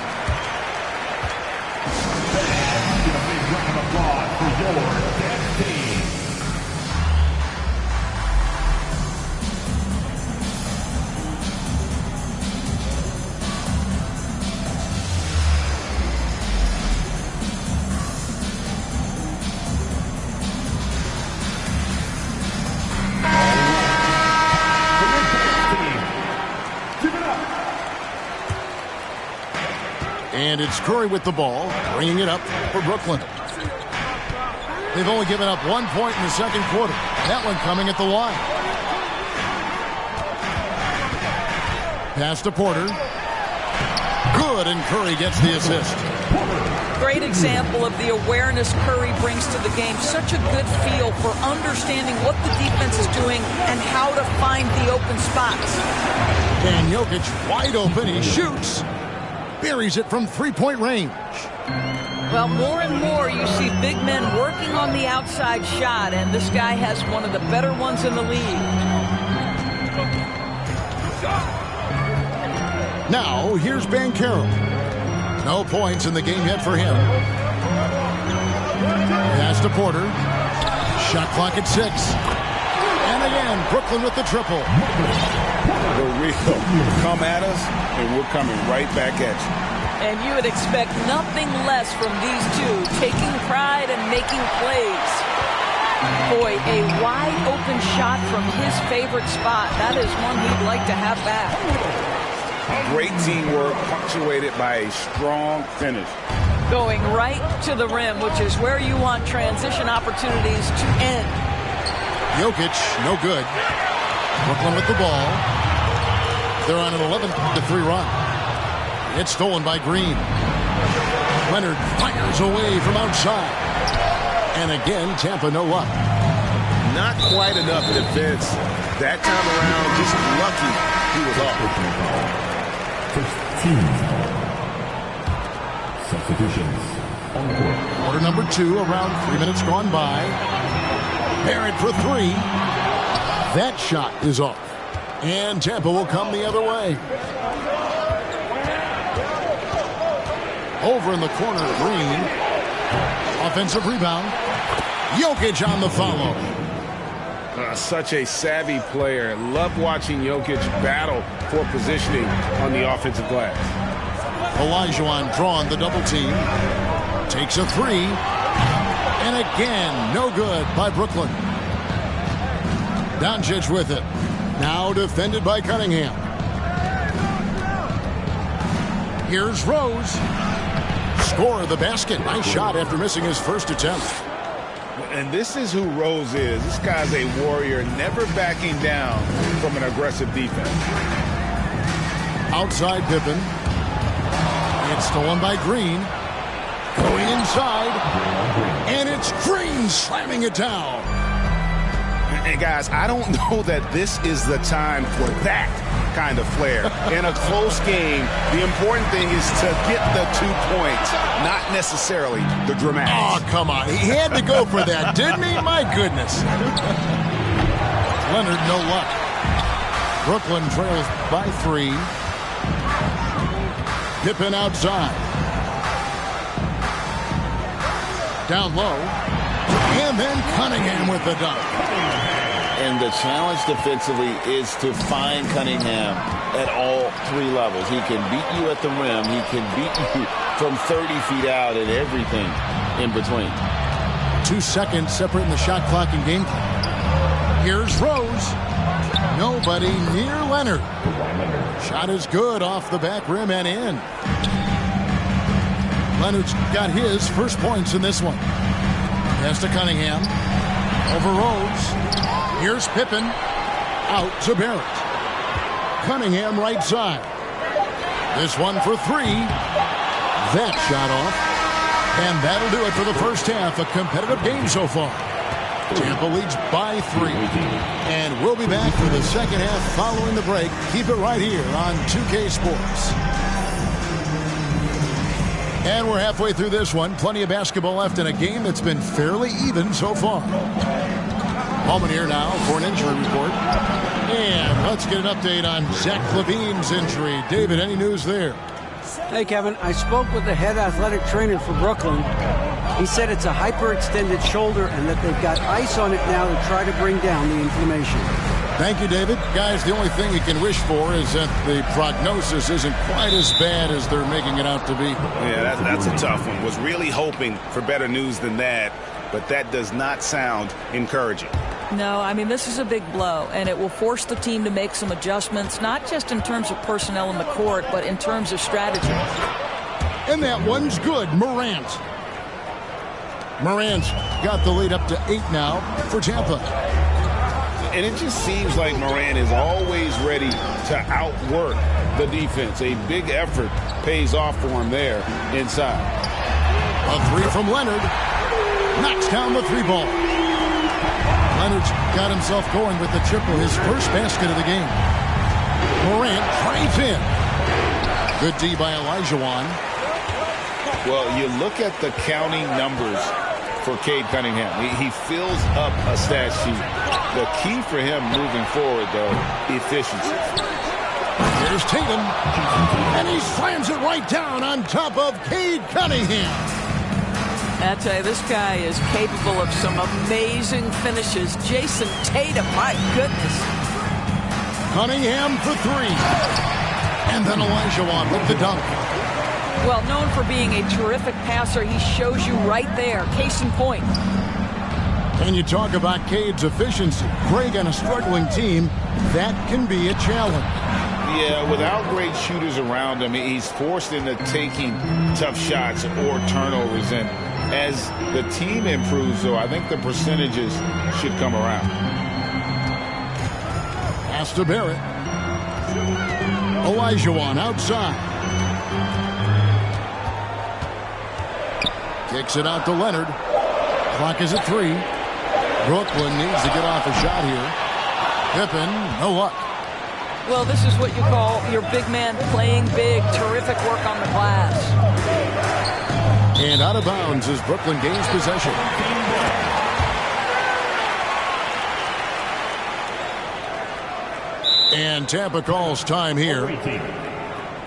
And it's Curry with the ball, bringing it up for Brooklyn. They've only given up 1 point in the second quarter. That one coming at the line. Pass to Porter. Good, and Curry gets the assist. Great example of the awareness Curry brings to the game. Such a good feel for understanding what the defense is doing and how to find the open spots. And Jokic wide open. He shoots. Buries it from three-point range. Well, more and more you see big men working on the outside shot, and this guy has one of the better ones in the league. Now, here's Banchero. No points in the game yet for him. Pass to Porter. Shot clock at 6. And again, Brooklyn with the triple. The real come at us, and we're coming right back at you. And you would expect nothing less from these two, taking pride and making plays. Boy, a wide open shot from his favorite spot. That is one he'd like to have back. Great teamwork, punctuated by a strong finish. Going right to the rim, which is where you want transition opportunities to end. Jokic, no good. Brooklyn with the ball. They're on an 11-3 run. It's stolen by Green. Leonard fires away from outside. And again, Tampa no luck. Not quite enough defense. That time around, just lucky he was off. Substitutions on the court. Quarter number 2, around 3 minutes gone by. Barrett for 3. That shot is off. And Tampa will come the other way. Over in the corner, Green. Offensive rebound. Jokic on the follow. Such a savvy player. Love watching Jokic battle for positioning on the offensive glass. Olajuwon drawn the double team. Takes a 3. And again, no good by Brooklyn. Doncic with it. Now defended by Cunningham. Here's Rose. Score of the basket. Nice shot after missing his first attempt. And this is who Rose is. This guy's a warrior, never backing down from an aggressive defense. Outside Pippen. It's stolen by Green. Going inside. And it's Green slamming it down. And guys, I don't know that this is the time for that kind of flair. In a close game, the important thing is to get the 2 points, not necessarily the dramatics. Oh, come on. He had to go for that, didn't he? My goodness. Leonard, no luck. Brooklyn trails by 3. Pippen outside. Down low. And then Cunningham with the dunk. And the challenge defensively is to find Cunningham at all three levels. He can beat you at the rim. He can beat you from 30 feet out and everything in between. 2 seconds separating the shot clock and game clock. Here's Rose. Nobody near Leonard. Shot is good off the back rim and in. Leonard's got his first points in this one. Pass to Cunningham. Over Rose. Here's Pippen. Out to Barrett. Cunningham right side. This one for three. That shot off. And that'll do it for the first half. A competitive game so far. Tampa leads by 3. And we'll be back for the second half following the break. Keep it right here on 2K Sports. And we're halfway through this one. Plenty of basketball left in a game that's been fairly even so far. Moment here now for an injury report. And let's get an update on Zach LaVine's injury. David, any news there? Hey, Kevin, I spoke with the head athletic trainer for Brooklyn. He said it's a hyperextended shoulder and that they've got ice on it now to try to bring down the inflammation. Thank you, David. Guys, the only thing you can wish for is that the prognosis isn't quite as bad as they're making it out to be. Yeah, that's a tough one. Was really hoping for better news than that, but that does not sound encouraging. No, I mean, this is a big blow, and it will force the team to make some adjustments, not just in terms of personnel in the court, but in terms of strategy. And that one's good. Morant's got the lead up to 8 now for Tampa. And it just seems like Morant is always ready to outwork the defense. A big effort pays off for him there inside. A three from Leonard. Knocks down the three ball. Leonard's got himself going with the triple, his first basket of the game. Morant drives in. Good D by Olajuwon. Well, you look at the counting numbers for Cade Cunningham. He fills up a stat sheet. The key for him moving forward, though, efficiency. Here's Tatum. And he slams it right down on top of Cade Cunningham. I tell you, this guy is capable of some amazing finishes. Jason Tatum, my goodness. Cunningham for three. And then Olajuwon with the dunk. Well, known for being a terrific passer, he shows you right there. Case in point. And you talk about Cade's efficiency. Greg on a struggling team, that can be a challenge. Yeah, without great shooters around him, he's forced into taking tough shots or turnovers. And as the team improves, though, I think the percentages should come around. Pass to Barrett. Olajuwon outside. Kicks it out to Leonard. Clock is at 3. Brooklyn needs to get off a shot here. Pippen, no luck. Well, this is what you call your big man playing big. Terrific work on the glass. And out of bounds as Brooklyn gains possession. And Tampa calls time here.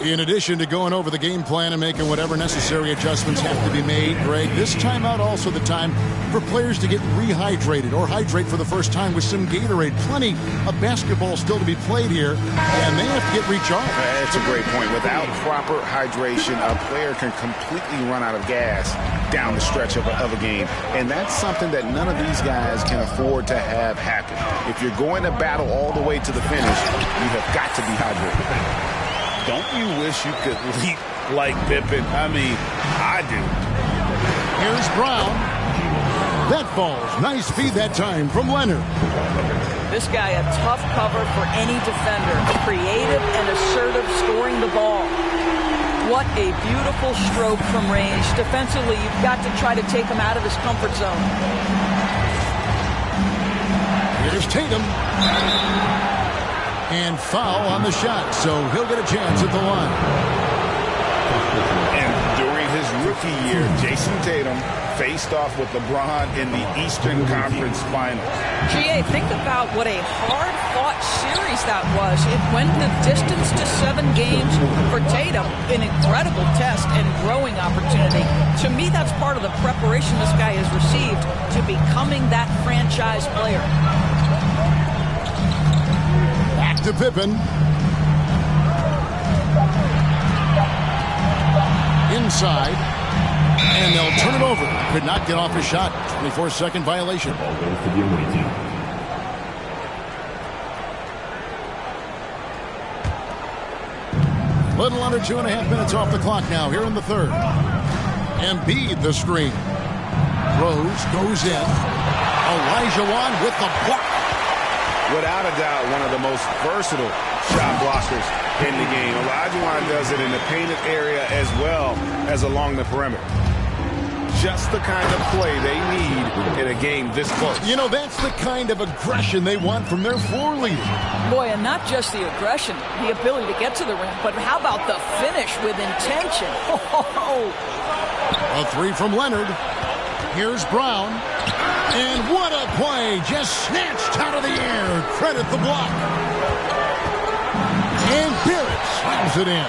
In addition to going over the game plan and making whatever necessary adjustments have to be made, Greg, this timeout also the time for players to get rehydrated or hydrate for the first time with some Gatorade. Plenty of basketball still to be played here, and they have to get recharged. That's a great point. Without proper hydration, a player can completely run out of gas down the stretch of a game, and that's something that none of these guys can afford to have happen. If you're going to battle all the way to the finish, you have got to be hydrated. Don't you wish you could leap like Pippen? I mean, I do. Here's Brown. That falls. Nice feed that time from Leonard. This guy a tough cover for any defender. Creative and assertive scoring the ball. What a beautiful stroke from range. Defensively, you've got to try to take him out of his comfort zone. Here's Tatum. And foul on the shot, so he'll get a chance at the line. And during his rookie year, Jason Tatum faced off with LeBron in the Eastern Conference Finals. GA, think about what a hard-fought series that was. It went the distance to 7 games for Tatum, an incredible test and growing opportunity. To me, that's part of the preparation this guy has received to becoming that franchise player. Back to Pippen. Inside. And they'll turn it over. Could not get off his shot. 24-second violation. Ball goes to the away team. Little under 2.5 minutes off the clock now here in the third. Embiid the screen. Rose goes in. Olajuwon with the block. Without a doubt, one of the most versatile shot blockers in the game. Olajuwon does it in the painted area as well as along the perimeter. Just the kind of play they need in a game this close. You know, that's the kind of aggression they want from their floor leader. Boy, and not just the aggression, the ability to get to the rim, but how about the finish with intention? A three from Leonard. Here's Brown. And what a play. Just snatched out of the air. Credit the block. And Barrett slams it in.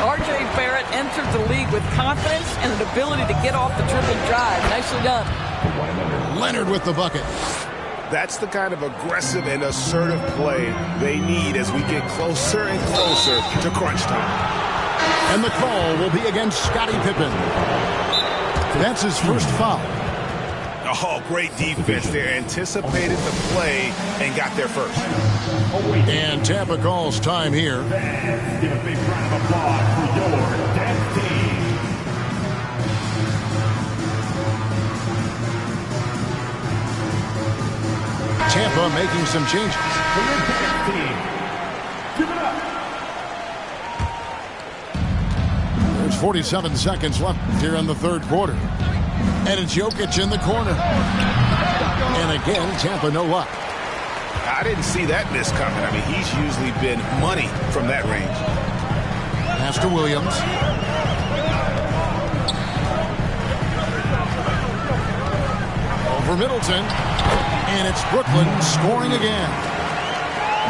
R.J. Barrett entered the league with confidence and an ability to get off the dribble drive. Nicely done. Leonard with the bucket. That's the kind of aggressive and assertive play they need as we get closer and closer to crunch time. And the call will be against Scottie Pippen. That's his first foul. Oh, great defense there. Anticipated the play and got there first. And Tampa calls time here. Fans, give a big round of applause for your dance team. Tampa making some changes. For your dance team. Give it up. There's 47 seconds left here in the third quarter. And it's Jokic in the corner. And again, Tampa no luck. I didn't see that miss coming. I mean, he's usually been money from that range. Pass to Williams. Over Middleton. And it's Brooklyn scoring again.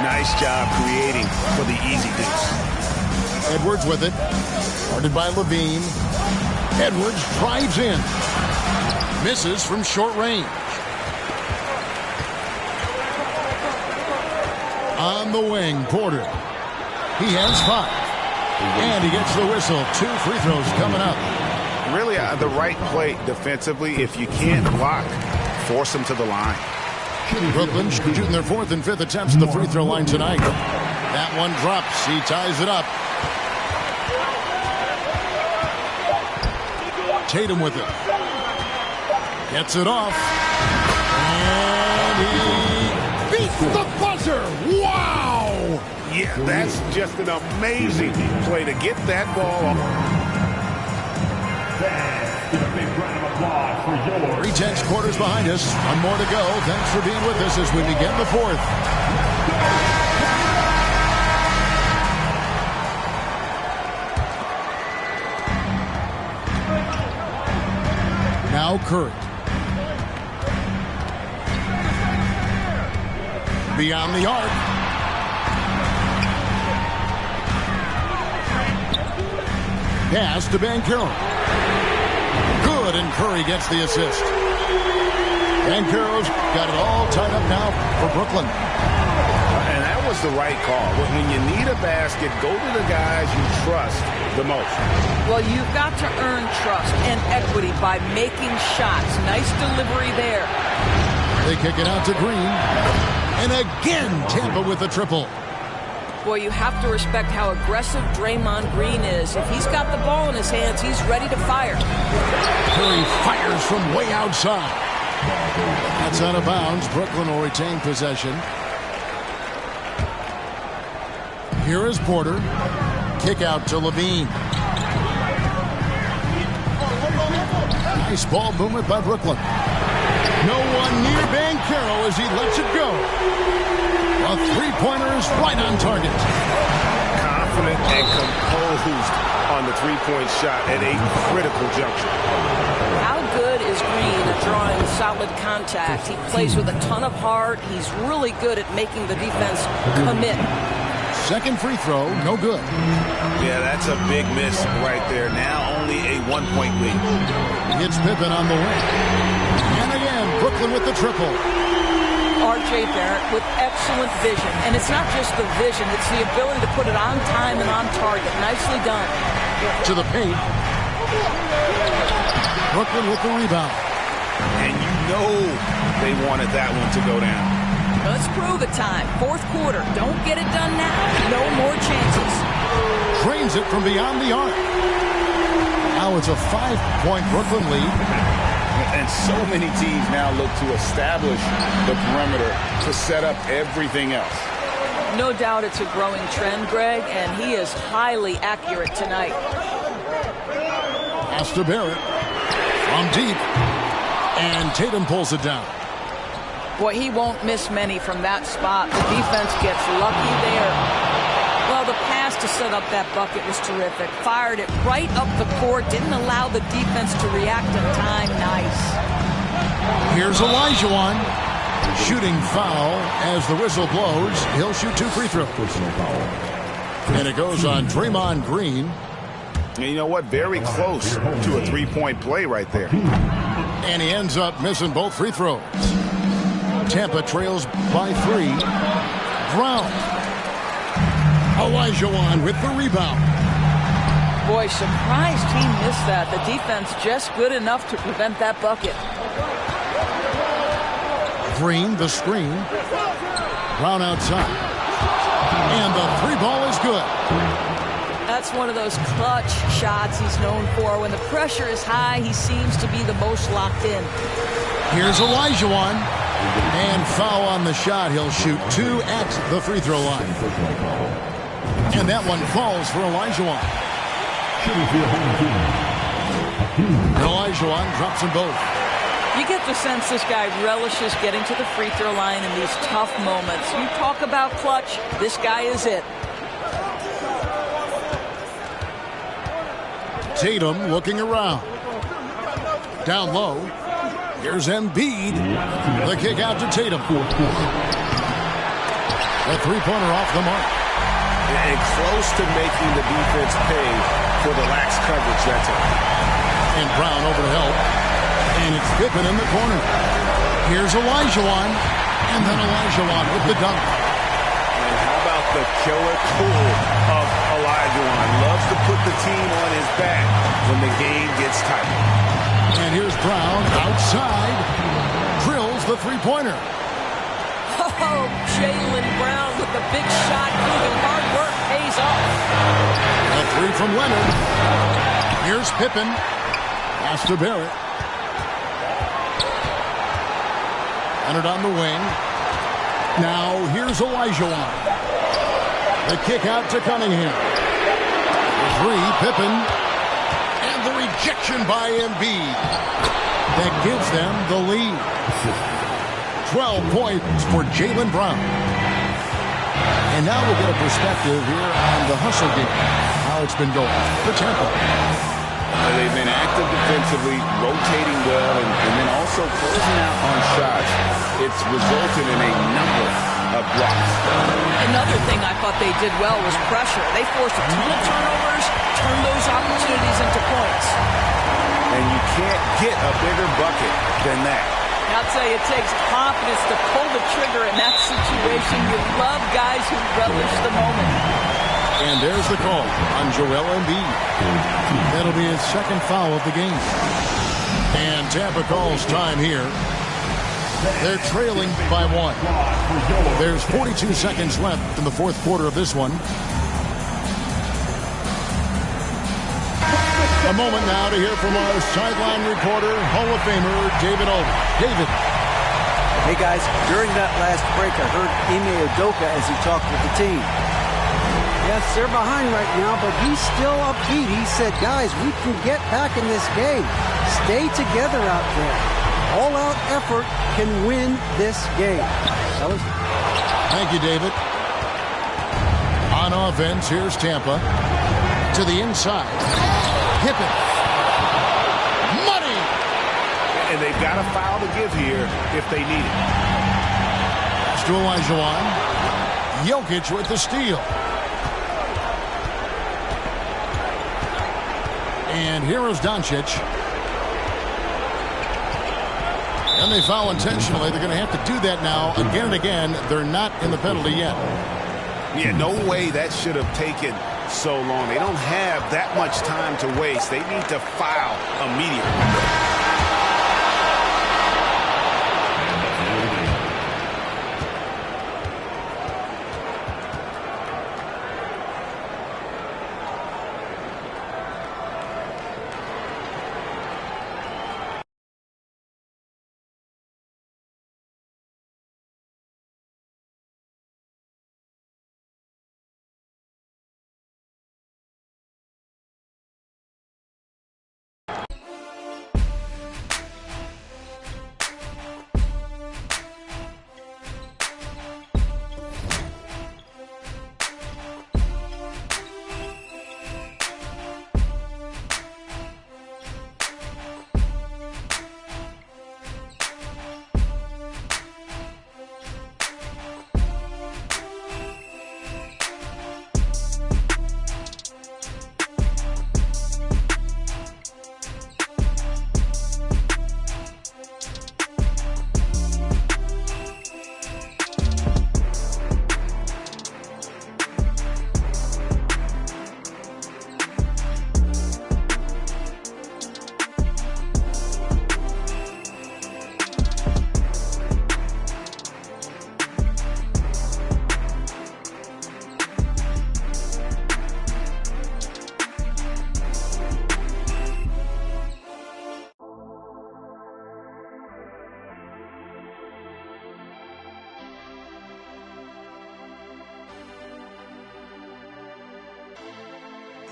Nice job creating for the easy deuce. Edwards with it. Guarded by Levine. Edwards drives in. Misses from short range. On the wing, Porter. He has 5. And he gets the whistle. 2 free throws coming up. Really the right play defensively. If you can't block, force him to the line. Brooklyn shooting their 4th and 5th attempts at the free throw line tonight. That one drops. He ties it up. Tatum with it. Gets it off. And he beats the buzzer. Wow! Yeah, that's just an amazing play to get that ball off. Fans, give a big round of applause for your 3 tenths quarters behind us. 1 more to go. Thanks for being with us as we begin the 4th. Now Curry. Beyond the arc. Pass to Banchero. Good, and Curry gets the assist. Banchero's got it all tied up now for Brooklyn. And that was the right call. When you need a basket, go to the guys you trust the most. Well, you've got to earn trust and equity by making shots. Nice delivery there. They kick it out to Green. And again, Tampa with a triple. Boy, you have to respect how aggressive Draymond Green is. If he's got the ball in his hands, he's ready to fire. Curry fires from way outside. That's out of bounds. Brooklyn will retain possession. Here is Porter. Kick out to Levine. Nice ball movement by Brooklyn. No one near Banchero as he lets it go. A three-pointer is right on target. Confident and composed on the three-point shot at a critical juncture. How good is Green at drawing solid contact? He plays with a ton of heart. He's really good at making the defense commit. Second free throw, no good. Yeah, that's a big miss right there. Now only a 1-point lead. Hits Pippen on the wing. And again, Brooklyn with the triple. R.J. Barrett with excellent vision. And it's not just the vision, it's the ability to put it on time and on target. Nicely done. To the paint. Brooklyn with the rebound. And you know they wanted that one to go down. Let's prove it time. Fourth quarter. Don't get it done now. No more chances. Drains it from beyond the arc. Now it's a 5-point Brooklyn lead. And so many teams now look to establish the perimeter to set up everything else. No doubt it's a growing trend, Greg, and he is highly accurate tonight. Pass to Barrett. From deep. And Tatum pulls it down. Boy, he won't miss many from that spot. The defense gets lucky there. Well, the pass to set up that bucket was terrific. Fired it right up the court. Didn't allow the defense to react in time. Nice. Here's Olajuwon. Shooting foul as the whistle blows. He'll shoot 2 free throws. And it goes on Draymond Green. And you know what? Very close to a 3-point play right there. And he ends up missing both free throws. Tampa trails by 3. Brown. Olajuwon with the rebound. Boy, surprised he missed that. The defense just good enough to prevent that bucket. Green, the screen. Brown outside. And the 3-ball is good. That's one of those clutch shots he's known for. When the pressure is high, he seems to be the most locked in. Here's Olajuwon. And foul on the shot. He'll shoot 2 at the free throw line. And that one falls for Olajuwon. Olajuwon drops them both. You get the sense this guy relishes getting to the free throw line in these tough moments. You talk about clutch, this guy is it. Tatum looking around. Down low. Here's Embiid. The kick out to Tatum. The 3-pointer off the mark. And close to making the defense pay for the lax coverage that time. And Brown over to help. And it's Pippen in the corner. Here's Olajuwon. And then Olajuwon with the dunk. And how about the killer tool of Olajuwon? Loves to put the team on his back when the game gets tight. And here's Brown outside. Drills the 3-pointer. Oh, Jaylen Brown with the big shot. Moving hard work pays off. A 3 from Leonard. Here's Pippen. Pass to Barrett. Leonard on the wing. Now here's Olajuwon. The kick out to Cunningham. The 3, Pippen. And the rejection by Embiid. That gives them the lead. 12 points for Jaylen Brown. And now we'll get a perspective here on the hustle game. How it's been going for Tampa. They've been active defensively, rotating well, and then also closing out on shots. It's resulted in a number of blocks. Another thing I thought they did well was pressure. They forced a ton of turnovers, turned those opportunities into points. And you can't get a bigger bucket than that. I'll tell you, it takes confidence to pull the trigger in that situation. You love guys who relish the moment. And there's the call on Joel Embiid. That'll be his 2nd foul of the game. And Tampa calls time here. They're trailing by 1. There's 42 seconds left in the 4th quarter of this one. A moment now to hear from our sideline reporter, Hall of Famer David Olden. David. Hey, guys, during that last break, I heard Ime Udoka as he talked with the team. Yes, they're behind right now, but he's still upbeat. He said, guys, we can get back in this game. Stay together out there. All-out effort can win this game. Thank you, David. On offense, here's Tampa. To the inside. Pippen. Money! And they've got a foul to give here if they need it. To Olajuwon. Jokic with the steal. And here is Doncic. And they foul intentionally. They're going to have to do that now again and again. They're not in the penalty yet. Yeah, no way that should have taken so long. They don't have that much time to waste. They need to foul immediately.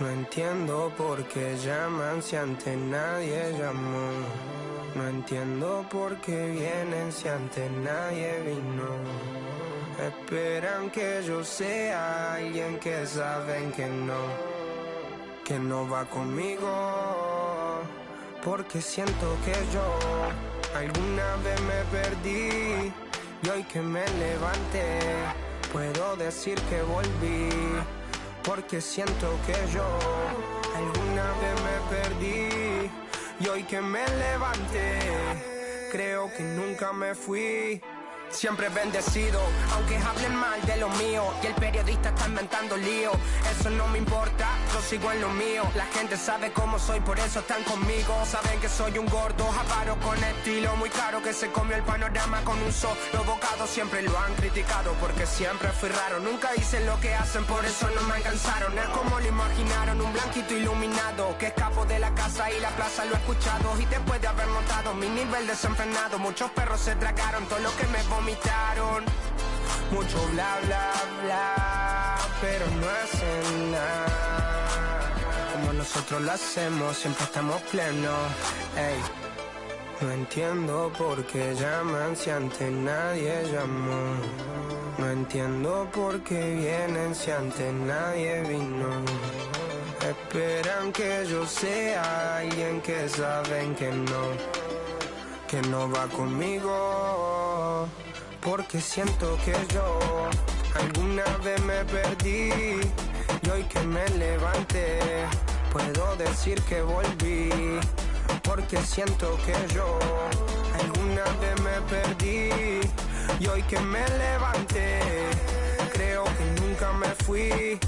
'No entiendo por qué llaman si antes nadie llamó. No entiendo por qué vienen si antes nadie vino. Esperan que yo sea alguien que saben que no va conmigo. Porque siento que yo alguna vez me perdí y hoy que me levanté puedo decir que volví. Porque siento que yo alguna vez me perdí y hoy que me levanté creo que nunca me fui. Siempre bendecido, aunque hablen mal de lo mío y el periodista está inventando lío. Eso no me importa, yo sigo en lo mío. La gente sabe cómo soy, por eso están conmigo. Saben que soy un gordo, avaro con estilo muy caro, que se comió el panorama con un solo bocado. Siempre lo han criticado porque siempre fui raro. Nunca hice lo que hacen, por eso no me alcanzaron. Es como lo imaginaron, un blanquito iluminado que escapo de la casa y la plaza. Lo he escuchado y después de haber notado mi nivel desenfrenado, muchos perros se tragaron todo lo que me vomitaron. Mucho bla bla bla, pero no hacen nada como nosotros lo hacemos, siempre estamos plenos. Ey. No entiendo por qué llaman si antes nadie llamó. No entiendo por qué vienen si antes nadie vino. Esperan que yo sea alguien que saben que no va conmigo. Porque siento que yo alguna vez me perdí y hoy que me levanté puedo decir que volví. Porque siento que yo alguna vez me perdí y hoy que me levanté creo que nunca me fui.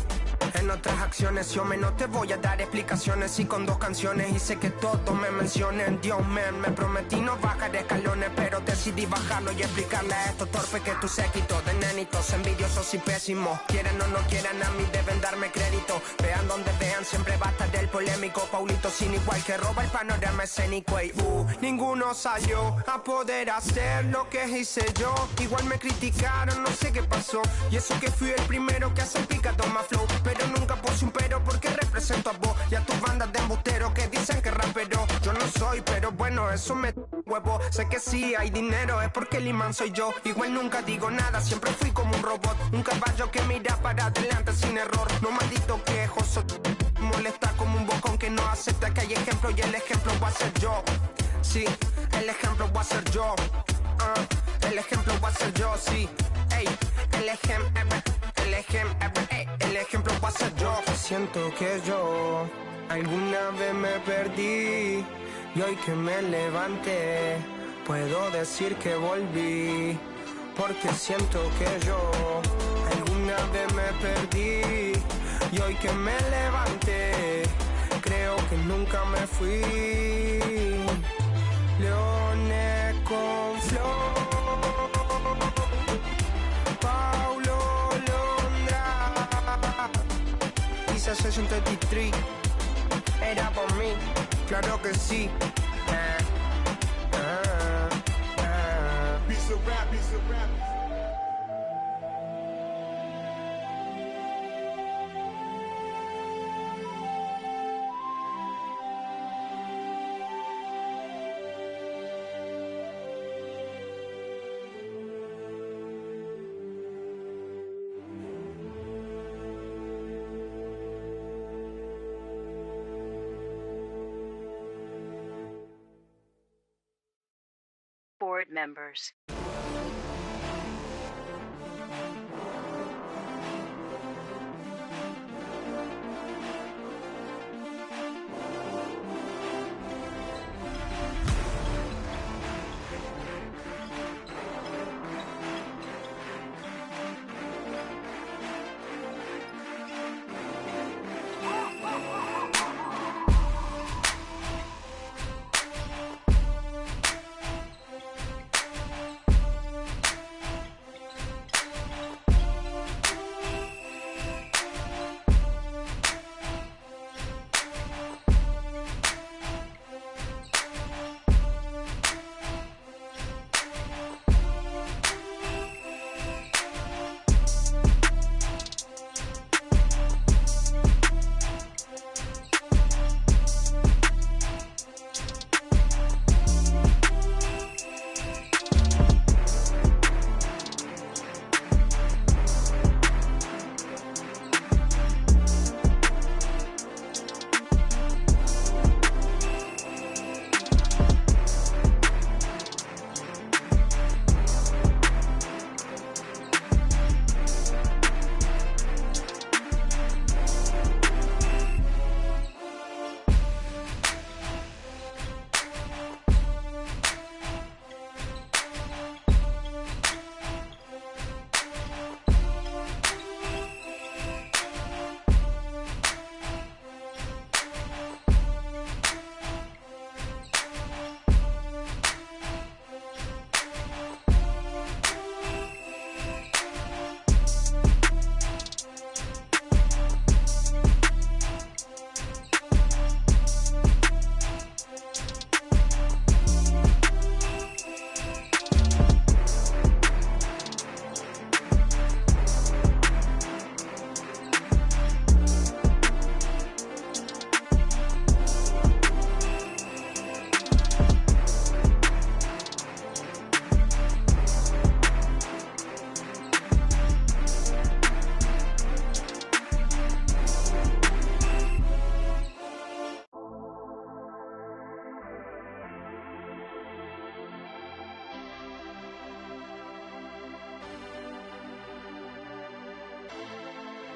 En otras acciones yo no te voy a dar explicaciones y con 2 canciones hice que todos me mencionen. Dios me prometí no bajar escalones, pero decidí bajarlo y explicarle a estos torpes que tu séquito de nenitos envidiosos y pésimos. Quieran o no quieran, a mí deben darme crédito. Vean donde vean, siempre va a estar el polémico Paulito sin igual que roba el panorama escénico. Y ninguno salió a poder hacer lo que hice yo. Igual me criticaron, no sé qué pasó. Y eso que fui el primero que hace picado más flow, pero nunca puse un pero porque represento a vos y a tus bandas de embusteros que dicen que rapero yo no soy, pero bueno, eso me huevo. Sé que sí hay dinero, es porque el imán soy yo. Igual nunca digo nada, siempre fui como un robot, un caballo que mira para adelante sin error. No maldito quejoso, molesta como un bocón que no acepta que hay ejemplo y el ejemplo va a ser yo. Sí, el ejemplo va a ser yo. El ejemplo va a ser yo, sí. Ey, el ejemplo va a ser yo. Siento que yo alguna vez me perdí y hoy que me levanté puedo decir que volví, porque siento que yo alguna vez me perdí, y hoy que me levanté, creo que nunca me fui. Leones con flow, Paulo Londra, Isa 63, era por mí, claro que sí. Piece of rap, piece of rap. Board members.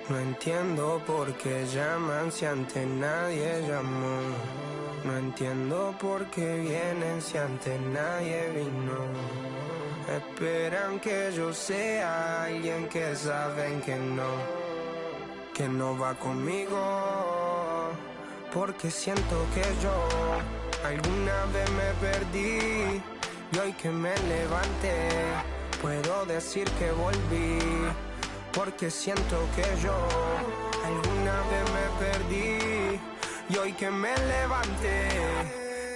No entiendo por qué llaman si antes nadie llamó. No entiendo por qué vienen si antes nadie vino. Esperan que yo sea alguien que saben que no va conmigo. Porque siento que yo alguna vez me perdí, y hoy que me levanté, puedo decir que volví. Porque siento que yo alguna vez me perdí, y hoy que me levanté,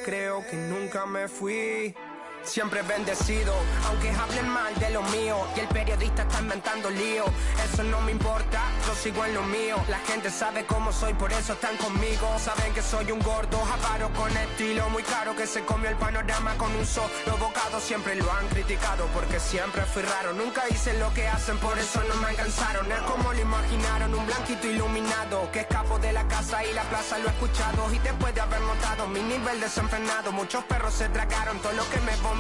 creo que nunca me fui. Siempre bendecido, aunque hablen mal de lo mío, y el periodista está inventando lío. Eso no me importa, yo sigo en lo mío. La gente sabe cómo soy, por eso están conmigo. Saben que soy un gordo, avaro con estilo muy caro, que se comió el panorama con un solo bocado. Siempre lo han criticado porque siempre fui raro. Nunca hice lo que hacen, por eso no me alcanzaron. Es como lo imaginaron, un blanquito iluminado, que escapo de la casa y la plaza lo he escuchado. Y después de haber notado mi nivel desenfrenado, muchos perros se tragaron todo lo que me vomitaron.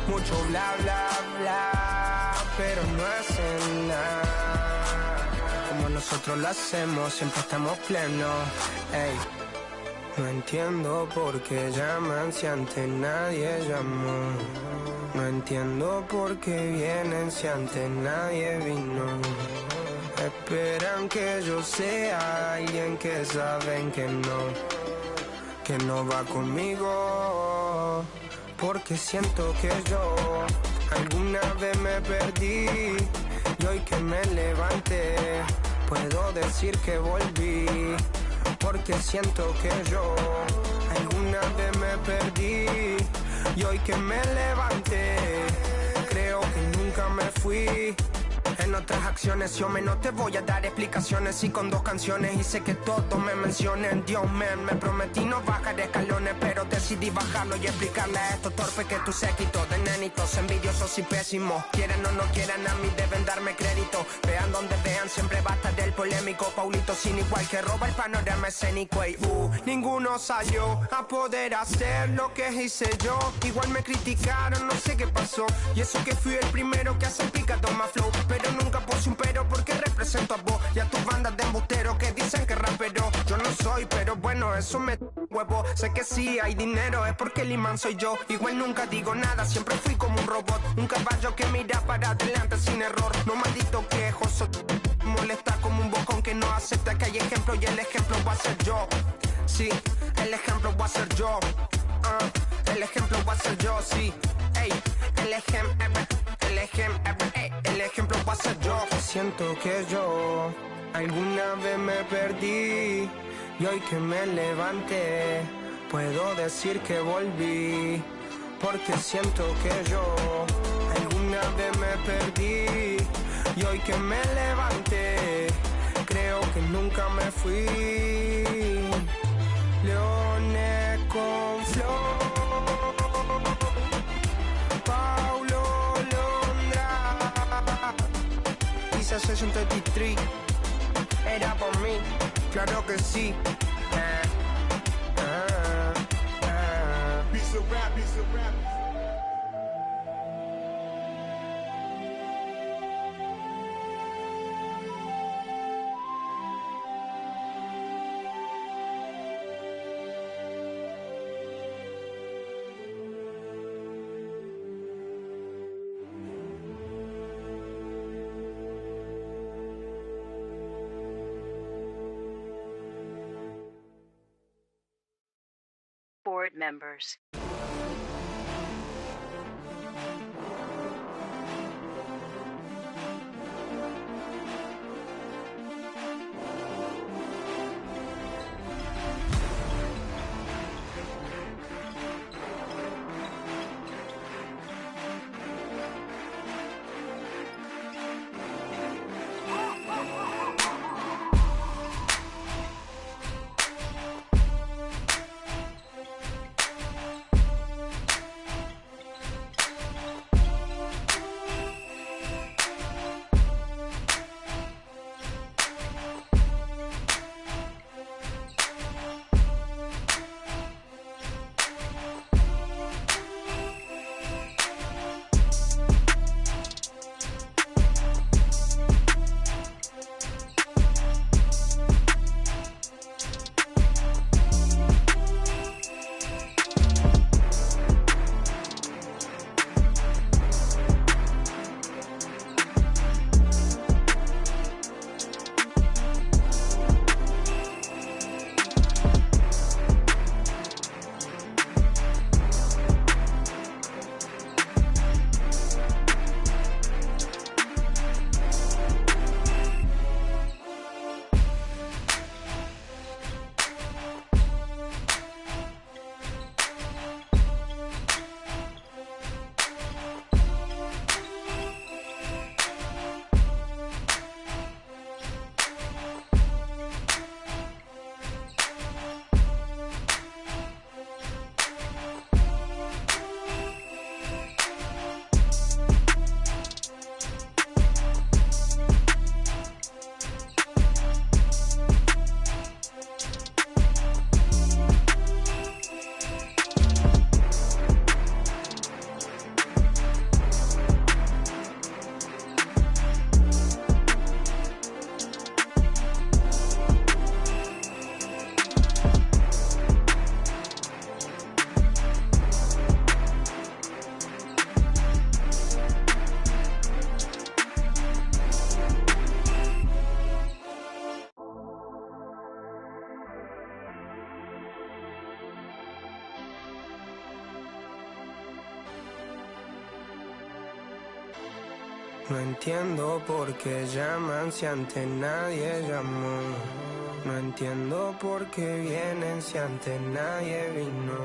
Mucho bla bla bla, pero no hacen nada como nosotros lo hacemos, siempre estamos plenos. Ey, No entiendo por qué llaman si antes nadie llamó. No entiendo por qué vienen si antes nadie vino. Esperan que yo sea alguien que saben que no va conmigo. Porque siento que yo alguna vez me perdí y hoy que me levanté puedo decir que volví. Porque siento que yo alguna vez me perdí y hoy que me levanté creo que nunca me fui. En otras acciones yo no te voy a dar explicaciones y con 2 canciones hice que todos me mencionen. Dios me prometí no bajar escalones, pero decidí bajarlo y explicarle a estos torpes que tu séquito de nenitos envidiosos y pésimos, quieran o no quieran, a mí deben darme crédito. Vean donde vean, siempre va a estar el polémico Paulito sin igual que roba el panorama escénico. Y ninguno salió a poder hacer lo que hice yo. Igual me criticaron, no sé qué pasó, y eso que fui el primero que hace picado más flow. Pero nunca puse un pero porque represento a vos y a tus bandas de embusteros que dicen que rapero yo no soy, pero bueno, eso me huevo. Sé que sí hay dinero, es porque el imán soy yo. Igual nunca digo nada, siempre fui como un robot, un caballo que mira para adelante sin error. No maldito quejoso, molesta como un bocón que no acepta que hay ejemplo y el ejemplo va a ser yo. Sí, el ejemplo va a ser yo. El ejemplo va a ser yo, sí. Ey, el ejemplo va a ser yo. Siento que yo alguna vez me perdí y hoy que me levanté puedo decir que volví. Porque siento que yo alguna vez me perdí y hoy que me levanté creo que nunca me fui. Leones con flow, Paulo Londra, Pisa Session 33, era por mí, claro que sí. Piece of rap, piece of rap. Board members. No entiendo por qué llaman si antes nadie llamó. No entiendo por qué vienen si antes nadie vino.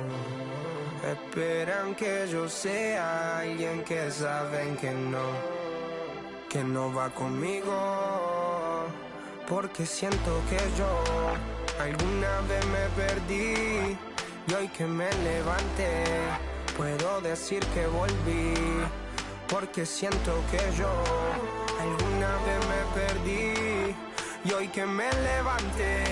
Esperan que yo sea alguien que saben que no va conmigo. Porque siento que yo alguna vez me perdí y hoy que me levanté puedo decir que volví. Porque siento que yo alguna vez me perdí y hoy que me levanté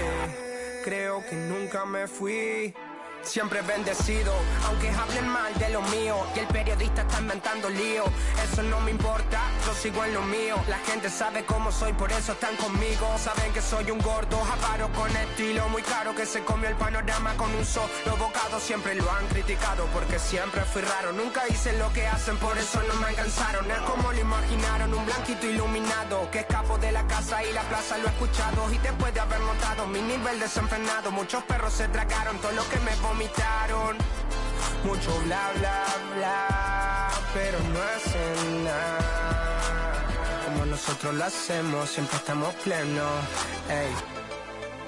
creo que nunca me fui. Siempre bendecido, aunque hablen mal de lo mío y el periodista está inventando lío. Eso no me importa, yo sigo en lo mío. La gente sabe cómo soy, por eso están conmigo. Saben que soy un gordo, avaro con estilo muy caro, que se comió el panorama con un solo bocado. Siempre lo han criticado porque siempre fui raro. Nunca hice lo que hacen, por eso no me alcanzaron. Es como lo imaginaron, un blanquito iluminado, que escapo de la casa y la plaza lo he escuchado. Y después de haber notado mi nivel desenfrenado, muchos perros se tragaron todo lo que me vomitaron. Mucho bla bla bla, pero no hacen nada como nosotros lo hacemos, siempre estamos plenos. Ey.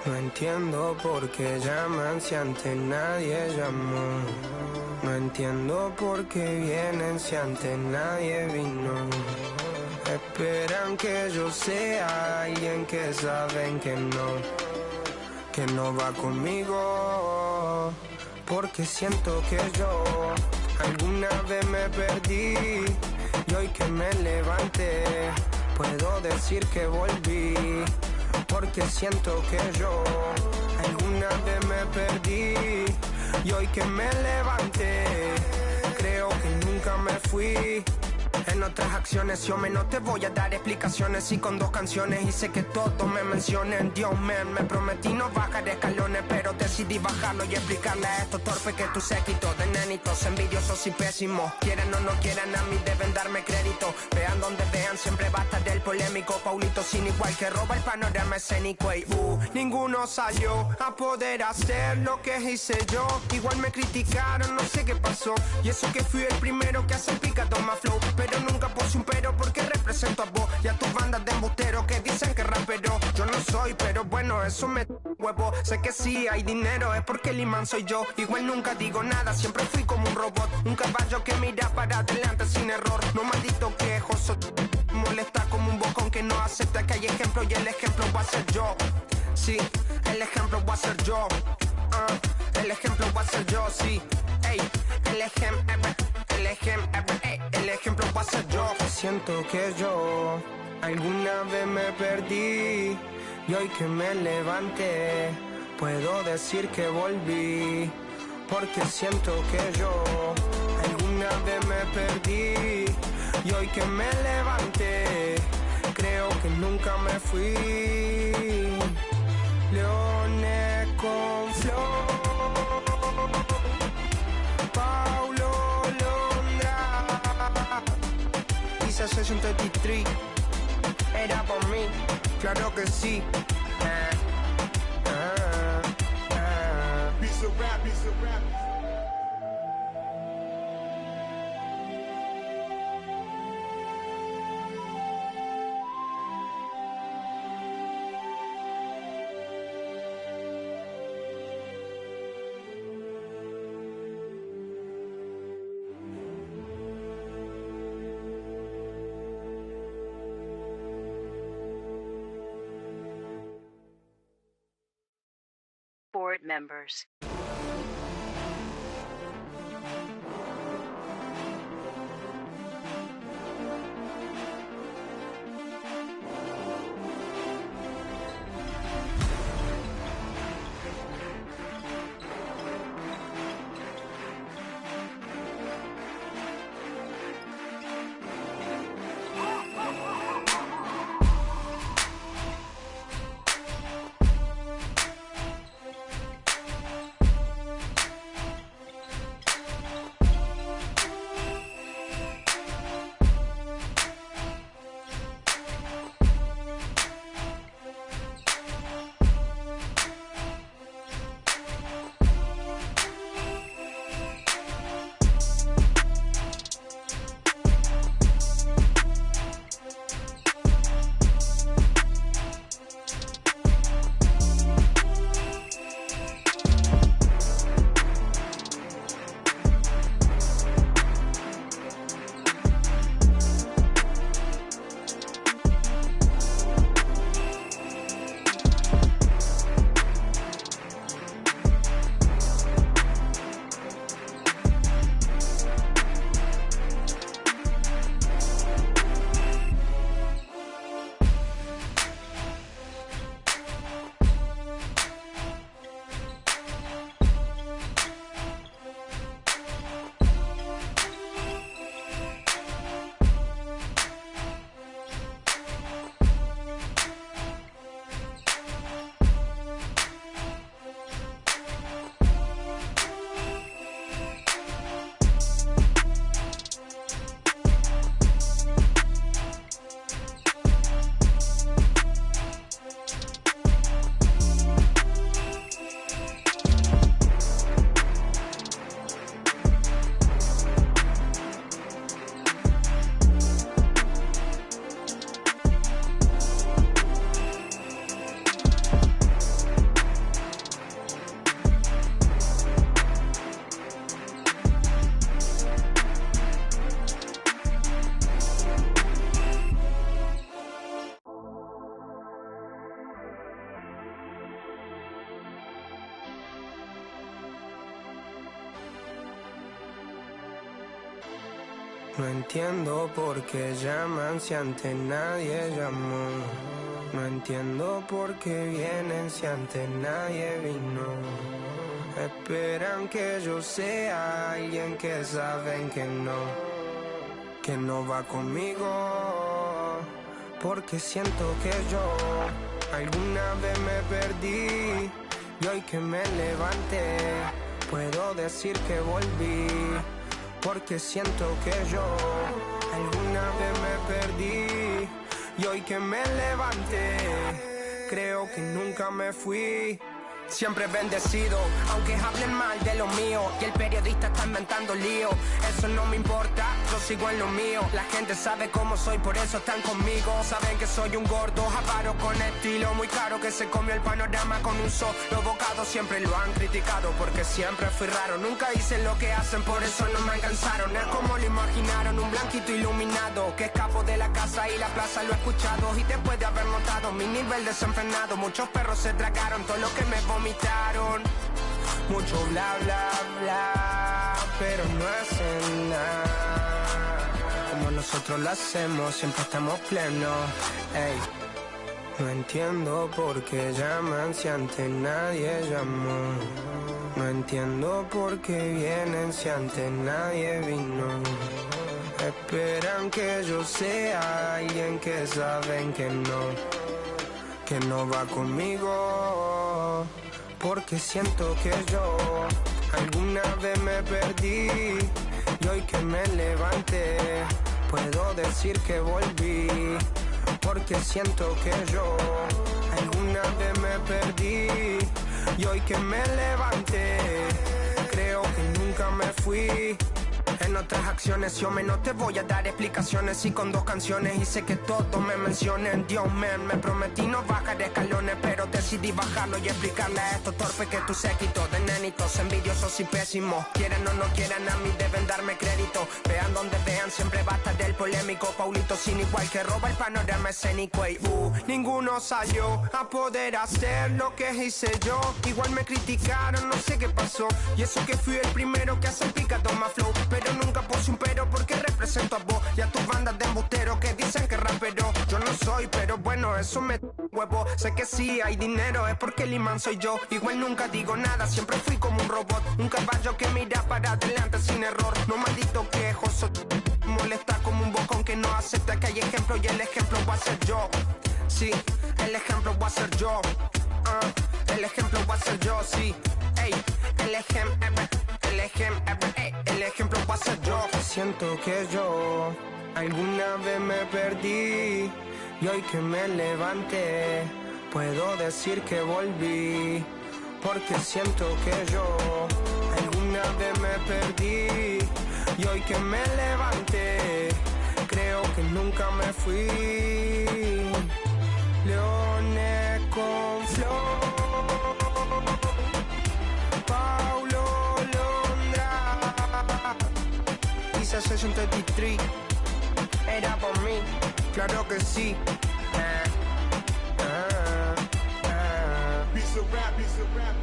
No entiendo por qué llaman si antes nadie llamó. No entiendo por qué vienen si antes nadie vino. Esperan que yo sea alguien que saben que no va conmigo. Porque siento que yo alguna vez me perdí y hoy que me levanté puedo decir que volví. Porque siento que yo alguna vez me perdí y hoy que me levanté creo que nunca me fui. En otras acciones yo no te voy a dar explicaciones y con 2 canciones hice que todos me mencionen. Dios me prometí no bajar escalones, pero decidí bajarlo y explicarle a estos torpes que tú séquito de nenitos envidiosos y pésimos. Quieran o no quieran, a mí deben darme crédito. Vean donde vean, siempre va a estar el polémico Paulito sin igual que roba el panorama escénico. Y ninguno salió a poder hacer lo que hice yo. Igual me criticaron, no sé qué pasó. Y eso que fui el primero que hace picado más flow, pero nunca puse un pero porque represento a vos y a tus bandas de embusteros que dicen que rapero yo no soy, pero bueno, eso me huevo. Sé que sí hay dinero, es porque el imán soy yo. Igual nunca digo nada, siempre fui como un robot, un caballo que mira para adelante sin error. No maldito quejoso, molesta como un bocón que no acepta que hay ejemplo y el ejemplo va a ser yo. Sí, el ejemplo va a ser yo. El ejemplo va a ser yo, sí. Ey, el ejemplo va a ser yo. Siento que yo alguna vez me perdí y hoy que me levanté puedo decir que volví. Porque siento que yo alguna vez me perdí y hoy que me levanté creo que nunca me fui. Leones con flow, Paulo Londra, Isa Session 33, era por mí, claro que sí. Piece of rap, piece of rap. Board members. No entiendo por qué llaman si antes nadie llamó. No entiendo por qué vienen si antes nadie vino. Esperan que yo sea alguien que saben que no va conmigo. Porque siento que yo alguna vez me perdí y hoy que me levanté puedo decir que volví. Porque siento que yo alguna vez me perdí y hoy que me levanté creo que nunca me fui. Siempre bendecido, aunque hablen mal de lo mío y el periodista está inventando lío. Eso no me importa, yo sigo en lo mío. La gente sabe cómo soy, por eso están conmigo. Saben que soy un gordo, avaro con estilo muy caro, que se comió el panorama con un solo bocado. Siempre lo han criticado porque siempre fui raro. Nunca hice lo que hacen, por eso no me alcanzaron. Es como lo imaginaron, un blanquito iluminado que escapo de la casa y la plaza. Lo he escuchado y después de haber notado mi nivel desenfrenado, muchos perros se tragaron todo lo que me vomitaron. Mucho bla bla bla, pero no hacen nada como nosotros lo hacemos, siempre estamos plenos. Ey. No entiendo por qué llaman si antes nadie llamó. No entiendo por qué vienen si antes nadie vino. Esperan que yo sea alguien que saben que no va conmigo. Porque siento que yo alguna vez me perdí y hoy que me levanté puedo decir que volví. Porque siento que yo alguna vez me perdí y hoy que me levanté creo que nunca me fui. En otras acciones yo no te voy a dar explicaciones. Y con 2 canciones hice que todos me mencionen. Dios me prometí no bajar escalones, pero decidí bajarlo y explicarle a estos torpes que tu séquito de nenitos envidiosos y pésimos, quieran o no quieran, a mí deben darme crédito. Vean donde vean, siempre va a estar el polémico Paulito sin igual que roba el panorama escénico. Y ninguno salió a poder hacer lo que hice yo. Igual me criticaron, no sé qué pasó. Y eso que fui el primero que hace pica toma flow, pero nunca puse un pero porque represento a vos y a tus bandas de embusteros que dicen que rapero yo no soy, pero bueno, eso me huevo. Sé que sí hay dinero, es porque el imán soy yo. Igual nunca digo nada, siempre fui como un robot, un caballo que mira para adelante sin error. No maldito quejoso, molesta como un bocón que no acepta que hay ejemplo y el ejemplo va a ser yo. Sí, el ejemplo va a ser yo. El ejemplo va a ser yo, sí. Ey, el ejemplo va a ser yo. Siento que yo alguna vez me perdí y hoy que me levanté puedo decir que volví. Porque siento que yo alguna vez me perdí y hoy que me levanté creo que nunca me fui. Leones con flow, Paulo Londra, Isa 63, era por mí, claro que sí. Piece of rap, piece of rap.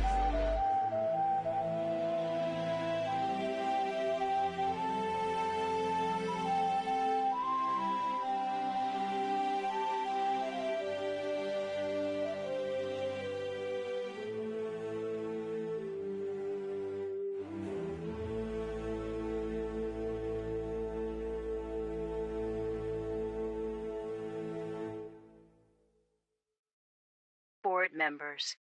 Board members.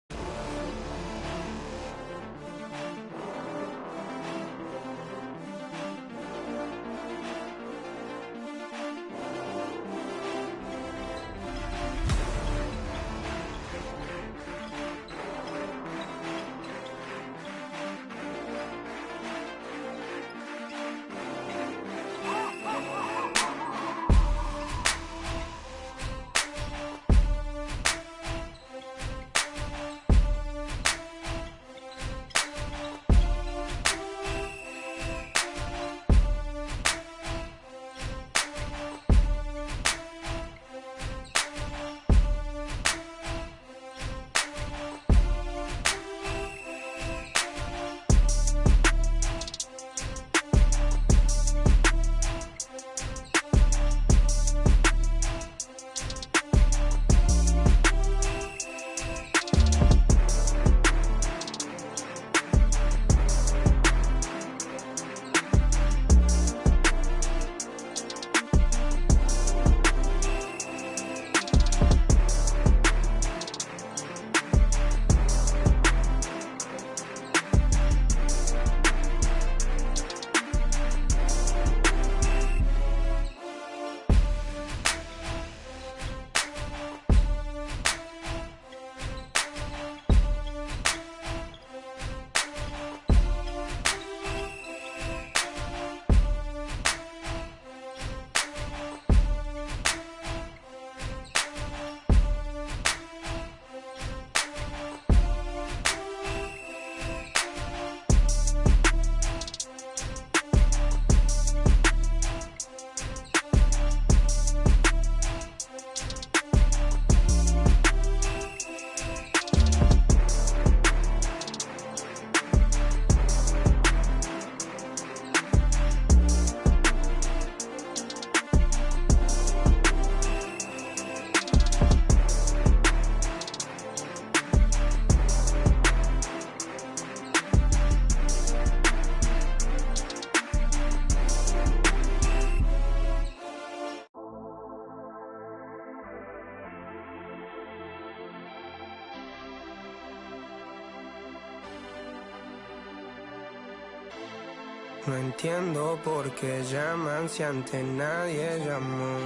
No entiendo por qué llaman si antes nadie llamó.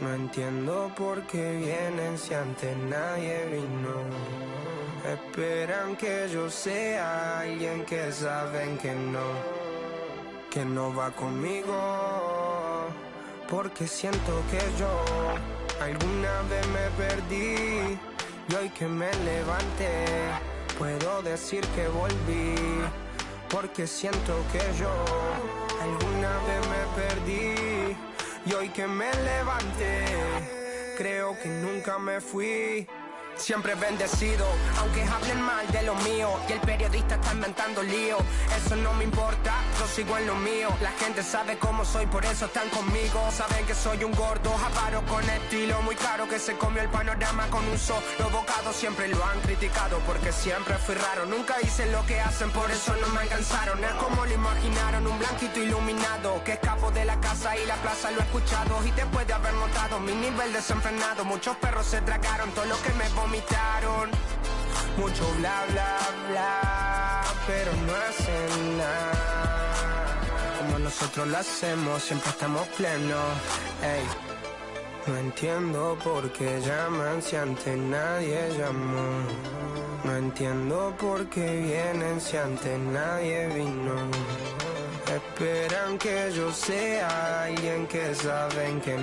No entiendo por qué vienen si antes nadie vino. Esperan que yo sea alguien que saben que no va conmigo. Porque siento que yo alguna vez me perdí y hoy que me levanté puedo decir que volví. Porque siento que yo alguna vez me perdí y hoy que me levanté creo que nunca me fui. Siempre bendecido, aunque hablen mal de lo mío y el periodista está inventando lío. Eso no me importa, yo sigo en lo mío. La gente sabe cómo soy, por eso están conmigo. Saben que soy un gordo, avaro con estilo muy caro, que se comió el panorama con un solo bocado. Siempre lo han criticado porque siempre fui raro. Nunca hice lo que hacen, por eso no me alcanzaron. Es como lo imaginaron, un blanquito iluminado que escapo de la casa y la plaza, lo he escuchado. Y después de haber notado mi nivel desenfrenado, muchos perros se tragaron todo lo que me vomitaron. Mucho bla bla bla, pero no hacen nada como nosotros lo hacemos, siempre estamos plenos. Ey. No entiendo por qué llaman si antes nadie llamó. No entiendo por qué vienen si antes nadie vino. Esperan que yo sea alguien que saben que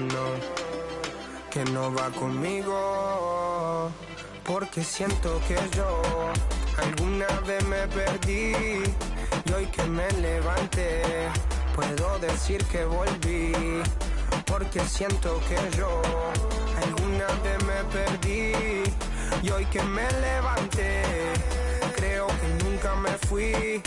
no va conmigo. Porque siento que yo alguna vez me perdí y hoy que me levanté puedo decir que volví. Porque siento que yo alguna vez me perdí y hoy que me levanté creo que nunca me fui.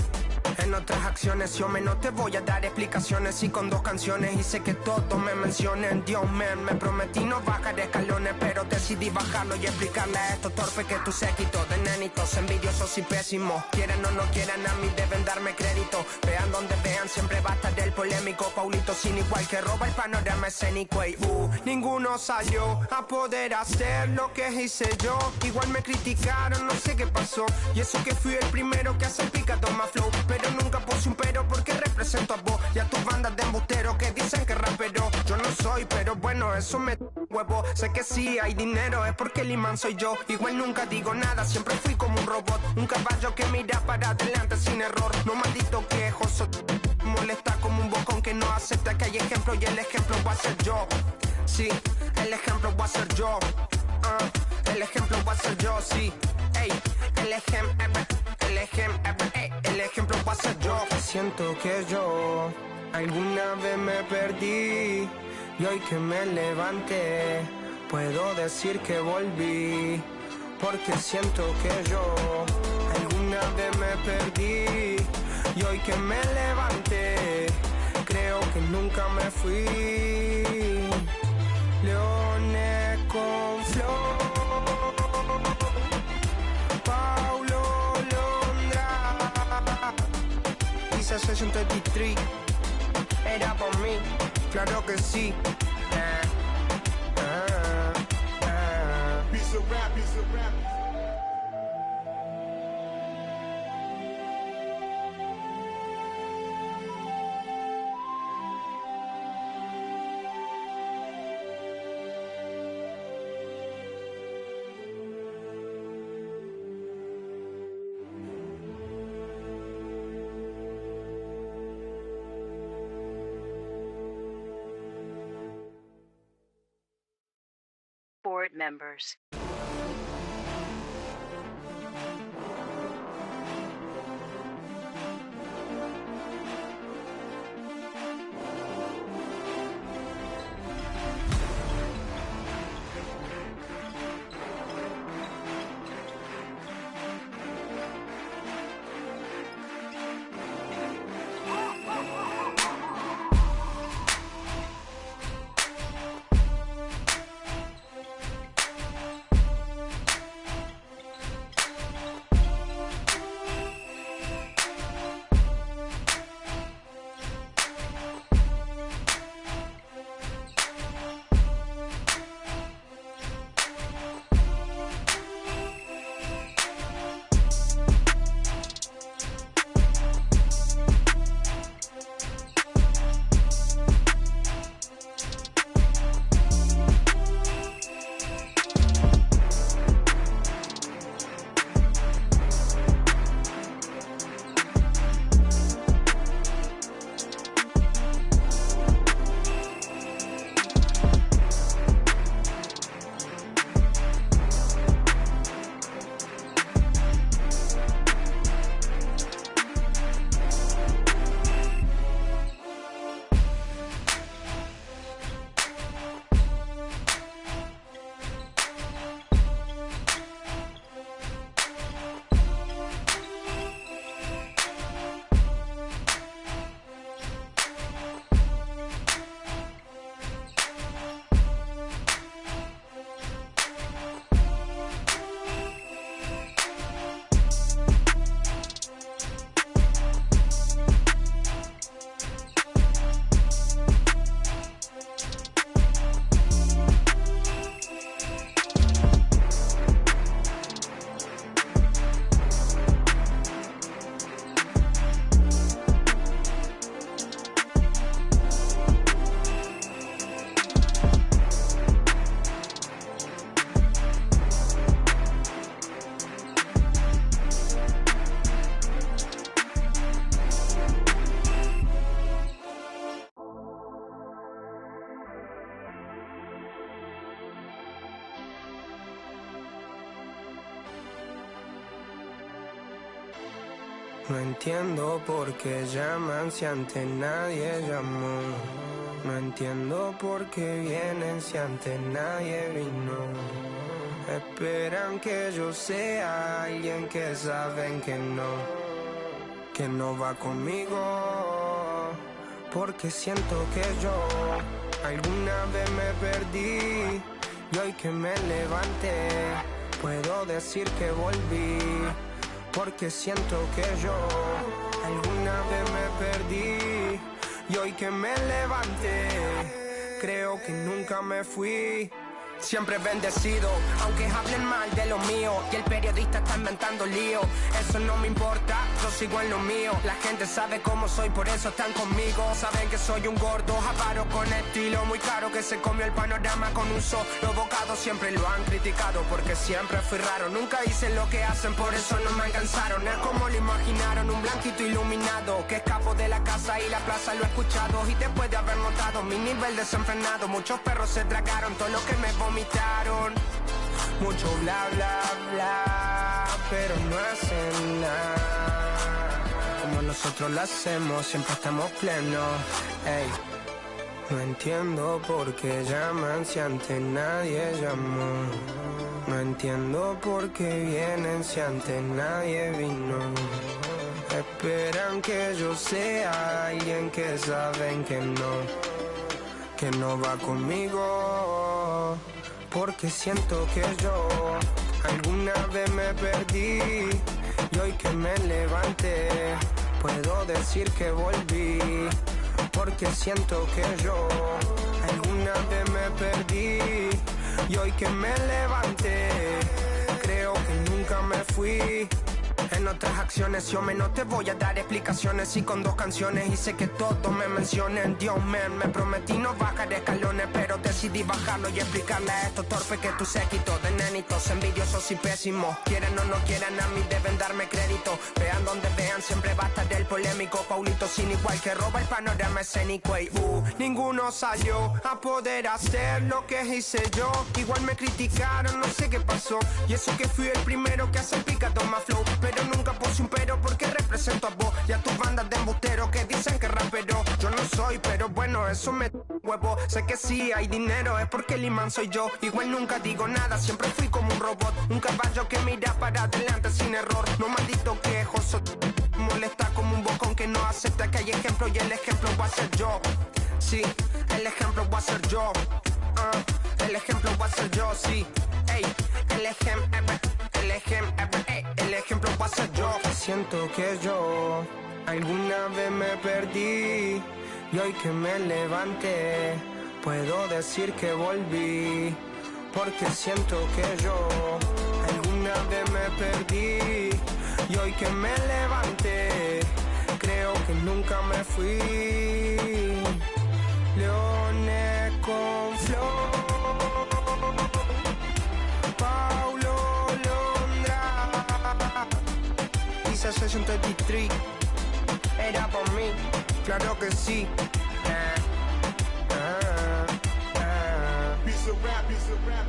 En otras acciones yo no te voy a dar explicaciones y con 2 canciones hice que todos me mencionen. Dios me prometí no bajar escalones, pero decidí bajarlo y explicarle a estos torpes que tu séquito de nenitos envidiosos y pésimos, quieran o no quieran, a mí deben darme crédito. Vean donde vean, siempre va a estar el polémico Paulito sin igual que roba el panorama escénico. Y ninguno salió a poder hacer lo que hice yo. Igual me criticaron, no sé qué pasó, y eso que fui el primero que hace el picado más flow. Pero nunca puse un pero porque represento a vos y a tus bandas de embusteros que dicen que rapero yo no soy, pero bueno, eso me huevo. Sé que sí hay dinero, es porque el imán soy yo. Igual nunca digo nada, siempre fui como un robot, un caballo que mira para adelante sin error. No maldito quejoso, molesta como un bocón que no acepta que hay ejemplo y el ejemplo va a ser yo. Sí, el ejemplo va a ser yo. El ejemplo va a ser yo, sí. Ey, el ejemplo va a ser yo. Siento que yo alguna vez me perdí y hoy que me levanté puedo decir que volví. Porque siento que yo alguna vez me perdí y hoy que me levanté creo que nunca me fui. Leones con flow, Paulo Londra, Isa Session 33, era por mí, claro que sí. Piece of rap, piece of rap. Board members. No entiendo por qué llaman si antes nadie llamó. No entiendo por qué vienen si antes nadie vino. Esperan que yo sea alguien que saben que no va conmigo. Porque siento que yo alguna vez me perdí y hoy que me levanté puedo decir que volví. Porque siento que yo alguna vez me perdí y hoy que me levanté creo que nunca me fui. Siempre bendecido, aunque hablen mal de lo mío y el periodista está inventando lío. Eso no me importa, yo sigo en lo mío. La gente sabe cómo soy, por eso están conmigo. Saben que soy un gordo, avaro con estilo muy caro, que se comió el panorama con un solo bocado. Siempre lo han criticado porque siempre fui raro. Nunca hice lo que hacen, por eso no me alcanzaron. Es como lo imaginaron, un blanquito iluminado que escapo de la casa y la plaza lo he escuchado. Y después de haber notado mi nivel desenfrenado, muchos perros se tragaron todo lo que me vomitaron. Mucho bla bla bla, pero no hacen nada como nosotros lo hacemos, siempre estamos plenos. Ey. No entiendo por qué llaman si antes nadie llamó. No entiendo por qué vienen si antes nadie vino. Esperan que yo sea alguien que saben que no va conmigo. Porque siento que yo alguna vez me perdí y hoy que me levanté puedo decir que volví. Porque siento que yo alguna vez me perdí y hoy que me levanté creo que nunca me fui. En otras acciones yo no te voy a dar explicaciones y con 2 canciones hice que todos me mencionen. Dios man, me prometí no bajar escalones, pero decidí bajarlo y explicarle a estos torpes que tú séquito de nenitos envidiosos y pésimos. Quieran o no quieran, a mí deben darme crédito. Vean donde vean, siempre va a estar el polémico Paulito sin igual que roba el panorama escénico. Y ninguno salió a poder hacer lo que hice yo. Igual me criticaron, no sé qué pasó. Y eso que fui el primero que hace picado más flow, pero nunca puse un pero porque represento a vos y a tus bandas de embusteros que dicen que rapero yo no soy, pero bueno, eso me huevo. Sé que sí hay dinero, es porque el imán soy yo. Igual nunca digo nada, siempre fui como un robot, un caballo que mira para adelante sin error. No maldito quejoso, molesta como un bocón que no acepta que hay ejemplo y el ejemplo va a ser yo. Sí, el ejemplo va a ser yo. El ejemplo va a ser yo, sí. Ey, el ejemplo va a ser yo. Siento que yo alguna vez me perdí y hoy que me levanté puedo decir que volví. Porque siento que yo alguna vez me perdí y hoy que me levanté creo que nunca me fui. Leones con flow, Paulo Londra, Isa 633, era por mí, claro que sí. Piece of rap, piece of rap.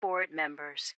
Board members.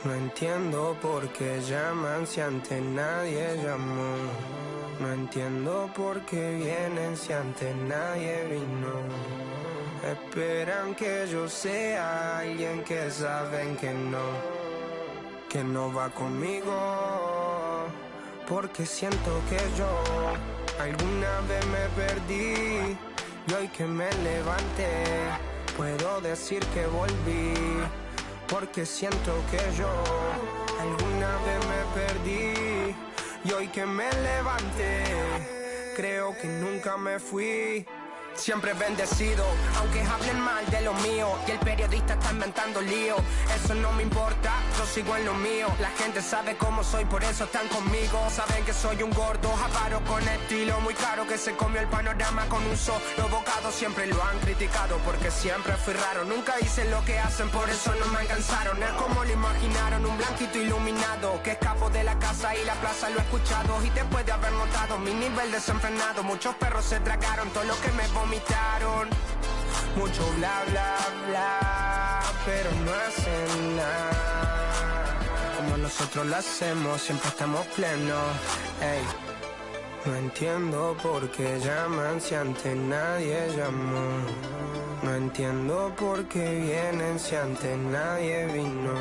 No entiendo por qué llaman si antes nadie llamó. No entiendo por qué vienen si antes nadie vino. Esperan que yo sea alguien que saben que no va conmigo. Porque siento que yo alguna vez me perdí y hoy que me levanté puedo decir que volví. Porque siento que yo alguna vez me perdí y hoy que me levanté creo que nunca me fui. Siempre bendecido, aunque hablen mal de lo mío y el periodista está inventando lío. Eso no me importa, yo sigo en lo mío. La gente sabe cómo soy, por eso están conmigo. Saben que soy un gordo, avaro con estilo muy caro, que se comió el panorama con un solo bocado. Siempre lo han criticado porque siempre fui raro. Nunca hice lo que hacen, por eso no me alcanzaron. Es como lo imaginaron, un blanquito iluminado que escapo de la casa y la plaza. Lo he escuchado y después de haber notado mi nivel desenfrenado, muchos perros se tragaron todo lo que me vomitaron. Mucho bla bla bla, pero no hacen nada como nosotros lo hacemos, siempre estamos plenos. Ey. No entiendo por qué llaman si antes nadie llamó. No entiendo por qué vienen si antes nadie vino.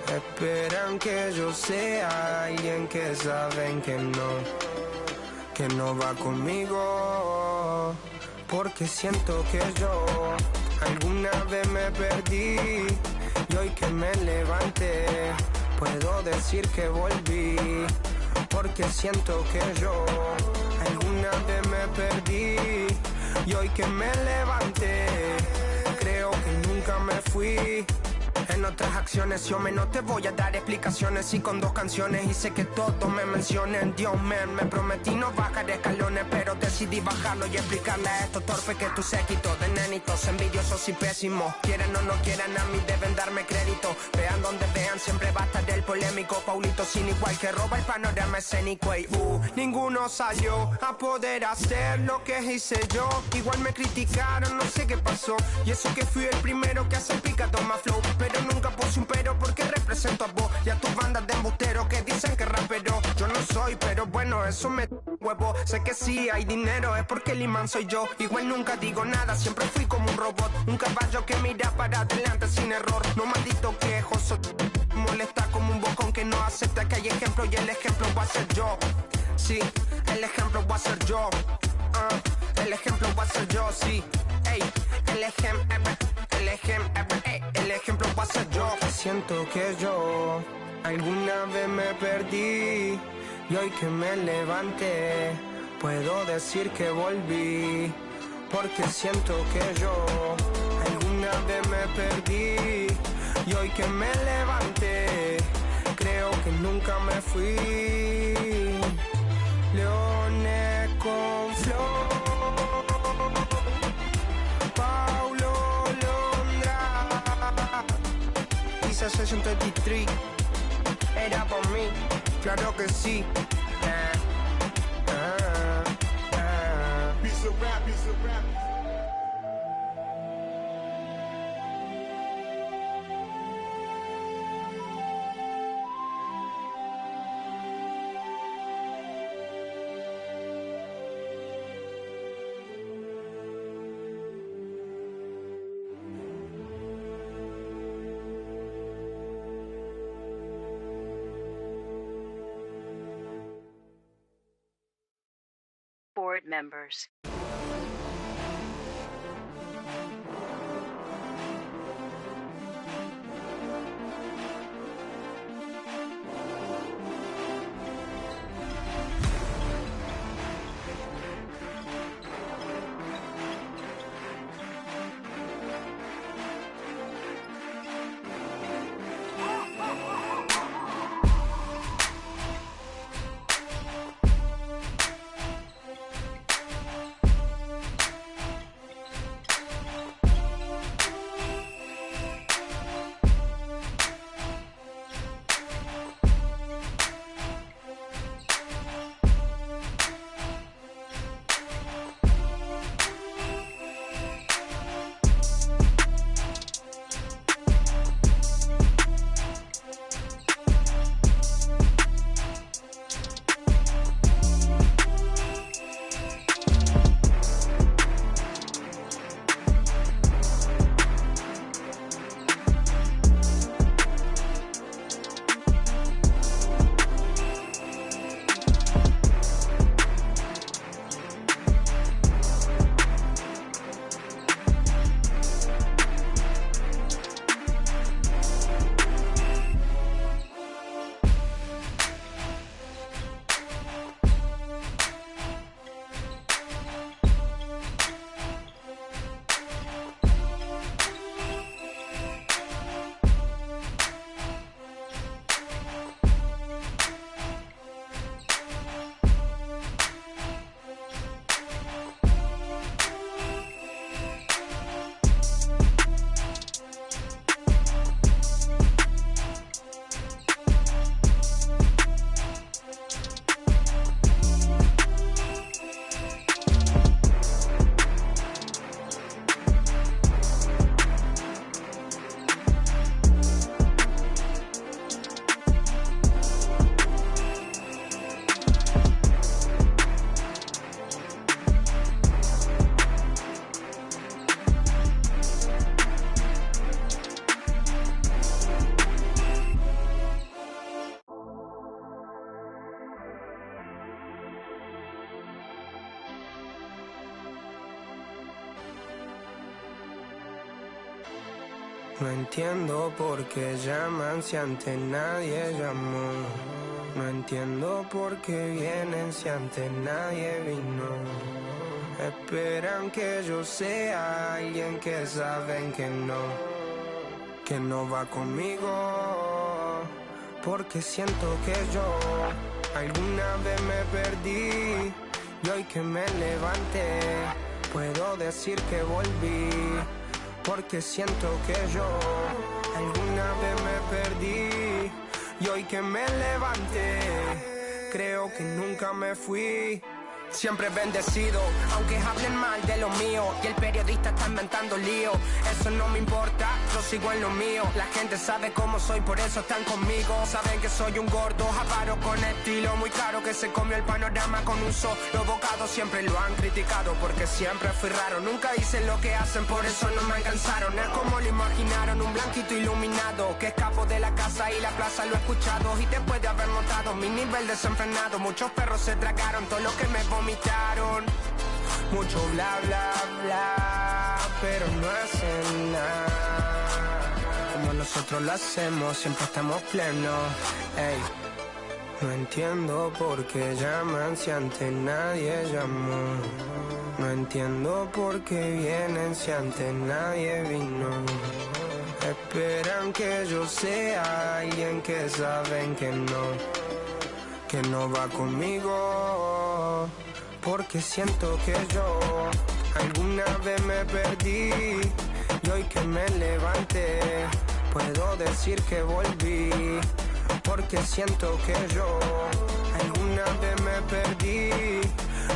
Esperan que yo sea alguien que saben que no va conmigo. Porque siento que yo alguna vez me perdí y hoy que me levanté puedo decir que volví. Porque siento que yo alguna vez me perdí y hoy que me levanté creo que nunca me fui. En otras acciones yo no te voy a dar explicaciones. Y con 2 canciones hice que todos me mencionen. Dios man, me prometí no bajar escalones, pero decidí bajarlo y explicarle a estos torpes que tu séquito de nenitos envidiosos y pésimos, quieren o no quieran, a mí deben darme crédito. Vean donde vean, siempre va a estar el polémico Paulito sin igual que roba el panorama escénico. Y ninguno salió a poder hacer lo que hice yo. Igual me criticaron, no sé qué pasó. Y eso que fui el primero que hace picado más flow, pero nunca puse un pero porque represento a vos y a tus bandas de embusteros que dicen que rapero yo no soy, pero bueno, eso me huevo. Sé que sí hay dinero, es porque el imán soy yo. Igual nunca digo nada, siempre fui como un robot, un caballo que mira para adelante sin error. No maldito quejoso, molesta como un bocón que no acepta que hay ejemplo y el ejemplo va a ser yo. Sí, el ejemplo va a ser yo. El ejemplo va a ser yo, sí. Ey, el ejemplo va a ser yo. Siento que yo alguna vez me perdí y hoy que me levanté puedo decir que volví. Porque siento que yo alguna vez me perdí y hoy que me levanté creo que nunca me fui. Leones con flow, Paulo Londra, Isa Session 33, era por mí, claro que sí. Piece of rap, piece of rap. Board members. No entiendo por qué llaman si antes nadie llamó. No entiendo por qué vienen si antes nadie vino. Esperan que yo sea alguien que saben que no va conmigo. Porque siento que yo alguna vez me perdí y hoy que me levanté puedo decir que volví. Porque siento que yo alguna vez me perdí y hoy que me levanté creo que nunca me fui. Siempre bendecido, aunque hablen mal de lo mío y el periodista está inventando lío. Eso no me importa, yo sigo en lo mío. La gente sabe cómo soy, por eso están conmigo. Saben que soy un gordo, avaro con estilo muy caro, que se comió el panorama con un solo bocado. Siempre lo han criticado porque siempre fui raro. Nunca hice lo que hacen, por eso no me alcanzaron. Es como lo imaginaron, un blanquito iluminado que escapo de la casa y la plaza, lo he escuchado. Y después de haber notado mi nivel desenfrenado, muchos perros se tragaron todo lo que me vomitaron. Mucho bla bla bla, pero no hacen nada como nosotros lo hacemos, siempre estamos plenos. Ey. No entiendo por qué llaman si antes nadie llamó. No entiendo por qué vienen si antes nadie vino. Esperan que yo sea alguien que saben que no va conmigo. Porque siento que yo alguna vez me perdí y hoy que me levanté puedo decir que volví. Porque siento que yo alguna vez me perdí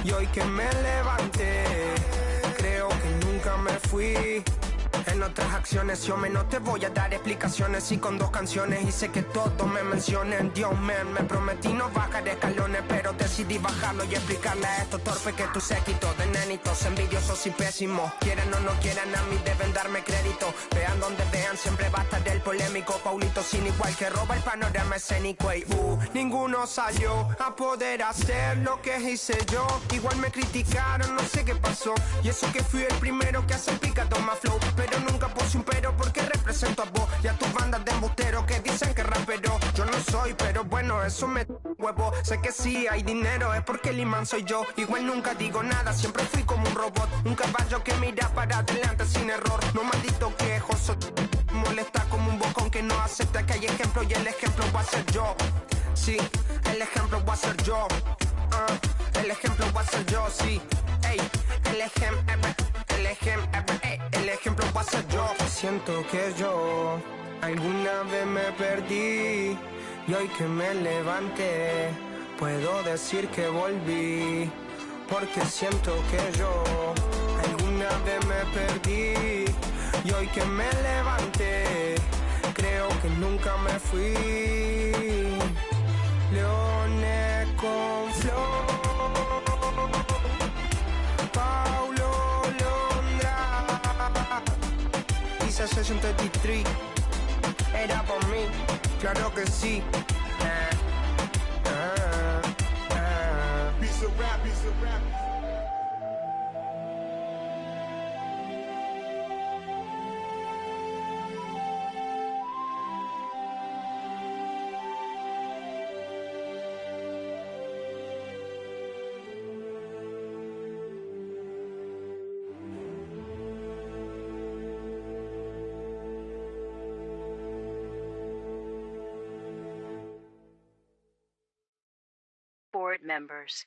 y hoy que me levanté creo que nunca me fui. En otras acciones yo no te voy a dar explicaciones y con 2 canciones hice que todos me mencionen. Dios me prometí no bajar escalones, pero decidí bajarlo y explicarle a estos torpes que tu séquito de nenitos envidiosos y pésimos, quieran o no quieran, a mí deben darme crédito. Vean donde vean, siempre va a estar el polémico Paulito sin igual que roba el panorama escénico. Y ninguno salió a poder hacer lo que hice yo. Igual me criticaron, no sé qué pasó, y eso que fui el primero que hace el picado más flow. Pero nunca puse un pero porque represento a vos y a tus bandas de embusteros que dicen que rapero yo no soy, pero bueno, eso me huevo. Sé que sí hay dinero, es porque el imán soy yo. Igual nunca digo nada, siempre fui como un robot, un caballo que mira para adelante sin error. No maldito quejoso, molesta como un bocón que no acepta que hay ejemplo y el ejemplo va a ser yo. Sí, el ejemplo va a ser yo. El ejemplo va a ser yo, sí. Ey, el ejemplo va a ser yo. Siento que yo alguna vez me perdí y hoy que me levanté puedo decir que volví. Porque siento que yo alguna vez me perdí y hoy que me levanté creo que nunca me fui. Leones con flow, Paulo Londra, Isa Session 33, era por mí, claro que sí. Piece of rap, piece of rap. Board members.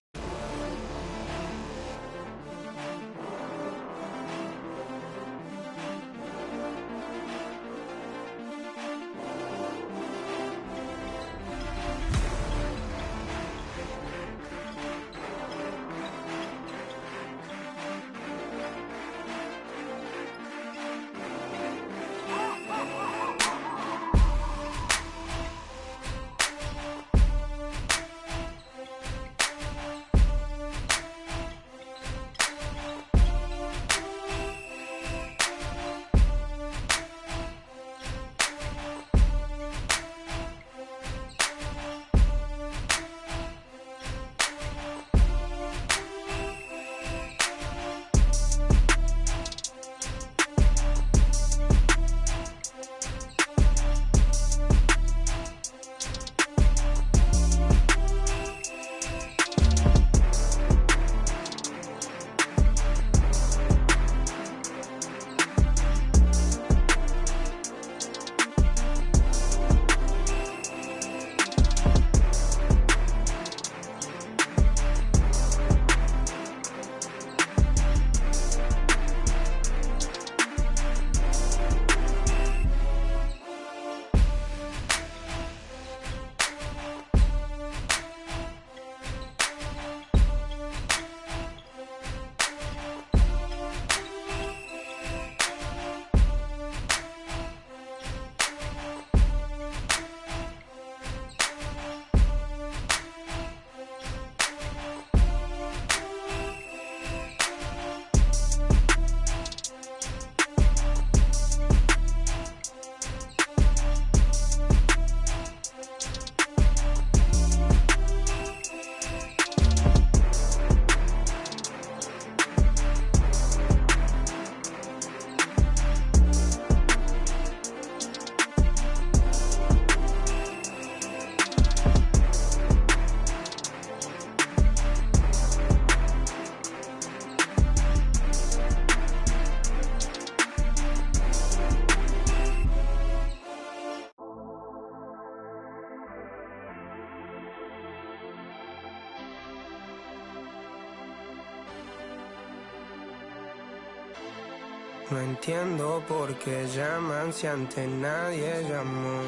No entiendo por qué llaman si antes nadie llamó.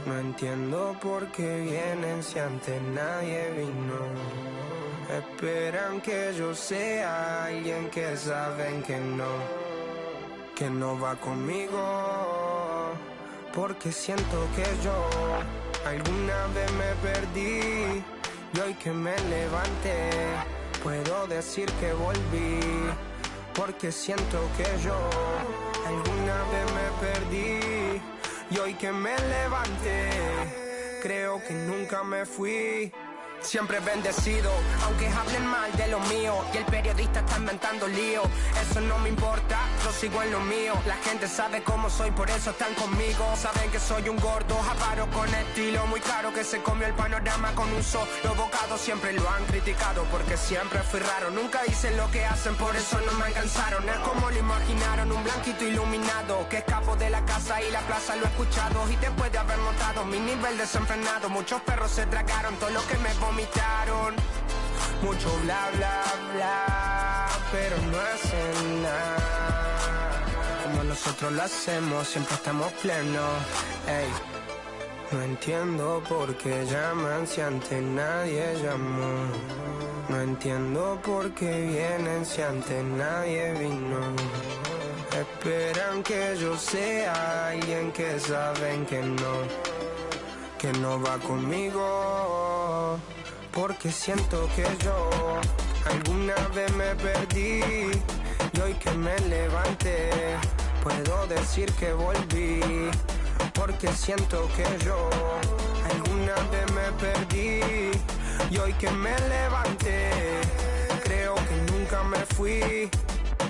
No entiendo por qué vienen si antes nadie vino. Esperan que yo sea alguien que saben que no va conmigo. Porque siento que yo alguna vez me perdí y hoy que me levanté puedo decir que volví. Porque siento que yo alguna vez me perdí y hoy que me levanté creo que nunca me fui. Siempre bendecido, aunque hablen mal de lo mío y el periodista está inventando lío. Eso no me importa, yo sigo en lo mío. La gente sabe cómo soy, por eso están conmigo. Saben que soy un gordo, avaro con estilo muy caro, que se comió el panorama con un solo bocado. Siempre lo han criticado porque siempre fui raro. Nunca hice lo que hacen, por eso no me alcanzaron. Es como lo imaginaron, un blanquito iluminado que escapo de la casa y la plaza, lo he escuchado. Y después de haber notado mi nivel desenfrenado, muchos perros se tragaron todo lo que me vomitaron. Mucho bla bla bla, pero no hacen nada como nosotros lo hacemos, siempre estamos plenos. Ey. No entiendo por qué llaman si antes nadie llamó. No entiendo por qué vienen si antes nadie vino. Esperan que yo sea alguien que saben que no va conmigo. Porque siento que yo alguna vez me perdí y hoy que me levanté puedo decir que volví. Porque siento que yo alguna vez me perdí y hoy que me levanté creo que nunca me fui.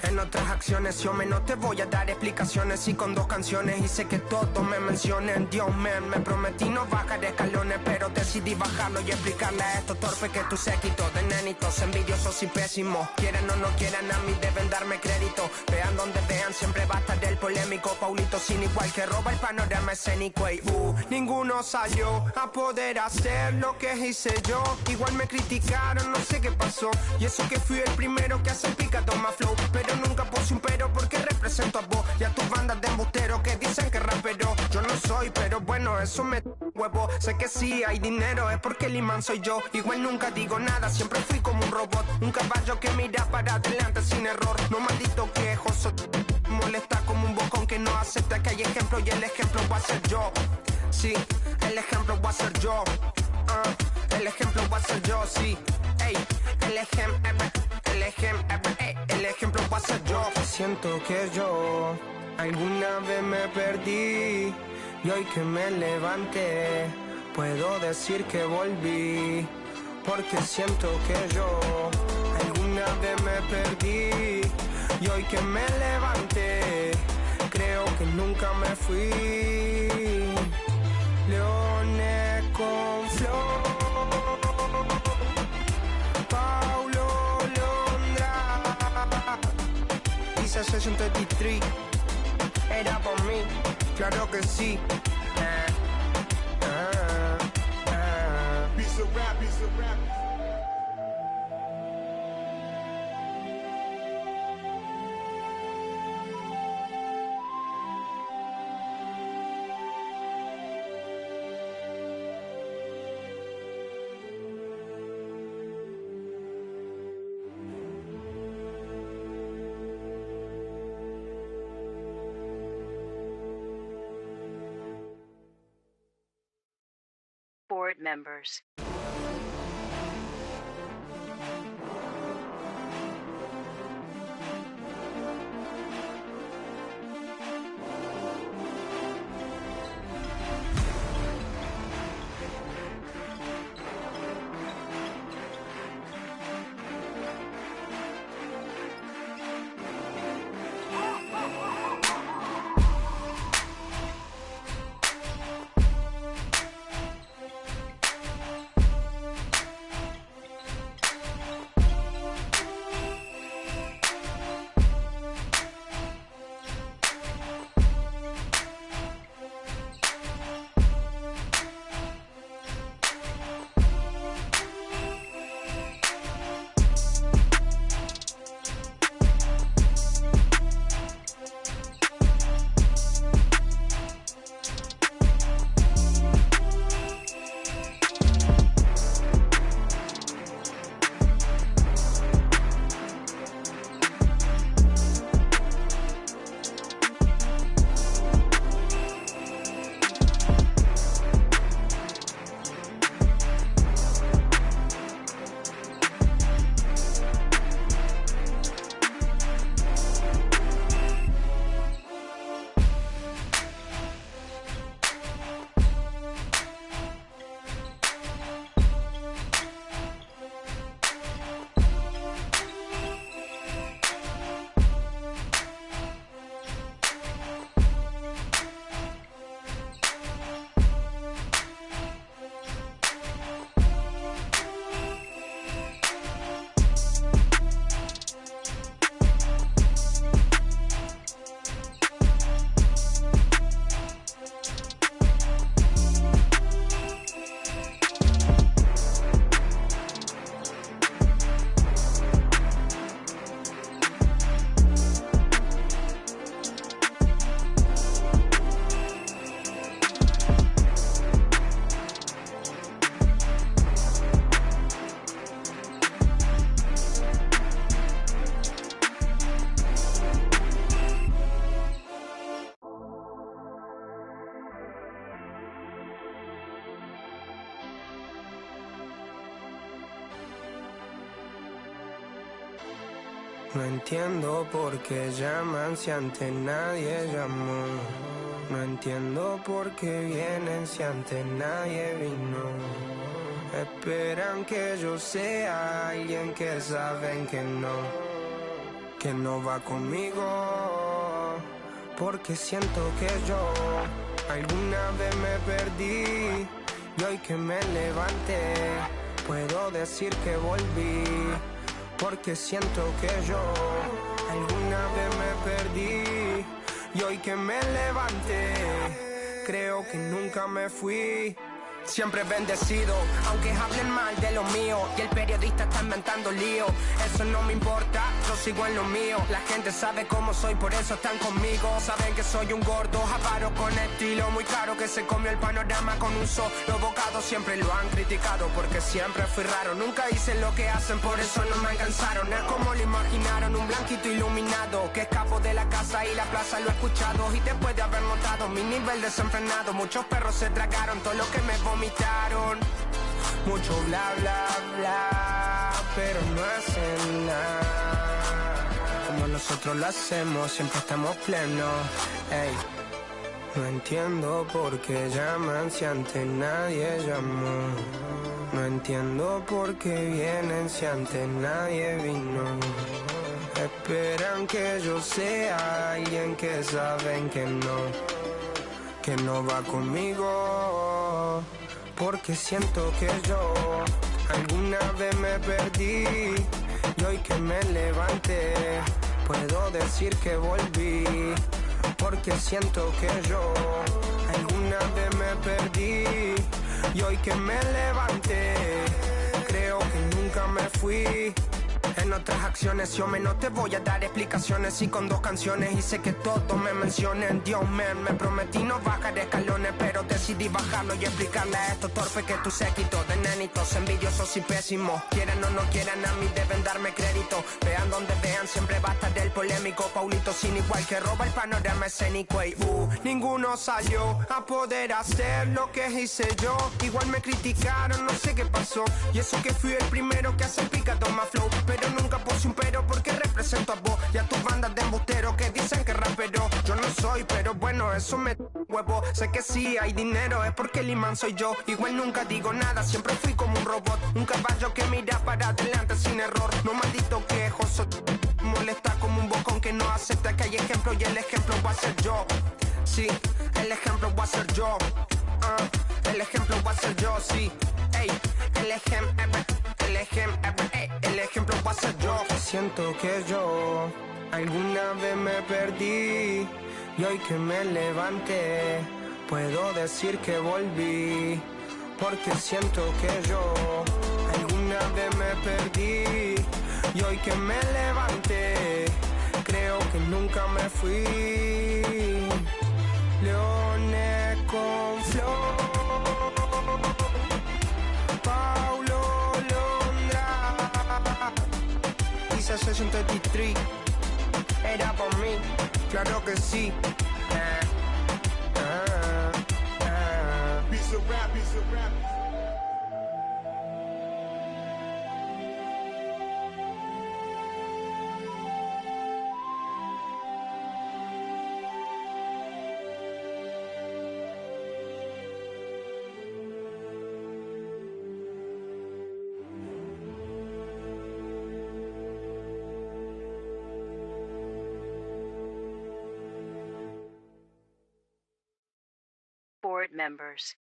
En otras acciones yo no te voy a dar explicaciones y con 2 canciones hice que todos me mencionen. Dios man, me prometí no bajar escalones, pero decidí bajarlo y explicarle a estos torpes que tú séquito de nenitos envidiosos y pésimos. Quieran o no quieran, a mí deben darme crédito. Vean donde vean, siempre va a estar el polémico Paulito sin igual que roba el panorama escénico. Y ninguno salió a poder hacer lo que hice yo. Igual me criticaron, no sé qué pasó. Y eso que fui el primero que hace pica toma flow, pero nunca puse un pero porque represento a vos y a tus bandas de embusteros que dicen que rapero yo no soy, pero bueno, eso me huevo. Sé que sí hay dinero, es porque el imán soy yo. Igual nunca digo nada, siempre fui como un robot, un caballo que mira para adelante sin error. No maldito quejoso, molesta como un bocón que no acepta que hay ejemplo y el ejemplo va a ser yo. Sí, el ejemplo va a ser yo. El ejemplo va a ser yo, sí. Ey, el ejemplo va a ser yo. Siento que yo alguna vez me perdí y hoy que me levanté puedo decir que volví. Porque siento que yo alguna vez me perdí y hoy que me levanté creo que nunca me fui. Leones con flor, Paulo Londra, Isa Session 33, era por mí, claro que sí. Piece of rap, piece of rap. Board members. No entiendo por qué llaman si antes nadie llamó. No entiendo por qué vienen si antes nadie vino. Esperan que yo sea alguien que saben que no va conmigo. Porque siento que yo alguna vez me perdí y hoy que me levanté puedo decir que volví. Porque siento que yo alguna vez me perdí y hoy que me levanté creo que nunca me fui. Siempre bendecido, aunque hablen mal de lo mío y el periodista está inventando lío. Eso no me importa, yo sigo en lo mío. La gente sabe cómo soy, por eso están conmigo. Saben que soy un gordo, avaro con estilo muy caro, que se comió el panorama con un solo bocado. Siempre lo han criticado porque siempre fui raro. Nunca hice lo que hacen, por eso no me alcanzaron. Es como lo imaginaron, un blanquito iluminado que escapo de la casa y la plaza. Lo he escuchado y después de haber notado mi nivel desenfrenado, muchos perros se tragaron todo lo que me vomitaron. Mucho bla bla bla, pero no hacen nada como nosotros lo hacemos, siempre estamos plenos. Ey, no entiendo por qué llaman si antes nadie llamó. No entiendo por qué vienen si antes nadie vino. Esperan que yo sea alguien que saben que no va conmigo. Porque siento que yo alguna vez me perdí y hoy que me levanté puedo decir que volví. Porque siento que yo alguna vez me perdí y hoy que me levanté creo que nunca me fui. En otras acciones yo no te voy a dar explicaciones y con 2 canciones hice que todos me mencionen. Dios me prometí no bajar escalones, pero decidí bajarlo y explicarle a estos torpes que tu séquito de nenitos envidiosos y pésimos. Quieran o no quieran, a mí deben darme crédito. Vean donde vean, siempre va a estar el polémico Paulito sin igual que roba el panorama escénico. Y ninguno salió a poder hacer lo que hice yo. Igual me criticaron, no sé qué pasó. Y eso que fui el primero que hace el picado más flow, pero nunca puse un pero porque represento a vos y a tus bandas de embusteros que dicen que rapero yo no soy, pero bueno, eso me huevo. Sé que sí hay dinero, es porque el imán soy yo. Igual nunca digo nada, siempre fui como un robot, un caballo que mira para adelante sin error. No maldito quejoso, molesta como un bocón que no acepta que hay ejemplo y el ejemplo va a ser yo. Sí, el ejemplo va a ser yo. El ejemplo va a ser yo, sí. Ey, el ejemplo va a ser yo. Siento que yo alguna vez me perdí y hoy que me levanté puedo decir que volví. Porque siento que yo alguna vez me perdí y hoy que me levanté creo que nunca me fui. Leones con flow, Paulo Londra, dice 63, era por mí, claro que sí. Piece of rap, piece of rap. Board members.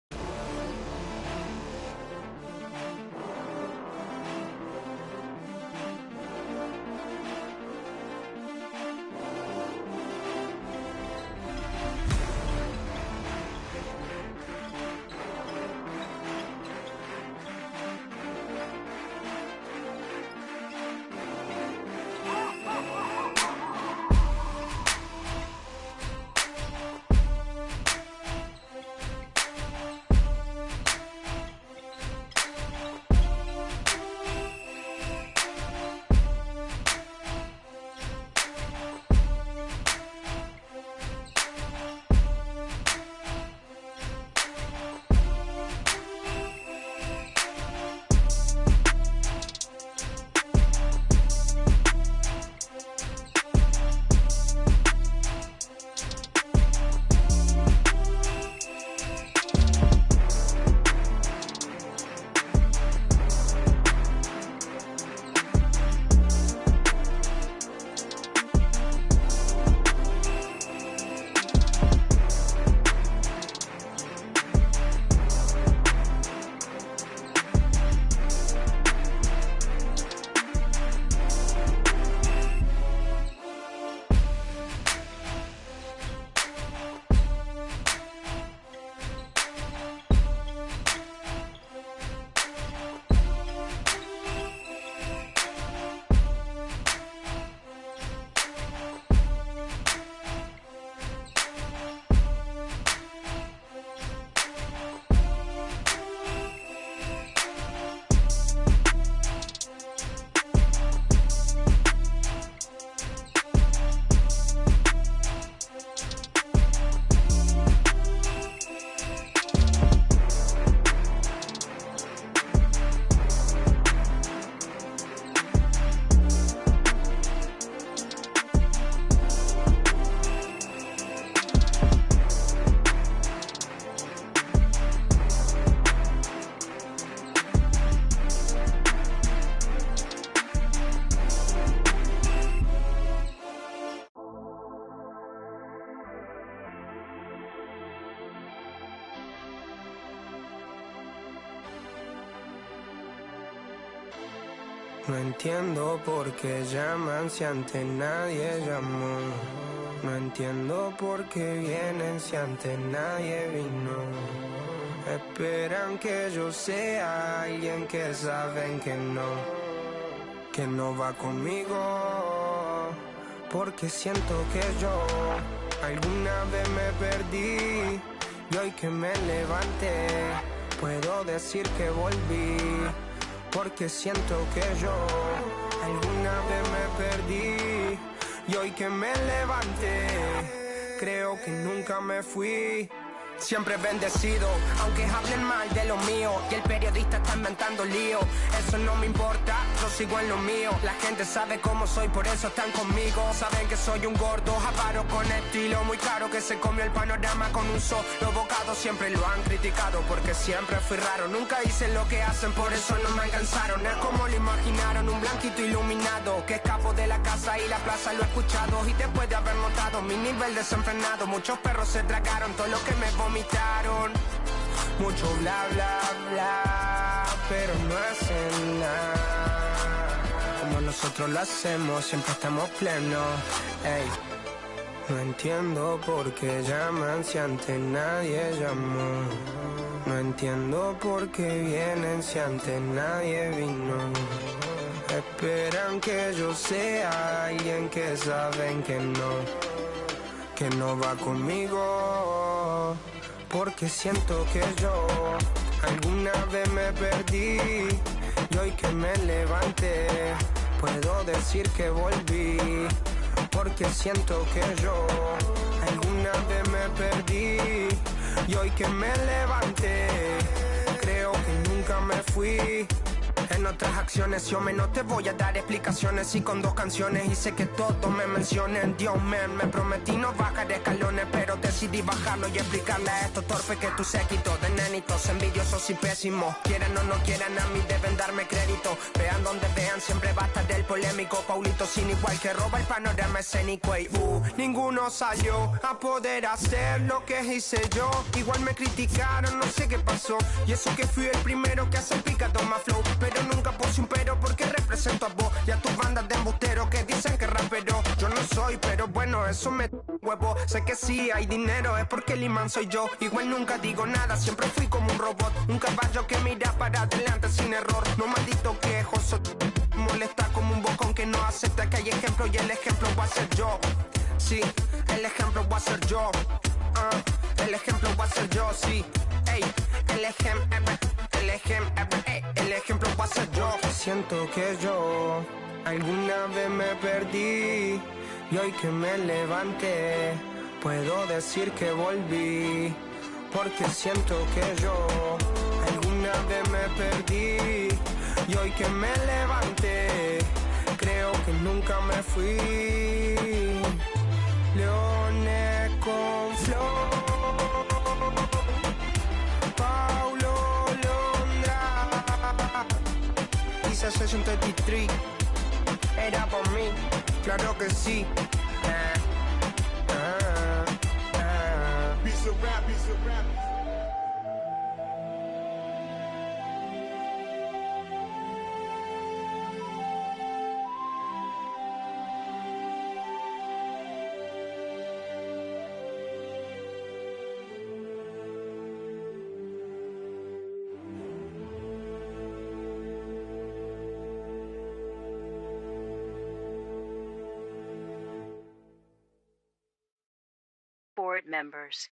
No entiendo por qué llaman si antes nadie llamó. No entiendo por qué vienen si antes nadie vino. Esperan que yo sea alguien que saben que no va conmigo. Porque siento que yo alguna vez me perdí y hoy que me levanté puedo decir que volví. Porque siento que yo alguna vez me perdí y hoy que me levanté creo que nunca me fui. Siempre bendecido, aunque hablen mal de lo mío y el periodista está inventando lío. Eso no me importa, yo sigo en lo mío. La gente sabe cómo soy, por eso están conmigo. Saben que soy un gordo, avaro con estilo muy caro, que se comió el panorama con un solo bocado. Siempre lo han criticado porque siempre fui raro. Nunca hice lo que hacen, por eso no me alcanzaron. Es como lo imaginaron, un blanquito iluminado que escapo de la casa y la plaza, lo he escuchado. Y después de haber notado mi nivel desenfrenado, muchos perros se tragaron todo lo que me vomitaron. Mucho bla bla bla, pero no hacen nada como nosotros lo hacemos, siempre estamos plenos. Ey. No entiendo por qué llaman si antes nadie llamó. No entiendo por qué vienen si antes nadie vino. Esperan que yo sea alguien que saben que no va conmigo. Porque siento que yo alguna vez me perdí y hoy que me levanté puedo decir que volví. Porque siento que yo alguna vez me perdí y hoy que me levanté creo que nunca me fui. En otras acciones yo no te voy a dar explicaciones y con 2 canciones hice que todos me mencionen. Dios me prometí no bajar escalones, pero decidí bajarlo y explicarle a estos torpes que tú séquito de nenitos envidiosos y pésimos. Quieran o no quieran, a mí deben darme crédito. Vean donde vean, siempre va a estar el polémico Paulito sin igual que roba el panorama escénico. Y ninguno salió a poder hacer lo que hice yo. Igual me criticaron, no sé qué pasó. Y eso que fui el primero que hace el picado más flow. Pero nunca puse un pero porque represento a vos y a tus bandas de embusteros que dicen que rapero yo no soy, pero bueno, eso me huevo. Sé que sí hay dinero, es porque el imán soy yo. Igual nunca digo nada, siempre fui como un robot, un caballo que mira para adelante sin error. No maldito quejoso, molesta como un bocón que no acepta que hay ejemplo y el ejemplo va a ser yo. Sí, el ejemplo va a ser yo. El ejemplo va a ser yo, sí. Ey, el ejemplo va a ser yo. Siento que yo alguna vez me perdí y hoy que me levanté puedo decir que volví. Porque siento que yo alguna vez me perdí y hoy que me levanté creo que nunca me fui. Leones con flow, Paulo Londra, Isa Session 33, era por mí, claro que sí. Piece of rap, piece of rap. Board members.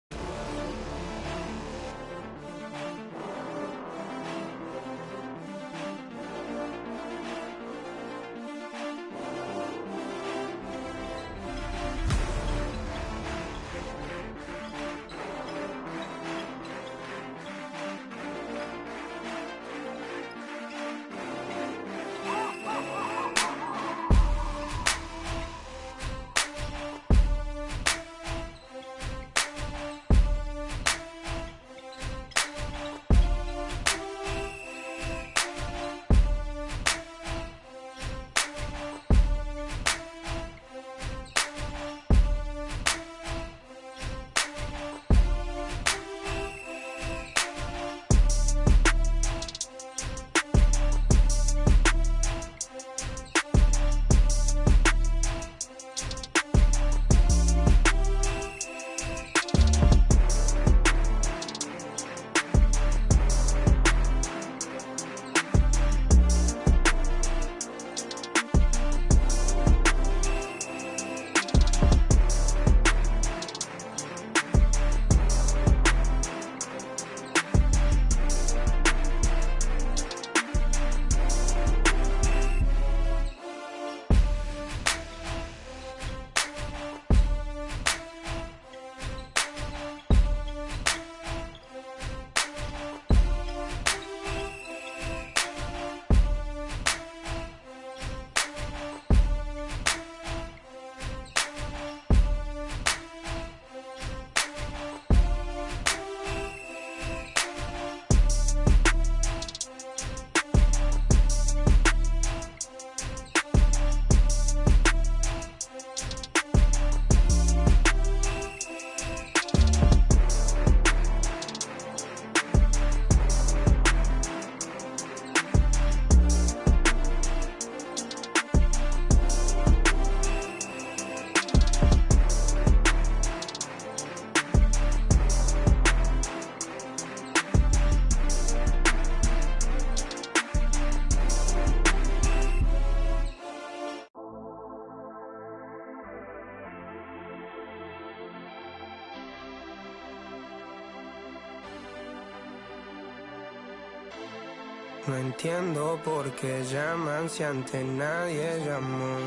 No entiendo por qué llaman si antes nadie llamó.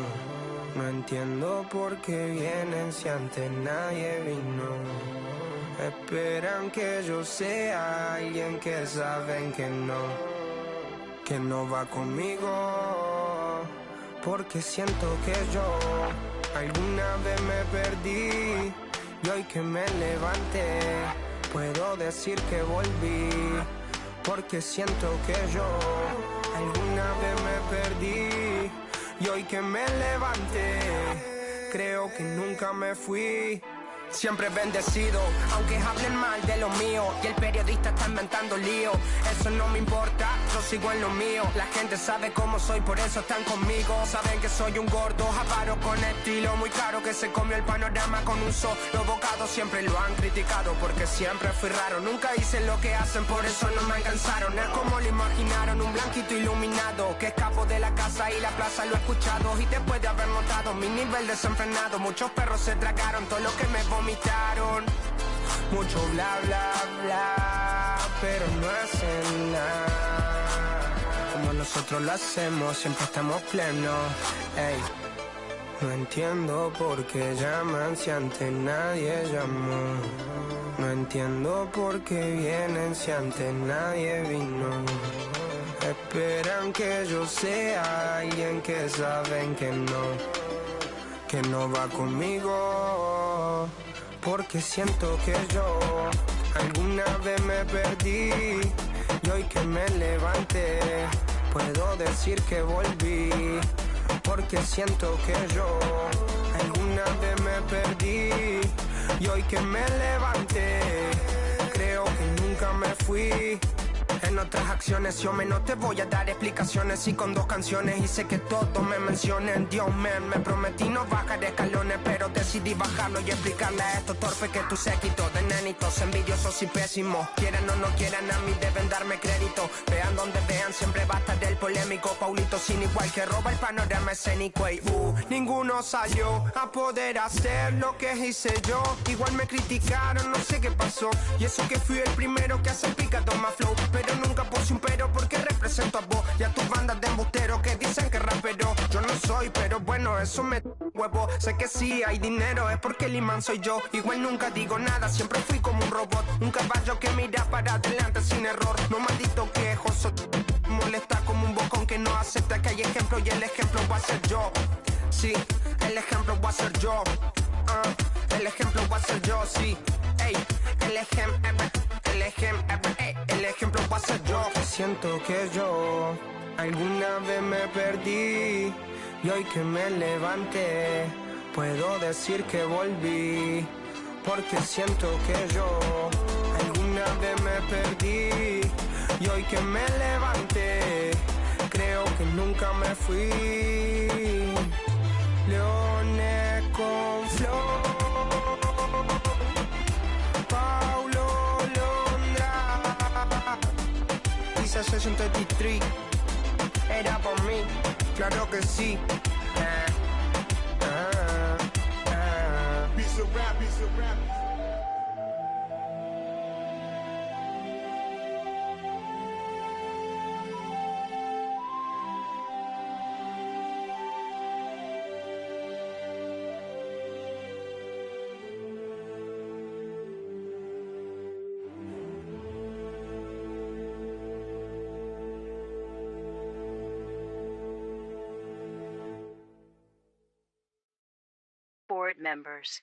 No entiendo por qué vienen si antes nadie vino. Esperan que yo sea alguien que saben que no va conmigo. Porque siento que yo alguna vez me perdí y hoy que me levanté puedo decir que volví. Porque siento que yo alguna vez me perdí y hoy que me levanté creo que nunca me fui. Siempre bendecido, aunque hablen mal de lo mío y el periodista está inventando lío. Eso no me importa, yo sigo en lo mío. La gente sabe cómo soy, por eso están conmigo. Saben que soy un gordo, avaro con estilo muy caro, que se comió el panorama con un solo bocado. Siempre lo han criticado porque siempre fui raro. Nunca hice lo que hacen, por eso no me alcanzaron. Es como lo imaginaron, un blanquito iluminado que escapo de la casa y la plaza, lo he escuchado. Y después de haber notado mi nivel desenfrenado, muchos perros se tragaron todo lo que me vomitaron. Mucho bla bla bla, pero no hacen nada como nosotros lo hacemos, siempre estamos plenos. Ey. No entiendo por qué llaman si antes nadie llamó. No entiendo por qué vienen si antes nadie vino. Esperan que yo sea alguien que saben que no va conmigo. Porque siento que yo alguna vez me perdí y hoy que me levanté puedo decir que volví. Porque siento que yo alguna vez me perdí y hoy que me levanté creo que nunca me fui. En otras acciones yo no te voy a dar explicaciones y con 2 canciones hice que todos me mencionen. Dios man, me prometí no bajar escalones, pero decidí bajarlo y explicarle a estos torpes que tú séquito de nenitos envidiosos y pésimos. Quieran o no quieran, a mí deben darme crédito. Vean donde vean, siempre va a estar el polémico Paulito sin igual que roba el panorama escénico. Y ninguno salió a poder hacer lo que hice yo. Igual me criticaron, no sé qué pasó. Y eso que fui el primero que hace picado más flow, pero nunca puse un pero porque represento a vos y a tus bandas de embusteros que dicen que rapero yo no soy, pero bueno, eso me huevo. Sé que sí hay dinero, es porque el imán soy yo. Igual nunca digo nada, siempre fui como un robot, un caballo que mira para adelante sin error. No maldito quejoso, molesta como un bocón que no acepta que hay ejemplo y el ejemplo va a ser yo. Sí, el ejemplo va a ser yo. El ejemplo va a ser yo, sí. Ey, el ejemplo va a ser yo. Siento que yo alguna vez me perdí y hoy que me levanté puedo decir que volví. Porque siento que yo alguna vez me perdí y hoy que me levanté creo que nunca me fui. Leones con flow, Paulo Londra, Isa 63, era por mí, claro que sí. Piece of rap, piece of rap. Board members.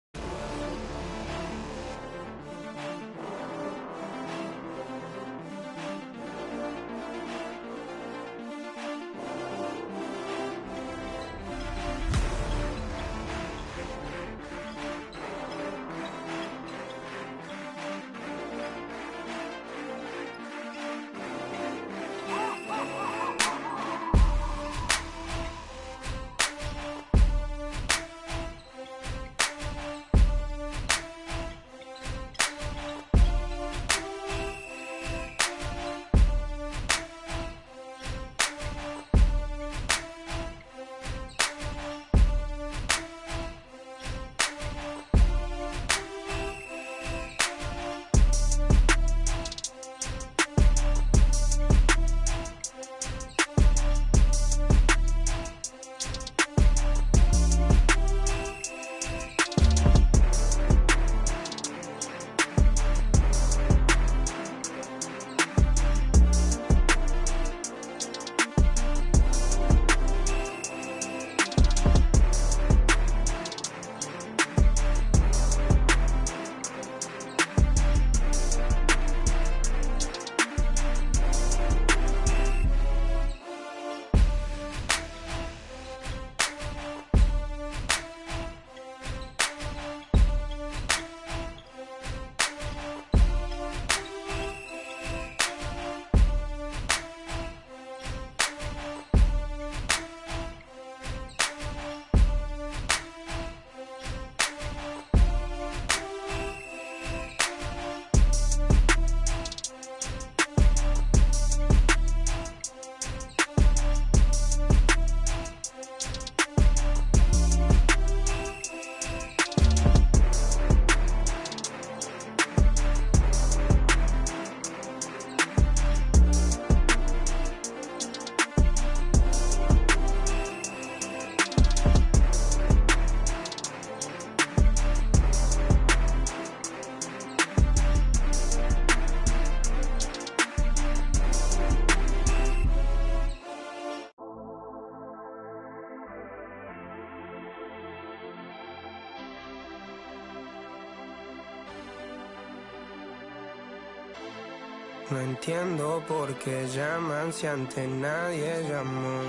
No entiendo por qué llaman si antes nadie llamó.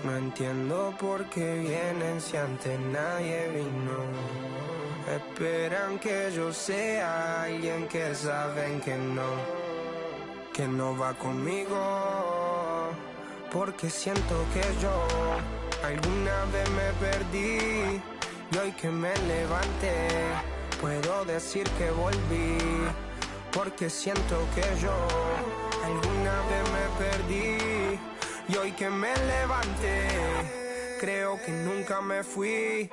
No entiendo por qué vienen si antes nadie vino. Esperan que yo sea alguien que saben que no va conmigo. Porque siento que yo alguna vez me perdí y hoy que me levanté puedo decir que volví. Porque siento que yo alguna vez me perdí y hoy que me levanté creo que nunca me fui.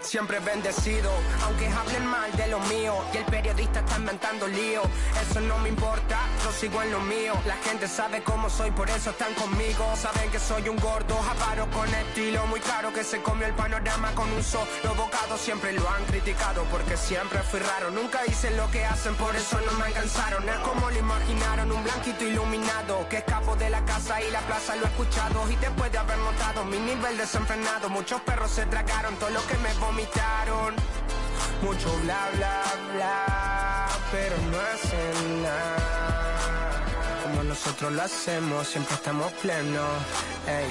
Siempre bendecido, aunque hablen mal de lo mío y el periodista está inventando lío. Eso no me importa, yo sigo en lo mío. La gente sabe cómo soy, por eso están conmigo. Saben que soy un gordo, avaro con estilo muy caro, que se comió el panorama con un solo bocado. Siempre lo han criticado porque siempre fui raro. Nunca hice lo que hacen, por eso no me alcanzaron. Es como lo imaginaron, un blanquito iluminado que escapo de la casa y la plaza. Lo he escuchado y después de haber notado mi nivel desenfrenado, muchos perros se tragaron todo lo que me vomitaron. Mucho bla bla bla, pero no hacen nada como nosotros lo hacemos, siempre estamos plenos. Ey,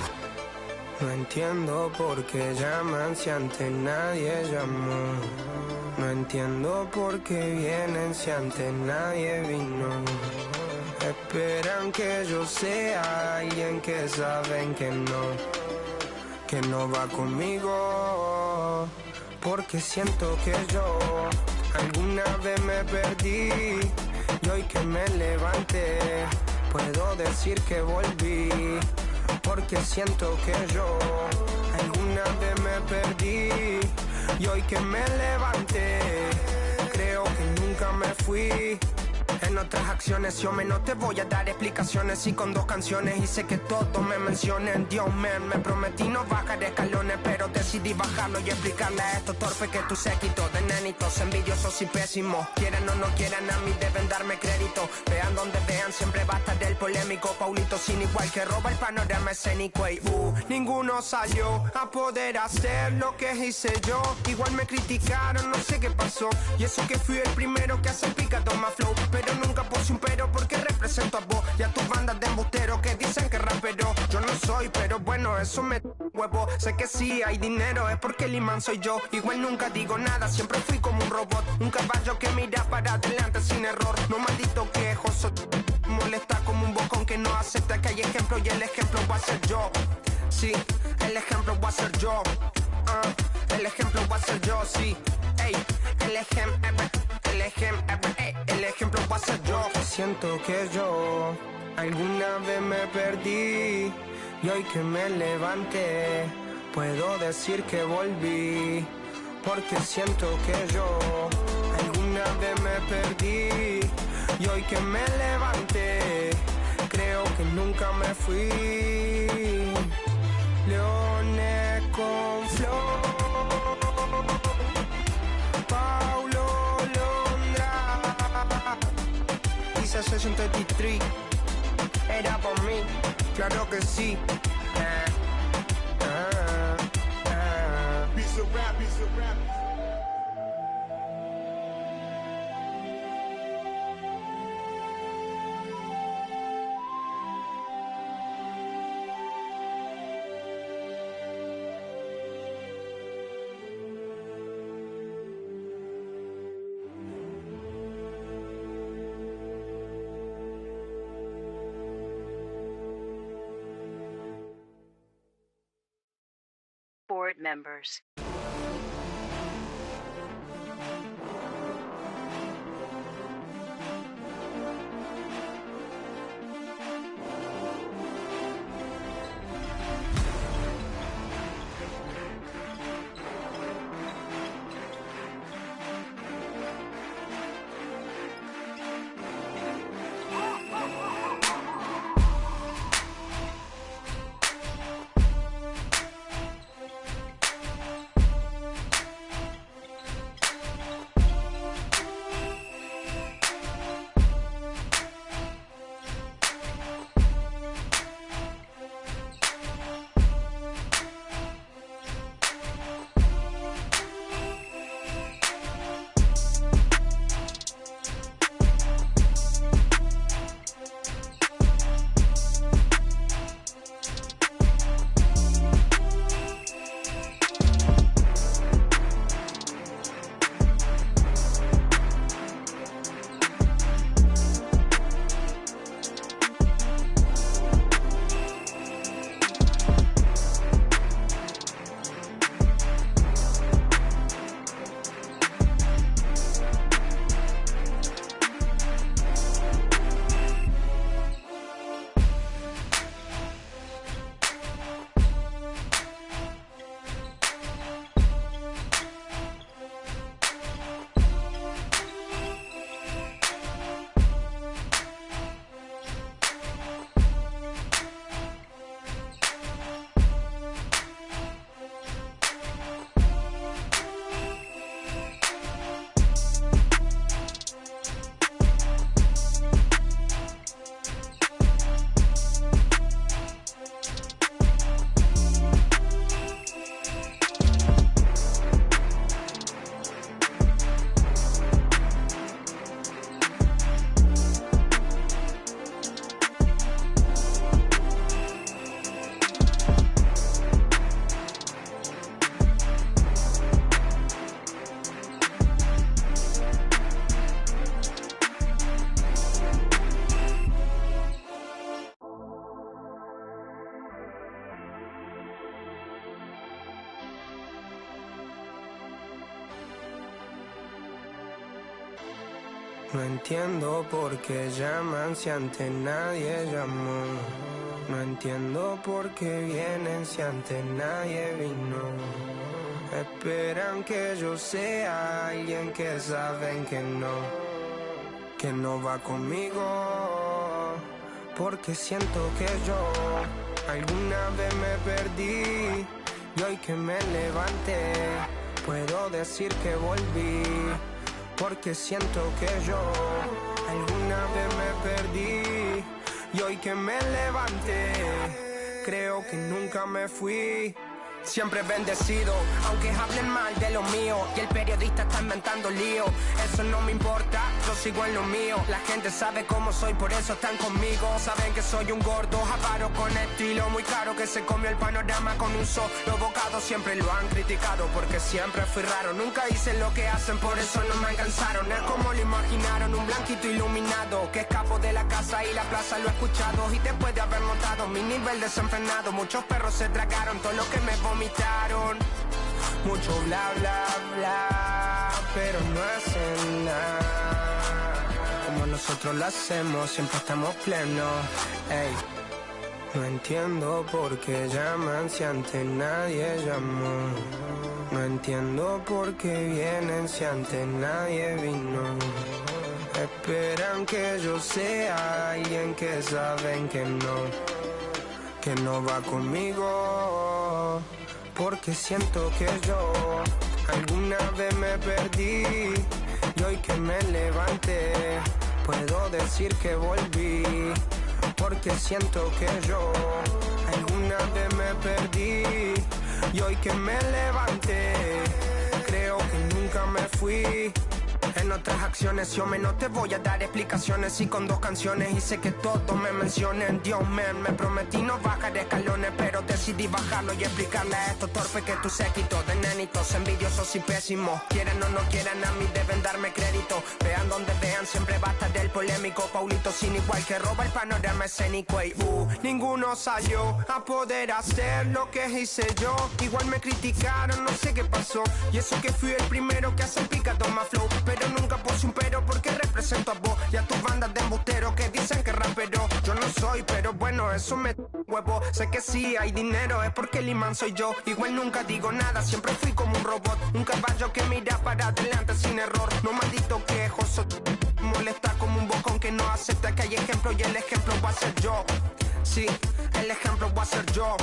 no entiendo por qué llaman si antes nadie llamó. No entiendo por qué vienen si antes nadie vino. Esperan que yo sea alguien que saben que no va conmigo. Porque siento que yo alguna vez me perdí y hoy que me levanté puedo decir que volví. Porque siento que yo alguna vez me perdí y hoy que me levanté creo que nunca me fui. En otras acciones yo no te voy a dar explicaciones y con 2 canciones hice que todos me mencionen. Dios me prometí no bajar escalones, pero decidí bajarlo y explicarle a estos torpes que tu séquito de nenitos envidiosos y pésimos. Quieran o no quieran, a mí deben darme crédito. Vean donde vean, siempre va a estar el polémico Paulito sin igual que roba el panorama escénico. Y ninguno salió a poder hacer lo que hice yo. Igual me criticaron, no sé qué pasó. Y eso que fui el primero que hace picado más flow, pero nunca puse un pero porque represento a vos y a tus bandas de embusteros que dicen que rapero yo no soy, pero bueno, eso me huevo. Sé que sí hay dinero, es porque el imán soy yo. Igual nunca digo nada, siempre fui como un robot, un caballo que mira para adelante sin error. No maldito quejoso, molesta como un bocón que no acepta que hay ejemplo y el ejemplo va a ser yo. Sí, el ejemplo va a ser yo. El ejemplo va a ser yo, sí. Ey, el ejemplo va a ser yo. Siento que yo alguna vez me perdí y hoy que me levanté puedo decir que volví. Porque siento que yo alguna vez me perdí y hoy que me levanté creo que nunca me fui. Leones con flow, Paulo Londra, dice 63, era por mí, claro que sí. Piece of rap, piece of rap. Board members. No entiendo por qué llaman si antes nadie llamó. No entiendo por qué vienen si antes nadie vino. Esperan que yo sea alguien que saben que no va conmigo. Porque siento que yo alguna vez me perdí y hoy que me levanté puedo decir que volví. Porque siento que yo alguna vez me perdí y hoy que me levanté creo que nunca me fui. Siempre bendecido, aunque hablen mal de lo mío y el periodista está inventando lío. Eso no me importa, yo sigo en lo mío. La gente sabe cómo soy, por eso están conmigo. Saben que soy un gordo, avaro con estilo muy caro, que se comió el panorama con un solo bocado. Siempre lo han criticado porque siempre fui raro. Nunca hice lo que hacen, por eso no me alcanzaron. Es como lo imaginaron, un blanquito iluminado que escapo de la casa y la plaza, lo he escuchado. Y después de haber notado mi nivel desenfrenado, muchos perros se tragaron todo lo que me vomitaron. Mucho bla bla bla, pero no hacen nada como nosotros lo hacemos, siempre estamos plenos. Ey. No entiendo por qué llaman si antes nadie llamó. No entiendo por qué vienen si antes nadie vino. Esperan que yo sea alguien que saben que no va conmigo. Porque siento que yo alguna vez me perdí y hoy que me levanté puedo decir que volví. Porque siento que yo alguna vez me perdí y hoy que me levanté creo que nunca me fui. En otras acciones yo no te voy a dar explicaciones y con 2 canciones hice que todos me mencionen. Dios me prometí no bajar escalones, pero decidí bajarlo y explicarle a estos torpes que tu séquito de nenitos envidiosos y pésimos, quieran o no quieran, a mí deben darme crédito. Vean donde vean, siempre va a estar el polémico Paulito sin igual que roba el panorama escénico. Y ninguno salió a poder hacer lo que hice yo. Igual me criticaron, no sé qué pasó, y eso que fui el primero que hace el picado más flow. Pero nunca puse un pero porque represento a vos y a tus bandas de embusteros que dicen que rapero yo no soy, pero bueno, eso me huevo. Sé que sí hay dinero, es porque el imán soy yo. Igual nunca digo nada, siempre fui como un robot, un caballo que mira para adelante sin error. No maldito quejoso, molesta como un bocón que no acepta que hay ejemplo y el ejemplo va a ser yo. Sí, el ejemplo va a ser yo.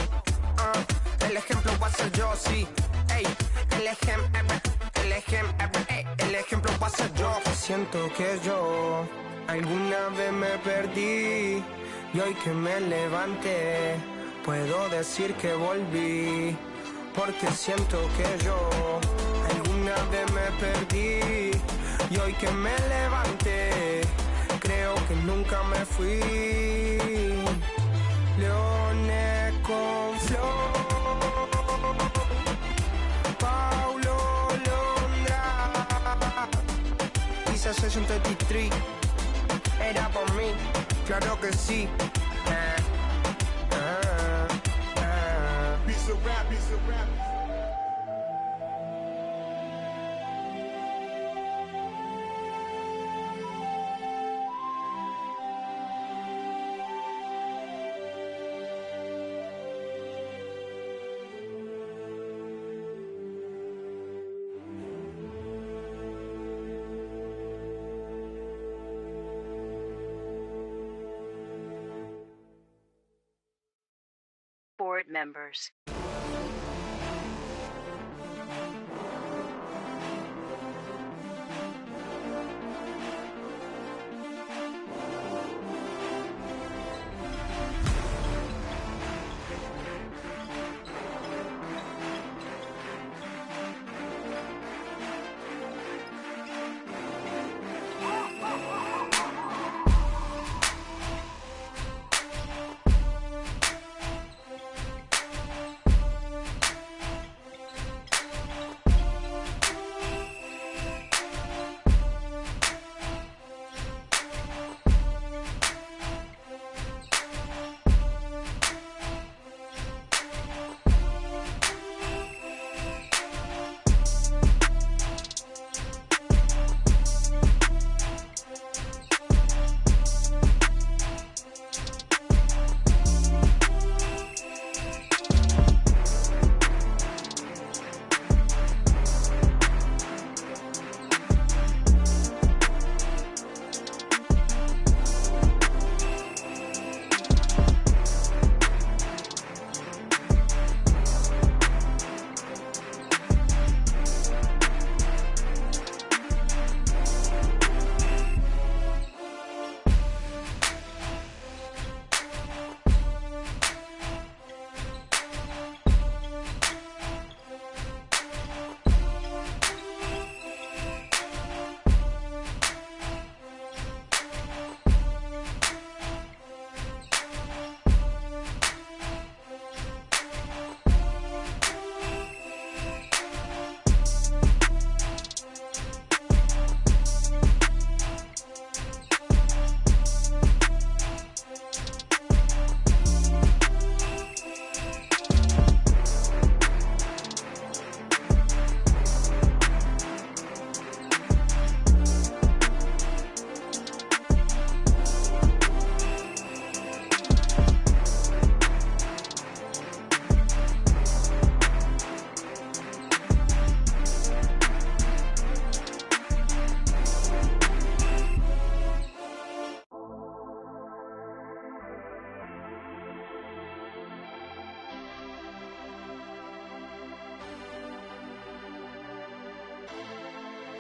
El ejemplo va a ser yo, sí. Ey, el ejemplo va a ser yo. Siento que yo alguna vez me perdí y hoy que me levanté puedo decir que volví. Porque siento que yo alguna vez me perdí y hoy que me levanté creo que nunca me fui. Leones con flow, Paulo Londra, Pisa Session 33, era por mí, claro que sí. Piece of rap, piece of rap. Board members.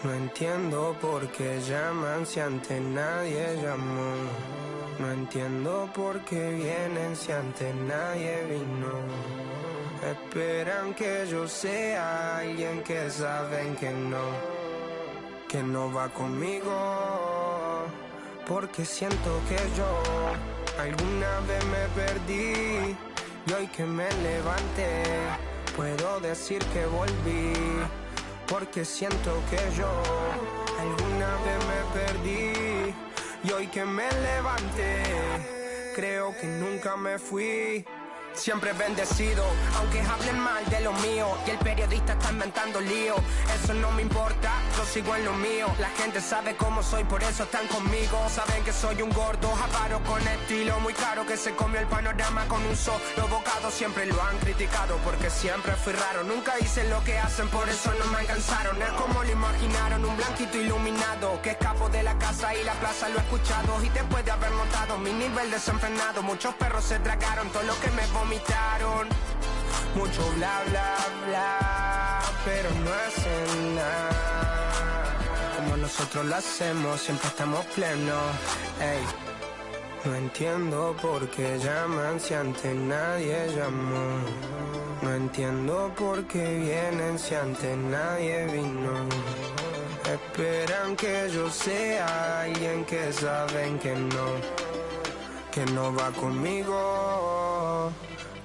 No entiendo por qué llaman si antes nadie llamó. No entiendo por qué vienen si antes nadie vino. Esperan que yo sea alguien que saben que no va conmigo. Porque siento que yo alguna vez me perdí y hoy que me levanté puedo decir que volví. Porque siento que yo alguna vez me perdí y hoy que me levanté creo que nunca me fui. Siempre bendecido, aunque hablen mal de lo mío y el periodista está inventando lío. Eso no me importa, yo sigo en lo mío. La gente sabe cómo soy, por eso están conmigo. Saben que soy un gordo, avaro con estilo muy caro, que se comió el panorama con un solo bocado. Siempre lo han criticado porque siempre fui raro. Nunca hice lo que hacen, por eso no me alcanzaron. Es como lo imaginaron, un blanquito iluminado que escapo de la casa y la plaza. Lo he escuchado y después de haber notado mi nivel desenfrenado, muchos perros se tragaron todo lo que me vomitaron. Mucho bla bla bla, pero no hacen nada como nosotros lo hacemos, siempre estamos plenos. Ey. No entiendo por qué llaman si antes nadie llamó. No entiendo por qué vienen si antes nadie vino. Esperan que yo sea alguien que saben que no va conmigo.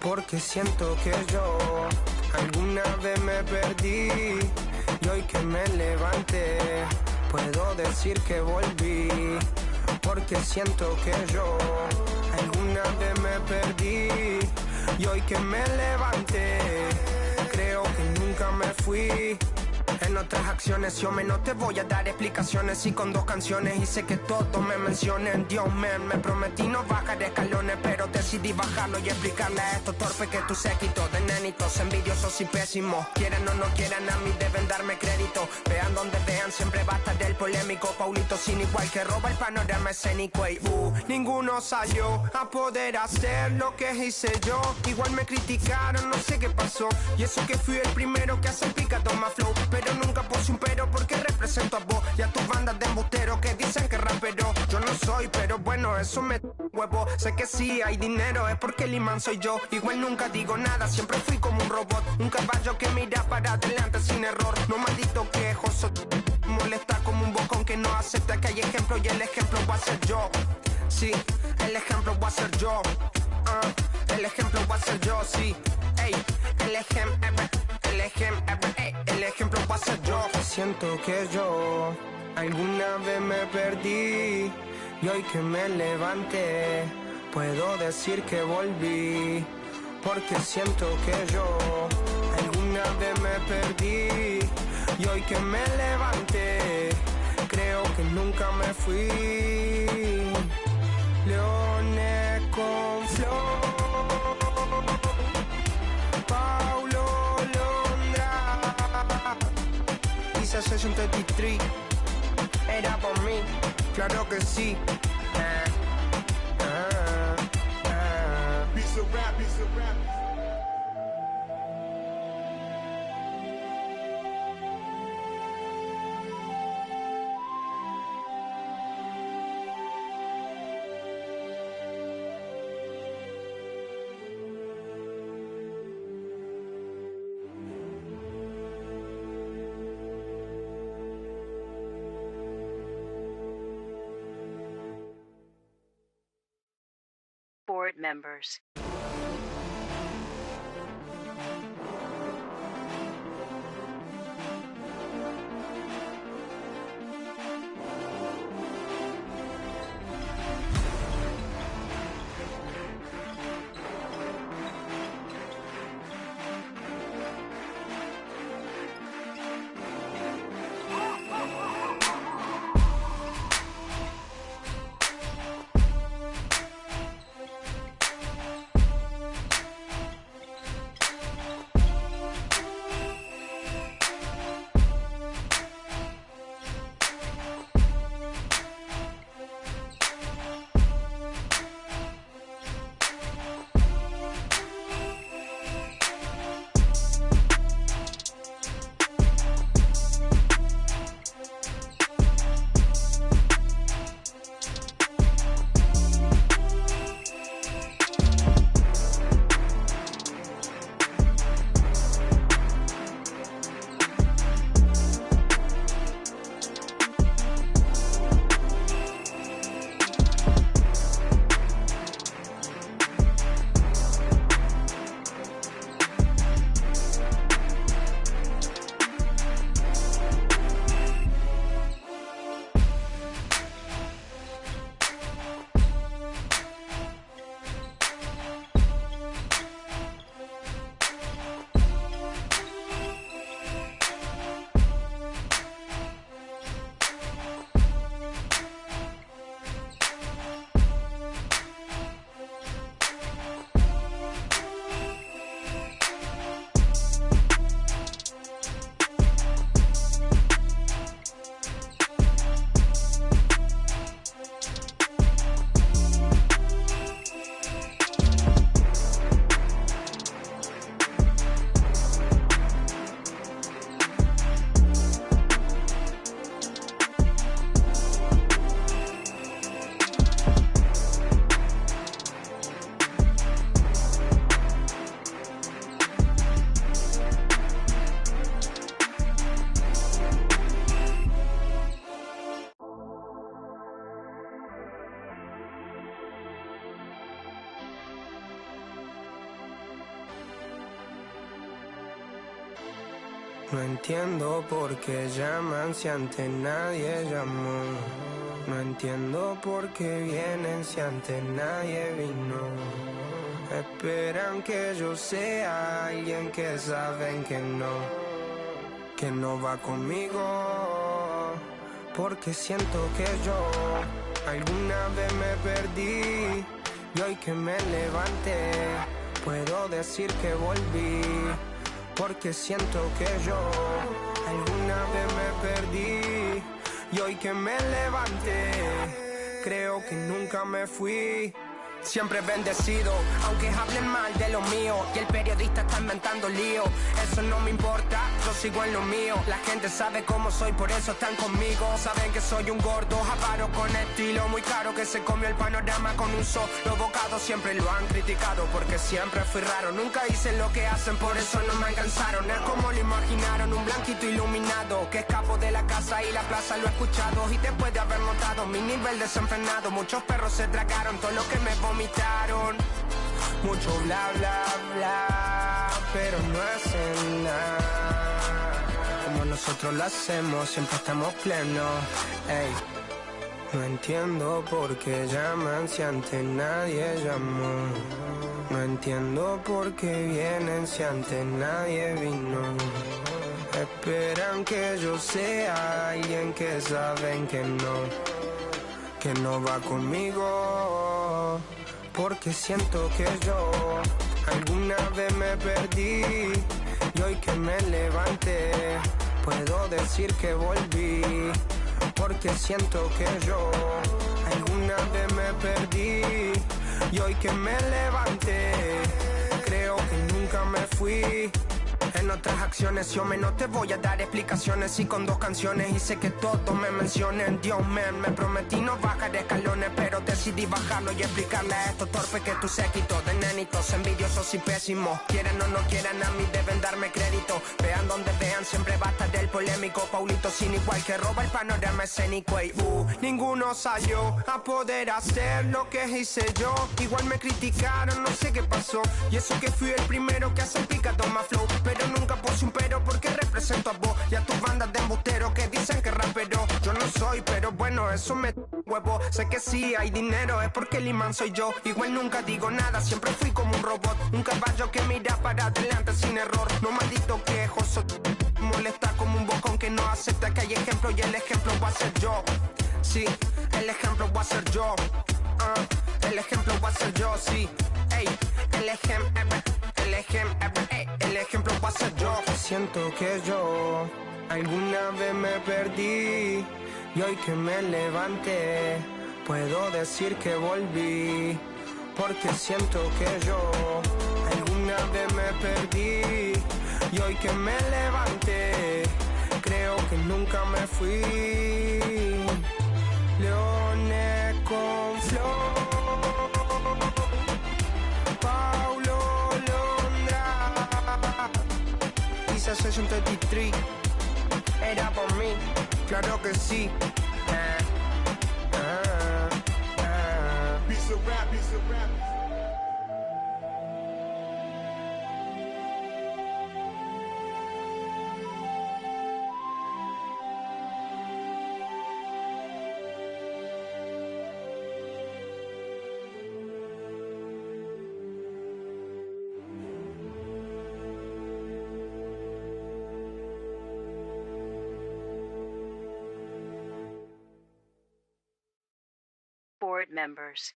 Porque siento que yo alguna vez me perdí y hoy que me levanté puedo decir que volví. Porque siento que yo alguna vez me perdí y hoy que me levanté creo que nunca me fui. En otras acciones yo no te voy a dar explicaciones y con 2 canciones hice que todos me mencionen. Dios me prometí no bajar escalones, pero decidí bajarlo y explicarle a estos torpes que tú séquito de nenitos envidiosos y pésimos. Quieran o no quieran, a mí deben darme crédito. Vean donde vean, siempre va a estar el polémico Paulito sin igual que roba el panorama escénico. Y ninguno salió a poder hacer lo que hice yo. Igual me criticaron, no sé qué pasó. Y eso que fui el primero que hace picado más flow, pero nunca puse un pero porque represento a vos y a tus bandas de embusteros que dicen que rapero yo no soy, pero bueno, eso me huevo. Sé que sí hay dinero, es porque el imán soy yo. Igual nunca digo nada, siempre fui como un robot, un caballo que mira para adelante sin error. No maldito quejoso, molesta como un bocón que no acepta que hay ejemplo y el ejemplo va a ser yo. Sí, el ejemplo va a ser yo. El ejemplo va a ser yo, sí. Ey, el ejemplo va a ser yo. Siento que yo alguna vez me perdí y hoy que me levanté puedo decir que volví. Porque siento que yo alguna vez me perdí y hoy que me levanté creo que nunca me fui. Leones con flow, Paulo Londra, Isa 63, era por mí, claro que sí. Piece of rap, piece of rap. Board members. No entiendo por qué llaman si antes nadie llamó. No entiendo por qué vienen si antes nadie vino. Esperan que yo sea alguien que saben que no va conmigo. Porque siento que yo alguna vez me perdí y hoy que me levanté puedo decir que volví. Porque siento que yo alguna vez me perdí y hoy que me levanté creo que nunca me fui. Siempre bendecido, aunque hablen mal de lo mío y el periodista está inventando lío. Eso no me importa, yo sigo en lo mío. La gente sabe cómo soy, por eso están conmigo. Saben que soy un gordo, avaro con estilo muy caro, que se comió el panorama con un solo bocado. Siempre lo han criticado porque siempre fui raro. Nunca hice lo que hacen, por eso no me alcanzaron. Es como lo imaginaron, un blanquito iluminado que escapo de la casa y la plaza lo he escuchado. Y después de haber notado mi nivel desenfrenado, muchos perros se tragaron todo lo que me vomitaron. Mucho bla bla bla, pero no hacen nada. Como nosotros lo hacemos, siempre estamos plenos. Ey. No entiendo por qué llaman si antes nadie llamó. No entiendo por qué vienen si antes nadie vino. Esperan que yo sea alguien que saben que no va conmigo. Porque siento que yo alguna vez me perdí y hoy que me levanté puedo decir que volví. Porque siento que yo alguna vez me perdí y hoy que me levanté creo que nunca me fui. En otras acciones yo no te voy a dar explicaciones. Y con 2 canciones hice que todos me mencionen. Dios me prometí no bajar escalones, pero decidí bajarlo y explicarle a estos torpes que tu séquito de nenitos envidiosos y pésimos, quieran o no quieran, a mí deben darme crédito. Vean donde vean, siempre va a estar el polémico Paulito sin igual que roba el panorama escénico. Y ninguno salió a poder hacer lo que hice yo. Igual me criticaron, no sé qué pasó. Y eso que fui el primero que hace picado más flow, pero nunca puse un pero porque represento a vos y a tus bandas de embusteros que dicen que rapero yo no soy, pero bueno, eso me huevo. Sé que sí hay dinero, es porque el imán soy yo. Igual nunca digo nada, siempre fui como un robot, un caballo que mira para adelante sin error. No maldito quejoso, molesta como un bocón que no acepta que hay ejemplo y el ejemplo va a ser yo. Sí, el ejemplo va a ser yo. El ejemplo va a ser yo, sí. Ey, el ejemplo va a ser yo. Siento que yo alguna vez me perdí y hoy que me levanté puedo decir que volví. Porque siento que yo alguna vez me perdí y hoy que me levanté creo que nunca me fui. Leones con flow, Paulo Londra, Isa Session 33, era por mí, claro que sí. Piece of rap, piece of rap. Board members.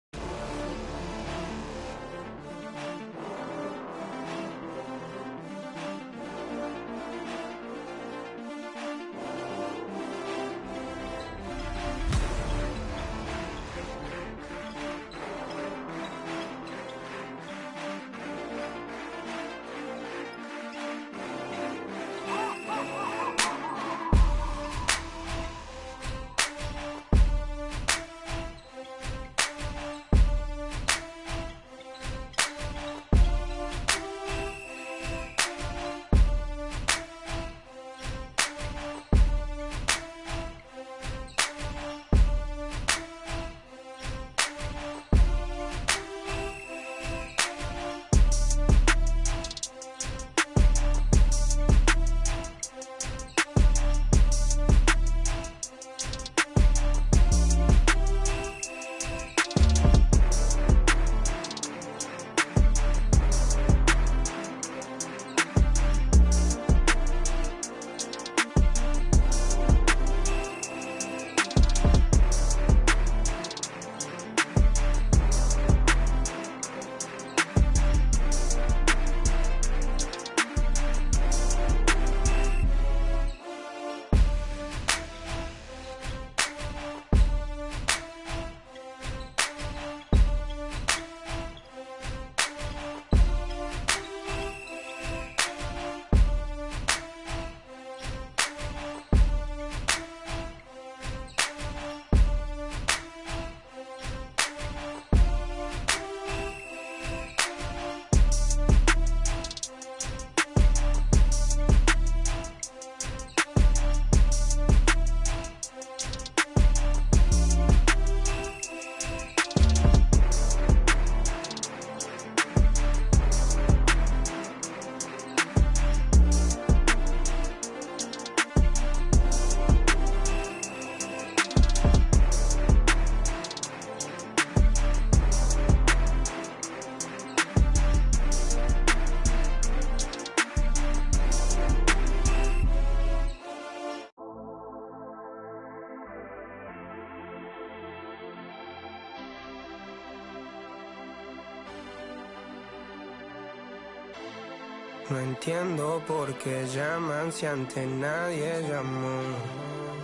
No entiendo por qué llaman si antes nadie llamó.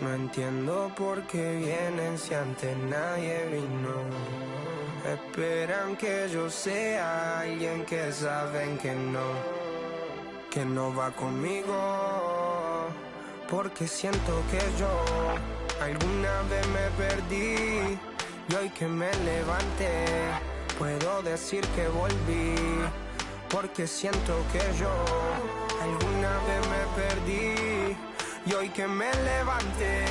No entiendo por qué vienen si antes nadie vino. Esperan que yo sea alguien que saben que no va conmigo. Porque siento que yo alguna vez me perdí y hoy que me levanté puedo decir que volví. Porque siento que yo alguna vez me perdí y hoy que me levanté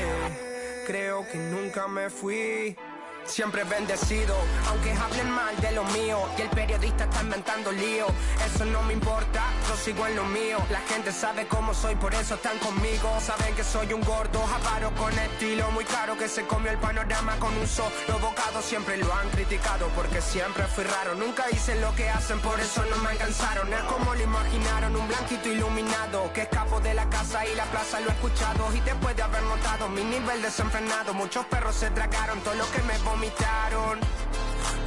creo que nunca me fui. Siempre bendecido, aunque hablen mal de lo mío y el periodista está inventando lío. Eso no me importa, yo sigo en lo mío. La gente sabe cómo soy, por eso están conmigo. Saben que soy un gordo, avaro con estilo muy caro, que se comió el panorama con un solo bocado. Siempre lo han criticado porque siempre fui raro. Nunca hice lo que hacen, por eso no me alcanzaron. Es como lo imaginaron, un blanquito iluminado que escapo de la casa y la plaza, lo he escuchado. Y después de haber notado mi nivel desenfrenado, muchos perros se tragaron todo lo que me vomitaron.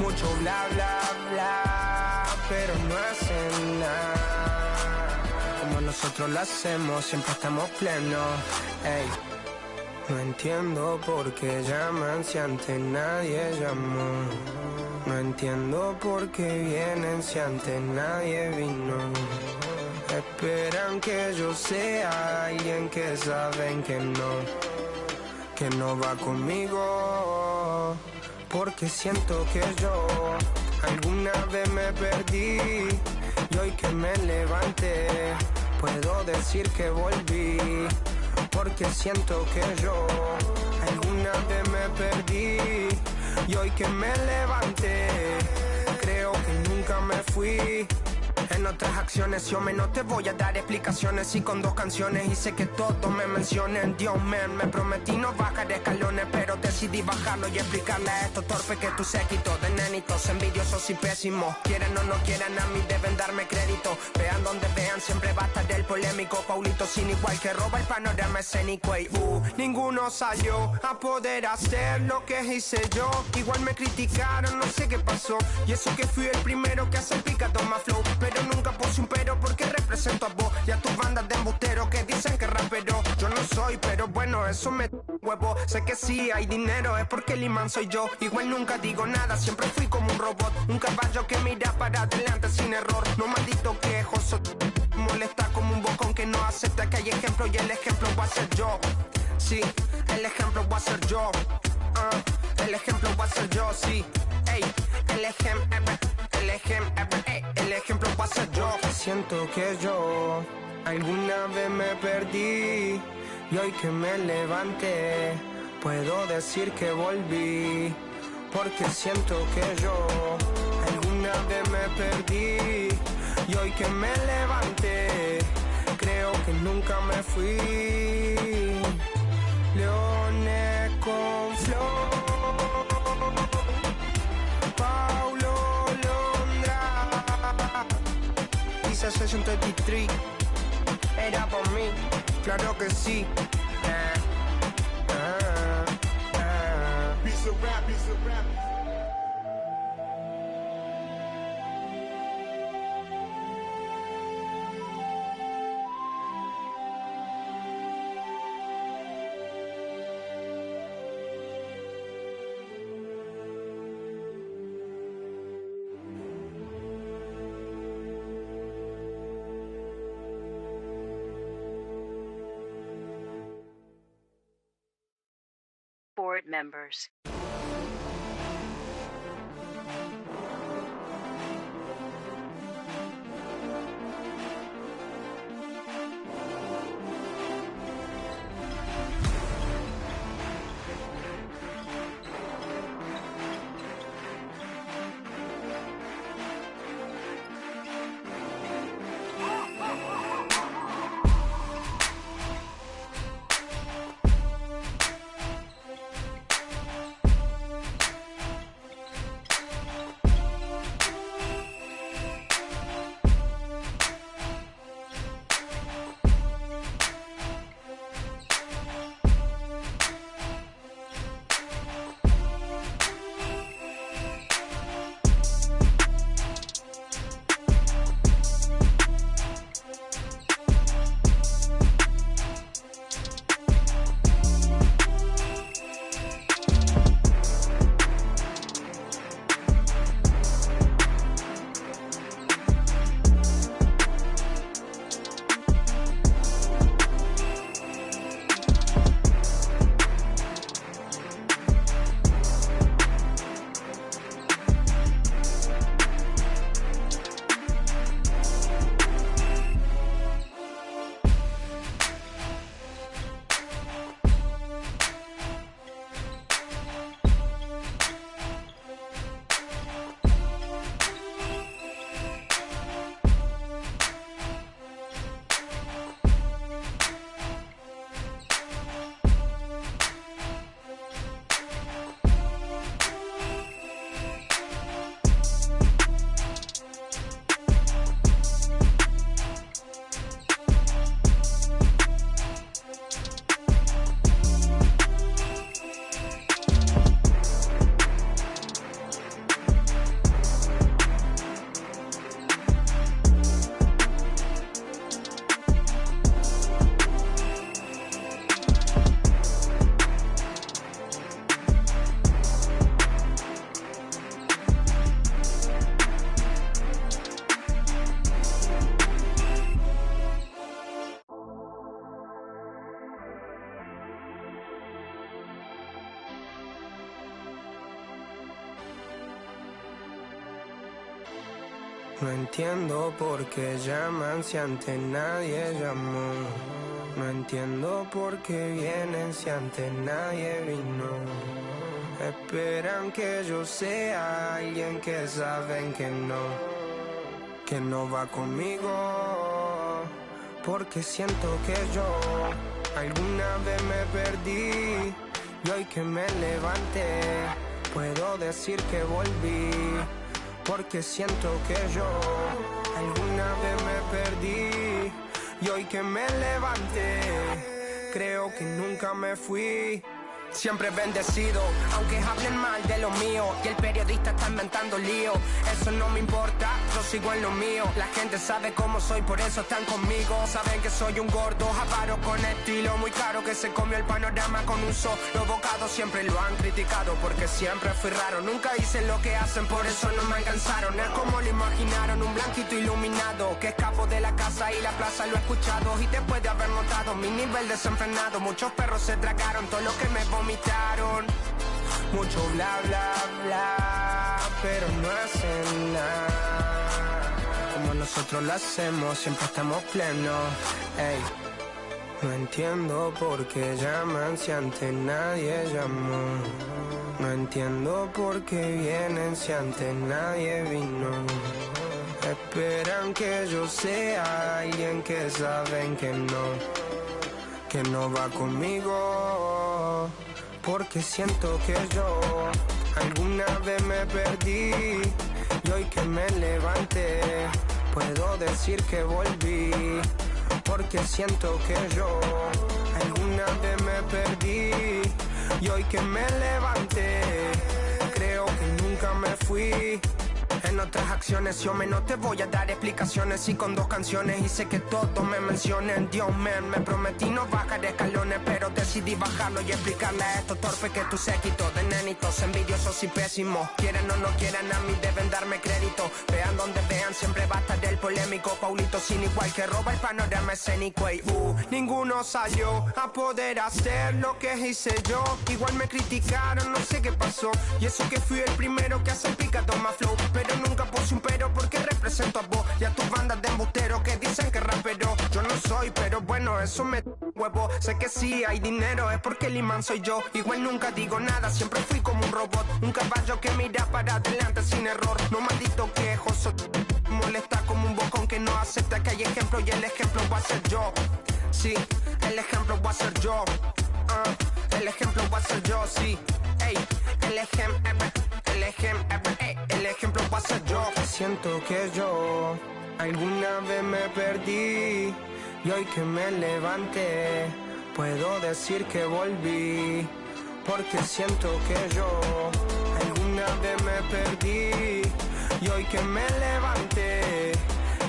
Mucho bla bla bla, pero no hacen nada como nosotros lo hacemos, siempre estamos plenos. Ey. No entiendo por qué llaman si antes nadie llamó. No entiendo por qué vienen si antes nadie vino. Esperan que yo sea alguien que saben que no va conmigo. Porque siento que yo alguna vez me perdí y hoy que me levanté puedo decir que volví. Porque siento que yo alguna vez me perdí y hoy que me levanté creo que nunca me fui. En otras acciones yo no te voy a dar explicaciones y con 2 canciones hice que todos me mencionen. Dios me prometí no bajar escalones, pero decidí bajarlo y explicarle a estos torpes que tu séquito de nenitos envidiosos y pésimos. Quieren o no quieran, a mí deben darme crédito. Vean donde vean, siempre va a estar el polémico Paulito sin igual que roba el panorama escénico. Y ninguno salió a poder hacer lo que hice yo. Igual me criticaron, no sé qué pasó. Y eso que fui el primero que hace pica toma flow, pero nunca puse un pero porque represento a vos y a tus bandas de embusteros que dicen que rapero yo no soy, pero bueno, eso me huevo. Sé que sí hay dinero, es porque el imán soy yo. Igual nunca digo nada, siempre fui como un robot, un caballo que mira para adelante sin error. No maldito quejoso, molesta como un bocón que no acepta que hay ejemplo y el ejemplo va a ser yo. Sí, el ejemplo va a ser yo. El ejemplo va a ser yo, sí. Ey, el ejemplo va a ser yo. Siento que yo alguna vez me perdí y hoy que me levanté puedo decir que volví. Porque siento que yo alguna vez me perdí y hoy que me levanté creo que nunca me fui. Leones con flow, Paulo Londra, Isa Session 33, era por mí, claro que sí. Piece of rap, piece of rap. Board members. No entiendo por qué llaman si antes nadie llamó. No entiendo por qué vienen si antes nadie vino. Esperan que yo sea alguien que saben que no va conmigo. Porque siento que yo alguna vez me perdí y hoy que me levanté puedo decir que volví. Porque siento que yo alguna vez me perdí y hoy que me levanté creo que nunca me fui. Siempre bendecido, aunque hablen mal de lo mío y el periodista está inventando lío. Eso no me importa, yo sigo en lo mío. La gente sabe cómo soy, por eso están conmigo. Saben que soy un gordo, avaro con estilo muy caro, que se comió el panorama con un solo bocado. Siempre lo han criticado porque siempre fui raro. Nunca hice lo que hacen, por eso no me alcanzaron. Es como lo imaginaron, un blanquito iluminado que escapo de la casa y la plaza. Lo he escuchado y después de haber notado mi nivel desenfrenado, muchos perros se tragaron todo lo que me vomitaron. Mucho bla bla bla, pero no hacen nada como nosotros lo hacemos, siempre estamos plenos. Ey, no entiendo por qué llaman si antes nadie llamó. No entiendo por qué vienen si antes nadie vino. Esperan que yo sea alguien que saben que no va conmigo. Porque siento que yo alguna vez me perdí y hoy que me levanté puedo decir que volví. Porque siento que yo alguna vez me perdí y hoy que me levanté creo que nunca me fui. En otras acciones yo no te voy a dar explicaciones y con 2 canciones hice que todos me mencionen. Dios me prometí no bajar escalones, pero decidí bajarlo y explicarle a estos torpes que tu séquito de nenitos envidiosos y pésimos. Quieren o no quieran a mí deben darme crédito. Vean donde vean siempre va a estar el polémico Paulito sin igual que roba el panorama escénico. Y ninguno salió a poder hacer lo que hice yo. Igual me criticaron, no sé qué pasó. Y eso que fui el primero que hace el picado más flow. Pero nunca puse un pero porque represento a vos y a tus bandas de embusteros que dicen que rapero yo no soy, pero bueno, eso me huevo. Sé que sí hay dinero, es porque el imán soy yo. Igual nunca digo nada, siempre fui como un robot. Un caballo que mira para adelante sin error. No maldito quejoso, molesta como un bocón que no acepta que hay ejemplo y el ejemplo va a ser yo. Sí, el ejemplo va a ser yo. El ejemplo va a ser yo, sí. Ey, el ejemplo va a ser yo. Siento que yo alguna vez me perdí y hoy que me levanté puedo decir que volví. Porque siento que yo alguna vez me perdí y hoy que me levanté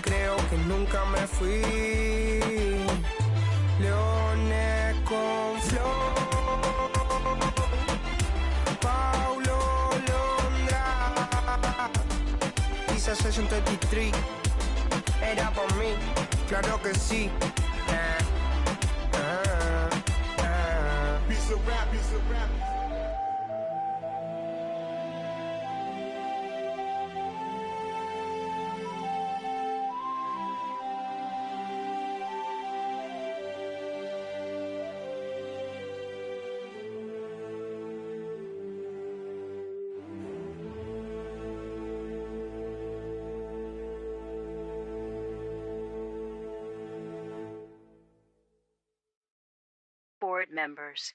creo que nunca me fui. Leones con flow, Paulo Londra, dice 63, era por mí, claro que sí. Piece of rap, piece of rap. Board members.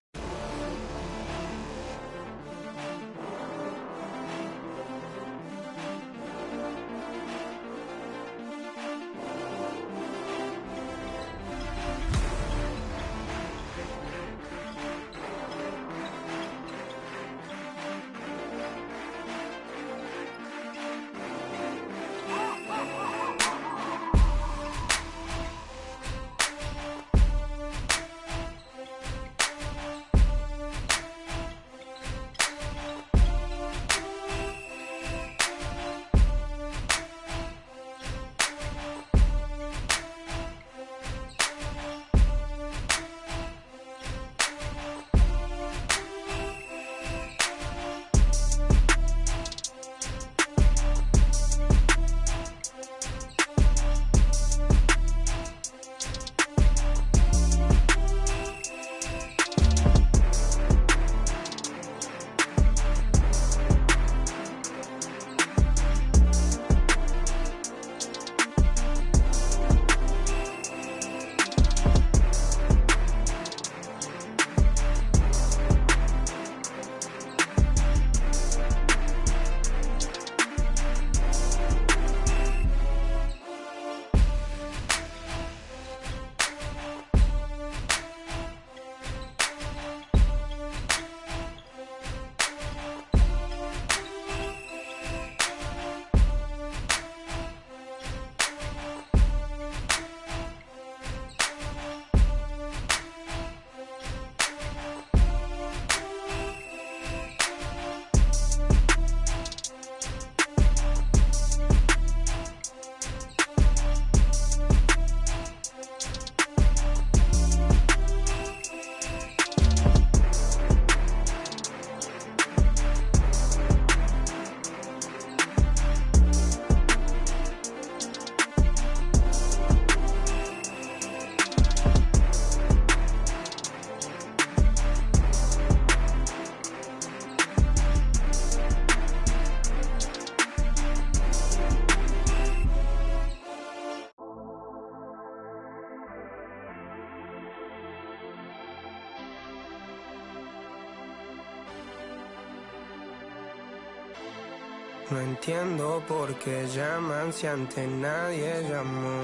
No entiendo por qué llaman si antes nadie llamó.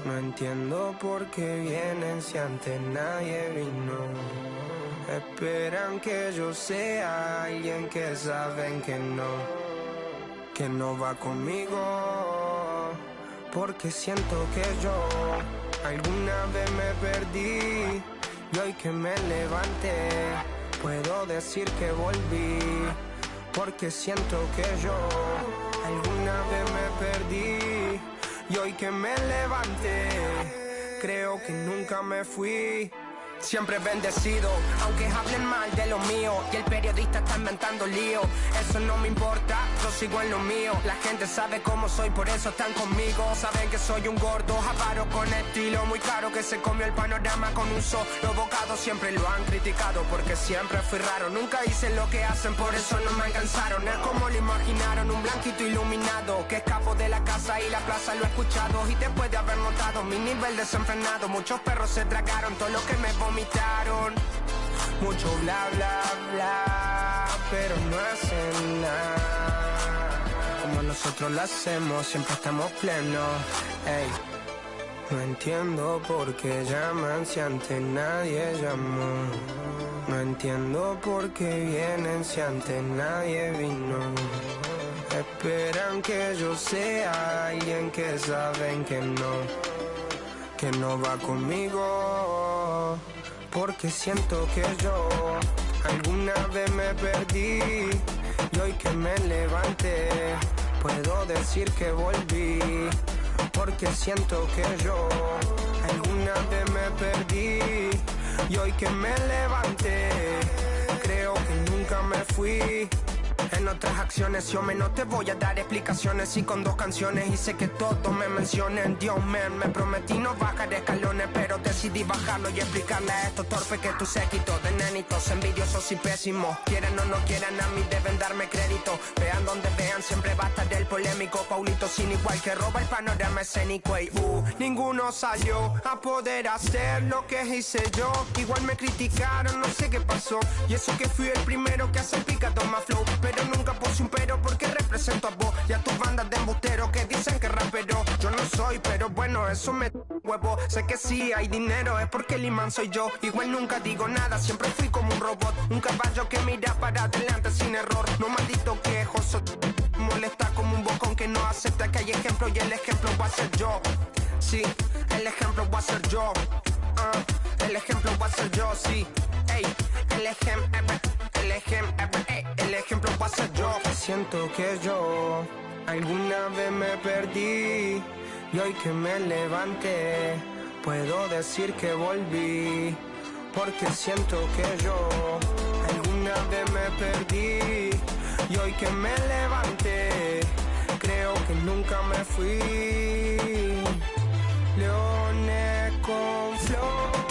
No entiendo por qué vienen si antes nadie vino. Esperan que yo sea alguien que saben que no va conmigo. Porque siento que yo alguna vez me perdí y hoy que me levanté puedo decir que volví. Porque siento que yo alguna vez me perdí y hoy que me levanté creo que nunca me fui. Siempre bendecido, aunque hablen mal de lo mío y el periodista está inventando lío. Eso no me importa, yo sigo en lo mío. La gente sabe cómo soy, por eso están conmigo. Saben que soy un gordo, avaro con estilo muy caro, que se comió el panorama con un solo bocado. Siempre lo han criticado porque siempre fui raro. Nunca hice lo que hacen, por eso no me alcanzaron. Es como lo imaginaron, un blanquito iluminado que escapo de la casa y la plaza lo he escuchado. Y después de haber notado mi nivel desenfrenado, muchos perros se tragaron todo lo que me vomitaron. Mucho bla bla bla, pero no hacen nada como nosotros lo hacemos, siempre estamos plenos. Ey. No entiendo por qué llaman si antes nadie llamó. No entiendo por qué vienen si antes nadie vino. Esperan que yo sea alguien que saben que no va conmigo. Porque siento que yo alguna vez me perdí y hoy que me levanté puedo decir que volví. Porque siento que yo alguna vez me perdí y hoy que me levanté creo que nunca me fui. En otras acciones yo no te voy a dar explicaciones y con 2 canciones hice que todos me mencionen. Dios me prometí no bajar escalones, pero decidí bajarlo y explicarle a estos torpes que tu séquito de nenitos envidiosos y pésimos. Quieran o no quieran, a mí deben darme crédito. Vean donde vean, siempre va a estar el polémico Paulito sin igual que roba el panorama escénico. Y ninguno salió a poder hacer lo que hice yo. Igual me criticaron, no sé qué pasó. Y eso que fui el primero que hace picado más flow, pero nunca puse un pero porque represento a vos y a tus bandas de embusteros que dicen que rapero yo no soy, pero bueno, eso me huevo. Sé que sí hay dinero, es porque el imán soy yo. Igual nunca digo nada, siempre fui como un robot, un caballo que mira para adelante sin error. No maldito quejoso, molesta como un bocón que no acepta que hay ejemplo y el ejemplo va a ser yo. Sí, el ejemplo va a ser yo. El ejemplo va a ser yo, sí. Ey, el ejemplo va a ser yo. Siento que yo alguna vez me perdí y hoy que me levanté puedo decir que volví. Porque siento que yo alguna vez me perdí y hoy que me levanté creo que nunca me fui. Leones con flow.